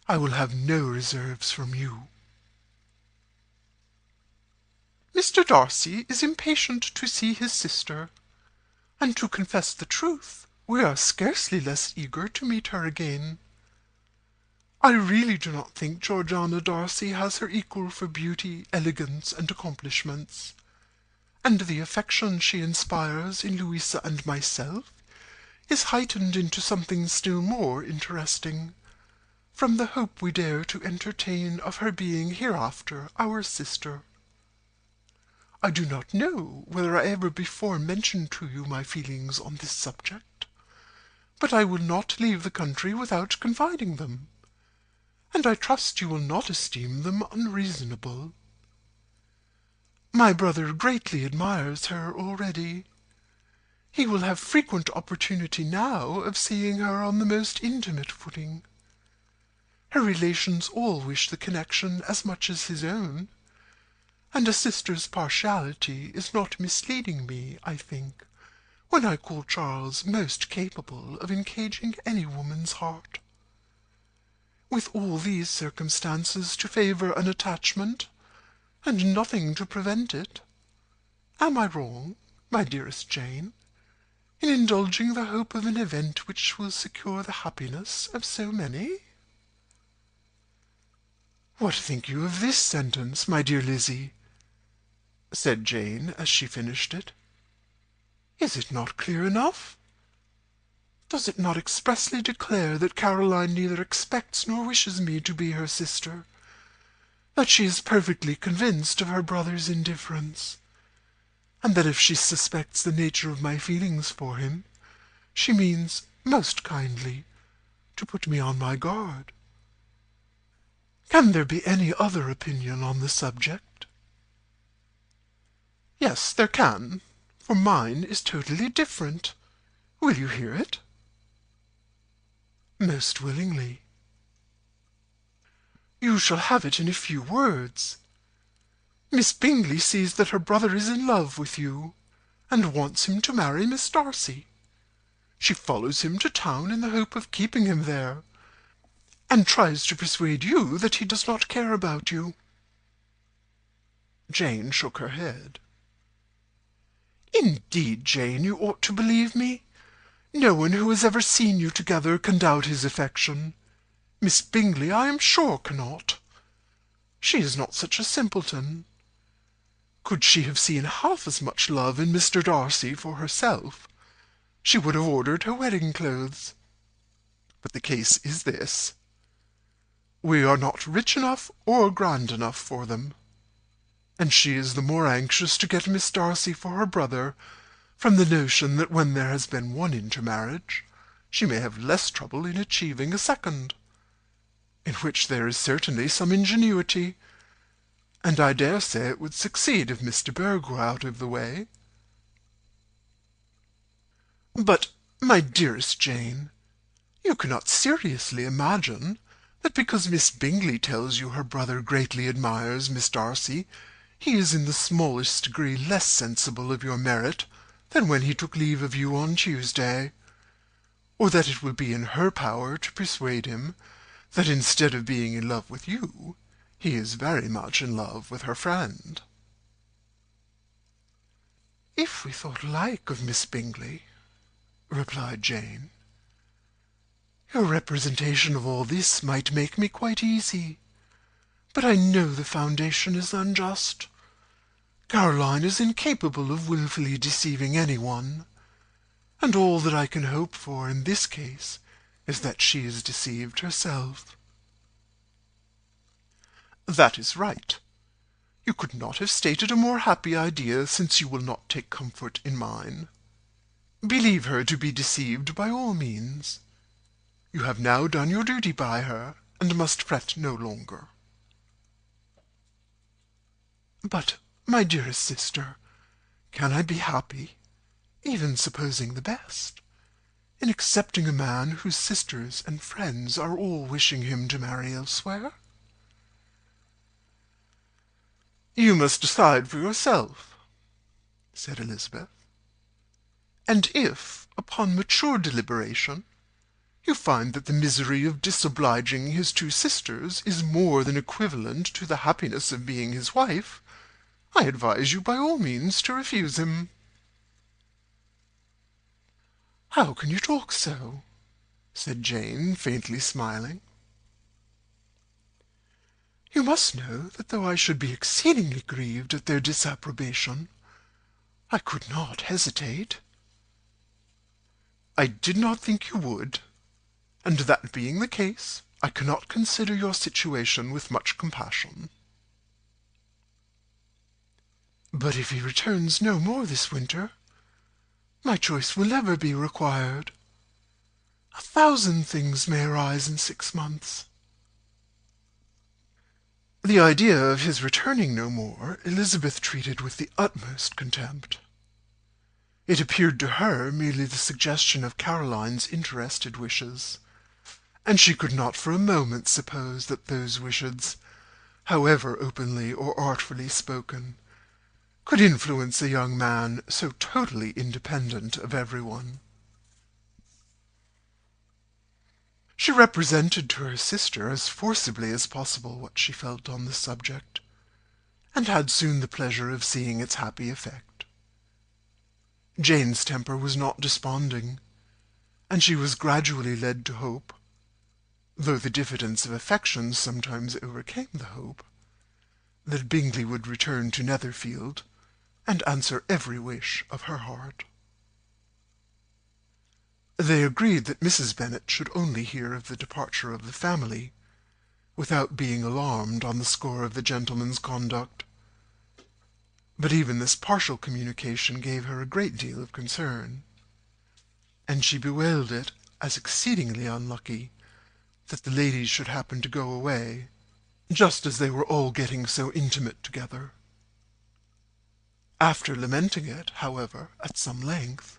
I will have no reserves from you. Mr. Darcy is impatient to see his sister, and to confess the truth, we are scarcely less eager to meet her again. I really do not think Georgiana Darcy has her equal for beauty, elegance, and accomplishments, and the affection she inspires in Louisa and myself is heightened into something still more interesting, from the hope we dare to entertain of her being hereafter our sister. I do not know whether I ever before mentioned to you my feelings on this subject, but I will not leave the country without confiding them, and I trust you will not esteem them unreasonable. My brother greatly admires her already. He will have frequent opportunity now of seeing her on the most intimate footing. Her relations all wish the connection as much as his own, and a sister's partiality is not misleading me, I think, when I call Charles most capable of engaging any woman's heart. With all these circumstances to favour an attachment, and nothing to prevent it, am I wrong, my dearest Jane, in indulging the hope of an event which will secure the happiness of so many? What think you of this sentence, my dear Lizzie? Said Jane as she finished it. Is it not clear enough? Does it not expressly declare that Caroline neither expects nor wishes me to be her sister, that she is perfectly convinced of her brother's indifference, and that if she suspects the nature of my feelings for him, she means, most kindly, to put me on my guard? Can there be any other opinion on the subject? Yes, there can, for mine is totally different. Will you hear it? Most willingly. You shall have it in a few words. Miss Bingley sees that her brother is in love with you, and wants him to marry Miss Darcy. She follows him to town in the hope of keeping him there, and tries to persuade you that he does not care about you. Jane shook her head. Indeed, Jane, you ought to believe me. No one who has ever seen you together can doubt his affection. Miss Bingley, I am sure, cannot. She is not such a simpleton. Could she have seen half as much love in Mr. Darcy for herself, she would have ordered her wedding clothes. But the case is this. We are not rich enough or grand enough for them, and she is the more anxious to get Miss Darcy for her brother from the notion that when there has been one intermarriage, she may have less trouble in achieving a second, in which there is certainly some ingenuity, and I dare say it would succeed if Miss de Bourgh were out of the way. But, my dearest Jane, you cannot seriously imagine that because Miss Bingley tells you her brother greatly admires Miss Darcy, he is in the smallest degree less sensible of your merit than when he took leave of you on Tuesday, or that it will be in her power to persuade him that instead of being in love with you, he is very much in love with her friend. If we thought alike of Miss Bingley, replied Jane, your representation of all this might make me quite easy, but I know the foundation is unjust. Caroline is incapable of wilfully deceiving anyone, and all that I can hope for in this case is that she is deceived herself. That is right. You could not have stated a more happy idea, since you will not take comfort in mine. Believe her to be deceived by all means. You have now done your duty by her, and must fret no longer. But, my dearest sister, can I be happy, even supposing the best, in accepting a man whose sisters and friends are all wishing him to marry elsewhere? You must decide for yourself, said Elizabeth. And if, upon mature deliberation, you find that the misery of disobliging his two sisters is more than equivalent to the happiness of being his wife, I advise you by all means to refuse him." "How can you talk so?" said Jane, faintly smiling. "You must know that though I should be exceedingly grieved at their disapprobation, I could not hesitate." "I did not think you would, and that being the case, I cannot consider your situation with much compassion. But if he returns no more this winter, my choice will never be required. 1,000 things may arise in 6 months." The idea of his returning no more Elizabeth treated with the utmost contempt. It appeared to her merely the suggestion of Caroline's interested wishes, and she could not for a moment suppose that those wishes, however openly or artfully spoken, could influence a young man so totally independent of everyone. She represented to her sister as forcibly as possible what she felt on the subject, and had soon the pleasure of seeing its happy effect. Jane's temper was not desponding, and she was gradually led to hope, though the diffidence of affection sometimes overcame the hope, that Bingley would return to Netherfield, and answer every wish of her heart. They agreed that Mrs. Bennet should only hear of the departure of the family, without being alarmed on the score of the gentleman's conduct. But even this partial communication gave her a great deal of concern, and she bewailed it as exceedingly unlucky that the ladies should happen to go away, just as they were all getting so intimate together. After lamenting it, however, at some length,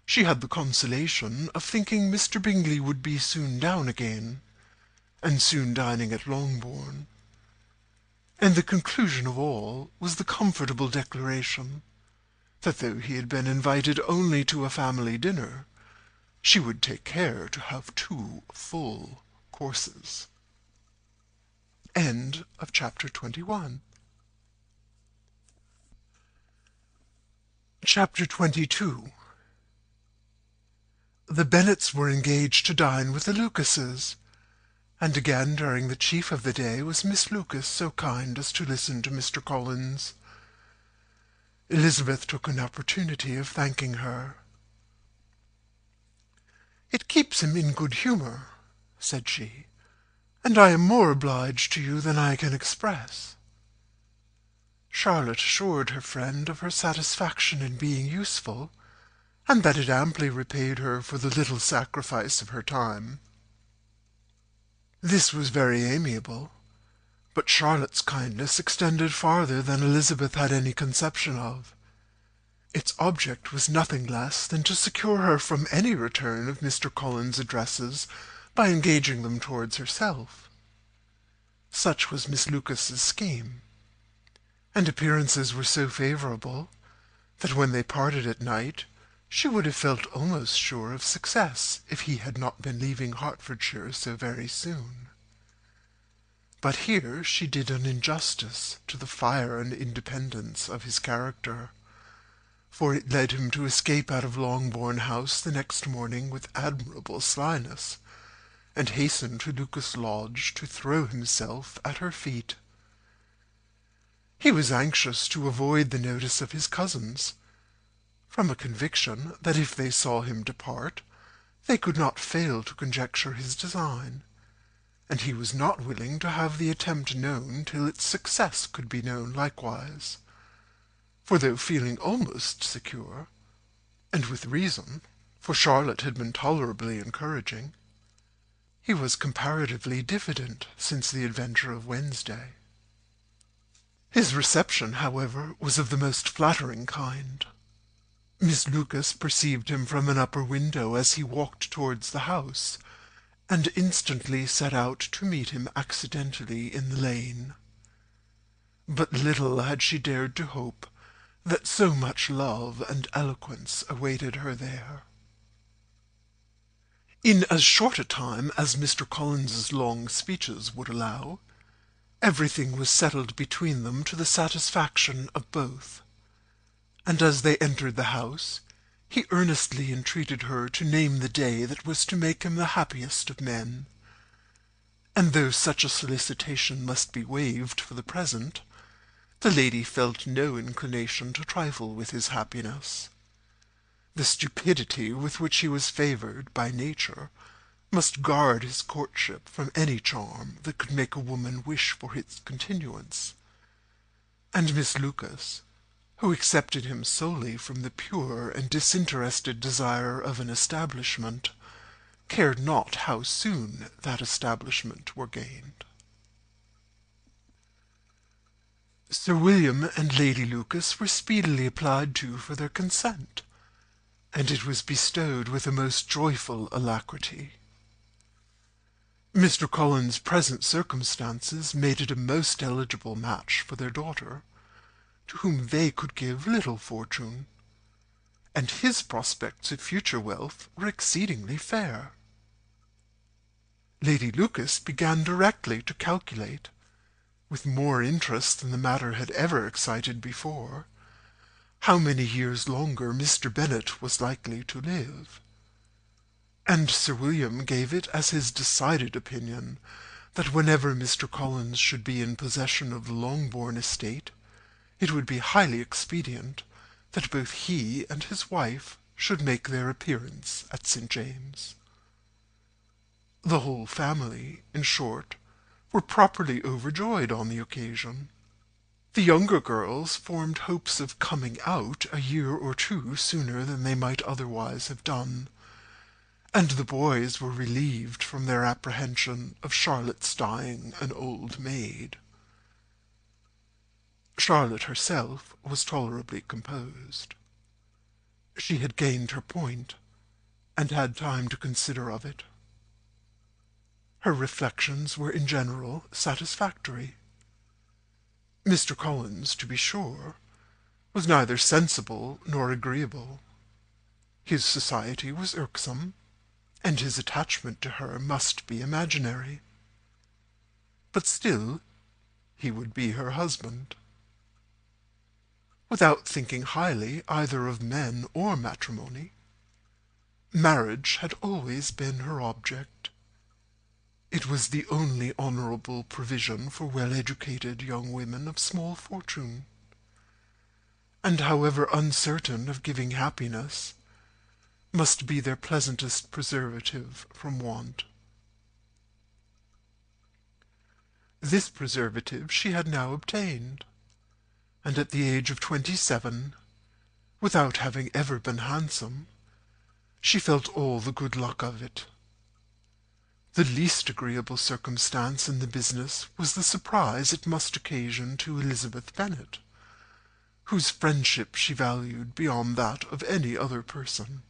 she had the consolation of thinking Mr. Bingley would be soon down again, and soon dining at Longbourn, and the conclusion of all was the comfortable declaration that though he had been invited only to a family dinner, she would take care to have 2 full courses. End of chapter 21. Chapter 22. The Bennets were engaged to dine with the Lucases, and again during the chief of the day was Miss Lucas so kind as to listen to Mr. Collins. Elizabeth took an opportunity of thanking her. "It keeps him in good humour," said she, "and I am more obliged to you than I can express." Charlotte assured her friend of her satisfaction in being useful, and that it amply repaid her for the little sacrifice of her time. This was very amiable, but Charlotte's kindness extended farther than Elizabeth had any conception of. Its object was nothing less than to secure her from any return of Mr. Collins's addresses by engaging them towards herself. Such was Miss Lucas's scheme, and appearances were so favourable that when they parted at night she would have felt almost sure of success if he had not been leaving Hertfordshire so very soon. But here she did an injustice to the fire and independence of his character, for it led him to escape out of Longbourn House the next morning with admirable slyness, and hasten to Lucas Lodge to throw himself at her feet. He was anxious to avoid the notice of his cousins, from a conviction that if they saw him depart, they could not fail to conjecture his design, and he was not willing to have the attempt known till its success could be known likewise. For though feeling almost secure, and with reason, for Charlotte had been tolerably encouraging, he was comparatively diffident since the adventure of Wednesday. His reception, however, was of the most flattering kind. Miss Lucas perceived him from an upper window as he walked towards the house, and instantly set out to meet him accidentally in the lane. But little had she dared to hope that so much love and eloquence awaited her there. In as short a time as Mr. Collins's long speeches would allow, Everything was settled between them to the satisfaction of both, and as they entered the house, he earnestly entreated her to name the day that was to make him the happiest of men. And though such a solicitation must be waived for the present, the lady felt no inclination to trifle with his happiness. The stupidity with which he was favoured by nature must guard his courtship from any charm that could make a woman wish for its continuance, and Miss Lucas, who accepted him solely from the pure and disinterested desire of an establishment, cared not how soon that establishment were gained. Sir William and Lady Lucas were speedily applied to for their consent, and it was bestowed with a most joyful alacrity. Mr. Collins's present circumstances made it a most eligible match for their daughter, to whom they could give little fortune, and his prospects of future wealth were exceedingly fair. Lady Lucas began directly to calculate, with more interest than the matter had ever excited before, how many years longer Mr. Bennet was likely to live, and Sir William gave it as his decided opinion that whenever Mr. Collins should be in possession of the Longbourn estate, it would be highly expedient that both he and his wife should make their appearance at St. James's. The whole family, in short, were properly overjoyed on the occasion. The younger girls formed hopes of coming out a year or two sooner than they might otherwise have done, and the boys were relieved from their apprehension of Charlotte's dying an old maid. Charlotte herself was tolerably composed. She had gained her point, and had time to consider of it. Her reflections were in general satisfactory. Mr. Collins, to be sure, was neither sensible nor agreeable. His society was irksome, and his attachment to her must be imaginary. But still he would be her husband. Without thinking highly either of men or matrimony, marriage had always been her object. It was the only honourable provision for well-educated young women of small fortune, and however uncertain of giving happiness, must be their pleasantest preservative from want. This preservative she had now obtained, and at the age of 27, without having ever been handsome, she felt all the good luck of it. The least agreeable circumstance in the business was the surprise it must occasion to Elizabeth Bennet, whose friendship she valued beyond that of any other person.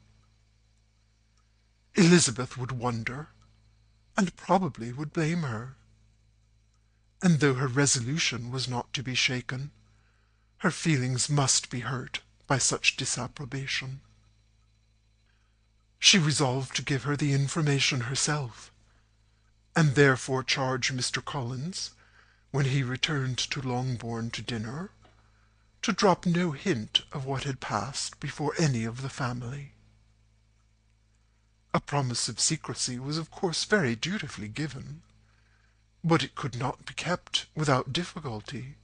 Elizabeth would wonder, and probably would blame her, and though her resolution was not to be shaken, her feelings must be hurt by such disapprobation. She resolved to give her the information herself, and therefore charge Mr. Collins, when he returned to Longbourn to dinner, to drop no hint of what had passed before any of the family. A promise of secrecy was of course very dutifully given, but it could not be kept without difficulty,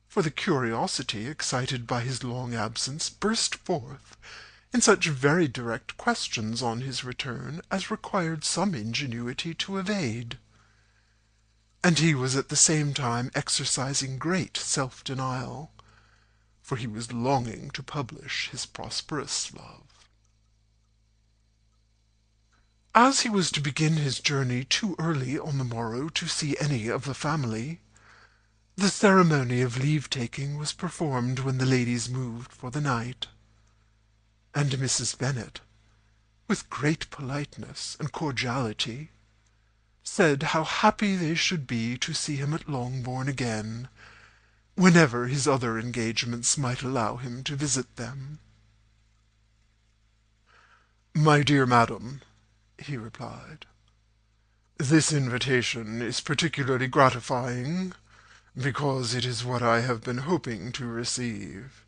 for the curiosity excited by his long absence burst forth in such very direct questions on his return as required some ingenuity to evade, and he was at the same time exercising great self-denial, for he was longing to publish his prosperous love. As he was to begin his journey too early on the morrow to see any of the family, the ceremony of leave-taking was performed when the ladies moved for the night, and Mrs. Bennet, with great politeness and cordiality, said how happy they should be to see him at Longbourn again, whenever his other engagements might allow him to visit them. "My dear madam," he replied, This invitation is particularly gratifying, because it is what I have been hoping to receive,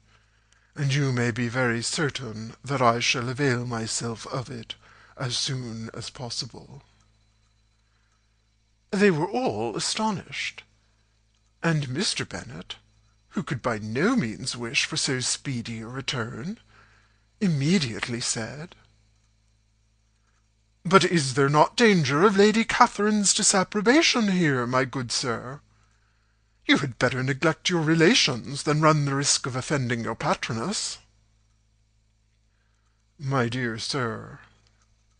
and you may be very certain that I shall avail myself of it as soon as possible." They were all astonished, and Mr. Bennet, who could by no means wish for so speedy a return, immediately said, "But is there not danger of Lady Catherine's disapprobation here, my good sir? You had better neglect your relations than run the risk of offending your patroness." "My dear sir,"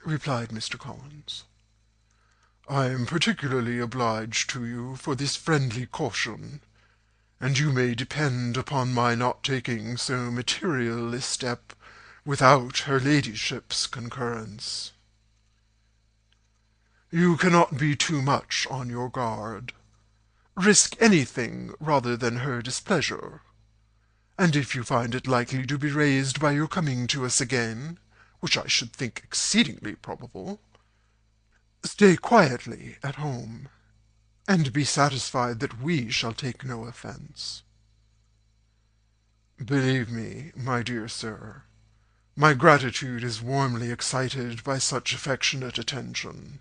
replied Mr. Collins, "I am particularly obliged to you for this friendly caution, and you may depend upon my not taking so material a step without her ladyship's concurrence. You cannot be too much on your guard. Risk anything rather than her displeasure, and if you find it likely to be raised by your coming to us again, which I should think exceedingly probable, stay quietly at home, and be satisfied that we shall take no offence. Believe me, my dear sir, my gratitude is warmly excited by such affectionate attention,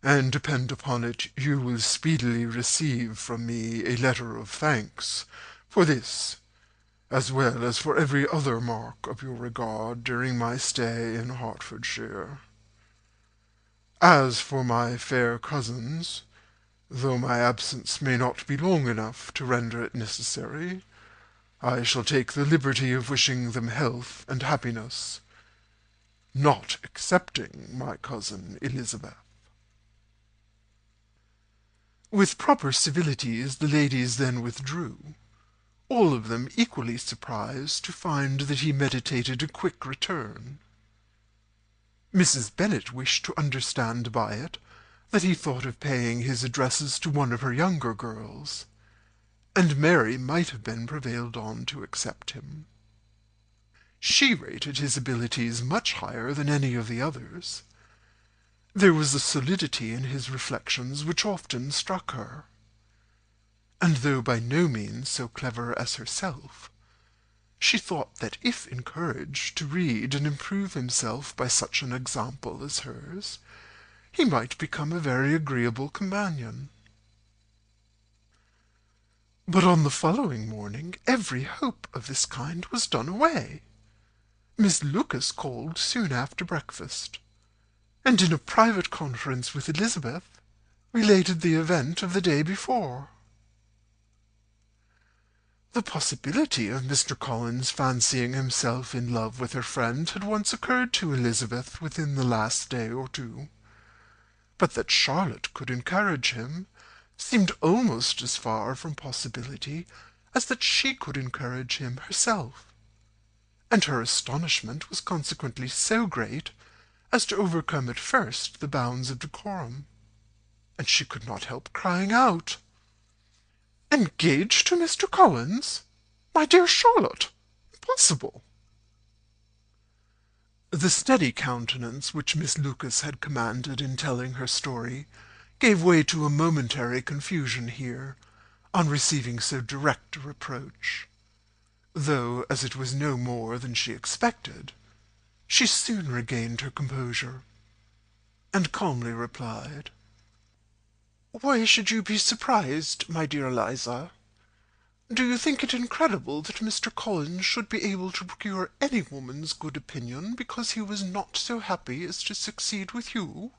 and depend upon it you will speedily receive from me a letter of thanks for this, as well as for every other mark of your regard during my stay in Hertfordshire. As for my fair cousins, though my absence may not be long enough to render it necessary, I shall take the liberty of wishing them health and happiness, not excepting my cousin Elizabeth." With proper civilities the ladies then withdrew, all of them equally surprised to find that he meditated a quick return. Mrs. Bennet wished to understand by it that he thought of paying his addresses to one of her younger girls, and Mary might have been prevailed on to accept him. She rated his abilities much higher than any of the others. There was a solidity in his reflections which often struck her, and though by no means so clever as herself, she thought that if encouraged to read and improve himself by such an example as hers, he might become a very agreeable companion. But on the following morning every hope of this kind was done away. Miss Lucas called soon after breakfast, and in a private conference with Elizabeth related the event of the day before. The possibility of Mr. Collins fancying himself in love with her friend had once occurred to Elizabeth within the last day or two, but that Charlotte could encourage him seemed almost as far from possibility as that she could encourage him herself, and her astonishment was consequently so great as to overcome at first the bounds of decorum, and she could not help crying out, "Engaged to Mr. Collins? My dear Charlotte! Impossible!" The steady countenance which Miss Lucas had commanded in telling her story gave way to a momentary confusion here, on receiving so direct a reproach, though, as it was no more than she expected, she soon regained her composure, and calmly replied, "Why should you be surprised, my dear Eliza? Do you think it incredible that Mr. Collins should be able to procure any woman's good opinion because he was not so happy as to succeed with you?"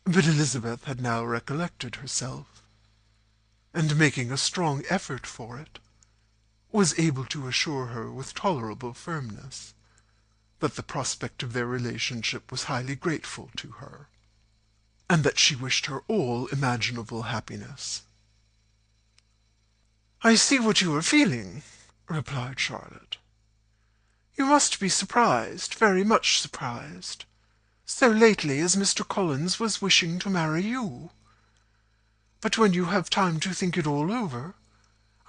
But Elizabeth had now recollected herself, and making a strong effort for it, was able to assure her with tolerable firmness that the prospect of their relationship was highly grateful to her, and that she wished her all imaginable happiness. "I see what you are feeling," replied Charlotte. "You must be surprised, very much surprised, so lately as Mr. Collins was wishing to marry you. But when you have time to think it all over,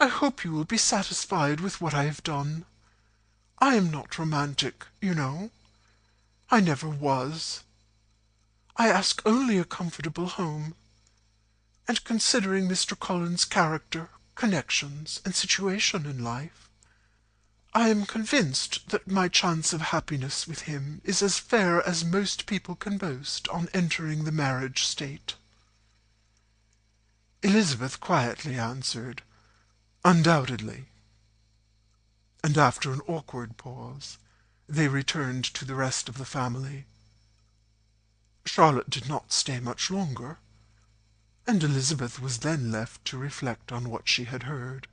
I hope you will be satisfied with what I have done. I am not romantic, you know. I never was. I ask only a comfortable home, and considering Mr. Collins's character, connections, and situation in life, I am convinced that my chance of happiness with him is as fair as most people can boast on entering the marriage state." Elizabeth quietly answered, "Undoubtedly." And after an awkward pause, they returned to the rest of the family. Charlotte did not stay much longer, and Elizabeth was then left to reflect on what she had heard.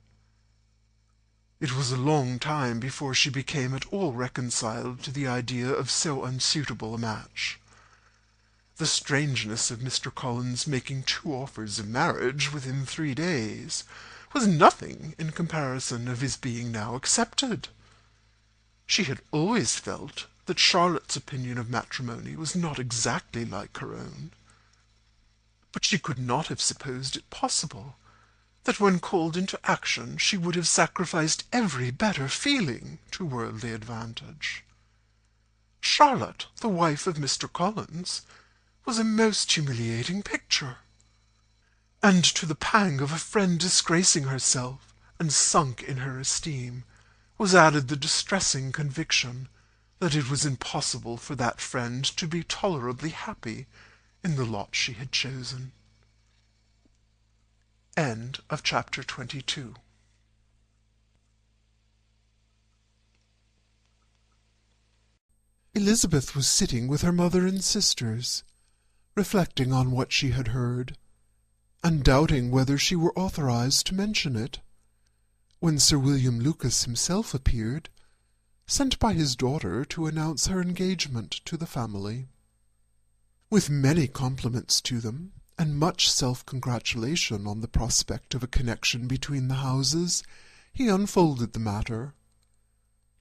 It was a long time before she became at all reconciled to the idea of so unsuitable a match. The strangeness of Mr. Collins making 2 offers of marriage within 3 days was nothing in comparison of his being now accepted. She had always felt that Charlotte's opinion of matrimony was not exactly like her own, but she could not have supposed it possible that when called into action she would have sacrificed every better feeling to worldly advantage. Charlotte, the wife of Mr. Collins, was a most humiliating picture, and to the pang of a friend disgracing herself and sunk in her esteem was added the distressing conviction that it was impossible for that friend to be tolerably happy in the lot she had chosen. End of chapter 22. Elizabeth was sitting with her mother and sisters, reflecting on what she had heard, and doubting whether she were authorized to mention it, when Sir William Lucas himself appeared, sent by his daughter to announce her engagement to the family. With many compliments to them, and much self-congratulation on the prospect of a connection between the houses, he unfolded the matter,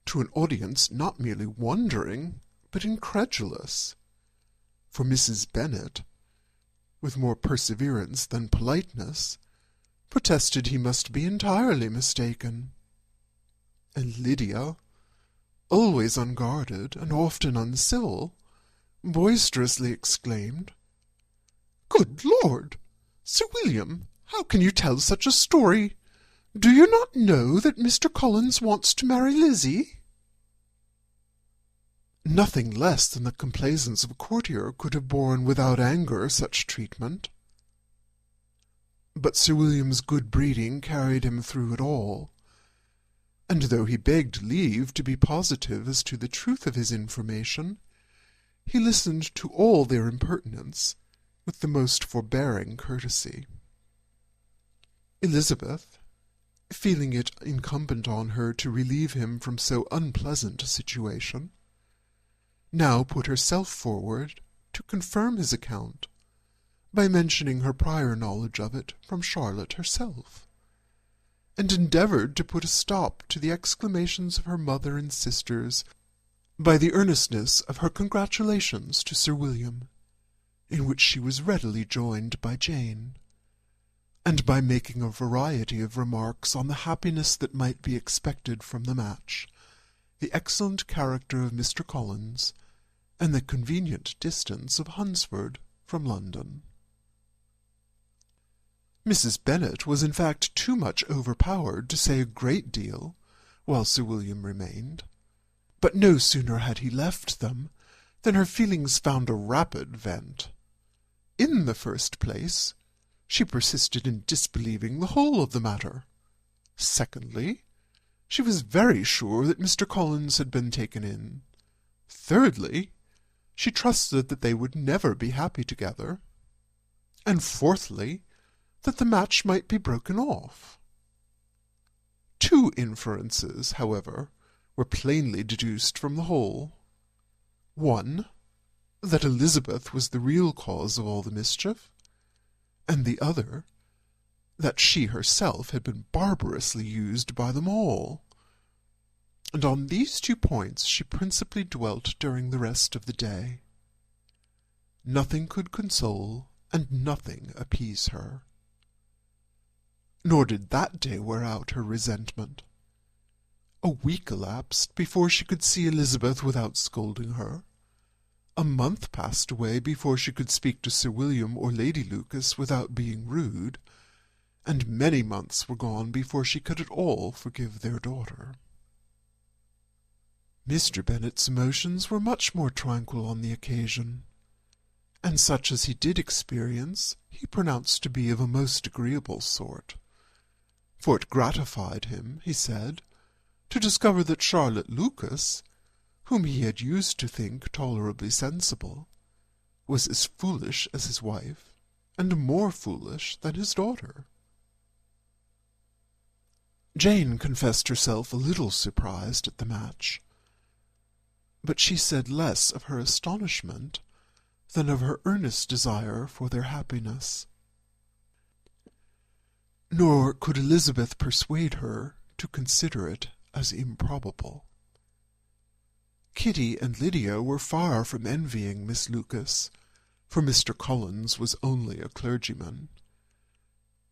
to an audience not merely wondering, but incredulous, for Mrs. Bennet, with more perseverance than politeness, protested he must be entirely mistaken, and Lydia, always unguarded and often uncivil, boisterously exclaimed, "Good Lord! Sir William, how can you tell such a story? Do you not know that Mr. Collins wants to marry Lizzie?" Nothing less than the complaisance of a courtier could have borne without anger such treatment. But Sir William's good breeding carried him through it all, and though he begged leave to be positive as to the truth of his information, he listened to all their impertinence with the most forbearing courtesy. Elizabeth, feeling it incumbent on her to relieve him from so unpleasant a situation, now put herself forward to confirm his account by mentioning her prior knowledge of it from Charlotte herself, and endeavoured to put a stop to the exclamations of her mother and sisters by the earnestness of her congratulations to Sir William, in which she was readily joined by Jane, and by making a variety of remarks on the happiness that might be expected from the match, the excellent character of Mr. Collins, and the convenient distance of Hunsford from London. Mrs. Bennet was in fact too much overpowered to say a great deal while Sir William remained, but no sooner had he left them than her feelings found a rapid vent. In the first place, she persisted in disbelieving the whole of the matter. Secondly, she was very sure that Mr. Collins had been taken in. Thirdly, she trusted that they would never be happy together. And fourthly, that the match might be broken off. 2 inferences, however, were plainly deduced from the whole. 1, that Elizabeth was the real cause of all the mischief, and the other, that she herself had been barbarously used by them all. And on these 2 points she principally dwelt during the rest of the day. Nothing could console, and nothing appease her. Nor did that day wear out her resentment. A week elapsed before she could see Elizabeth without scolding her. A month passed away before she could speak to Sir William or Lady Lucas without being rude, and many months were gone before she could at all forgive their daughter. Mr. Bennet's emotions were much more tranquil on the occasion, and such as he did experience he pronounced to be of a most agreeable sort, for it gratified him, he said, to discover that Charlotte Lucas, whom he had used to think tolerably sensible, was as foolish as his wife, and more foolish than his daughter. Jane confessed herself a little surprised at the match, but she said less of her astonishment than of her earnest desire for their happiness. Nor could Elizabeth persuade her to consider it as improbable. Kitty and Lydia were far from envying Miss Lucas, for Mr. Collins was only a clergyman,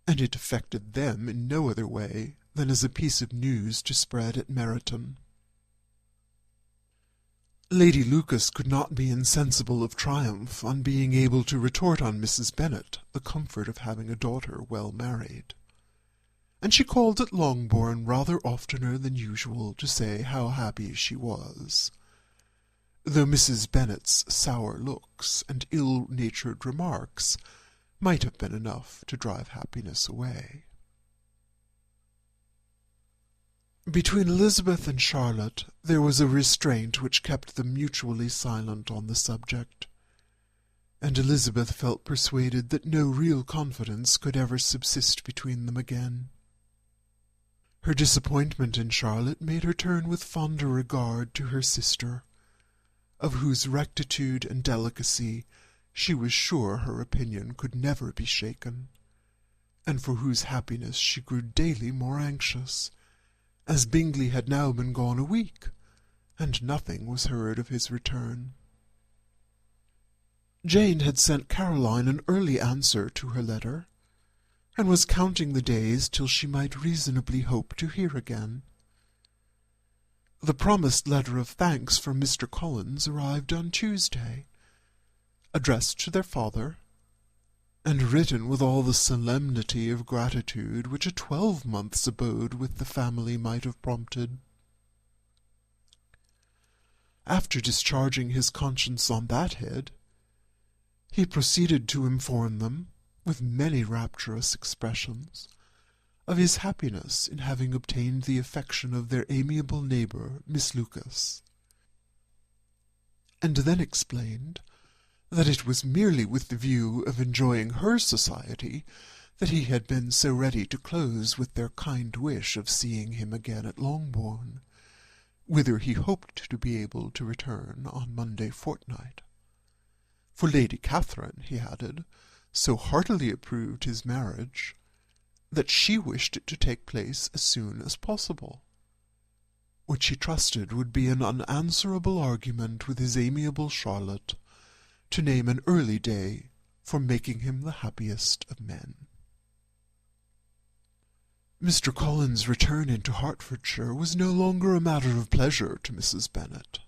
and it affected them in no other way than as a piece of news to spread at Meryton. Lady Lucas could not be insensible of triumph on being able to retort on Mrs. Bennet the comfort of having a daughter well married, and she called at Longbourn rather oftener than usual to say how happy she was, though Mrs. Bennet's sour looks and ill-natured remarks might have been enough to drive happiness away. Between Elizabeth and Charlotte there was a restraint which kept them mutually silent on the subject, and Elizabeth felt persuaded that no real confidence could ever subsist between them again. Her disappointment in Charlotte made her turn with fonder regard to her sister, of whose rectitude and delicacy she was sure her opinion could never be shaken, and for whose happiness she grew daily more anxious, as Bingley had now been gone a week, and nothing was heard of his return. Jane had sent Caroline an early answer to her letter, and was counting the days till she might reasonably hope to hear again. The promised letter of thanks from Mr. Collins arrived on Tuesday, addressed to their father, and written with all the solemnity of gratitude which a 12-month's abode with the family might have prompted. After discharging his conscience on that head, he proceeded to inform them, with many rapturous expressions, of his happiness in having obtained the affection of their amiable neighbour, Miss Lucas, and then explained that it was merely with the view of enjoying her society that he had been so ready to close with their kind wish of seeing him again at Longbourn, whither he hoped to be able to return on Monday fortnight. For Lady Catherine, he added, so heartily approved his marriage, that she wished it to take place as soon as possible, which he trusted would be an unanswerable argument with his amiable Charlotte to name an early day for making him the happiest of men. Mr. Collins' return into Hertfordshire was no longer a matter of pleasure to Mrs. Bennet.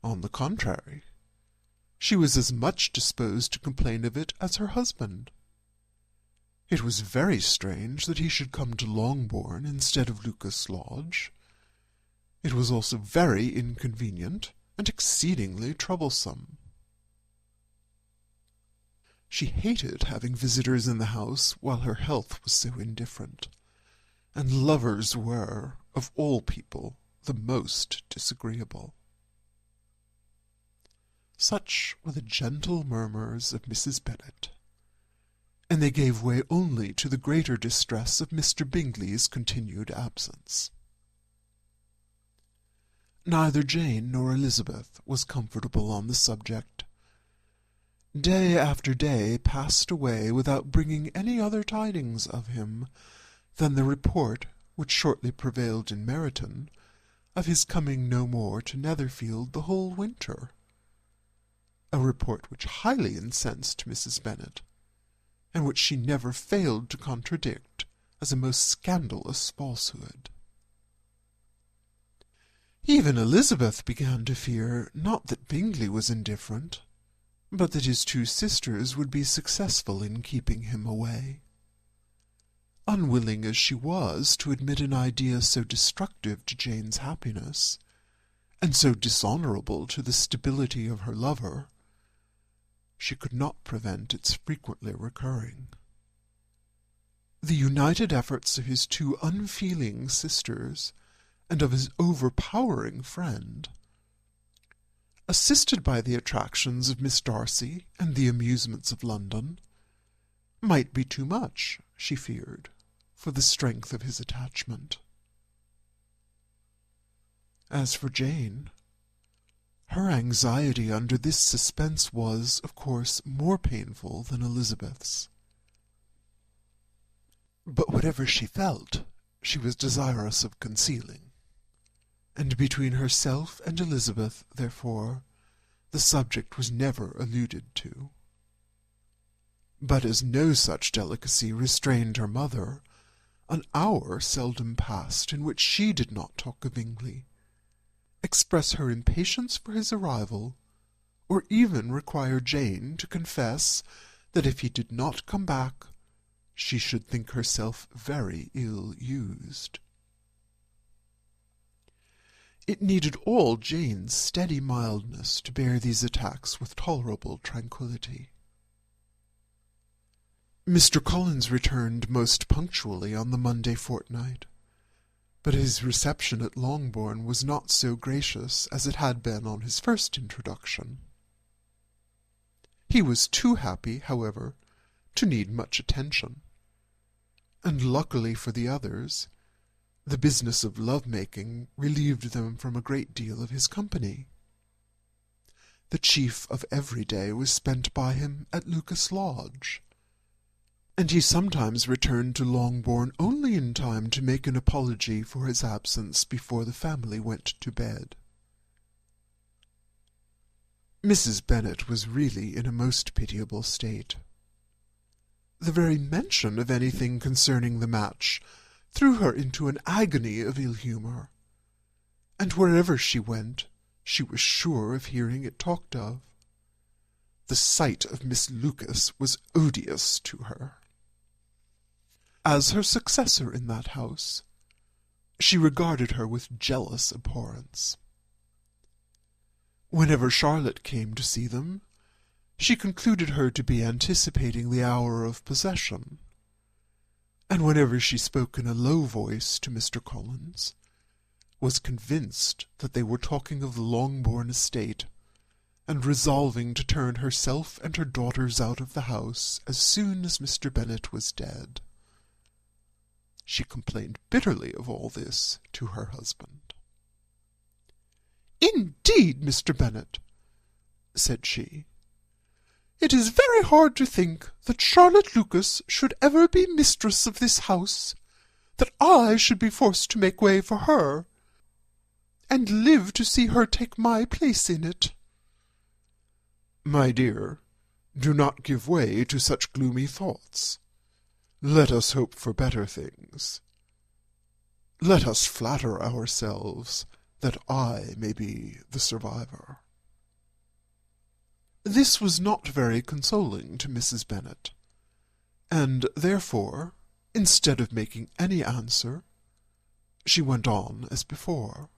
On the contrary, she was as much disposed to complain of it as her husband. It was very strange that he should come to Longbourn instead of Lucas Lodge. It was also very inconvenient and exceedingly troublesome. She hated having visitors in the house while her health was so indifferent, and lovers were, of all people, the most disagreeable. Such were the gentle murmurs of Mrs. Bennet, and they gave way only to the greater distress of Mr. Bingley's continued absence. Neither Jane nor Elizabeth was comfortable on the subject. Day after day passed away without bringing any other tidings of him than the report which shortly prevailed in Meryton of his coming no more to Netherfield the whole winter, a report which highly incensed Mrs. Bennet, and which she never failed to contradict as a most scandalous falsehood. Even Elizabeth began to fear, not that Bingley was indifferent, but that his two sisters would be successful in keeping him away. Unwilling as she was to admit an idea so destructive to Jane's happiness, and so dishonourable to the stability of her lover, she could not prevent its frequently recurring. The united efforts of his two unfeeling sisters, and of his overpowering friend, assisted by the attractions of Miss Darcy and the amusements of London, might be too much, she feared, for the strength of his attachment. As for Jane, her anxiety under this suspense was, of course, more painful than Elizabeth's. But whatever she felt, she was desirous of concealing, and between herself and Elizabeth, therefore, the subject was never alluded to. But as no such delicacy restrained her mother, an hour seldom passed in which she did not talk of Bingley, express her impatience for his arrival, or even require Jane to confess that if he did not come back, she should think herself very ill-used. It needed all Jane's steady mildness to bear these attacks with tolerable tranquillity. Mr. Collins returned most punctually on the Monday fortnight, but his reception at Longbourn was not so gracious as it had been on his first introduction. He was too happy, however, to need much attention, and luckily for the others, the business of love-making relieved them from a great deal of his company. The chief of every day was spent by him at Lucas Lodge, and he sometimes returned to Longbourn only in time to make an apology for his absence before the family went to bed. Mrs. Bennet was really in a most pitiable state. The very mention of anything concerning the match threw her into an agony of ill-humour, and wherever she went, she was sure of hearing it talked of. The sight of Miss Lucas was odious to her. As her successor in that house, she regarded her with jealous abhorrence. Whenever Charlotte came to see them, she concluded her to be anticipating the hour of possession, and whenever she spoke in a low voice to Mr. Collins, was convinced that they were talking of the Longbourn estate, and resolving to turn herself and her daughters out of the house as soon as Mr. Bennet was dead. She complained bitterly of all this to her husband. "Indeed, Mr. Bennet," said she, "it is very hard to think that Charlotte Lucas should ever be mistress of this house, that I should be forced to make way for her, and live to see her take my place in it." "My dear, do not give way to such gloomy thoughts. Let us hope for better things. Let us flatter ourselves that I may be the survivor." This was not very consoling to Mrs. Bennet, and therefore, instead of making any answer, she went on as before.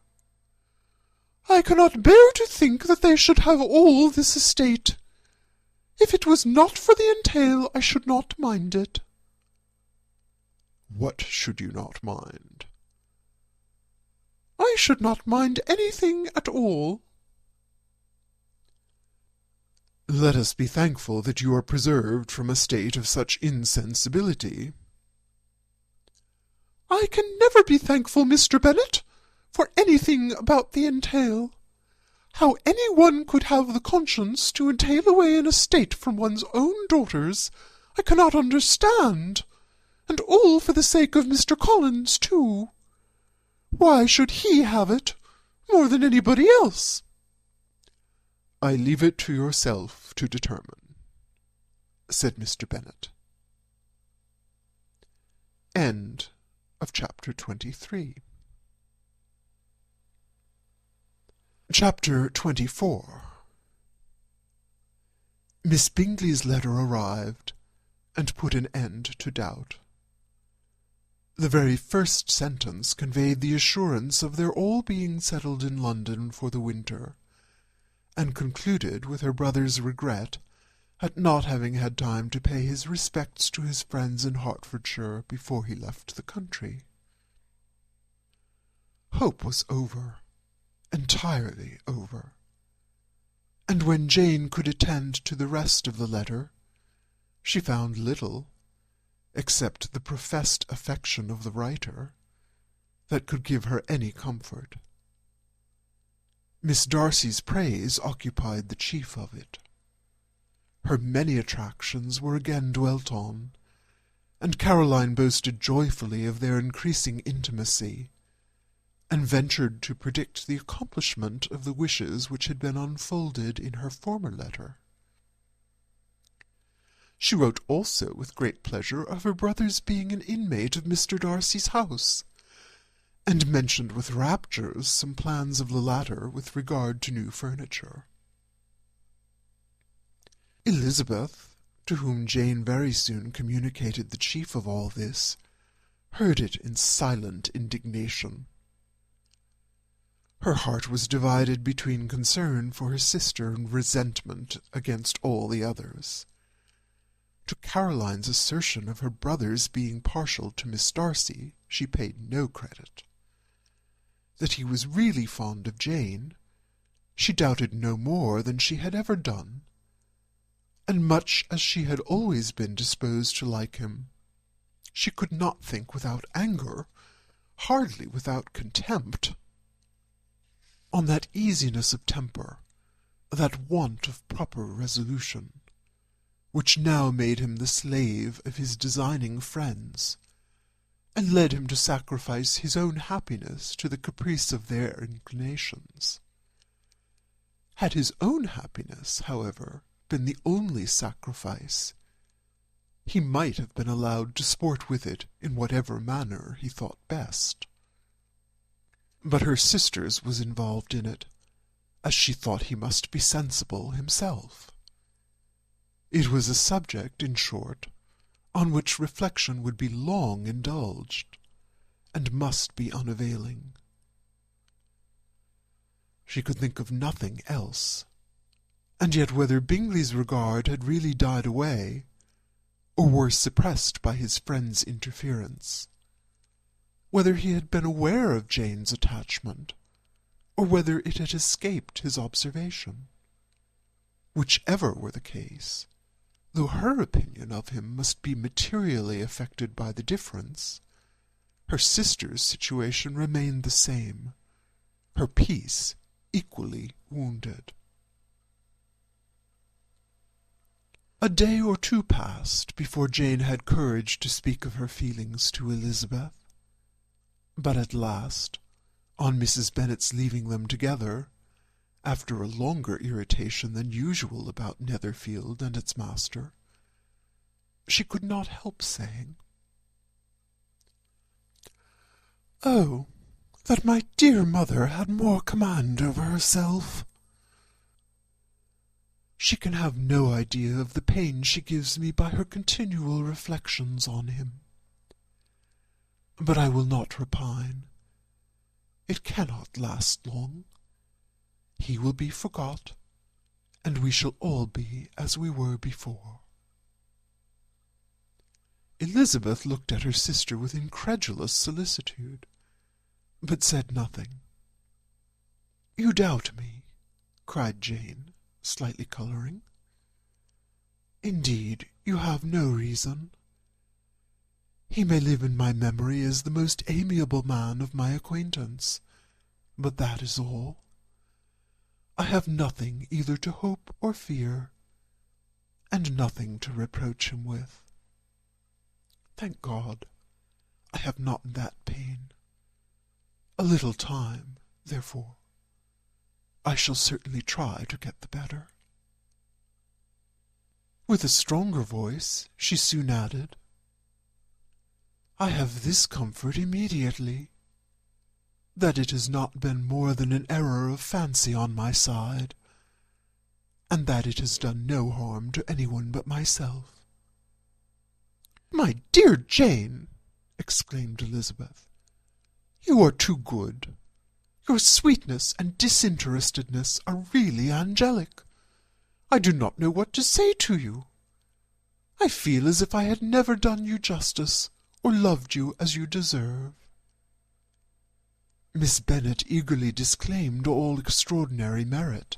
"I cannot bear to think that they should have all this estate. If it was not for the entail, I should not mind it." "What should you not mind?" "I should not mind anything at all." "Let us be thankful that you are preserved from a state of such insensibility." "I can never be thankful, Mr. Bennet, for anything about the entail. How any one could have the conscience to entail away an estate from one's own daughters, I cannot understand, and all for the sake of Mr. Collins, too. Why should he have it more than anybody else?" "I leave it to yourself to determine," said Mr. Bennet. End of chapter 23. Chapter 24. Miss Bingley's letter arrived, and put an end to doubt. The very first sentence conveyed the assurance of their all being settled in London for the winter, and concluded with her brother's regret at not having had time to pay his respects to his friends in Hertfordshire before he left the country. Hope was over, entirely over, and when Jane could attend to the rest of the letter, she found little, except the professed affection of the writer, that could give her any comfort. Miss Darcy's praise occupied the chief of it. Her many attractions were again dwelt on, and Caroline boasted joyfully of their increasing intimacy, and ventured to predict the accomplishment of the wishes which had been unfolded in her former letter. She wrote also with great pleasure of her brother's being an inmate of Mr. Darcy's house, and mentioned with raptures some plans of the latter with regard to new furniture. Elizabeth, to whom Jane very soon communicated the chief of all this, heard it in silent indignation. Her heart was divided between concern for her sister and resentment against all the others. To Caroline's assertion of her brother's being partial to Miss Darcy she paid no credit. That he was really fond of Jane, she doubted no more than she had ever done, and much as she had always been disposed to like him, she could not think without anger, hardly without contempt, on that easiness of temper, that want of proper resolution, which now made him the slave of his designing friends, and led him to sacrifice his own happiness to the caprice of their inclinations. Had his own happiness, however, been the only sacrifice, he might have been allowed to sport with it in whatever manner he thought best. But her sister's was involved in it, as she thought he must be sensible himself. It was a subject, in short, on which reflection would be long indulged, and must be unavailing. She could think of nothing else, and yet whether Bingley's regard had really died away, or were suppressed by his friend's interference, whether he had been aware of Jane's attachment, or whether it had escaped his observation, whichever were the case, though her opinion of him must be materially affected by the difference, her sister's situation remained the same, her peace equally wounded. A day or two passed before Jane had courage to speak of her feelings to Elizabeth, but at last, on Mrs. Bennet's leaving them together, after a longer irritation than usual about Netherfield and its master, she could not help saying, "Oh, that my dear mother had more command over herself! She can have no idea of the pain she gives me by her continual reflections on him. But I will not repine. It cannot last long. He will be forgot, and we shall all be as we were before." Elizabeth looked at her sister with incredulous solicitude, but said nothing. "You doubt me," cried Jane, slightly colouring. "Indeed, you have no reason. He may live in my memory as the most amiable man of my acquaintance, but that is all. I have nothing either to hope or fear, and nothing to reproach him with. Thank God, I have not that pain. A little time, therefore. I shall certainly try to get the better." With a stronger voice, she soon added, "I have this comfort immediately. that it has not been more than an error of fancy on my side, and that it has done no harm to anyone but myself." "My dear Jane," exclaimed Elizabeth, "you are too good. Your sweetness and disinterestedness are really angelic. I do not know what to say to you. I feel as if I had never done you justice, or loved you as you deserve." Miss Bennet eagerly disclaimed all extraordinary merit,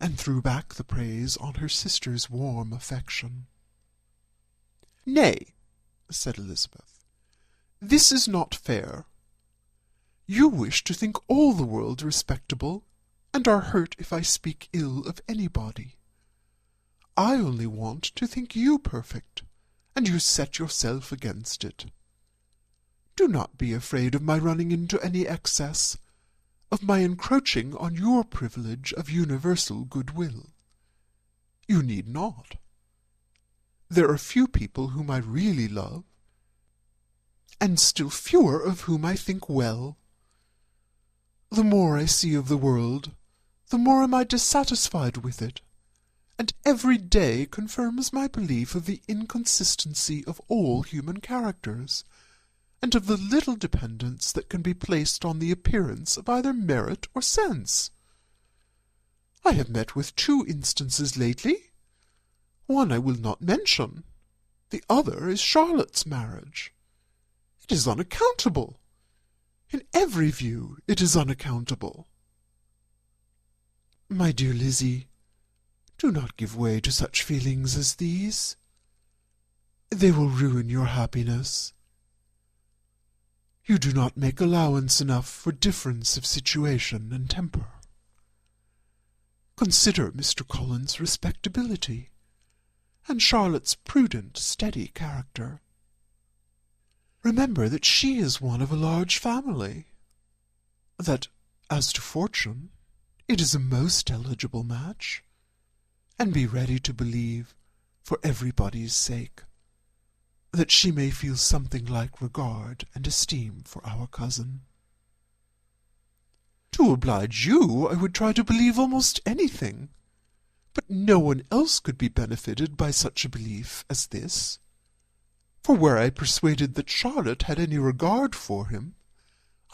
and threw back the praise on her sister's warm affection. "Nay," said Elizabeth, "this is not fair. You wish to think all the world respectable, and are hurt if I speak ill of anybody. I only want to think you perfect, and you set yourself against it. Do not be afraid of my running into any excess, of my encroaching on your privilege of universal goodwill. You need not. There are few people whom I really love, and still fewer of whom I think well. The more I see of the world, the more am I dissatisfied with it, and every day confirms my belief of the inconsistency of all human characters, and of the little dependence that can be placed on the appearance of either merit or sense. I have met with 2 instances lately. One I will not mention. The other is Charlotte's marriage. It is unaccountable. In every view it is unaccountable." "My dear Lizzie, do not give way to such feelings as these. They will ruin your happiness. You do not make allowance enough for difference of situation and temper. Consider Mr. Collins's respectability, and Charlotte's prudent, steady character. Remember that she is one of a large family, that, as to fortune, it is a most eligible match, and be ready to believe, for everybody's sake, that she may feel something like regard and esteem for our cousin. To oblige you, I would try to believe almost anything, but no one else could be benefited by such a belief as this. For were I persuaded that Charlotte had any regard for him,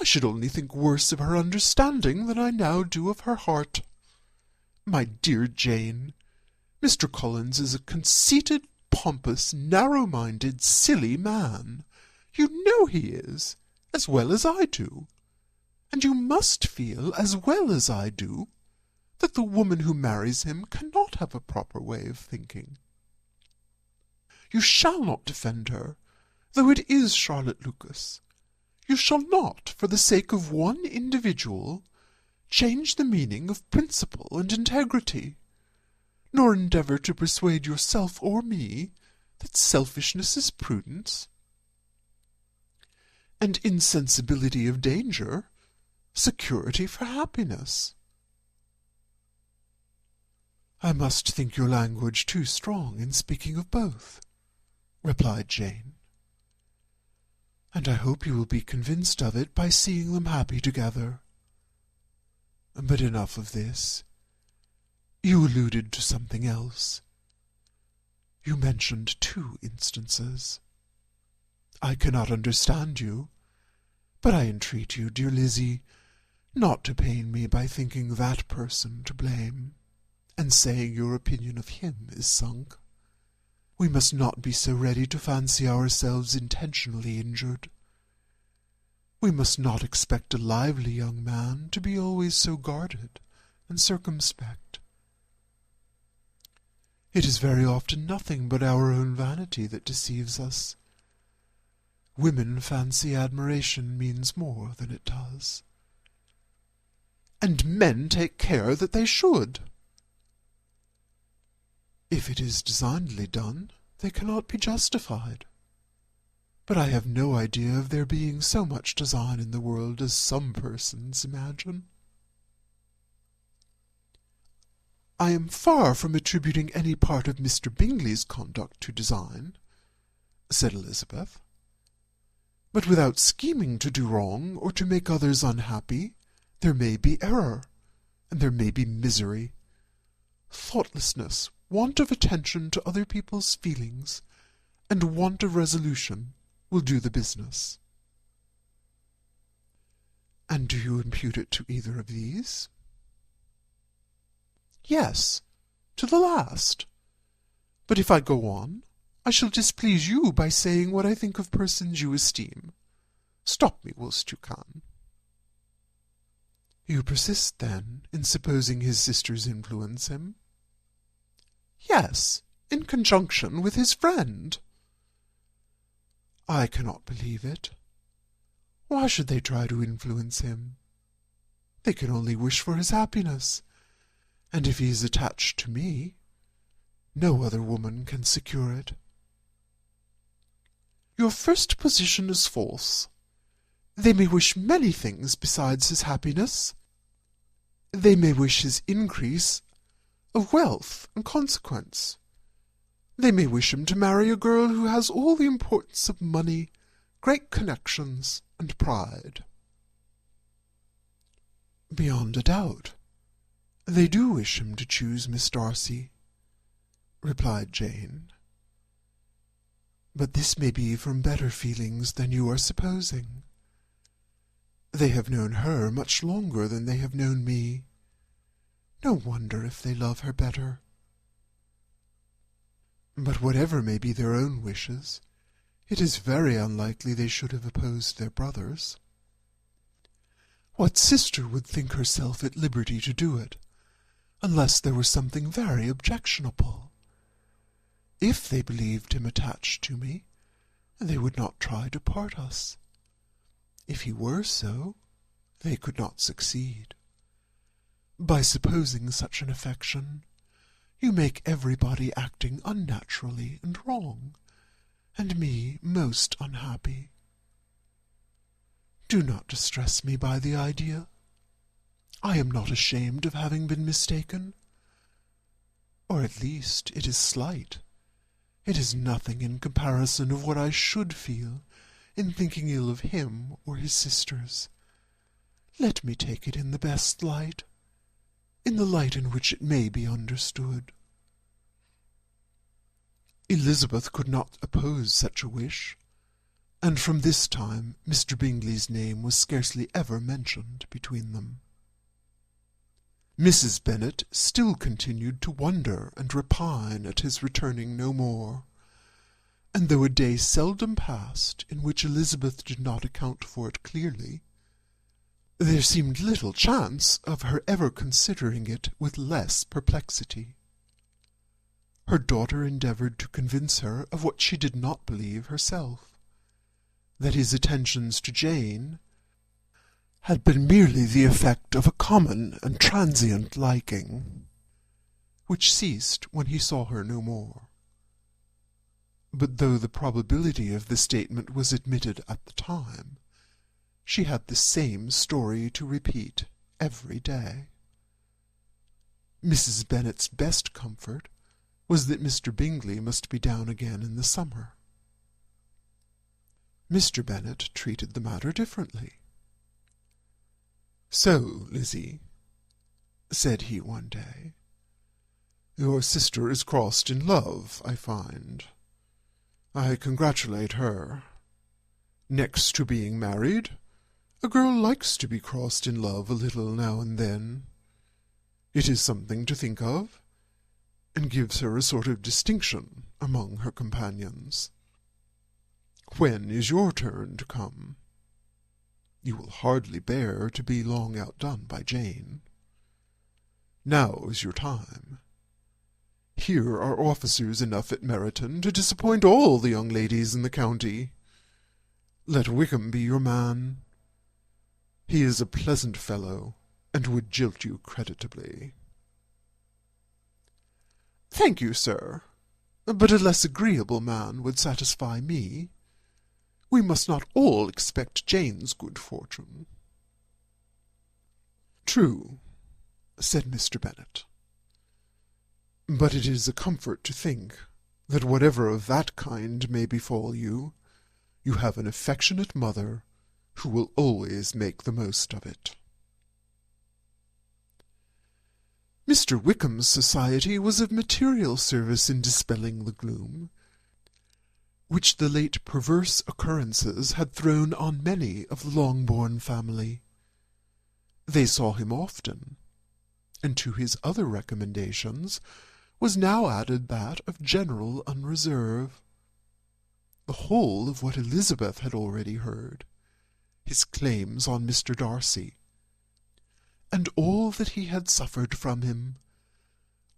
I should only think worse of her understanding than I now do of her heart. My dear Jane, Mr. Collins is a conceited, pompous, narrow-minded, silly man. You know he is, as well as I do, and you must feel, as well as I do, that the woman who marries him cannot have a proper way of thinking. You shall not defend her, though it is Charlotte Lucas. You shall not, for the sake of one individual, change the meaning of principle and integrity, nor endeavour to persuade yourself or me that selfishness is prudence, and insensibility of danger security for happiness. I must think your language too strong in speaking of both, replied Jane, and I hope you will be convinced of it by seeing them happy together. But enough of this. You alluded to something else. You mentioned 2 instances. I cannot understand you, but I entreat you, dear Lizzie, not to pain me by thinking that person to blame, and saying your opinion of him is sunk. We must not be so ready to fancy ourselves intentionally injured. We must not expect a lively young man to be always so guarded and circumspect. It is very often nothing but our own vanity that deceives us. Women fancy admiration means more than it does, and men take care that they should. If it is designedly done, they cannot be justified. But I have no idea of there being so much design in the world as some persons imagine. I am far from attributing any part of Mr. Bingley's conduct to design, said Elizabeth. But without scheming to do wrong or to make others unhappy, there may be error, and there may be misery. Thoughtlessness, want of attention to other people's feelings, and want of resolution will do the business. And do you impute it to either of these? Yes, to the last. But if I go on, I shall displease you by saying what I think of persons you esteem. Stop me whilst you can. You persist, then, in supposing his sisters influence him? Yes, in conjunction with his friend. I cannot believe it. Why should they try to influence him? They can only wish for his happiness, and if he is attached to me, no other woman can secure it. Your first position is false. They may wish many things besides his happiness. They may wish his increase of wealth and consequence. They may wish him to marry a girl who has all the importance of money, great connections, and pride. Beyond a doubt, they do wish him to choose Miss Darcy, replied Jane. But this may be from better feelings than you are supposing. They have known her much longer than they have known me. No wonder if they love her better. But whatever may be their own wishes, it is very unlikely they should have opposed their brothers. What sister would think herself at liberty to do it, unless there was something very objectionable? If they believed him attached to me, they would not try to part us. If he were so, they could not succeed. By supposing such an affection, you make everybody acting unnaturally and wrong, and me most unhappy. Do not distress me by the idea. I am not ashamed of having been mistaken. Or at least it is slight. It is nothing in comparison of what I should feel in thinking ill of him or his sisters. Let me take it in the best light, in the light in which it may be understood. Elizabeth could not oppose such a wish, and from this time Mr. Bingley's name was scarcely ever mentioned between them. Mrs. Bennet still continued to wonder and repine at his returning no more, and though a day seldom passed in which Elizabeth did not account for it clearly, there seemed little chance of her ever considering it with less perplexity. Her daughter endeavoured to convince her of what she did not believe herself, that his attentions to Jane had been merely the effect of a common and transient liking, which ceased when he saw her no more. But though the probability of the statement was admitted at the time, she had the same story to repeat every day. Mrs. Bennet's best comfort was that Mr. Bingley must be down again in the summer. Mr. Bennet treated the matter differently. "So, Lizzie," said he one day, "your sister is crossed in love, I find. I congratulate her. Next to being married, a girl likes to be crossed in love a little now and then. It is something to think of, and gives her a sort of distinction among her companions. When is your turn to come? You will hardly bear to be long outdone by Jane. Now is your time. Here are officers enough at Meryton to disappoint all the young ladies in the county. Let Wickham be your man. He is a pleasant fellow, and would jilt you creditably." "Thank you, sir, but a less agreeable man would satisfy me. We must not all expect Jane's good fortune." "True," said Mr. Bennet, "but it is a comfort to think that whatever of that kind may befall you, You have an affectionate mother, who will always make the most of it. Mr. Wickham's society was of material service in dispelling the gloom, which the late perverse occurrences had thrown on many of the Longbourn family. They saw him often, and to his other recommendations was now added that of general unreserve. The whole of what Elizabeth had already heard, his claims on Mr. Darcy, and all that he had suffered from him,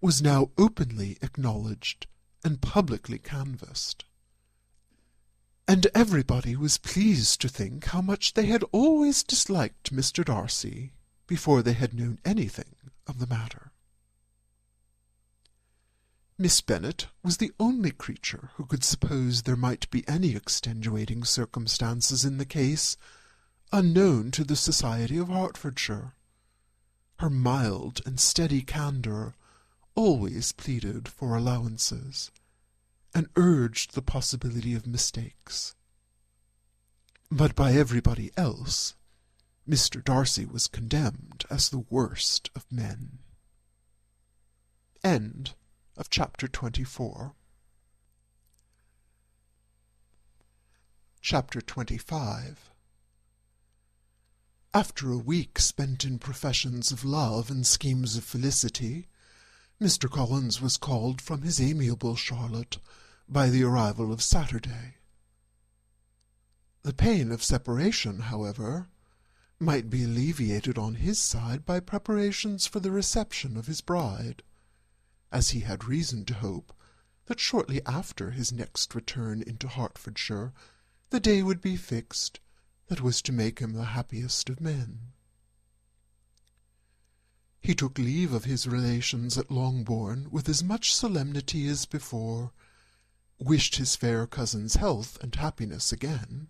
was now openly acknowledged and publicly canvassed. And everybody was pleased to think how much they had always disliked Mr. Darcy before they had known anything of the matter. Miss Bennet was the only creature who could suppose there might be any extenuating circumstances in the case, unknown to the society of Hertfordshire. Her mild and steady candour always pleaded for allowances, and urged the possibility of mistakes. But by everybody else, Mr. Darcy was condemned as the worst of men. End of chapter 24. Chapter 25. After a week spent in professions of love and schemes of felicity, Mr. Collins was called from his amiable Charlotte by the arrival of Saturday. The pain of separation, however, might be alleviated on his side by preparations for the reception of his bride, as he had reason to hope that shortly after his next return into Hertfordshire the day would be fixed that was to make him the happiest of men. He took leave of his relations at Longbourn with as much solemnity as before, wished his fair cousin's health and happiness again,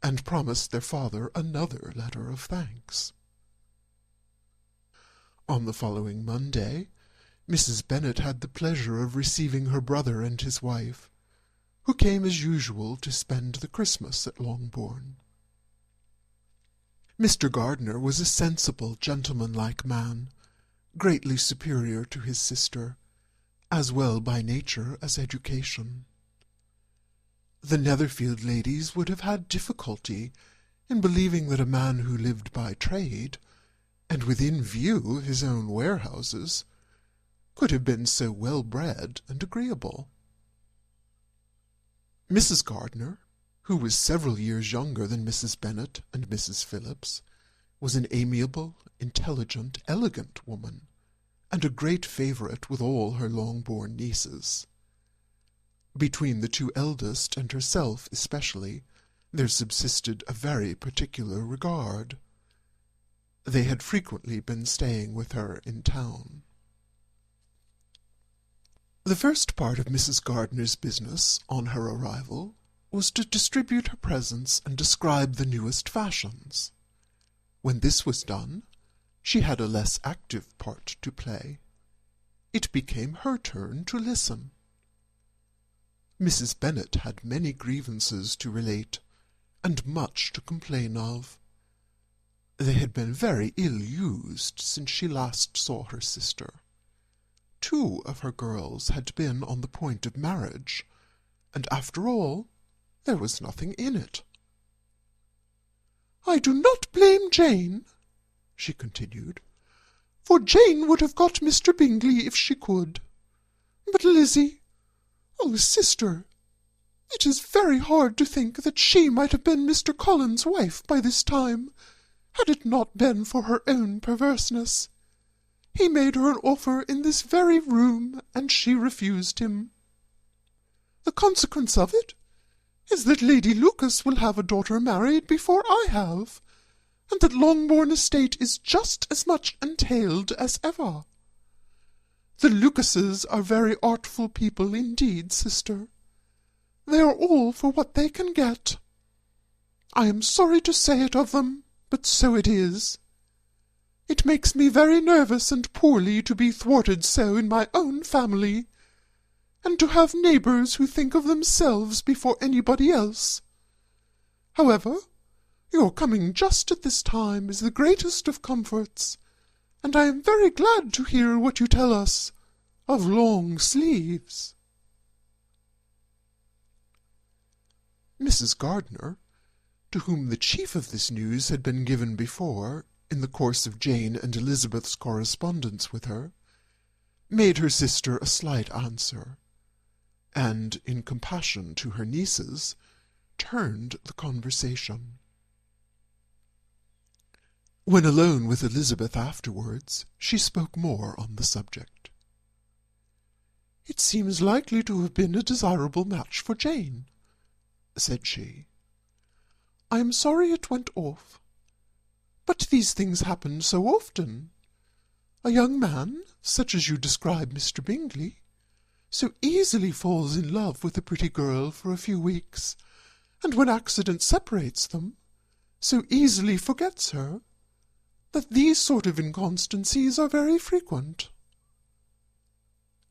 and promised their father another letter of thanks. On the following Monday, Mrs. Bennet had the pleasure of receiving her brother and his wife, who came as usual to spend the Christmas at Longbourn. Mr. Gardiner was a sensible, gentlemanlike man, greatly superior to his sister, as well by nature as education. The Netherfield ladies would have had difficulty in believing that a man who lived by trade, and within view of his own warehouses, could have been so well bred and agreeable. Mrs. Gardiner, who was several years younger than Mrs. Bennet and Mrs. Phillips, was an amiable, intelligent, elegant woman, and a great favourite with all her Longbourn nieces. Between the two eldest and herself especially, there subsisted a very particular regard. They had frequently been staying with her in town. The first part of Mrs. Gardiner's business on her arrival was to distribute her presents and describe the newest fashions. When this was done, she had a less active part to play. It became her turn to listen. Mrs. Bennet had many grievances to relate, and much to complain of. They had been very ill used since she last saw her sister. 2 of her girls had been on the point of marriage, and after all, there was nothing in it. "I do not blame Jane," she continued, "for Jane would have got Mr. Bingley if she could. But Lizzie, oh, sister, it is very hard to think that she might have been Mr. Collins's wife by this time, had it not been for her own perverseness. He made her an offer in this very room, and she refused him. The consequence of it is that Lady Lucas will have a daughter married before I have, and that Longbourn estate is just as much entailed as ever. The Lucases are very artful people indeed, sister. They are all for what they can get. I am sorry to say it of them, but so it is. It makes me very nervous and poorly to be thwarted so in my own family, and to have neighbours who think of themselves before anybody else. However, your coming just at this time is the greatest of comforts, and I am very glad to hear what you tell us of long sleeves." Mrs. Gardiner, to whom the chief of this news had been given before, in the course of Jane and Elizabeth's correspondence with her, made her sister a slight answer, and, in compassion to her nieces, turned the conversation. When alone with Elizabeth afterwards, she spoke more on the subject. "It seems likely to have been a desirable match for Jane," said she. "I am sorry it went off. But these things happen so often. A young man, such as you describe Mr. Bingley, so easily falls in love with a pretty girl for a few weeks, and when accident separates them, so easily forgets her, that these sort of inconstancies are very frequent."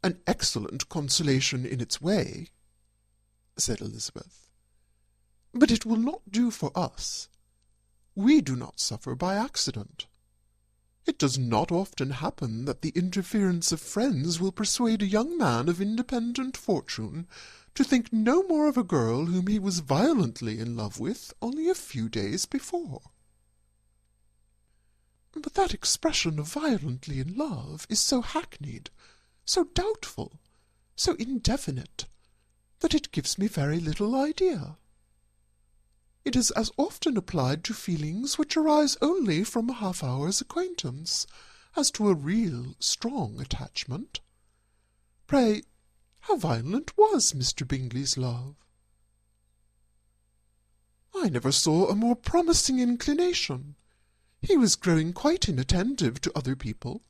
"An excellent consolation in its way," said Elizabeth, "but it will not do for us. We do not suffer by accident. It does not often happen that the interference of friends will persuade a young man of independent fortune to think no more of a girl whom he was violently in love with only a few days before." "But that expression of violently in love is so hackneyed, so doubtful, so indefinite, that it gives me very little idea. It is as often applied to feelings which arise only from a half-hour's acquaintance, as to a real strong attachment. Pray, how violent was Mr. Bingley's love?" "I never saw a more promising inclination. He was growing quite inattentive to other people,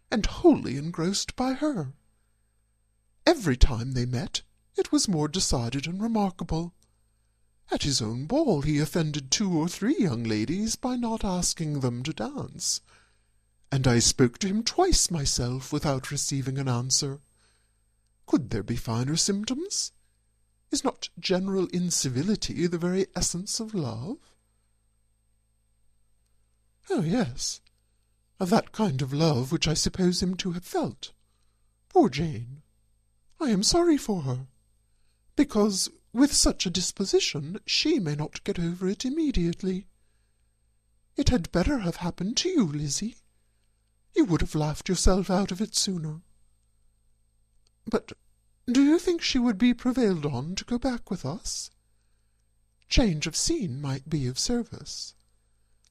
and wholly engrossed by her. Every time they met, it was more decided and remarkable. At his own ball he offended 2 or 3 young ladies by not asking them to dance, and I spoke to him twice myself without receiving an answer. Could there be finer symptoms? Is not general incivility the very essence of love?" "Oh, yes, of that kind of love which I suppose him to have felt. Poor Jane! I am sorry for her, because with such a disposition she may not get over it immediately. It had better have happened to you, Lizzie. You would have laughed yourself out of it sooner. But do you think she would be prevailed on to go back with us? Change of scene might be of service,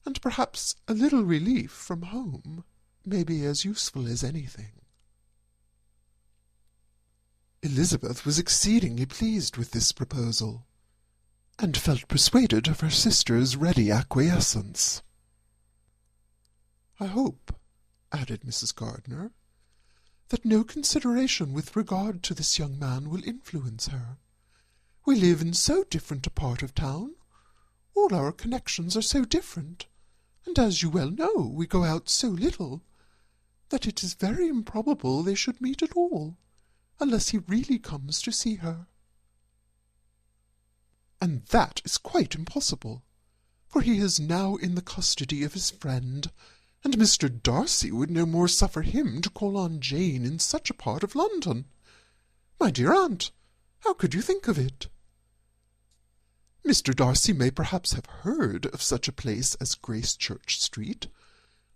and perhaps a little relief from home may be as useful as anything." Elizabeth was exceedingly pleased with this proposal, and felt persuaded of her sister's ready acquiescence. "I hope," added Mrs. Gardiner, "that no consideration with regard to this young man will influence her. We live in so different a part of town, all our connections are so different, and as you well know, we go out so little, that it is very improbable they should meet at all, unless he really comes to see her." "And that is quite impossible, for he is now in the custody of his friend, and Mr. Darcy would no more suffer him to call on Jane in such a part of London. My dear aunt, how could you think of it? Mr. Darcy may perhaps have heard of such a place as Gracechurch Street,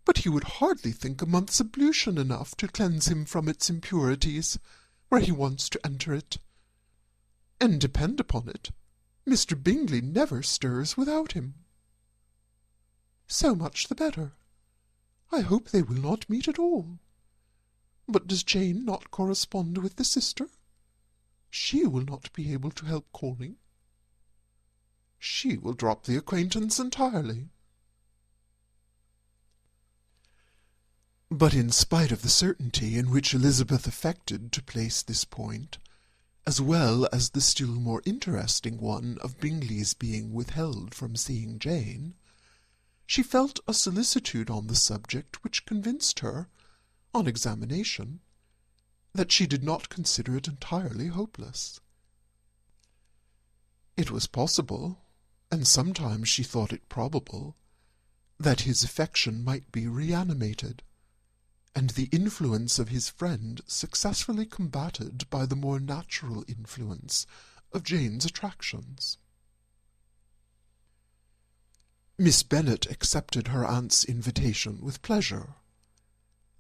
but he would hardly think a month's ablution enough to cleanse him from its impurities, where he wants to enter it. And depend upon it, Mr. Bingley never stirs without him. So much the better. I hope they will not meet at all. But does Jane not correspond with the sister? She will not be able to help calling. She will drop the acquaintance entirely." But in spite of the certainty in which Elizabeth affected to place this point, as well as the still more interesting one of Bingley's being withheld from seeing Jane, she felt a solicitude on the subject which convinced her, on examination, that she did not consider it entirely hopeless. It was possible, and sometimes she thought it probable that his affection might be reanimated, and the influence of his friend successfully combated by the more natural influence of Jane's attractions. Miss Bennet accepted her aunt's invitation with pleasure,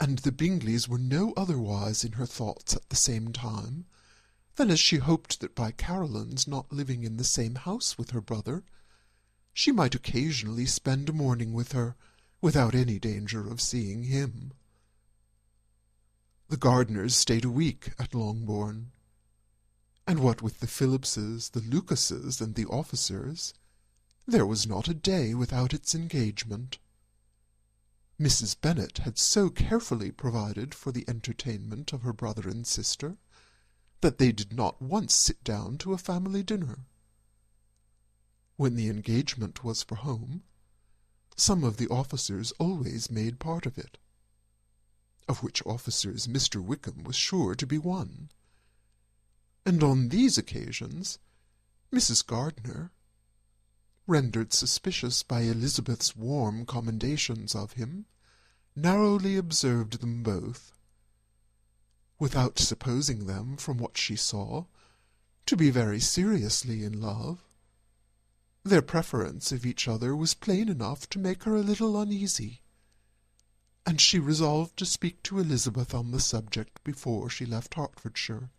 and the Bingleys were no otherwise in her thoughts at the same time than as she hoped that by Caroline's not living in the same house with her brother, she might occasionally spend a morning with her, without any danger of seeing him. The Gardiners stayed a week at Longbourn, and what with the Phillipses, the Lucases, and the officers, there was not a day without its engagement. Mrs. Bennet had so carefully provided for the entertainment of her brother and sister, that they did not once sit down to a family dinner. When the engagement was for home, some of the officers always made part of it, of which officers Mr. Wickham was sure to be one, and on these occasions Mrs. Gardiner, rendered suspicious by Elizabeth's warm commendations of him, narrowly observed them both, without supposing them, from what she saw, to be very seriously in love. Their preference of each other was plain enough to make her a little uneasy, and she resolved to speak to Elizabeth on the subject before she left Hertfordshire,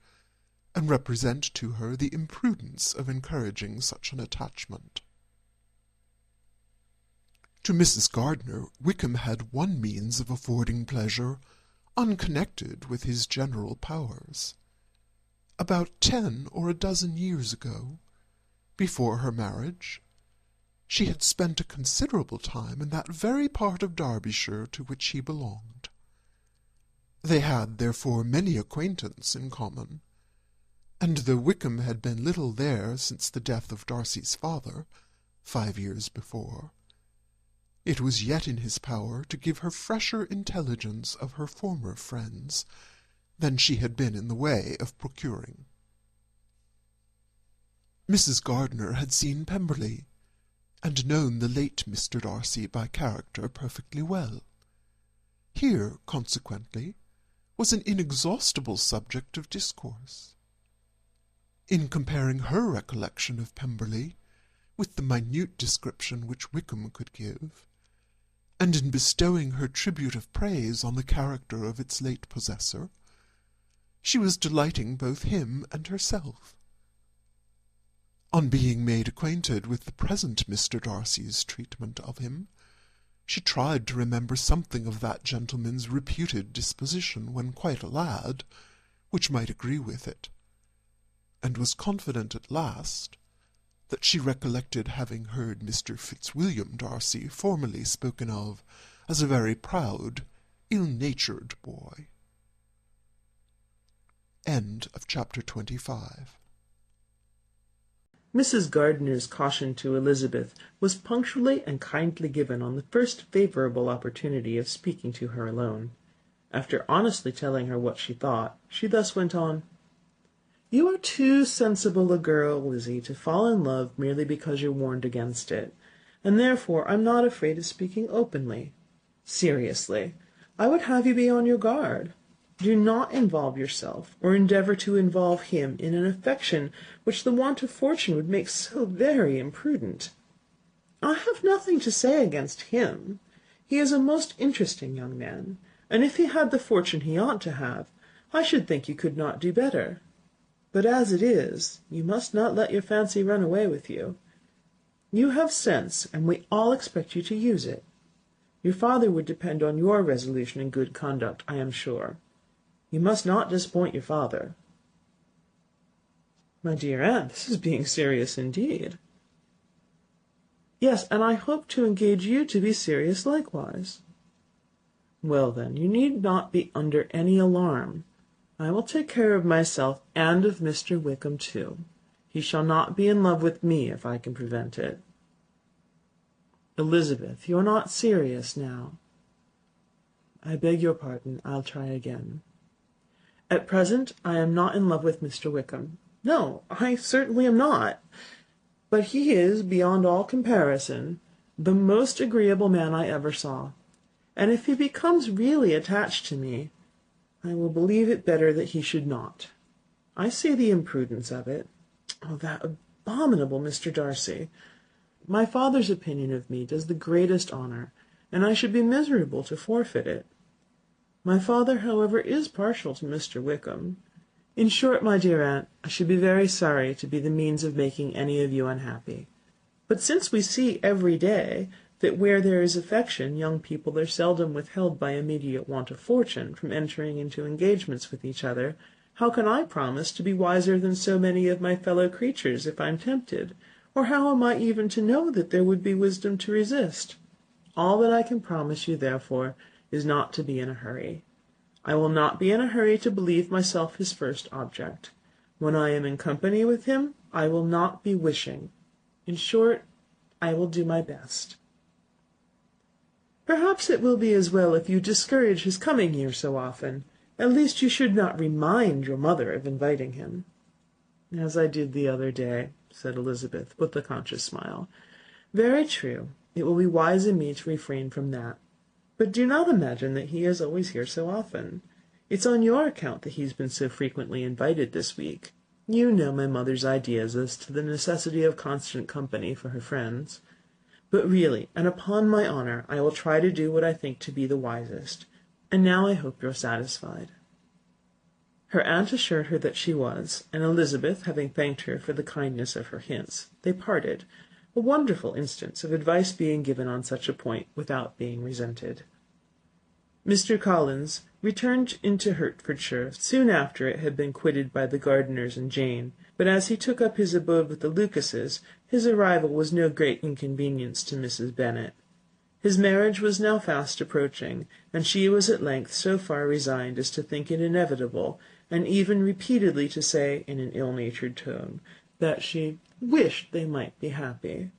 and represent to her the imprudence of encouraging such an attachment. To Mrs. Gardiner, Wickham had one means of affording pleasure, unconnected with his general powers. About 10 or a dozen years ago, before her marriage, she had spent a considerable time in that very part of Derbyshire to which he belonged. They had, therefore, many acquaintance in common, and though Wickham had been little there since the death of Darcy's father, 5 years before, it was yet in his power to give her fresher intelligence of her former friends than she had been in the way of procuring. Mrs. Gardiner had seen Pemberley, and known the late Mr. Darcy by character perfectly well. Here, consequently, was an inexhaustible subject of discourse. In comparing her recollection of Pemberley with the minute description which Wickham could give, and in bestowing her tribute of praise on the character of its late possessor, she was delighting both him and herself. On being made acquainted with the present Mr. Darcy's treatment of him, she tried to remember something of that gentleman's reputed disposition when quite a lad, which might agree with it, and was confident at last that she recollected having heard Mr. Fitzwilliam Darcy formerly spoken of as a very proud, ill-natured boy. End of chapter 25. Mrs. Gardiner's caution to Elizabeth was punctually and kindly given on the first favourable opportunity of speaking to her alone. After honestly telling her what she thought, she thus went on: "You are too sensible a girl, Lizzie, to fall in love merely because you're warned against it, and therefore I'm not afraid of speaking openly. Seriously, I would have you be on your guard. Do not involve yourself, or endeavour to involve him, in an affection which the want of fortune would make so very imprudent. I have nothing to say against him. He is a most interesting young man, and if he had the fortune he ought to have, I should think you could not do better. But as it is, you must not let your fancy run away with you. You have sense, and we all expect you to use it. Your father would depend on your resolution and good conduct, I am sure. You must not disappoint your father." "My dear aunt, this is being serious indeed." "Yes, and I hope to engage you to be serious likewise." "Well, then, you need not be under any alarm. I will take care of myself, and of Mr. Wickham too. He shall not be in love with me if I can prevent it." "Elizabeth, you are not serious now." "I beg your pardon. I'll try again. At present I am not in love with Mr. Wickham. No, I certainly am not. but he is, beyond all comparison, the most agreeable man I ever saw, and if he becomes really attached to me, I will believe it better that he should not. I see the imprudence of it. Oh, that abominable Mr. Darcy! My father's opinion of me does the greatest honour, and I should be miserable to forfeit it. My father, however, is partial to Mr. Wickham. In short, my dear aunt, I should be very sorry to be the means of making any of you unhappy. But since we see every day that where there is affection, young people are seldom withheld by immediate want of fortune from entering into engagements with each other, how can I promise to be wiser than so many of my fellow creatures if I'm tempted? Or how am I even to know that there would be wisdom to resist? All that I can promise you, therefore, is not to be in a hurry. I will not be in a hurry to believe myself his first object. When I am in company with him, I will not be wishing. In short, I will do my best. Perhaps it will be as well if you discourage his coming here so often. At least you should not remind your mother of inviting him. As I did the other day, said Elizabeth, with a conscious smile. Very true. It will be wise in me to refrain from that. But do not imagine that he is always here so often. It's on your account that he's been so frequently invited this week. You know my mother's ideas as to the necessity of constant company for her friends. But really, and upon my honour, I will try to do what I think to be the wisest. And now I hope you're satisfied. Her aunt assured her that she was, and Elizabeth, having thanked her for the kindness of her hints, they parted, a wonderful instance of advice being given on such a point without being resented. Mr. Collins returned into Hertfordshire soon after it had been quitted by the Gardiners and Jane, but as he took up his abode with the Lucases, his arrival was no great inconvenience to Mrs. Bennet. His marriage was now fast approaching, and she was at length so far resigned as to think it inevitable, and even repeatedly to say, in an ill-natured tone, that she wished they might be happy.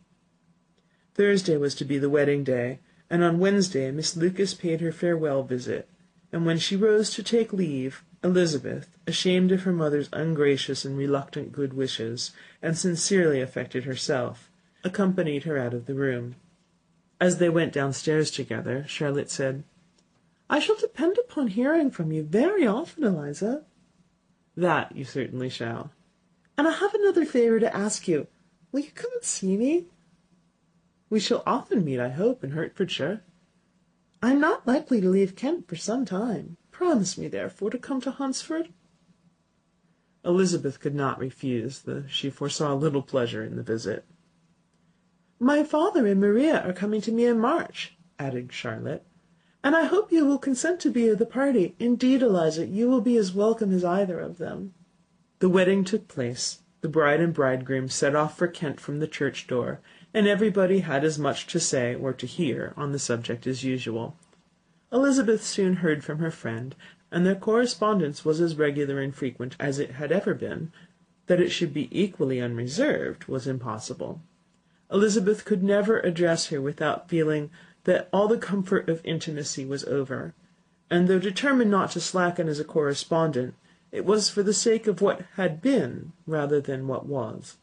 Thursday was to be the wedding day, and on Wednesday Miss Lucas paid her farewell visit, and when she rose to take leave, Elizabeth, ashamed of her mother's ungracious and reluctant good wishes, and sincerely affected herself, accompanied her out of the room. As they went downstairs together, Charlotte said, "I shall depend upon hearing from you very often, Eliza." "That you certainly shall." "And I have another favour to ask you. Will you come and see me?" "We shall often meet, I hope, in Hertfordshire." "I am not likely to leave Kent for some time. Promise me, therefore, to come to Hunsford." Elizabeth could not refuse, though she foresaw little pleasure in the visit. "My father and Maria are coming to me in March," added Charlotte, "and I hope you will consent to be of the party. Indeed, Eliza, you will be as welcome as either of them." The wedding took place. The bride and bridegroom set off for Kent from the church door, and everybody had as much to say or to hear on the subject as usual. Elizabeth soon heard from her friend, and their correspondence was as regular and frequent as it had ever been. That it should be equally unreserved was impossible. Elizabeth could never address her without feeling that all the comfort of intimacy was over, and though determined not to slacken as a correspondent, it was for the sake of what had been rather than what was.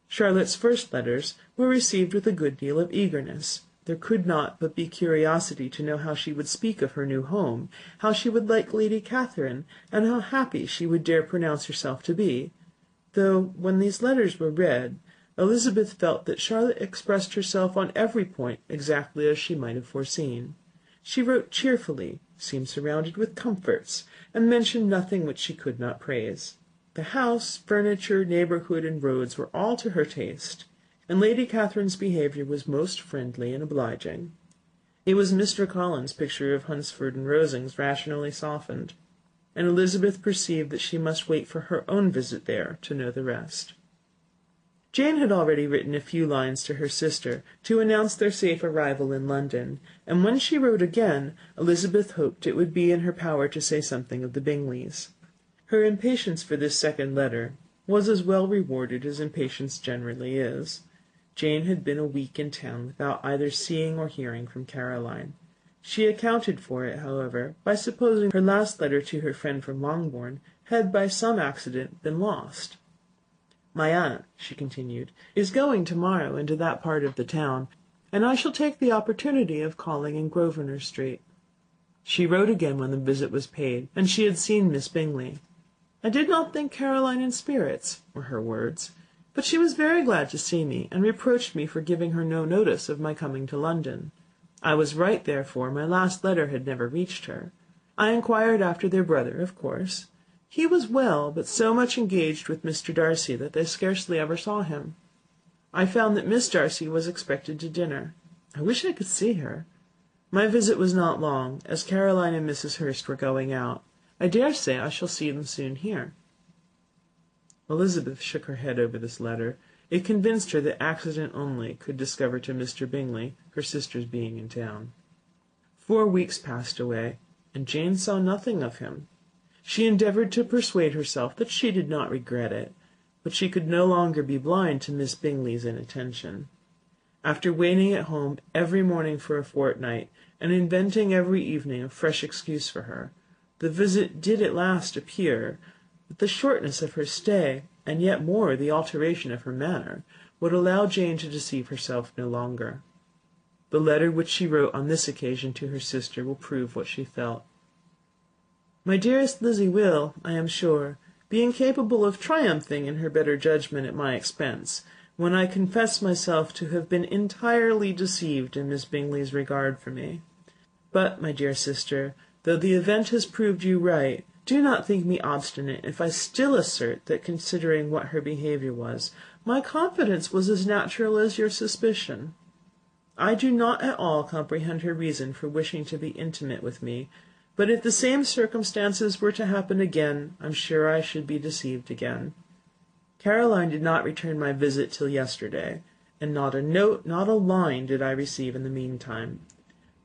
Charlotte's first letters were received with a good deal of eagerness. There could not but be curiosity to know how she would speak of her new home, how she would like Lady Catherine, and how happy she would dare pronounce herself to be, though, when these letters were read, Elizabeth felt that Charlotte expressed herself on every point exactly as she might have foreseen. She wrote cheerfully, seemed surrounded with comforts, and mentioned nothing which she could not praise. The house, furniture, neighbourhood, and roads were all to her taste, and Lady Catherine's behaviour was most friendly and obliging. It was Mr. Collins' picture of Hunsford and Rosings rationally softened, and Elizabeth perceived that she must wait for her own visit there to know the rest. Jane had already written a few lines to her sister to announce their safe arrival in London, and when she wrote again, Elizabeth hoped it would be in her power to say something of the Bingleys. Her impatience for this second letter was as well rewarded as impatience generally is. Jane had been a week in town without either seeing or hearing from Caroline. She accounted for it, however, by supposing her last letter to her friend from Longbourn had by some accident been lost. My aunt," she continued, "is going to-morrow into that part of the town, and I shall take the opportunity of calling in Grosvenor Street." She wrote again when the visit was paid, and she had seen Miss Bingley. "I did not think Caroline in spirits," were her words, "but she was very glad to see me, and reproached me for giving her no notice of my coming to London. I was right, therefore my last letter had never reached her. I inquired after their brother, of course. He was well, but so much engaged with Mr. Darcy that they scarcely ever saw him. I found that Miss Darcy was expected to dinner. I wish I could see her. My visit was not long, as Caroline and Mrs. Hurst were going out. I dare say I shall see them soon here." Elizabeth shook her head over this letter. It convinced her that accident only could discover to Mr. Bingley her sister's being in town. 4 weeks passed away, and Jane saw nothing of him. She endeavoured to persuade herself that she did not regret it, but she could no longer be blind to Miss Bingley's inattention. After waiting at home every morning for a fortnight, and inventing every evening a fresh excuse for her, the visit did at last appear, but the shortness of her stay, and yet more the alteration of her manner, would allow Jane to deceive herself no longer. The letter which she wrote on this occasion to her sister will prove what she felt. "My dearest Lizzie will, I am sure, be incapable of triumphing in her better judgment at my expense, when I confess myself to have been entirely deceived in Miss Bingley's regard for me. But, my dear sister, though the event has proved you right, do not think me obstinate if I still assert that, considering what her behaviour was, my confidence was as natural as your suspicion. I do not at all comprehend her reason for wishing to be intimate with me, but if the same circumstances were to happen again, I am sure I should be deceived again. Caroline did not return my visit till yesterday, and not a note, not a line did I receive in the meantime.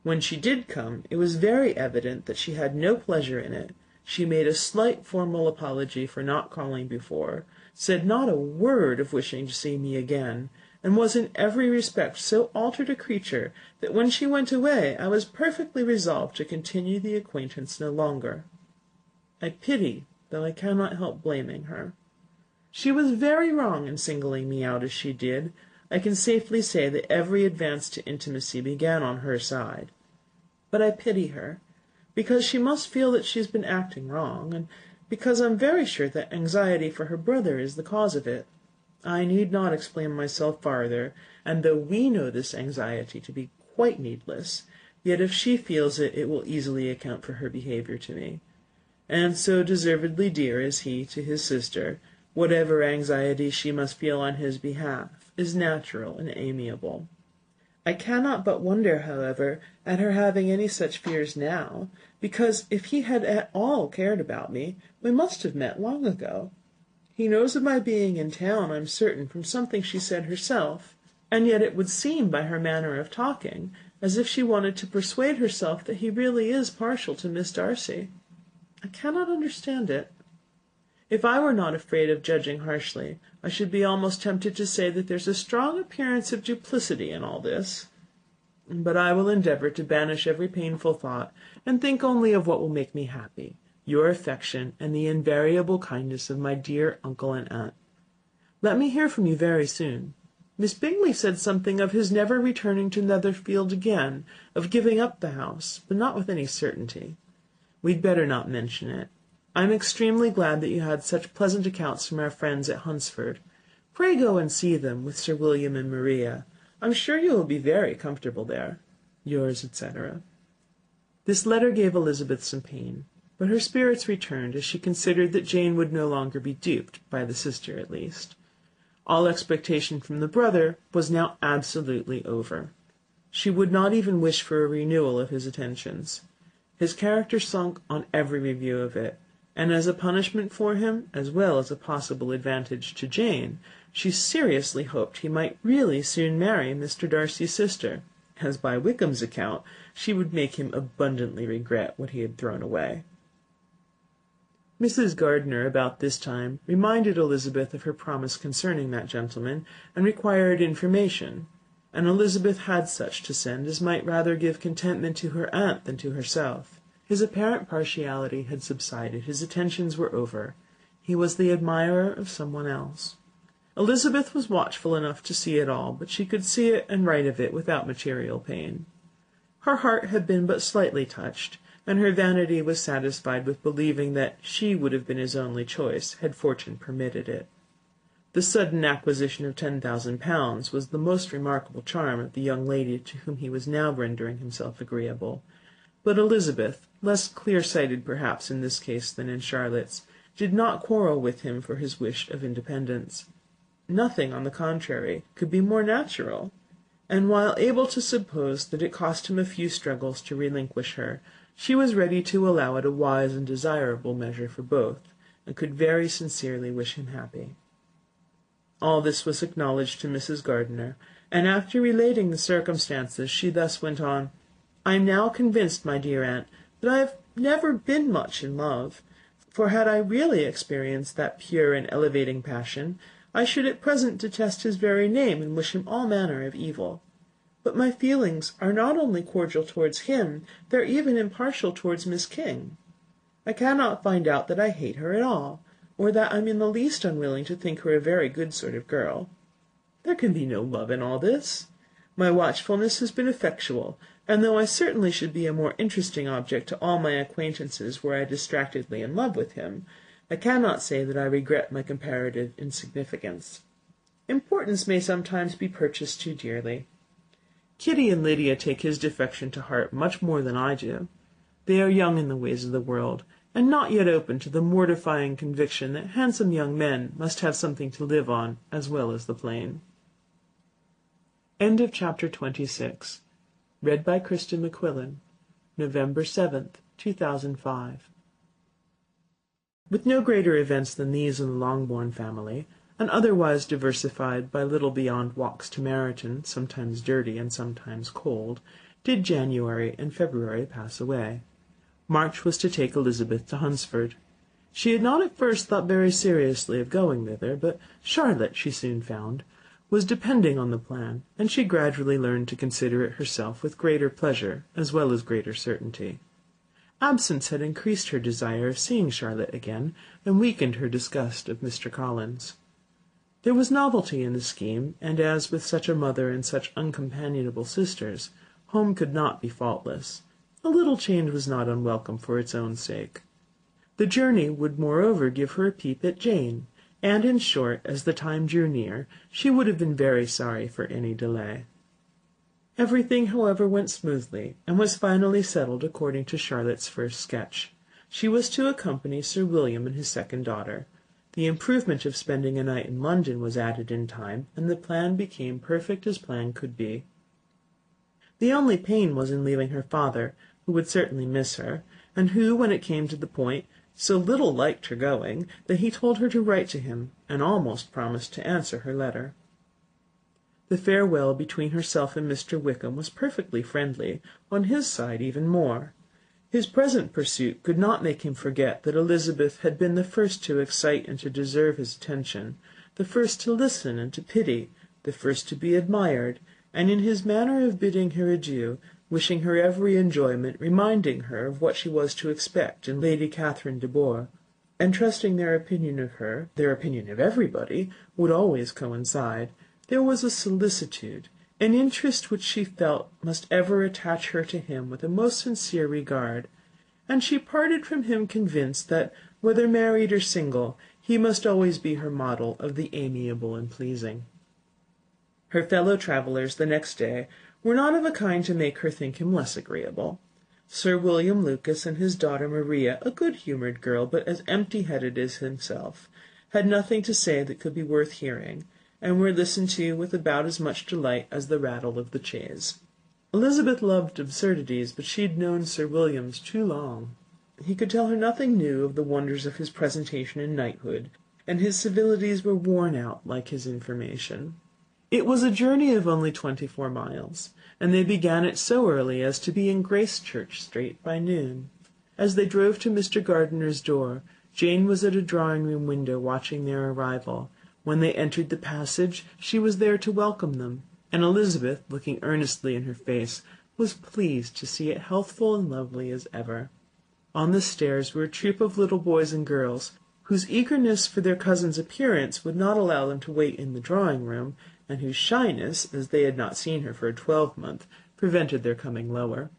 When she did come, it was very evident that she had no pleasure in it. She made a slight formal apology for not calling before, said not a word of wishing to see me again, and was in every respect so altered a creature that when she went away I was perfectly resolved to continue the acquaintance no longer. I pity, though I cannot help blaming her. She was very wrong in singling me out as she did. I can safely say that every advance to intimacy began on her side. But I pity her, because she must feel that she has been acting wrong, and because I am very sure that anxiety for her brother is the cause of it. I need not explain myself farther, and though we know this anxiety to be quite needless, yet if she feels it, it will easily account for her behaviour to me. And so deservedly dear is he to his sister, whatever anxiety she must feel on his behalf is natural and amiable. I cannot but wonder, however, at her having any such fears now, because if he had at all cared about me, we must have met long ago. He knows of my being in town, I'm certain, from something she said herself, and yet it would seem by her manner of talking as if she wanted to persuade herself that he really is partial to Miss Darcy. I cannot understand it. If I were not afraid of judging harshly, I should be almost tempted to say that there's a strong appearance of duplicity in all this. But I will endeavour to banish every painful thought, and think only of what will make me happy, your affection, and the invariable kindness of my dear uncle and aunt. Let me hear from you very soon. Miss Bingley said something of his never returning to Netherfield again, of giving up the house, but not with any certainty. We'd better not mention it. I am extremely glad that you had such pleasant accounts from our friends at Hunsford. Pray go and see them with Sir William and Maria. I'm sure you will be very comfortable there. Yours, etc. This letter gave Elizabeth some pain, but her spirits returned as she considered that Jane would no longer be duped, by the sister at least. All expectation from the brother was now absolutely over. She would not even wish for a renewal of his attentions. His character sunk on every review of it, and as a punishment for him, as well as a possible advantage to Jane, she seriously hoped he might really soon marry Mr. Darcy's sister, as by Wickham's account she would make him abundantly regret what he had thrown away. Mrs. Gardiner, about this time, reminded Elizabeth of her promise concerning that gentleman, and required information, and Elizabeth had such to send as might rather give contentment to her aunt than to herself. His apparent partiality had subsided, his attentions were over. He was the admirer of some one else. Elizabeth was watchful enough to see it all, but she could see it and write of it without material pain. Her heart had been but slightly touched, and her vanity was satisfied with believing that she would have been his only choice, had fortune permitted it. The sudden acquisition of £10,000 was the most remarkable charm of the young lady to whom he was now rendering himself agreeable. But Elizabeth, less clear-sighted perhaps in this case than in Charlotte's, did not quarrel with him for his wish of independence. Nothing, on the contrary, could be more natural, and while able to suppose that it cost him a few struggles to relinquish her, she was ready to allow it a wise and desirable measure for both, and could very sincerely wish him happy. All this was acknowledged to Mrs. Gardiner, and after relating the circumstances, she thus went on: "I am now convinced, my dear aunt, that I have never been much in love, for had I really experienced that pure and elevating passion, I should at present detest his very name and wish him all manner of evil. But my feelings are not only cordial towards him, they are even impartial towards Miss King. I cannot find out that I hate her at all, or that I am in the least unwilling to think her a very good sort of girl. There can be no love in all this. My watchfulness has been effectual, and though I certainly should be a more interesting object to all my acquaintances were I distractedly in love with him, I cannot say that I regret my comparative insignificance. Importance may sometimes be purchased too dearly. Kitty and Lydia take his defection to heart much more than I do. They are young in the ways of the world, and not yet open to the mortifying conviction that handsome young men must have something to live on as well as the plain." End of chapter 26. Read by Kristen McQuillan, November 7th, 2005. With no greater events than these in the Longbourn family, and otherwise diversified by little beyond walks to Meryton, sometimes dirty and sometimes cold, did January and February pass away. March was to take Elizabeth to Hunsford. She had not at first thought very seriously of going thither, but Charlotte, she soon found, was depending on the plan, and she gradually learned to consider it herself with greater pleasure as well as greater certainty. Absence had increased her desire of seeing Charlotte again, and weakened her disgust of Mr. Collins. There was novelty in the scheme, and as with such a mother and such uncompanionable sisters, home could not be faultless. A little change was not unwelcome for its own sake. The journey would moreover give her a peep at Jane, and in short, as the time drew near, she would have been very sorry for any delay. Everything, however, went smoothly, and was finally settled according to Charlotte's first sketch. She was to accompany Sir William and his second daughter. The improvement of spending a night in London was added in time, and the plan became perfect as plan could be. The only pain was in leaving her father, who would certainly miss her, and who, when it came to the point, so little liked her going, that he told her to write to him, and almost promised to answer her letter. The farewell between herself and Mr. Wickham was perfectly friendly, on his side even more. His present pursuit could not make him forget that Elizabeth had been the first to excite and to deserve his attention, the first to listen and to pity, the first to be admired, and in his manner of bidding her adieu, wishing her every enjoyment, reminding her of what she was to expect in Lady Catherine de Bourgh, and trusting their opinion of her, their opinion of everybody, would always coincide, there was a solicitude, an interest which she felt must ever attach her to him with a most sincere regard, and she parted from him convinced that, whether married or single, he must always be her model of the amiable and pleasing. Her fellow travellers the next day were not of a kind to make her think him less agreeable. Sir William Lucas and his daughter Maria, a good-humoured girl, but as empty-headed as himself, had nothing to say that could be worth hearing, and were listened to with about as much delight as the rattle of the chaise. Elizabeth loved absurdities, but she had known Sir William's too long. He could tell her nothing new of the wonders of his presentation in knighthood, and his civilities were worn out like his information. It was a journey of only 24 miles, and they began it so early as to be in Gracechurch Street by noon. As they drove to Mr. Gardiner's door, Jane was at a drawing-room window watching their arrival. When they entered the passage, she was there to welcome them, and Elizabeth, looking earnestly in her face, was pleased to see it healthful and lovely as ever. On the stairs were a troop of little boys and girls, whose eagerness for their cousin's appearance would not allow them to wait in the drawing-room, and whose shyness, as they had not seen her for a 12-month, prevented their coming lower.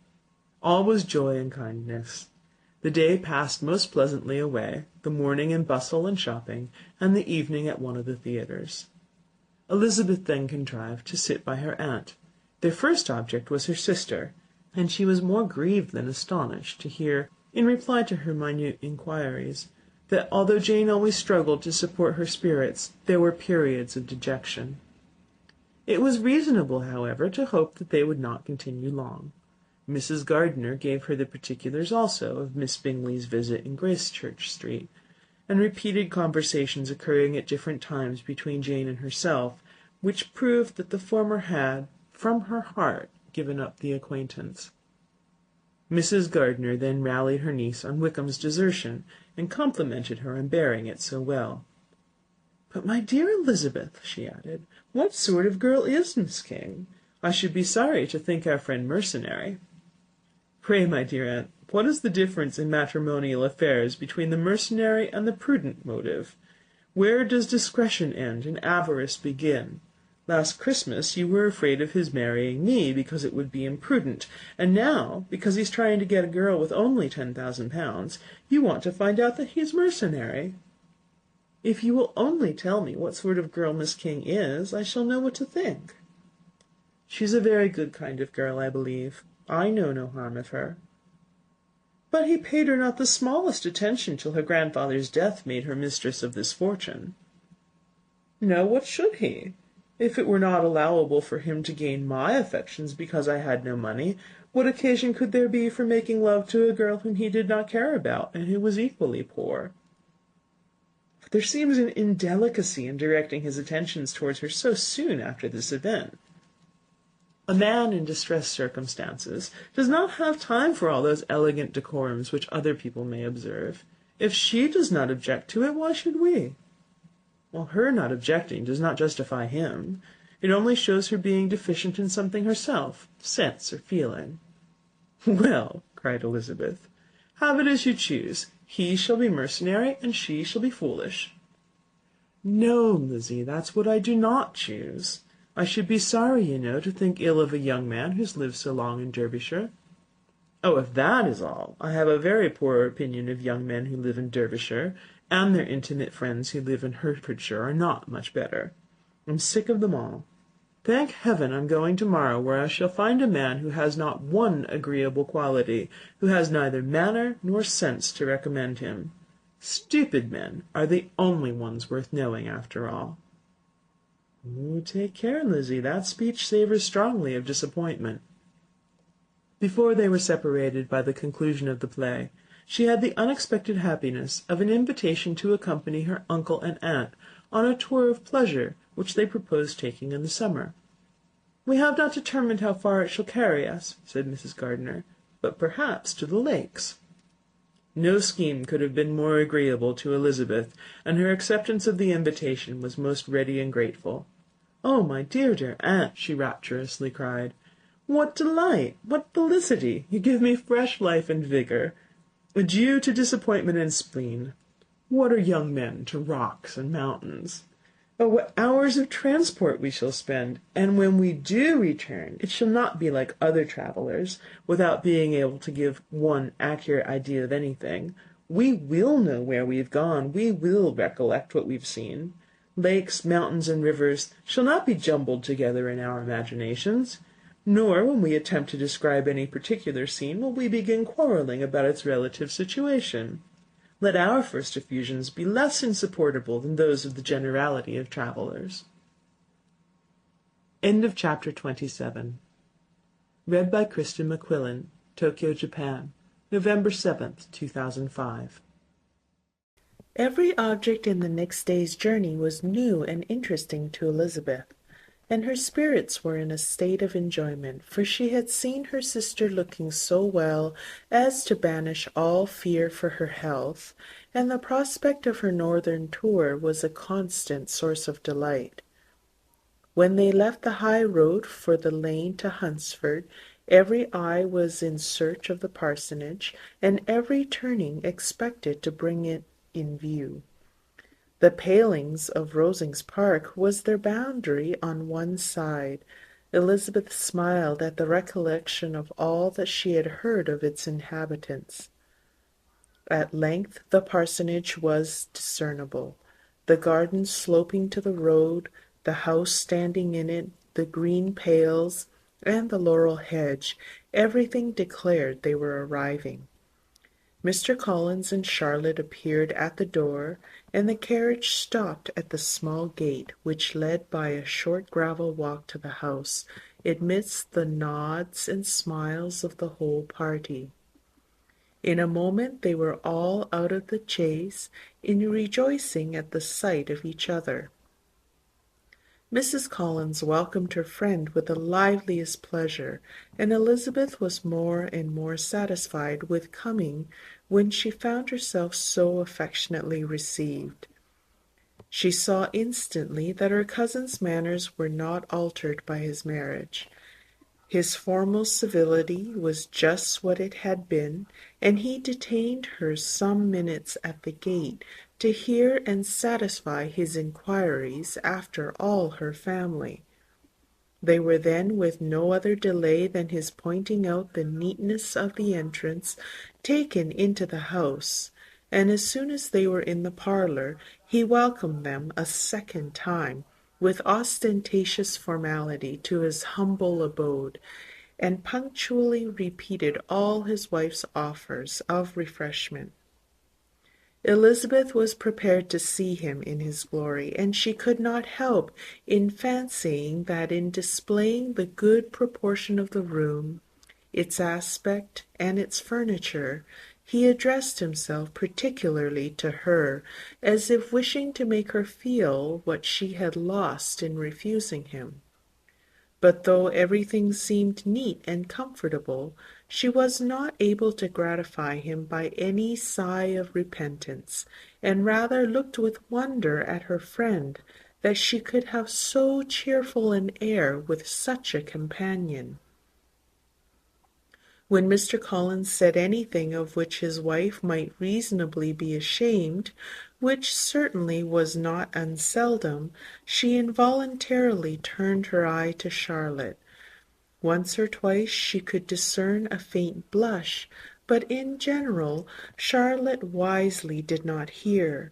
All was joy and kindness. The day passed most pleasantly away, the morning in bustle and shopping, and the evening at one of the theatres. Elizabeth then contrived to sit by her aunt. Their first object was her sister, and she was more grieved than astonished to hear, in reply to her minute inquiries, that although Jane always struggled to support her spirits, there were periods of dejection. It was reasonable, however, to hope that they would not continue long. Mrs. Gardiner gave her the particulars also of Miss Bingley's visit in Gracechurch Street, and repeated conversations occurring at different times between Jane and herself, which proved that the former had, from her heart, given up the acquaintance. Mrs. Gardiner then rallied her niece on Wickham's desertion, and complimented her on bearing it so well. "But, my dear Elizabeth," she added, "what sort of girl is Miss King? I should be sorry to think our friend mercenary." "Pray, my dear aunt, what is the difference in matrimonial affairs between the mercenary and the prudent motive? Where does discretion end and avarice begin? Last Christmas you were afraid of his marrying me because it would be imprudent, and now, because he's trying to get a girl with only £10,000, you want to find out that he's mercenary. If you will only tell me what sort of girl Miss King is, I shall know what to think." "She's a very good kind of girl, I believe. I know no harm of her." "But he paid her not the smallest attention till her grandfather's death made her mistress of this fortune." "No, what should he? If it were not allowable for him to gain my affections because I had no money, what occasion could there be for making love to a girl whom he did not care about, and who was equally poor? But there seems an indelicacy in directing his attentions towards her so soon after this event. A man in distressed circumstances does not have time for all those elegant decorums which other people may observe. If she does not object to it, why should we? Well, her not objecting does not justify him. It only shows her being deficient in something herself, sense or feeling." "Well," cried Elizabeth, "have it as you choose. He shall be mercenary, and she shall be foolish." "No, Lizzie, that's what I do not choose. I should be sorry, you know, to think ill of a young man who's lived so long in Derbyshire." "Oh, if that is all, I have a very poor opinion of young men who live in Derbyshire, and their intimate friends who live in Hertfordshire are not much better. I'm sick of them all. Thank heaven I'm going to-morrow, where I shall find a man who has not one agreeable quality, who has neither manner nor sense to recommend him. Stupid men are the only ones worth knowing, after all." "Oh, take care, Lizzie, that speech savours strongly of disappointment." Before they were separated by the conclusion of the play, she had the unexpected happiness of an invitation to accompany her uncle and aunt on a tour of pleasure which they proposed taking in the summer. "We have not determined how far it shall carry us," said Mrs. Gardiner, "but perhaps to the lakes." No scheme could have been more agreeable to Elizabeth, and her acceptance of the invitation was most ready and grateful. "Oh, my dear, dear aunt," she rapturously cried, "what delight! What felicity! You give me fresh life and vigour. Adieu to disappointment and spleen. What are young men to rocks and mountains? Oh, what hours of transport we shall spend! And when we do return, it shall not be like other travellers, without being able to give one accurate idea of anything. We will know where we've gone. We will recollect what we've seen. Lakes, mountains, and rivers shall not be jumbled together in our imaginations. Nor, when we attempt to describe any particular scene, will we begin quarrelling about its relative situation. Let our first effusions be less insupportable than those of the generality of travellers." End of chapter 27. Read by Kristen McQuillan, Tokyo, Japan, November 7th, 2005. Every object in the next day's journey was new and interesting to Elizabeth, and her spirits were in a state of enjoyment, for she had seen her sister looking so well as to banish all fear for her health, and the prospect of her northern tour was a constant source of delight. When they left the high road for the lane to Hunsford, every eye was in search of the parsonage, and every turning expected to bring it in view. The palings of Rosings Park was their boundary on one side. Elizabeth smiled at the recollection of all that she had heard of its inhabitants. At length the parsonage was discernible, the garden sloping to the road, the house standing in it, the green pales, and the laurel hedge. Everything declared they were arriving. Mr. Collins and Charlotte appeared at the door, and the carriage stopped at the small gate, which led by a short gravel walk to the house, amidst the nods and smiles of the whole party. In a moment they were all out of the chaise, in rejoicing at the sight of each other. Mrs. Collins welcomed her friend with the liveliest pleasure, and Elizabeth was more and more satisfied with coming when she found herself so affectionately received. She saw instantly that her cousin's manners were not altered by his marriage. His formal civility was just what it had been, and he detained her some minutes at the gate to hear and satisfy his inquiries after all her family. They were then, with no other delay than his pointing out the neatness of the entrance, taken into the house, and as soon as they were in the parlour, he welcomed them a second time, with ostentatious formality, to his humble abode, and punctually repeated all his wife's offers of refreshment. Elizabeth was prepared to see him in his glory, and she could not help in fancying that in displaying the good proportion of the room, its aspect, and its furniture, he addressed himself particularly to her, as if wishing to make her feel what she had lost in refusing him. But though everything seemed neat and comfortable, she was not able to gratify him by any sigh of repentance, and rather looked with wonder at her friend that she could have so cheerful an air with such a companion. When Mr. Collins said anything of which his wife might reasonably be ashamed, which certainly was not unseldom, she involuntarily turned her eye to Charlotte. Once or twice she could discern a faint blush, but in general Charlotte wisely did not hear.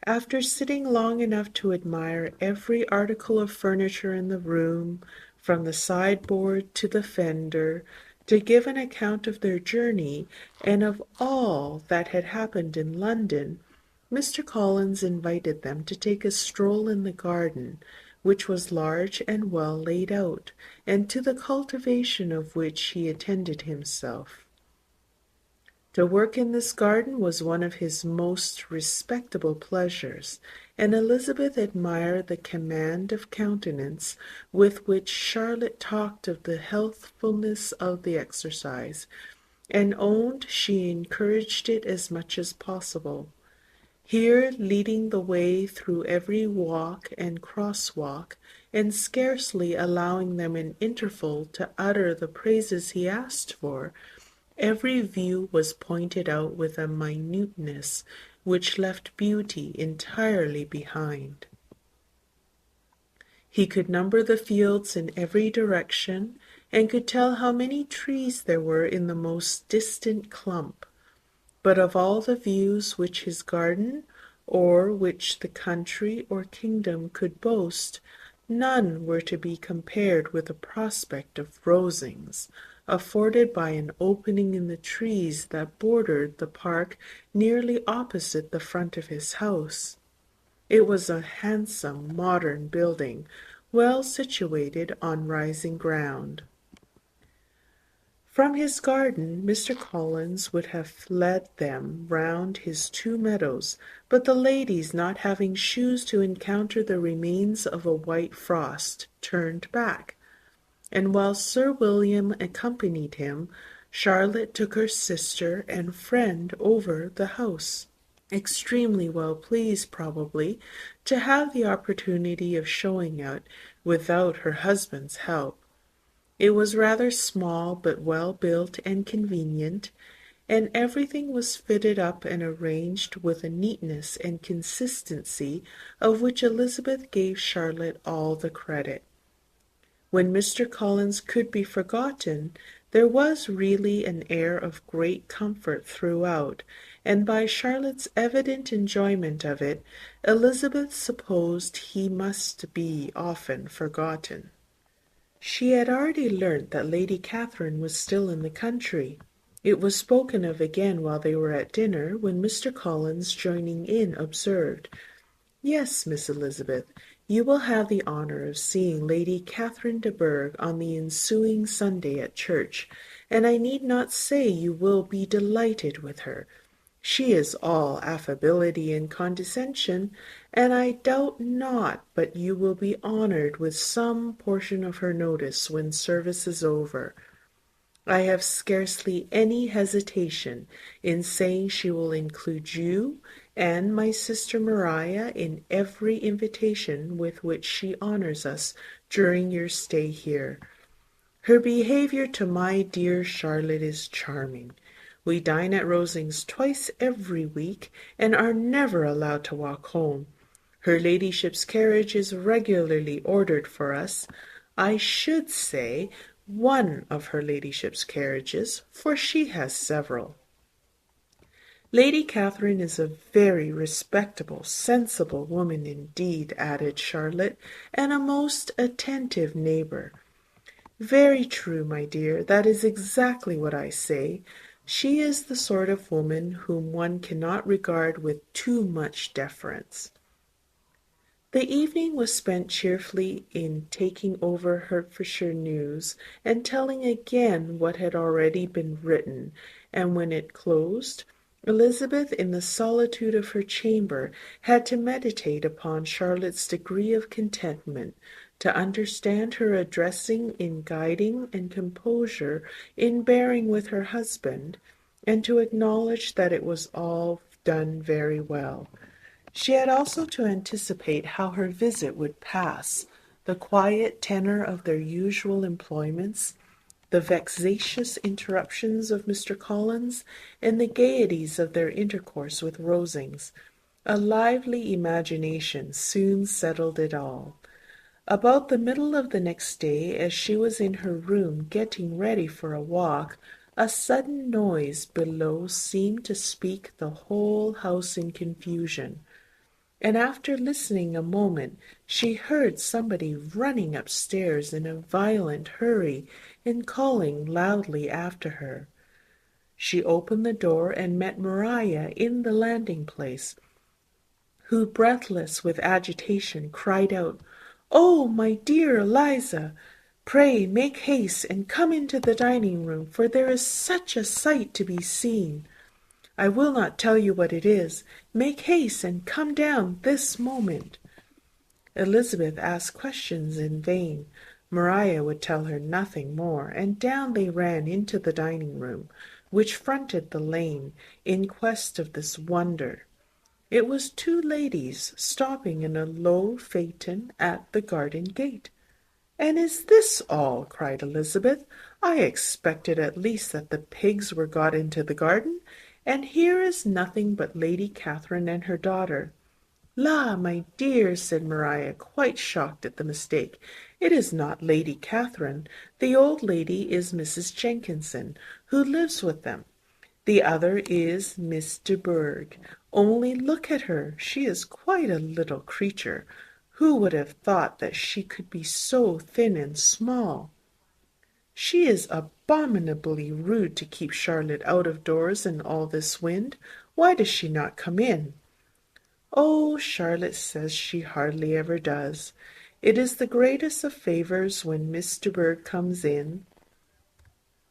After sitting long enough to admire every article of furniture in the room, from the sideboard to the fender, to give an account of their journey and of all that had happened in London, Mr. Collins invited them to take a stroll in the garden, which was large and well laid out, and to the cultivation of which he attended himself. To work in this garden was one of his most respectable pleasures, and Elizabeth admired the command of countenance with which Charlotte talked of the healthfulness of the exercise, and owned she encouraged it as much as possible. Here, leading the way through every walk and cross-walk, and scarcely allowing them an interval to utter the praises he asked for, every view was pointed out with a minuteness which left beauty entirely behind. He could number the fields in every direction, and could tell how many trees there were in the most distant clump. But of all the views which his garden, or which the country or kingdom could boast, none were to be compared with the prospect of Rosings, afforded by an opening in the trees that bordered the park nearly opposite the front of his house. It was a handsome modern building, well situated on rising ground. From his garden Mr. Collins would have led them round his 2 meadows, but the ladies, not having shoes to encounter the remains of a white frost, turned back, and while Sir William accompanied him, Charlotte took her sister and friend over the house, extremely well pleased, probably, to have the opportunity of showing it without her husband's help. It was rather small, but well built and convenient, and everything was fitted up and arranged with a neatness and consistency of which Elizabeth gave Charlotte all the credit. When Mr. Collins could be forgotten, there was really an air of great comfort throughout, and by Charlotte's evident enjoyment of it, Elizabeth supposed he must be often forgotten. She had already learnt that Lady Catherine was still in the country. It was spoken of again while they were at dinner, when Mr. Collins, joining in, observed, "Yes, Miss Elizabeth, you will have the honour of seeing Lady Catherine de Bourgh on the ensuing Sunday at church, and I need not say you will be delighted with her. She is all affability and condescension, and I doubt not but you will be honoured with some portion of her notice when service is over. I have scarcely any hesitation in saying she will include you and my sister Maria in every invitation with which she honours us during your stay here. Her behaviour to my dear Charlotte is charming. We dine at Rosings twice every week, and are never allowed to walk home. Her ladyship's carriage is regularly ordered for us. I should say one of her ladyship's carriages, for she has several. Lady Catherine is a very respectable, sensible woman indeed," added Charlotte, "and a most attentive neighbour." "Very true, my dear, that is exactly what I say. She is the sort of woman whom one cannot regard with too much deference." The evening was spent cheerfully in taking over Hertfordshire news, and telling again what had already been written, and when it closed, Elizabeth, in the solitude of her chamber, had to meditate upon Charlotte's degree of contentment, to understand her addressing in guiding and composure in bearing with her husband, and to acknowledge that it was all done very well. She had also to anticipate how her visit would pass, the quiet tenor of their usual employments, the vexatious interruptions of Mr. Collins, and the gaieties of their intercourse with Rosings. A lively imagination soon settled it all. About the middle of the next day, as she was in her room getting ready for a walk, a sudden noise below seemed to speak the whole house in confusion, and after listening a moment, she heard somebody running upstairs in a violent hurry and calling loudly after her. She opened the door and met Maria in the landing-place, who, breathless with agitation, cried out, "Oh, my dear Eliza, pray make haste and come into the dining-room, for there is such a sight to be seen. I will not tell you what it is. Make haste and come down this moment." Elizabeth asked questions in vain. Maria would tell her nothing more, and down they ran into the dining-room, which fronted the lane, in quest of this wonder. It was two ladies stopping in a low phaeton at the garden gate. "And is this all?" cried Elizabeth. "I expected at least that the pigs were got into the garden, and here is nothing but Lady Catherine and her daughter." "La, my dear," said Maria, quite shocked at the mistake, "it is not Lady Catherine. The old lady is Mrs. Jenkinson, who lives with them. The other is Miss de Bourgh. Only look at her. She is quite a little creature. Who would have thought that she could be so thin and small? She is abominably rude to keep Charlotte out of doors in all this wind. Why does she not come in?" "Oh, Charlotte says she hardly ever does. It is the greatest of favours when Miss de Bourgh comes in."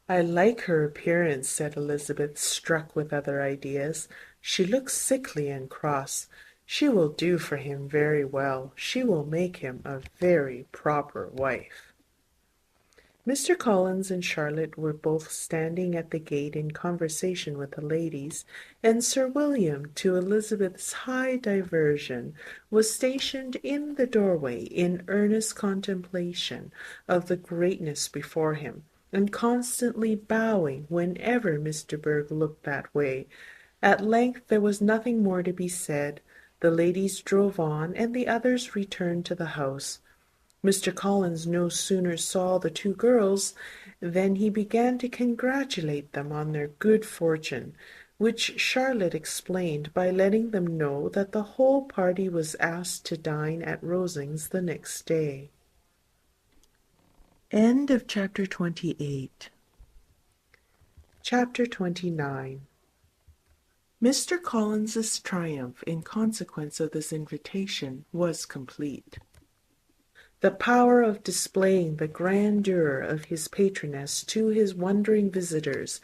"I like her appearance," said Elizabeth, struck with other ideas. "She looks sickly and cross. She will do for him very well. She will make him a very proper wife." Mr. Collins and Charlotte were both standing at the gate in conversation with the ladies, and Sir William, to Elizabeth's high diversion, was stationed in the doorway in earnest contemplation of the greatness before him, and constantly bowing whenever Mr. Berg looked that way. At length there was nothing more to be said. The ladies drove on, and the others returned to the house. Mr. Collins no sooner saw the two girls than he began to congratulate them on their good fortune, which Charlotte explained by letting them know that the whole party was asked to dine at Rosings the next day. End of chapter 28. Chapter 29. Mr. Collins's triumph in consequence of this invitation was complete. The power of displaying the grandeur of his patroness to his wondering visitors,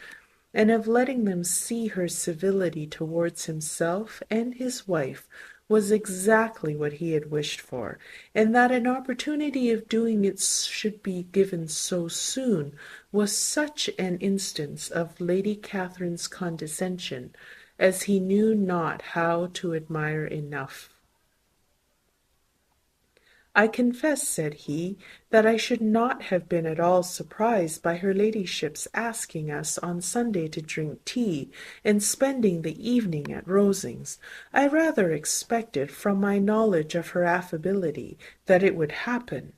and of letting them see her civility towards himself and his wife, was exactly what he had wished for, and that an opportunity of doing it should be given so soon was such an instance of Lady Catherine's condescension as he knew not how to admire enough. "I confess," said he, "that I should not have been at all surprised by her ladyship's asking us on Sunday to drink tea, and spending the evening at Rosings. I rather expected, from my knowledge of her affability, that it would happen.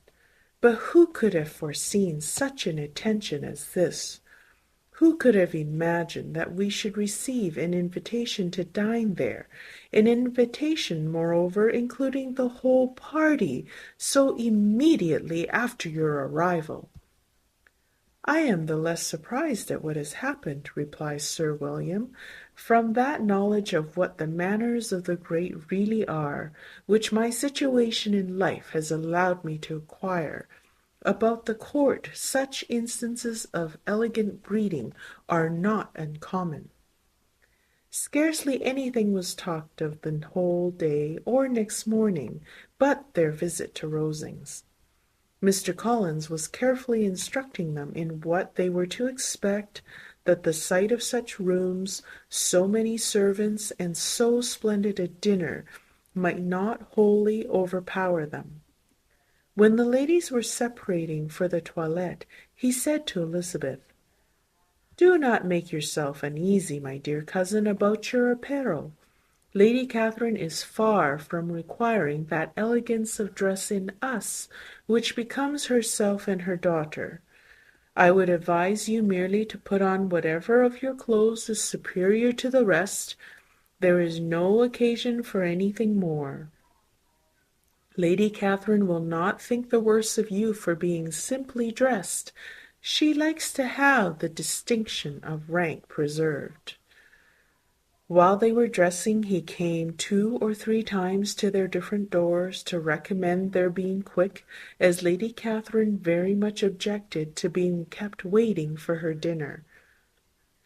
But who could have foreseen such an attention as this? Who could have imagined that we should receive an invitation to dine there, an invitation, moreover, including the whole party, so immediately after your arrival?" "I am the less surprised at what has happened," replies Sir William, "from that knowledge of what the manners of the great really are, which my situation in life has allowed me to acquire. About the court, such instances of elegant breeding are not uncommon." Scarcely anything was talked of the whole day or next morning but their visit to Rosings. Mr. Collins was carefully instructing them in what they were to expect, that the sight of such rooms, so many servants, and so splendid a dinner might not wholly overpower them. When the ladies were separating for the toilette, he said to Elizabeth, "Do not make yourself uneasy, my dear cousin, about your apparel. Lady Catherine is far from requiring that elegance of dress in us which becomes herself and her daughter. I would advise you merely to put on whatever of your clothes is superior to the rest. There is no occasion for anything more. Lady Catherine will not think the worse of you for being simply dressed. She likes to have the distinction of rank preserved." While they were dressing, he came 2 or 3 times to their different doors to recommend their being quick, as Lady Catherine very much objected to being kept waiting for her dinner.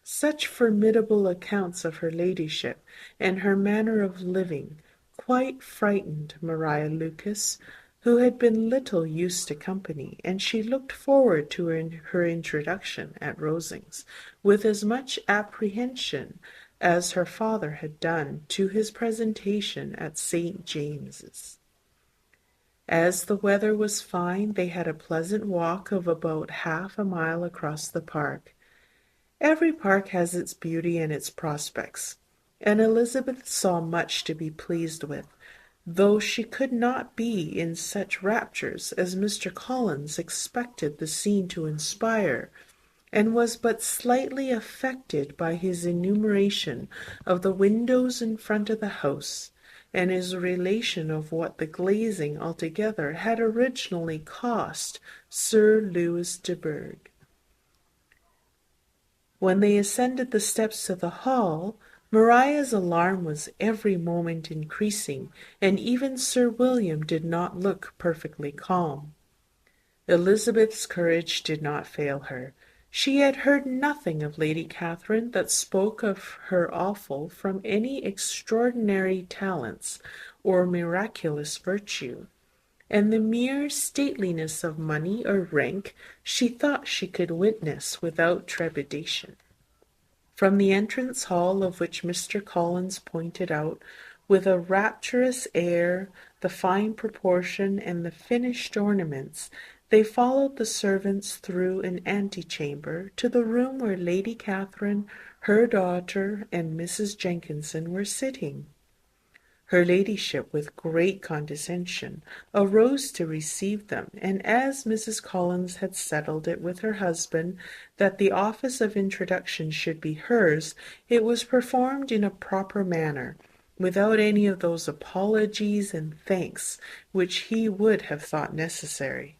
Such formidable accounts of her ladyship and her manner of living quite frightened Maria Lucas, who had been little used to company, and she looked forward to her introduction at Rosings with as much apprehension as her father had done to his presentation at St. James's. As the weather was fine, they had a pleasant walk of about half a mile across the park. Every park has its beauty and its prospects, and Elizabeth saw much to be pleased with, though she could not be in such raptures as Mr. Collins expected the scene to inspire, and was but slightly affected by his enumeration of the windows in front of the house, and his relation of what the glazing altogether had originally cost Sir Louis de Bourgh. When they ascended the steps to the hall, Maria's alarm was every moment increasing, and even Sir William did not look perfectly calm. Elizabeth's courage did not fail her. She had heard nothing of Lady Catherine that spoke of her awful from any extraordinary talents or miraculous virtue, and the mere stateliness of money or rank she thought she could witness without trepidation. From the entrance hall, of which Mr. Collins pointed out, with a rapturous air, the fine proportion and the finished ornaments, They followed the servants through an antechamber to the room where Lady Catherine, her daughter, and Mrs. Jenkinson were sitting. Her ladyship, with great condescension, arose to receive them, and as Mrs. Collins had settled it with her husband that the office of introduction should be hers, it was performed in a proper manner, without any of those apologies and thanks which he would have thought necessary.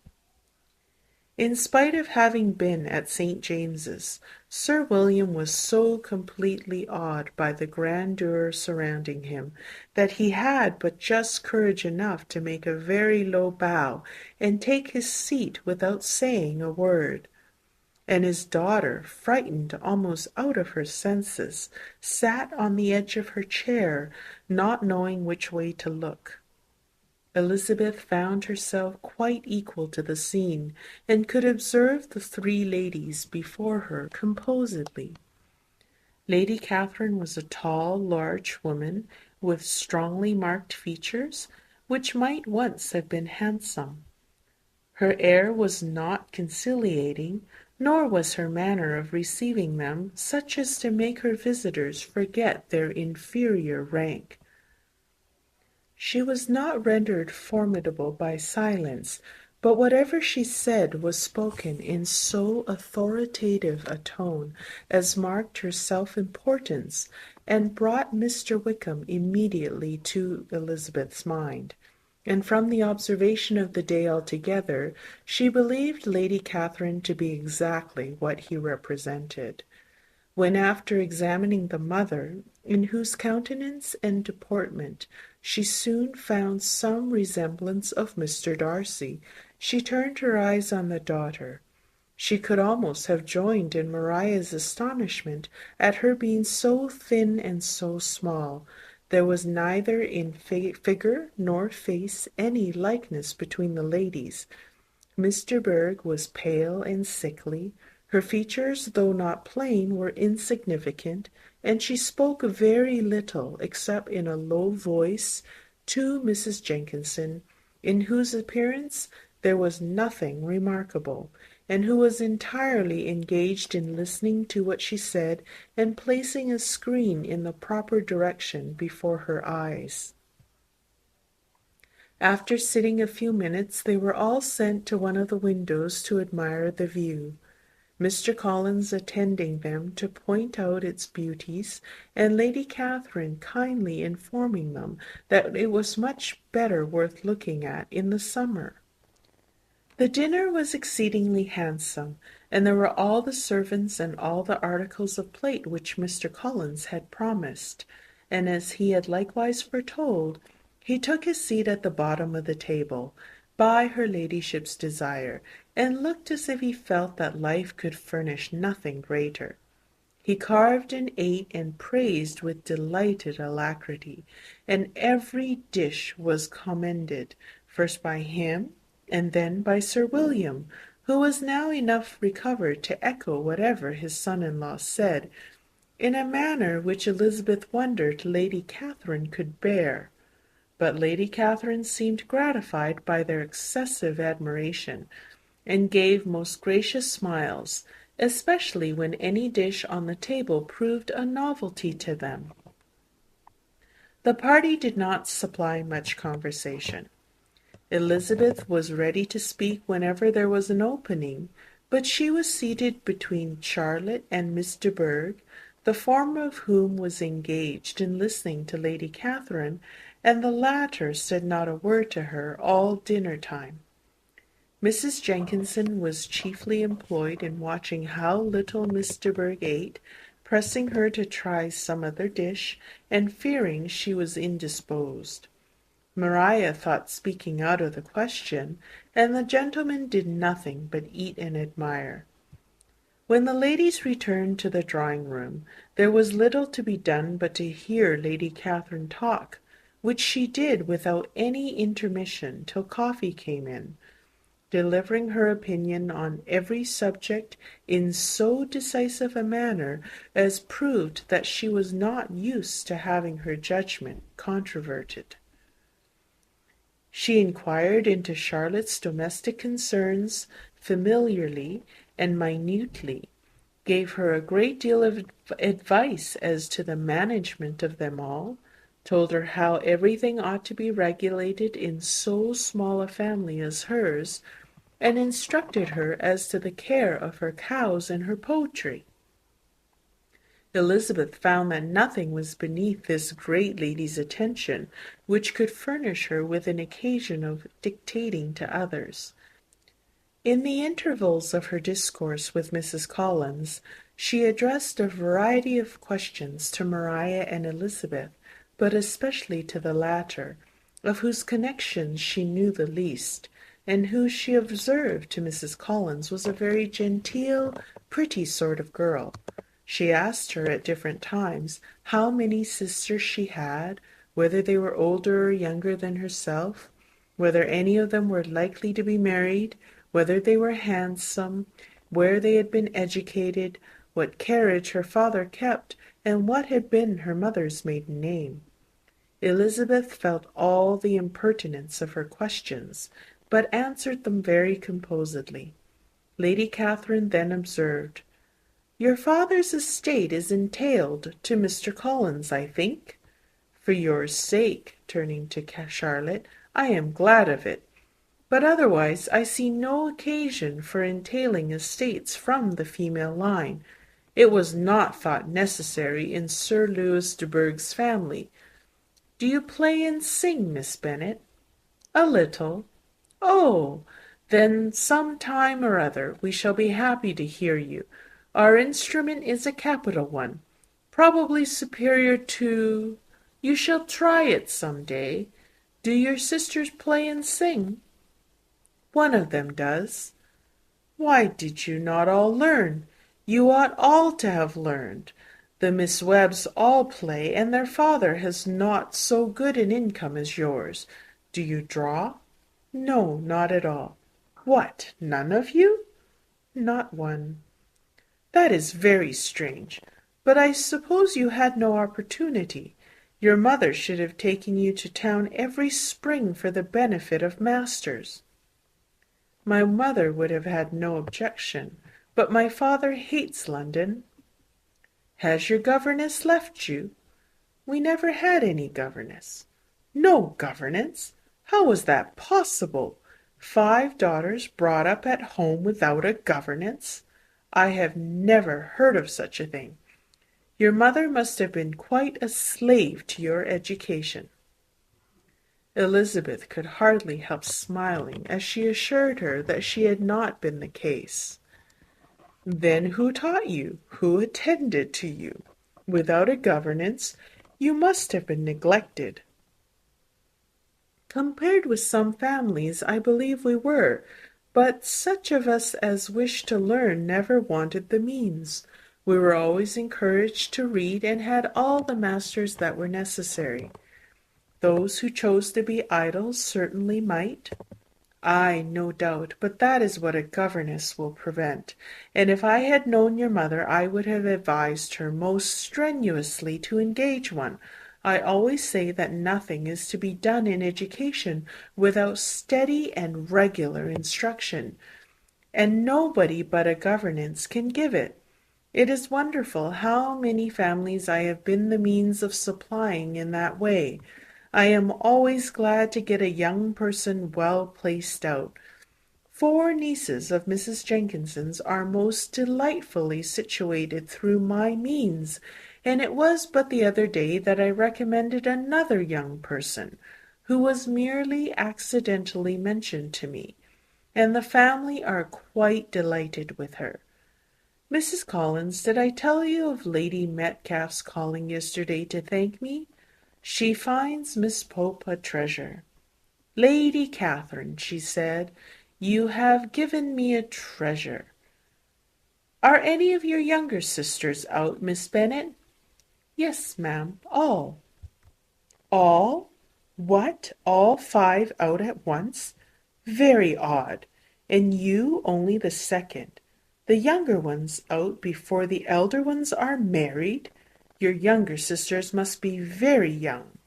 In spite of having been at St. James's, Sir William was so completely awed by the grandeur surrounding him that he had but just courage enough to make a very low bow and take his seat without saying a word. And his daughter, frightened almost out of her senses, sat on the edge of her chair, not knowing which way to look. Elizabeth found herself quite equal to the scene, and could observe the three ladies before her composedly. Lady Catherine was a tall, large woman, with strongly marked features, which might once have been handsome. Her air was not conciliating, nor was her manner of receiving them such as to make her visitors forget their inferior rank. She was not rendered formidable by silence, but whatever she said was spoken in so authoritative a tone as marked her self-importance, and brought Mr. Wickham immediately to Elizabeth's mind, and from the observation of the day altogether, she believed Lady Catherine to be exactly what he represented. When, after examining the mother, in whose countenance and deportment she soon found some resemblance of Mr. Darcy, she turned her eyes on the daughter. She could almost have joined in Maria's astonishment at her being so thin and so small. There was neither in figure nor face any likeness between the ladies. Mr. Berg was pale and sickly. Her features, though not plain, were insignificant, and she spoke very little, except in a low voice, to Mrs. Jenkinson, in whose appearance there was nothing remarkable, and who was entirely engaged in listening to what she said and placing a screen in the proper direction before her eyes. After sitting a few minutes, they were all sent to one of the windows to admire the view. Mr. Collins attending them to point out its beauties, and Lady Catherine kindly informing them that it was much better worth looking at in the summer. The dinner was exceedingly handsome, and there were all the servants and all the articles of plate which Mr. Collins had promised, and as he had likewise foretold, he took his seat at the bottom of the table, by her ladyship's desire, and looked as if he felt that life could furnish nothing greater. He carved and ate and praised with delighted alacrity, and every dish was commended, first by him, and then by Sir William, who was now enough recovered to echo whatever his son-in-law said, in a manner which Elizabeth wondered Lady Catherine could bear. But Lady Catherine seemed gratified by their excessive admiration, and gave most gracious smiles, especially when any dish on the table proved a novelty to them. The party did not supply much conversation. Elizabeth was ready to speak whenever there was an opening, but she was seated between Charlotte and Miss de Bourgh, the former of whom was engaged in listening to Lady Catherine, and the latter said not a word to her all dinner time. Mrs. Jenkinson was chiefly employed in watching how little Miss de Bourgh ate, pressing her to try some other dish, and fearing she was indisposed. Maria thought speaking out of the question, and the gentlemen did nothing but eat and admire. When the ladies returned to the drawing-room, there was little to be done but to hear Lady Catherine talk, which she did without any intermission till coffee came in, delivering her opinion on every subject in so decisive a manner as proved that she was not used to having her judgment controverted. She inquired into Charlotte's domestic concerns familiarly and minutely, gave her a great deal of advice as to the management of them all, told her how everything ought to be regulated in so small a family as hers, and instructed her as to the care of her cows and her poultry. Elizabeth found that nothing was beneath this great lady's attention which could furnish her with an occasion of dictating to others. In the intervals of her discourse with Mrs. Collins, she addressed a variety of questions to Maria and Elizabeth, but especially to the latter, of whose connections she knew the least, and who she observed to Mrs. Collins was a very genteel, pretty sort of girl. She asked her at different times how many sisters she had, whether they were older or younger than herself, whether any of them were likely to be married, whether they were handsome, where they had been educated, what carriage her father kept, and what had been her mother's maiden name. Elizabeth felt all the impertinence of her questions, but answered them very composedly. Lady Catherine then observed, "Your father's estate is entailed to Mr. Collins, I think? For your sake," turning to Charlotte, "I am glad of it. But otherwise I see no occasion for entailing estates from the female line. It was not thought necessary in Sir Lewis de Bourgh's family. Do you play and sing, Miss Bennet?" "A little." "Oh, then some time or other we shall be happy to hear you. Our instrument is a capital one, probably superior to— You shall try it some day. Do your sisters play and sing?" "One of them does." "Why did you not all learn? You ought all to have learned. The Miss Webbs all play, and their father has not so good an income as yours. Do you draw?" "No, not at all." "What, none of you?" "Not one." "That is very strange. But I suppose you had no opportunity. Your mother should have taken you to town every spring for the benefit of masters." "My mother would have had no objection, but my father hates London." "Has your governess left you?" "We never had any governess." "No governess! How was that possible? 5 daughters brought up at home without a governess? I have never heard of such a thing. Your mother must have been quite a slave to your education." Elizabeth could hardly help smiling as she assured her that she had not been the case. "Then who taught you? Who attended to you? Without a governess, you must have been neglected." "Compared with some families, I believe we were, but such of us as wished to learn never wanted the means. We were always encouraged to read, and had all the masters that were necessary. Those who chose to be idle certainly might." "Ay, no doubt, but that is what a governess will prevent, and if I had known your mother I would have advised her most strenuously to engage one. I always say that nothing is to be done in education without steady and regular instruction, and nobody but a governess can give it. It is wonderful how many families I have been the means of supplying in that way. I am always glad to get a young person well placed out. 4 nieces of Mrs. Jenkinson's are most delightfully situated through my means, and it was but the other day that I recommended another young person, who was merely accidentally mentioned to me, and the family are quite delighted with her. Mrs. Collins, did I tell you of Lady Metcalfe's calling yesterday to thank me? She finds Miss Pope a treasure. 'Lady Catherine,' she said, 'you have given me a treasure.' Are any of your younger sisters out, Miss Bennet?" "Yes, ma'am, all." "All? What, all 5 out at once? Very odd. And you only the second. The younger ones out before the elder ones are married? Your younger sisters must be very young."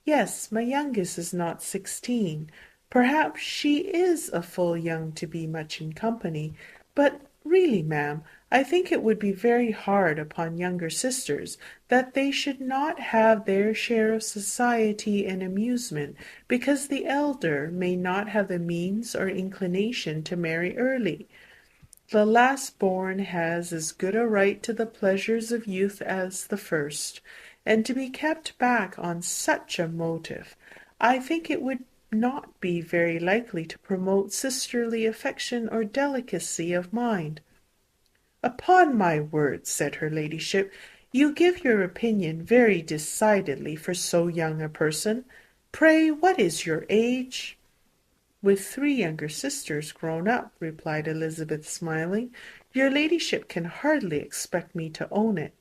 Yes, my youngest is not 16. Perhaps she is a full young to be much in company, but really, ma'am, I think it would be very hard upon younger sisters that they should not have their share of society and amusement, because the elder may not have the means or inclination to marry early. The last born has as good a right to the pleasures of youth as the first, and to be kept back on such a motive, I think it would not be very likely to promote sisterly affection or delicacy of mind. Upon my word, said her ladyship, you give your opinion very decidedly for so young a person. Pray, what is your age? With 3 younger sisters grown up, replied Elizabeth, smiling, your ladyship can hardly expect me to own it.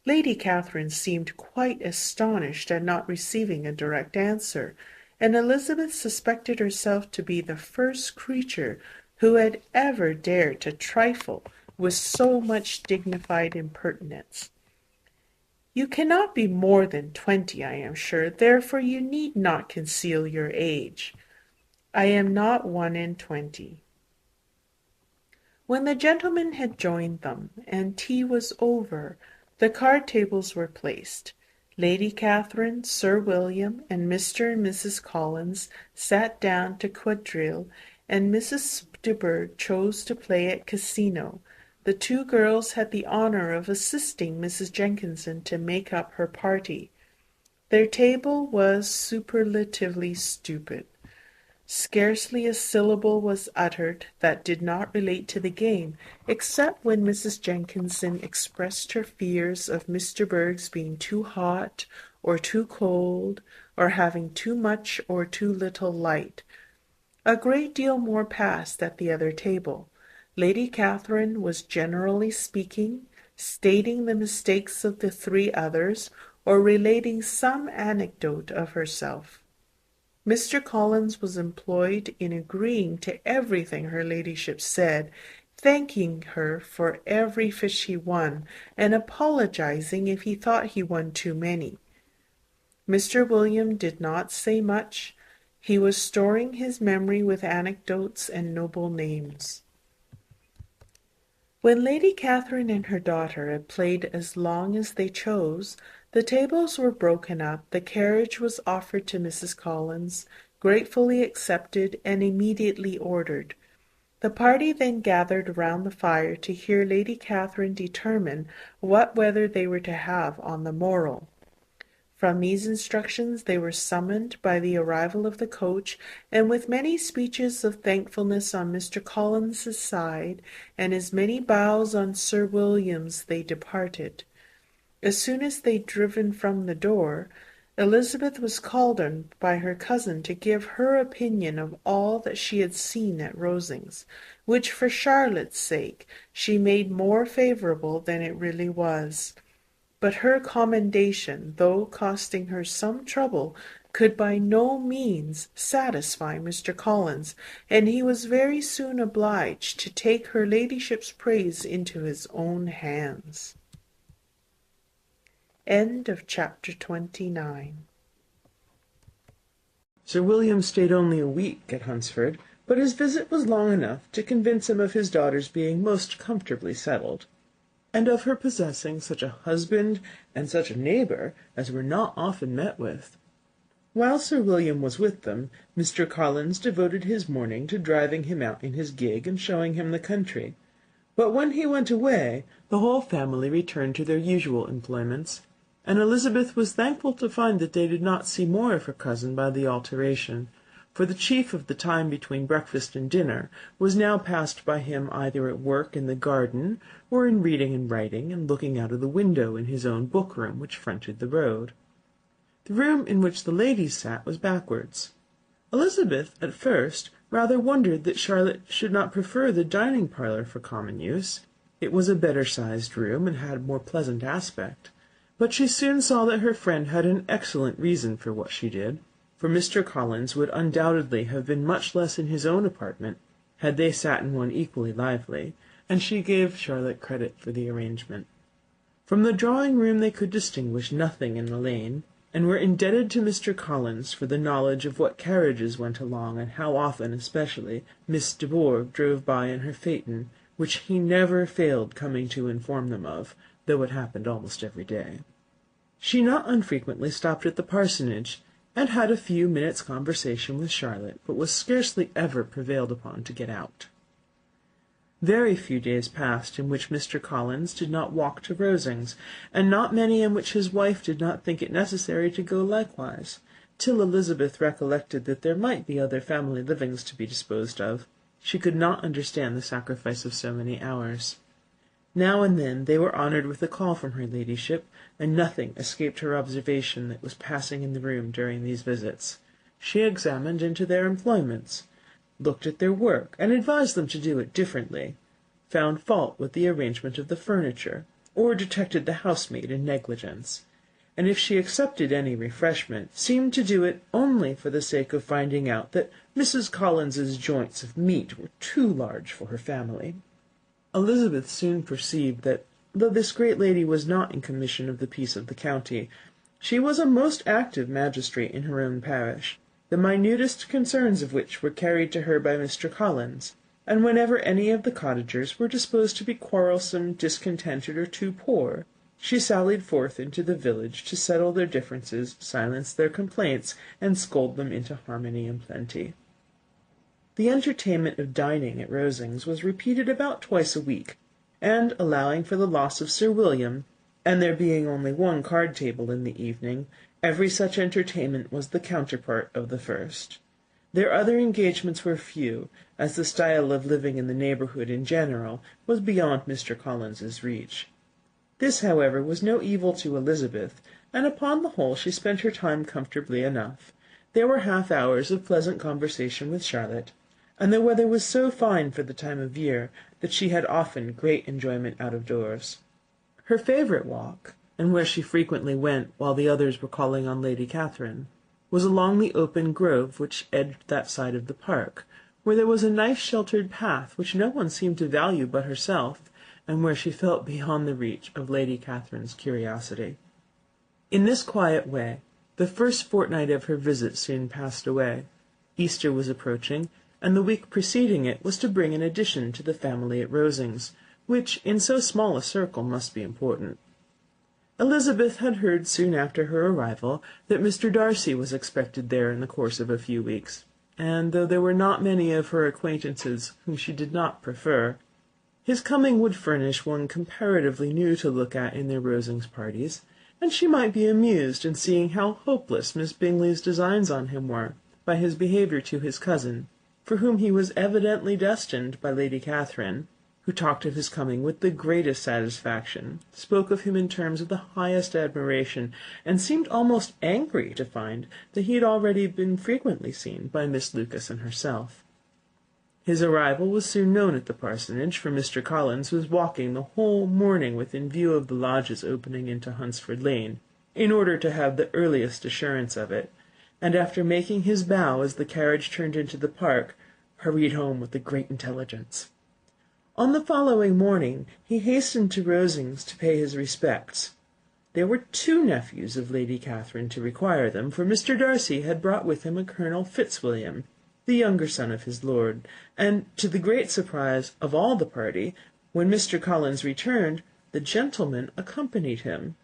Lady Catherine seemed quite astonished at not receiving a direct answer, and Elizabeth suspected herself to be the first creature who had ever dared to trifle with so much dignified impertinence. You cannot be more than 20, I am sure, therefore you need not conceal your age. I am not 21. When the gentlemen had joined them, and tea was over, the card tables were placed. Lady Catherine, Sir William, and Mr. and Mrs. Collins sat down to quadrille, and Mrs. de Bourgh chose to play at casino. The 2 girls had the honour of assisting Mrs. Jenkinson to make up her party. Their table was superlatively stupid. Scarcely a syllable was uttered that did not relate to the game, except when Mrs. Jenkinson expressed her fears of Mr. Bourgh's being too hot or too cold, or having too much or too little light. A great deal more passed at the other table. Lady Catherine was, generally speaking, stating the mistakes of the 3 others, or relating some anecdote of herself. Mr. Collins was employed in agreeing to everything her ladyship said, thanking her for every fish he won, and apologizing if he thought he won too many. Mr. William did not say much. He was storing his memory with anecdotes and noble names. When Lady Catherine and her daughter had played as long as they chose, the tables were broken up, the carriage was offered to Mrs. Collins, gratefully accepted, and immediately ordered. The party then gathered round the fire to hear Lady Catherine determine what weather they were to have on the morrow. From these instructions they were summoned by the arrival of the coach, and with many speeches of thankfulness on Mr. Collins's side, and as many bows on Sir William's, they departed. As soon as they driven from the door, Elizabeth was called on by her cousin to give her opinion of all that she had seen at Rosings, which for Charlotte's sake she made more favourable than it really was. But her commendation, though costing her some trouble, could by no means satisfy Mr. Collins, and he was very soon obliged to take her ladyship's praise into his own hands. End of chapter 29. Sir William stayed only a week at Hunsford, but his visit was long enough to convince him of his daughter's being most comfortably settled, and of her possessing such a husband and such a neighbour as were not often met with. While Sir William was with them, Mr. Collins devoted his morning to driving him out in his gig and showing him the country. But when he went away, the whole family returned to their usual employments, and Elizabeth was thankful to find that they did not see more of her cousin by the alteration, for the chief of the time between breakfast and dinner was now passed by him either at work in the garden, or in reading and writing, and looking out of the window in his own book-room, which fronted the road. The room in which the ladies sat was backwards. Elizabeth, at first, rather wondered that Charlotte should not prefer the dining-parlour for common use. It was a better-sized room, and had a more pleasant aspect. But she soon saw that her friend had an excellent reason for what she did, for Mr. Collins would undoubtedly have been much less in his own apartment, had they sat in one equally lively, and she gave Charlotte credit for the arrangement. From the drawing-room they could distinguish nothing in the lane. and were indebted to Mr. Collins for the knowledge of what carriages went along, and how often, especially, Miss de Bourgh drove by in her phaeton, which he never failed coming to inform them of, though it happened almost every day. She not unfrequently stopped at the parsonage, and had a few minutes' conversation with Charlotte, but was scarcely ever prevailed upon to get out. Very few days passed in which Mr. Collins did not walk to Rosings, and not many in which his wife did not think it necessary to go likewise, till Elizabeth recollected that there might be other family livings to be disposed of. She could not understand the sacrifice of so many hours. Now and then they were honoured with a call from her ladyship, and nothing escaped her observation that was passing in the room during these visits. She examined into their employments, looked at their work, and advised them to do it differently, found fault with the arrangement of the furniture, or detected the housemaid in negligence, and if she accepted any refreshment, seemed to do it only for the sake of finding out that Mrs. Collins's joints of meat were too large for her family. Elizabeth soon perceived that, though this great lady was not in commission of the peace of the county, she was a most active magistrate in her own parish, the minutest concerns of which were carried to her by Mr. Collins, and whenever any of the cottagers were disposed to be quarrelsome, discontented, or too poor, she sallied forth into the village to settle their differences, silence their complaints, and scold them into harmony and plenty. The entertainment of dining at Rosings was repeated about twice a week, and, allowing for the loss of Sir William, and there being only one card table in the evening, every such entertainment was the counterpart of the first. Their other engagements were few, as the style of living in the neighbourhood in general was beyond Mr. Collins's reach. This, however, was no evil to Elizabeth, and upon the whole she spent her time comfortably enough. There were half hours of pleasant conversation with Charlotte, and the weather was so fine for the time of year that she had often great enjoyment out of doors. Her favourite walk, and where she frequently went while the others were calling on Lady Catherine, was along the open grove which edged that side of the park, where there was a nice sheltered path which no one seemed to value but herself, and where she felt beyond the reach of Lady Catherine's curiosity. In this quiet way the first fortnight of her visit soon passed away. Easter was approaching, and the week preceding it was to bring an addition to the family at Rosings, which, in so small a circle, must be important. Elizabeth had heard soon after her arrival that Mr. Darcy was expected there in the course of a few weeks, and though there were not many of her acquaintances whom she did not prefer, his coming would furnish one comparatively new to look at in their Rosings parties, and she might be amused in seeing how hopeless Miss Bingley's designs on him were, by his behaviour to his cousin, for whom he was evidently destined by Lady Catherine, who talked of his coming with the greatest satisfaction, spoke of him in terms of the highest admiration, and seemed almost angry to find that he had already been frequently seen by Miss Lucas and herself. His arrival was soon known at the parsonage, for Mr. Collins was walking the whole morning within view of the lodges opening into Hunsford Lane, in order to have the earliest assurance of it, and after making his bow as the carriage turned into the park, hurried home with the great intelligence. On the following morning he hastened to Rosings to pay his respects. There were 2 nephews of Lady Catherine to require them, for Mr. Darcy had brought with him a Colonel Fitzwilliam, the younger son of his lord, and, to the great surprise of all the party, when Mr. Collins returned, the gentleman accompanied him.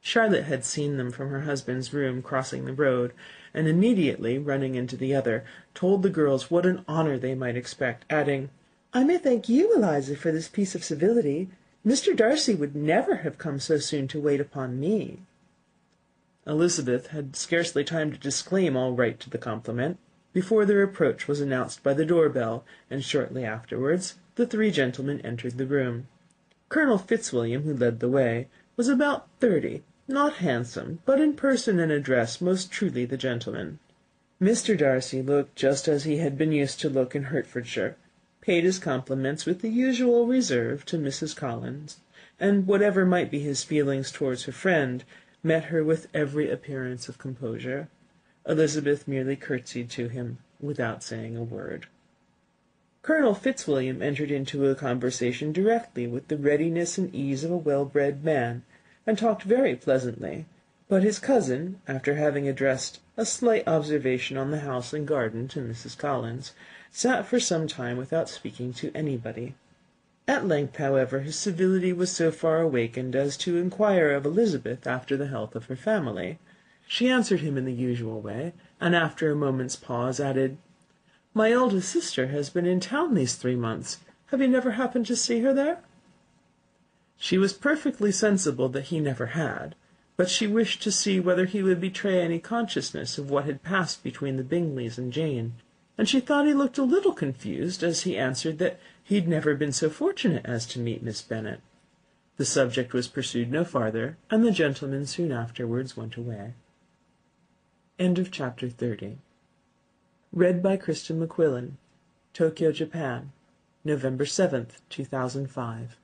Charlotte had seen them from her husband's room crossing the road, and immediately, running into the other, told the girls what an honour they might expect, adding, "I may thank you, Eliza, for this piece of civility. Mr. Darcy would never have come so soon to wait upon me." Elizabeth had scarcely time to disclaim all right to the compliment, before their approach was announced by the door-bell, and shortly afterwards the 3 gentlemen entered the room. Colonel Fitzwilliam, who led the way, was about 30, not handsome, but in person and address most truly the gentleman. Mr. Darcy looked just as he had been used to look in Hertfordshire, paid his compliments with the usual reserve to Mrs. Collins, and, whatever might be his feelings towards her friend, met her with every appearance of composure. Elizabeth merely curtsied to him, without saying a word. Colonel Fitzwilliam entered into a conversation directly with the readiness and ease of a well-bred man, and talked very pleasantly. But his cousin, after having addressed a slight observation on the house and garden to Mrs. Collins, sat for some time without speaking to anybody. At length, however, his civility was so far awakened as to inquire of Elizabeth after the health of her family. She answered him in the usual way, and after a moment's pause added, "My eldest sister has been in town these 3 months. Have you never happened to see her there?" She was perfectly sensible that he never had, but she wished to see whether he would betray any consciousness of what had passed between the Bingleys and Jane, and she thought he looked a little confused as he answered that he'd never been so fortunate as to meet Miss Bennet. The subject was pursued no farther, and the gentlemen soon afterwards went away. End of chapter 30. Read by Kristen McQuillan. Tokyo, Japan, November 7th, 2005.